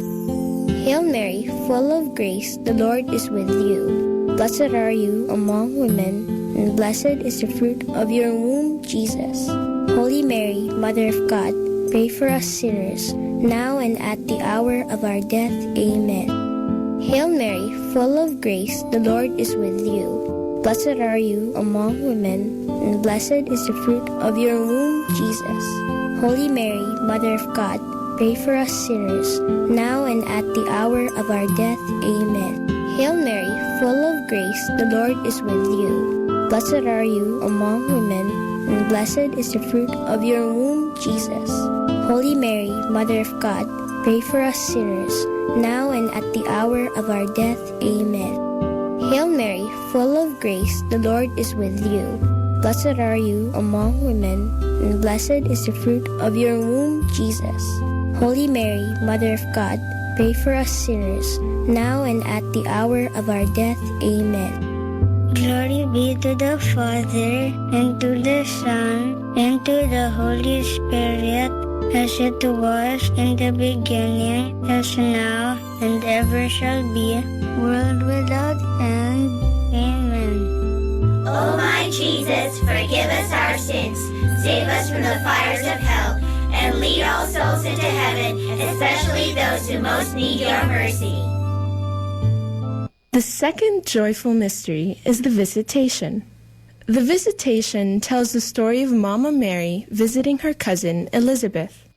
[SPEAKER 10] Hail Mary, full of grace, the Lord is with you. Blessed are you among women, and blessed is the fruit of your womb, Jesus. Holy Mary, Mother of God, pray for us sinners, now and at the hour of our death. Amen. Hail Mary, full of grace, the Lord is with you. Blessed are you among women, and blessed is the fruit of your womb, Jesus. Holy Mary, Mother of God, pray for us sinners, now and at the hour of our death. Amen. Hail Mary, full of grace, the Lord is with you. Blessed are you among women, and blessed is the fruit of your womb, Jesus. Holy Mary, Mother of God, pray for us sinners, now and at the hour of our death. Amen. Hail Mary, full of grace, the Lord is with you. Blessed are you among women, and blessed is the fruit of your womb, Jesus. Holy Mary, Mother of God, pray for us sinners, now and at the hour of our death. Amen.
[SPEAKER 16] Glory be to the Father, and to the Son, and to the Holy Spirit, as it was in the beginning, as now, and ever shall be, world without end. Amen.
[SPEAKER 7] O my Jesus, forgive us our sins, save us from the fires of hell, and lead all souls into heaven, especially those who most need your mercy.
[SPEAKER 21] The second joyful mystery is the Visitation. The Visitation tells the story of Mama Mary visiting her cousin Elizabeth.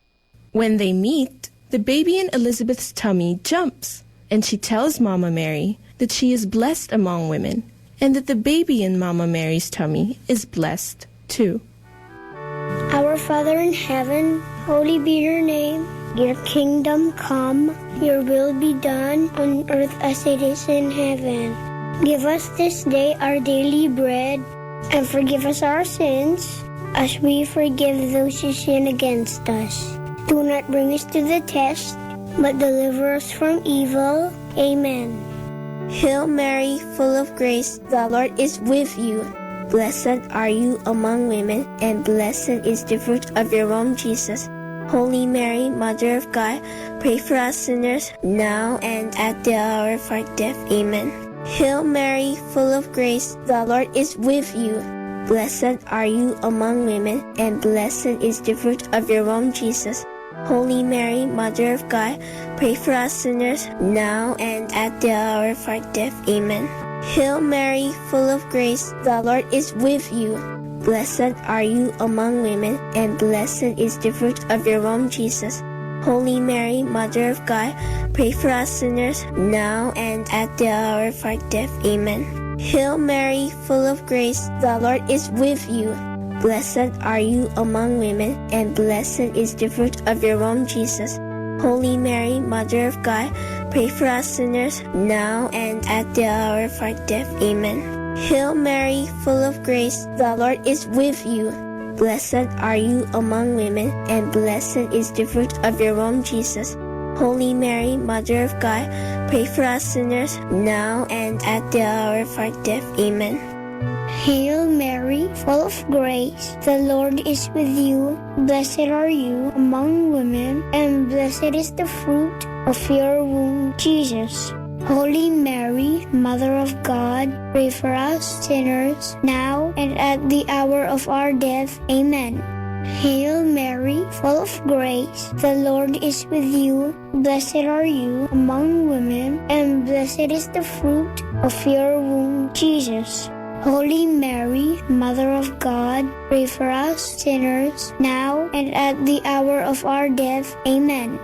[SPEAKER 21] When they meet, the baby in Elizabeth's tummy jumps, and she tells Mama Mary that she is blessed among women, and that the baby in Mama Mary's tummy is blessed too.
[SPEAKER 10] Our Father in heaven, holy be your name. Your kingdom come, your will be done on earth as it is in heaven. Give us this day our daily bread, and forgive us our sins, as we forgive those who sin against us. Do not bring us to the test, but deliver us from evil. Amen. Hail Mary, full of grace, the Lord is with you. Blessed are you among women, and blessed is the fruit of your womb, Jesus. Holy Mary, Mother of God, pray for us sinners, now and at the hour of our death. Amen. Hail Mary, full of grace, the Lord is with you. Blessed are you among women, and blessed is the fruit of your womb, Jesus. Holy Mary, Mother of God, pray for us sinners, now and at the hour of our death. Amen. Hail Mary, full of grace, the Lord is with you. Blessed are you among women, and blessed is the fruit of your womb, Jesus. Holy Mary, Mother of God, pray for us sinners, now and at the hour of our death. Amen. Hail Mary, full of grace, the Lord is with you. Blessed are you among women, and blessed is the fruit of your womb, Jesus. Holy Mary, Mother of God, pray for us sinners, now and at the hour of our death. Amen. Hail Mary, full of grace, the Lord is with you. Blessed are you among women, and blessed is the fruit of your womb, Jesus. Holy Mary, Mother of God, pray for us sinners, now and at the hour of our death. Amen. Hail Mary, full of grace, the Lord is with you. Blessed are you among women, and blessed is the fruit of your womb, Jesus. Holy Mary, Mother of God, pray for us sinners, now and at the hour of our death. Amen. Hail Mary, full of grace, the Lord is with you. Blessed are you among women, and blessed is the fruit of your womb, Jesus. Holy Mary, Mother of God, pray for us sinners, now and at the hour of our death. Amen.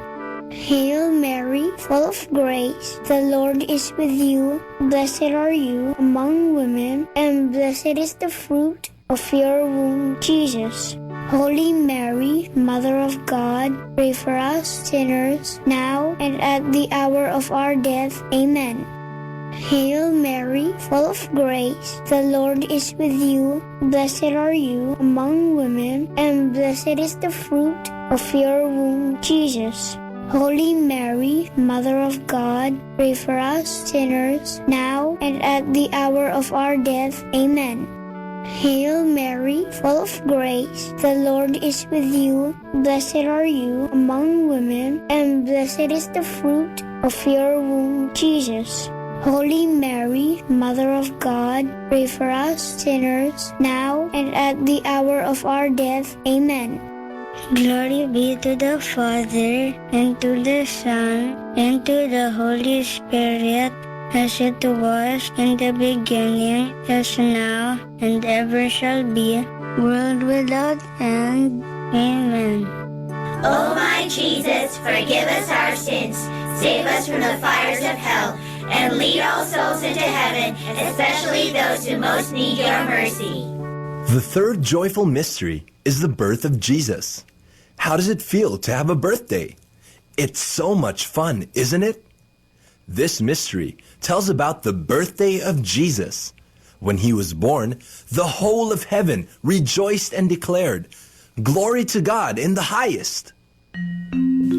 [SPEAKER 10] Hail Mary, full of grace, the Lord is with you. Blessed are you among women, and blessed is the fruit of your womb, Jesus. Holy Mary, Mother of God, pray for us sinners, now and at the hour of our death. Amen. Hail Mary, full of grace, the Lord is with you. Blessed are you among women, and blessed is the fruit of your womb, Jesus. Holy Mary, Mother of God, pray for us sinners, now and at the hour of our death. Amen. Hail Mary, full of grace, the Lord is with you. Blessed are you among women, and blessed is the fruit of your womb, Jesus. Holy Mary, Mother of God, pray for us sinners, now and at the hour of our death. Amen.
[SPEAKER 16] Glory be to the Father, and to the Son, and to the Holy Spirit, as it was in the beginning, as now, and ever shall be, world without end. Amen.
[SPEAKER 7] O my Jesus, forgive us our sins, save us from the fires of hell, and lead all souls into heaven, especially those who most need your mercy.
[SPEAKER 3] The third joyful mystery is the birth of Jesus. How does it feel to have a birthday? It's so much fun, isn't it? This mystery tells about the birthday of Jesus. When he was born, the whole of heaven rejoiced and declared, "Glory to God in the highest."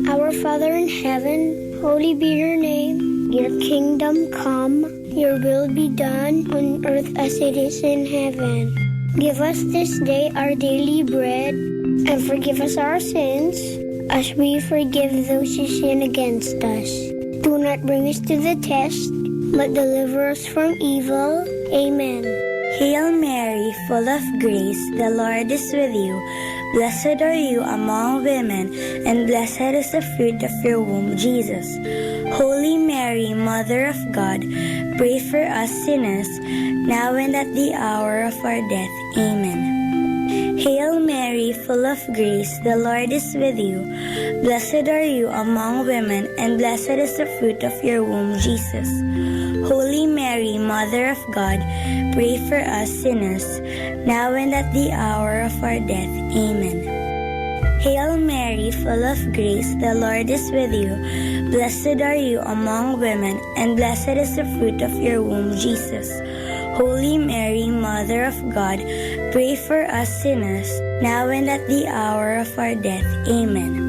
[SPEAKER 10] Our Father in heaven, holy be your name. Your kingdom come, your will be done on earth as it is in heaven. Give us this day our daily bread, and forgive us our sins, as we forgive those who sin against us. Do not bring us to the test, but deliver us from evil. Amen.
[SPEAKER 6] Hail Mary, full of grace, the Lord is with you. Blessed are you among women, and blessed is the fruit of your womb, Jesus. Holy Mary, Mother of God, pray for us sinners, now and at the hour of our death. Amen. Hail Mary, full of grace, the Lord is with you. Blessed are you among women, and blessed is the fruit of your womb, Jesus. Holy Mary, Mother of God, pray for us sinners, now and at the hour of our death. Amen. Hail Mary, full of grace, the Lord is with you. Blessed are you among women, and blessed is the fruit of your womb, Jesus. Holy Mary, Mother of God, pray for us sinners, now and at the hour of our death. Amen.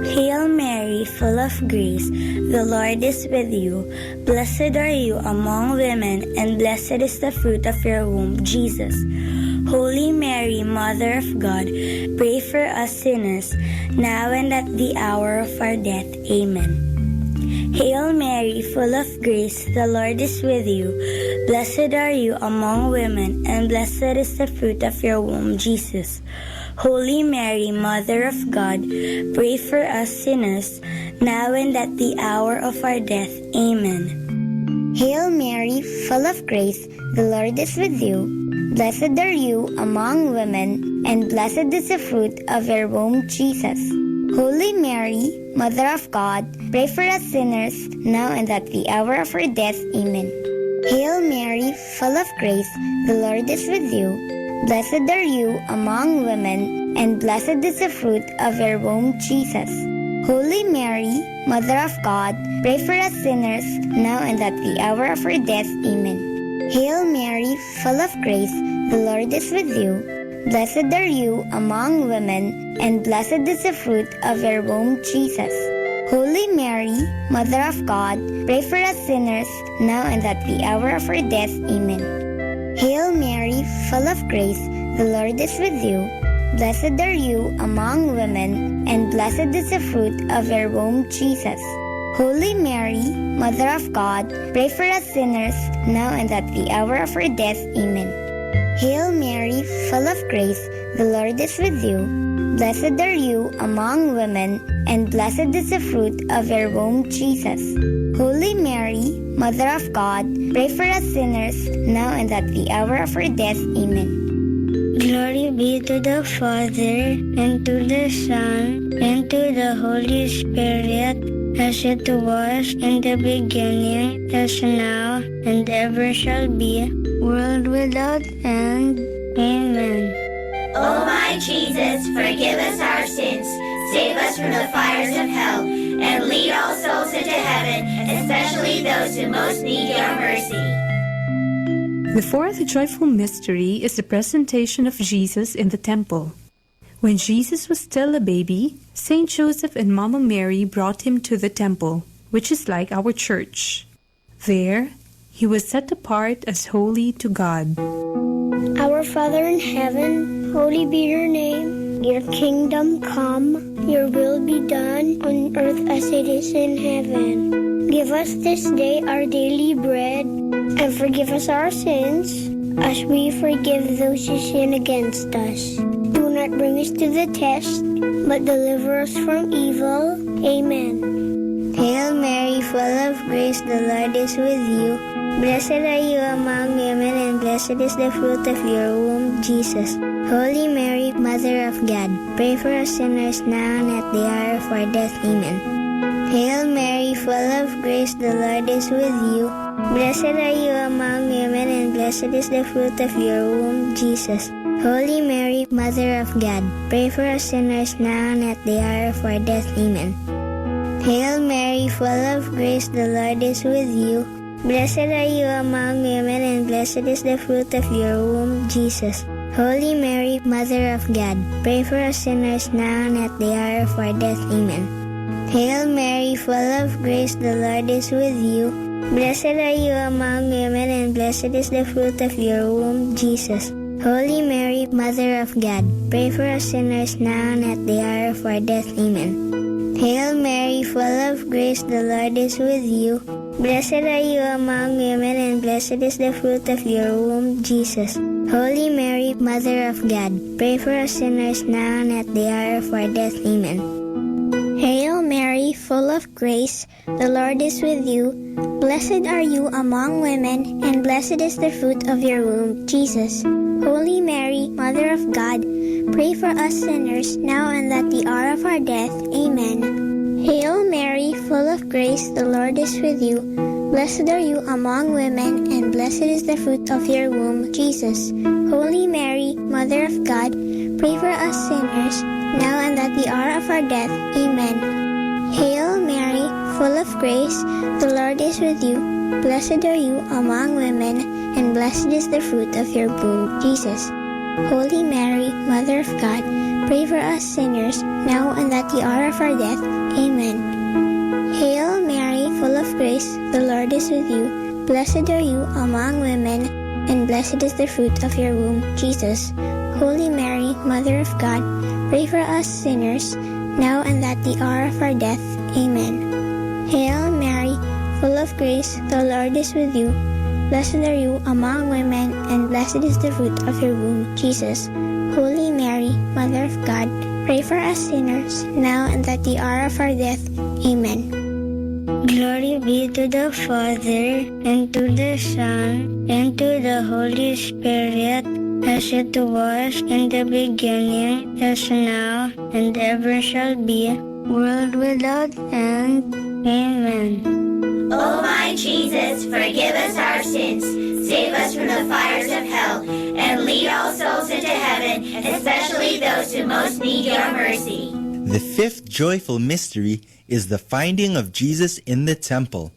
[SPEAKER 6] Hail Mary, full of grace, the Lord is with you. Blessed are you among women, and blessed is the fruit of your womb, Jesus. Holy Mary, Mother of God, pray for us sinners, now and at the hour of our death. Amen. Hail Mary, full of grace, the Lord is with you. Blessed are you among women, and blessed is the fruit of your womb, Jesus. Holy Mary, Mother of God, pray for us sinners, now and at the hour of our death. Amen.
[SPEAKER 10] Hail Mary, full of grace, the Lord is with you. Blessed are you among women, and blessed is the fruit of your womb, Jesus. Holy Mary, Mother of God, pray for us sinners, now and at the hour of our death. Amen. Hail Mary, full of grace, the Lord is with you. Blessed are you among women, and blessed is the fruit of your womb, Jesus. Holy Mary, Mother of God, pray for us sinners, now and at the hour of our death. Amen. Hail Mary, full of grace, the Lord is with you. Blessed are you among women, and blessed is the fruit of your womb, Jesus. Holy Mary, Mother of God, pray for us sinners, now and at the hour of our death. Amen. Hail Mary, full of grace, the Lord is with you. Blessed are you among women, and blessed is the fruit of your womb, Jesus. Holy Mary, Mother of God, pray for us sinners, now and at the hour of our death. Amen. Hail Mary, full of grace, the Lord is with you. Blessed are you among women, and blessed is the fruit of your womb, Jesus. Holy Mary, Mother of God, pray for us sinners, now and at the hour of our death. Amen.
[SPEAKER 6] Glory be to the Father, and to the Son, and to the Holy Spirit, as it was in the beginning, as now, and ever shall be, world without end. Amen.
[SPEAKER 7] O my Jesus, forgive us our sins, save us from the fires of hell, and lead all souls into heaven, especially those who most need your mercy.
[SPEAKER 22] The fourth joyful mystery is the presentation of Jesus in the temple. When Jesus was still a baby, Saint Joseph and Mama Mary brought him to the temple, which is like our church. There, he was set apart as holy to God.
[SPEAKER 10] Our Father in heaven, holy be your name. Your kingdom come, your will be done on earth as it is in heaven. Give us this day our daily bread, and forgive us our sins, as we forgive those who sin against us. Do not bring us to the test, but deliver us from evil. Amen.
[SPEAKER 6] Hail Mary, full of grace, the Lord is with you. Blessed are you among women, and blessed is the fruit of your womb, Jesus. Holy Mary, Mother of God, pray for us sinners now and at the hour of our death. Amen. Hail Mary, full of grace, the Lord is with you. Blessed are you among women, and blessed is the fruit of your womb, Jesus. Holy Mary, Mother of God, pray for us sinners now and at the hour of our death. Amen. Hail Mary, full of grace, the Lord is with you. Blessed are you among women, and blessed is the fruit of your womb, Jesus. Holy Mary, Mother of God, pray for us sinners now and at the hour of our death. Amen. Hail Mary, full of grace, the Lord is with you. Blessed are you among women, and blessed is the fruit of your womb, Jesus. Holy Mary, Mother of God, pray for us sinners now and at the hour of our death. Amen. Hail Mary, full of grace, the Lord is with you. Blessed are you among women, and blessed is the fruit of your womb, Jesus. Holy Mary, Mother of God, pray for us sinners now and at the hour of our death. Amen. Hail Mary, full of grace, the Lord is with you. Blessed are you among women, and blessed is the fruit of your womb, Jesus. Holy Mary, Mother of God, pray for us sinners, now and at the hour of our death. Amen. Hail Mary, full of grace, the Lord is with you. Blessed are you among women, and blessed is the fruit of your womb, Jesus. Holy Mary, Mother of God, pray for us sinners, now and at the hour of our death. Amen. Hail Mary, full of grace, the Lord is with you. Blessed are you among women, and blessed is the fruit of your womb, Jesus. Holy Mary, Mother of God, pray for us sinners, now and at the hour of our death. Amen. Hail Mary, full of grace, the Lord is with you. Blessed are you among women, and blessed is the fruit of your womb, Jesus. Holy Mary, Mother of God, pray for us sinners, now and at the hour of our death. Amen. Hail Mary, full of grace, the Lord is with you. Blessed are you among women, and blessed is the fruit of your womb, Jesus. Holy Mary, Mother of God, pray for us sinners, now and at the hour of our death. Amen. Glory be to the Father, and to the Son, and to the Holy Spirit, as it was in the beginning, as now, and ever shall be, world without end. Amen.
[SPEAKER 7] O my Jesus, forgive us our sins, save us from the fires of hell, and lead all souls into heaven, especially those who most need your mercy.
[SPEAKER 2] The fifth joyful mystery is the finding of Jesus in the temple.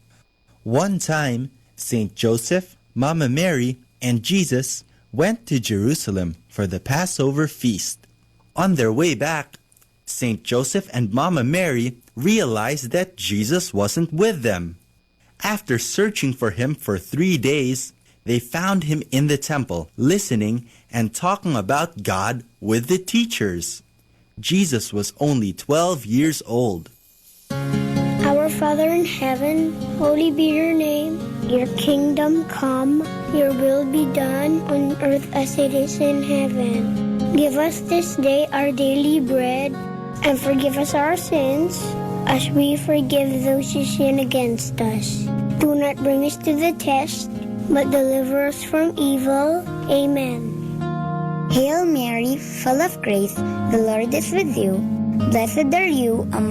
[SPEAKER 2] One time, Saint Joseph, Mama Mary, and Jesus went to Jerusalem for the Passover feast. On their way back, Saint Joseph and Mama Mary realized that Jesus wasn't with them. After searching for him for 3 days, they found him in the temple, listening and talking about God with the teachers. Jesus was only 12 years old.
[SPEAKER 10] Our Father in heaven, holy be your name. Your kingdom come, your will be done on earth as it is in heaven. Give us this day our daily bread, and forgive us our sins, as we forgive those who sin against us. Do not bring us to the test, but deliver us from evil. Amen.
[SPEAKER 6] Hail Mary, full of grace, the Lord is with you. Blessed are you among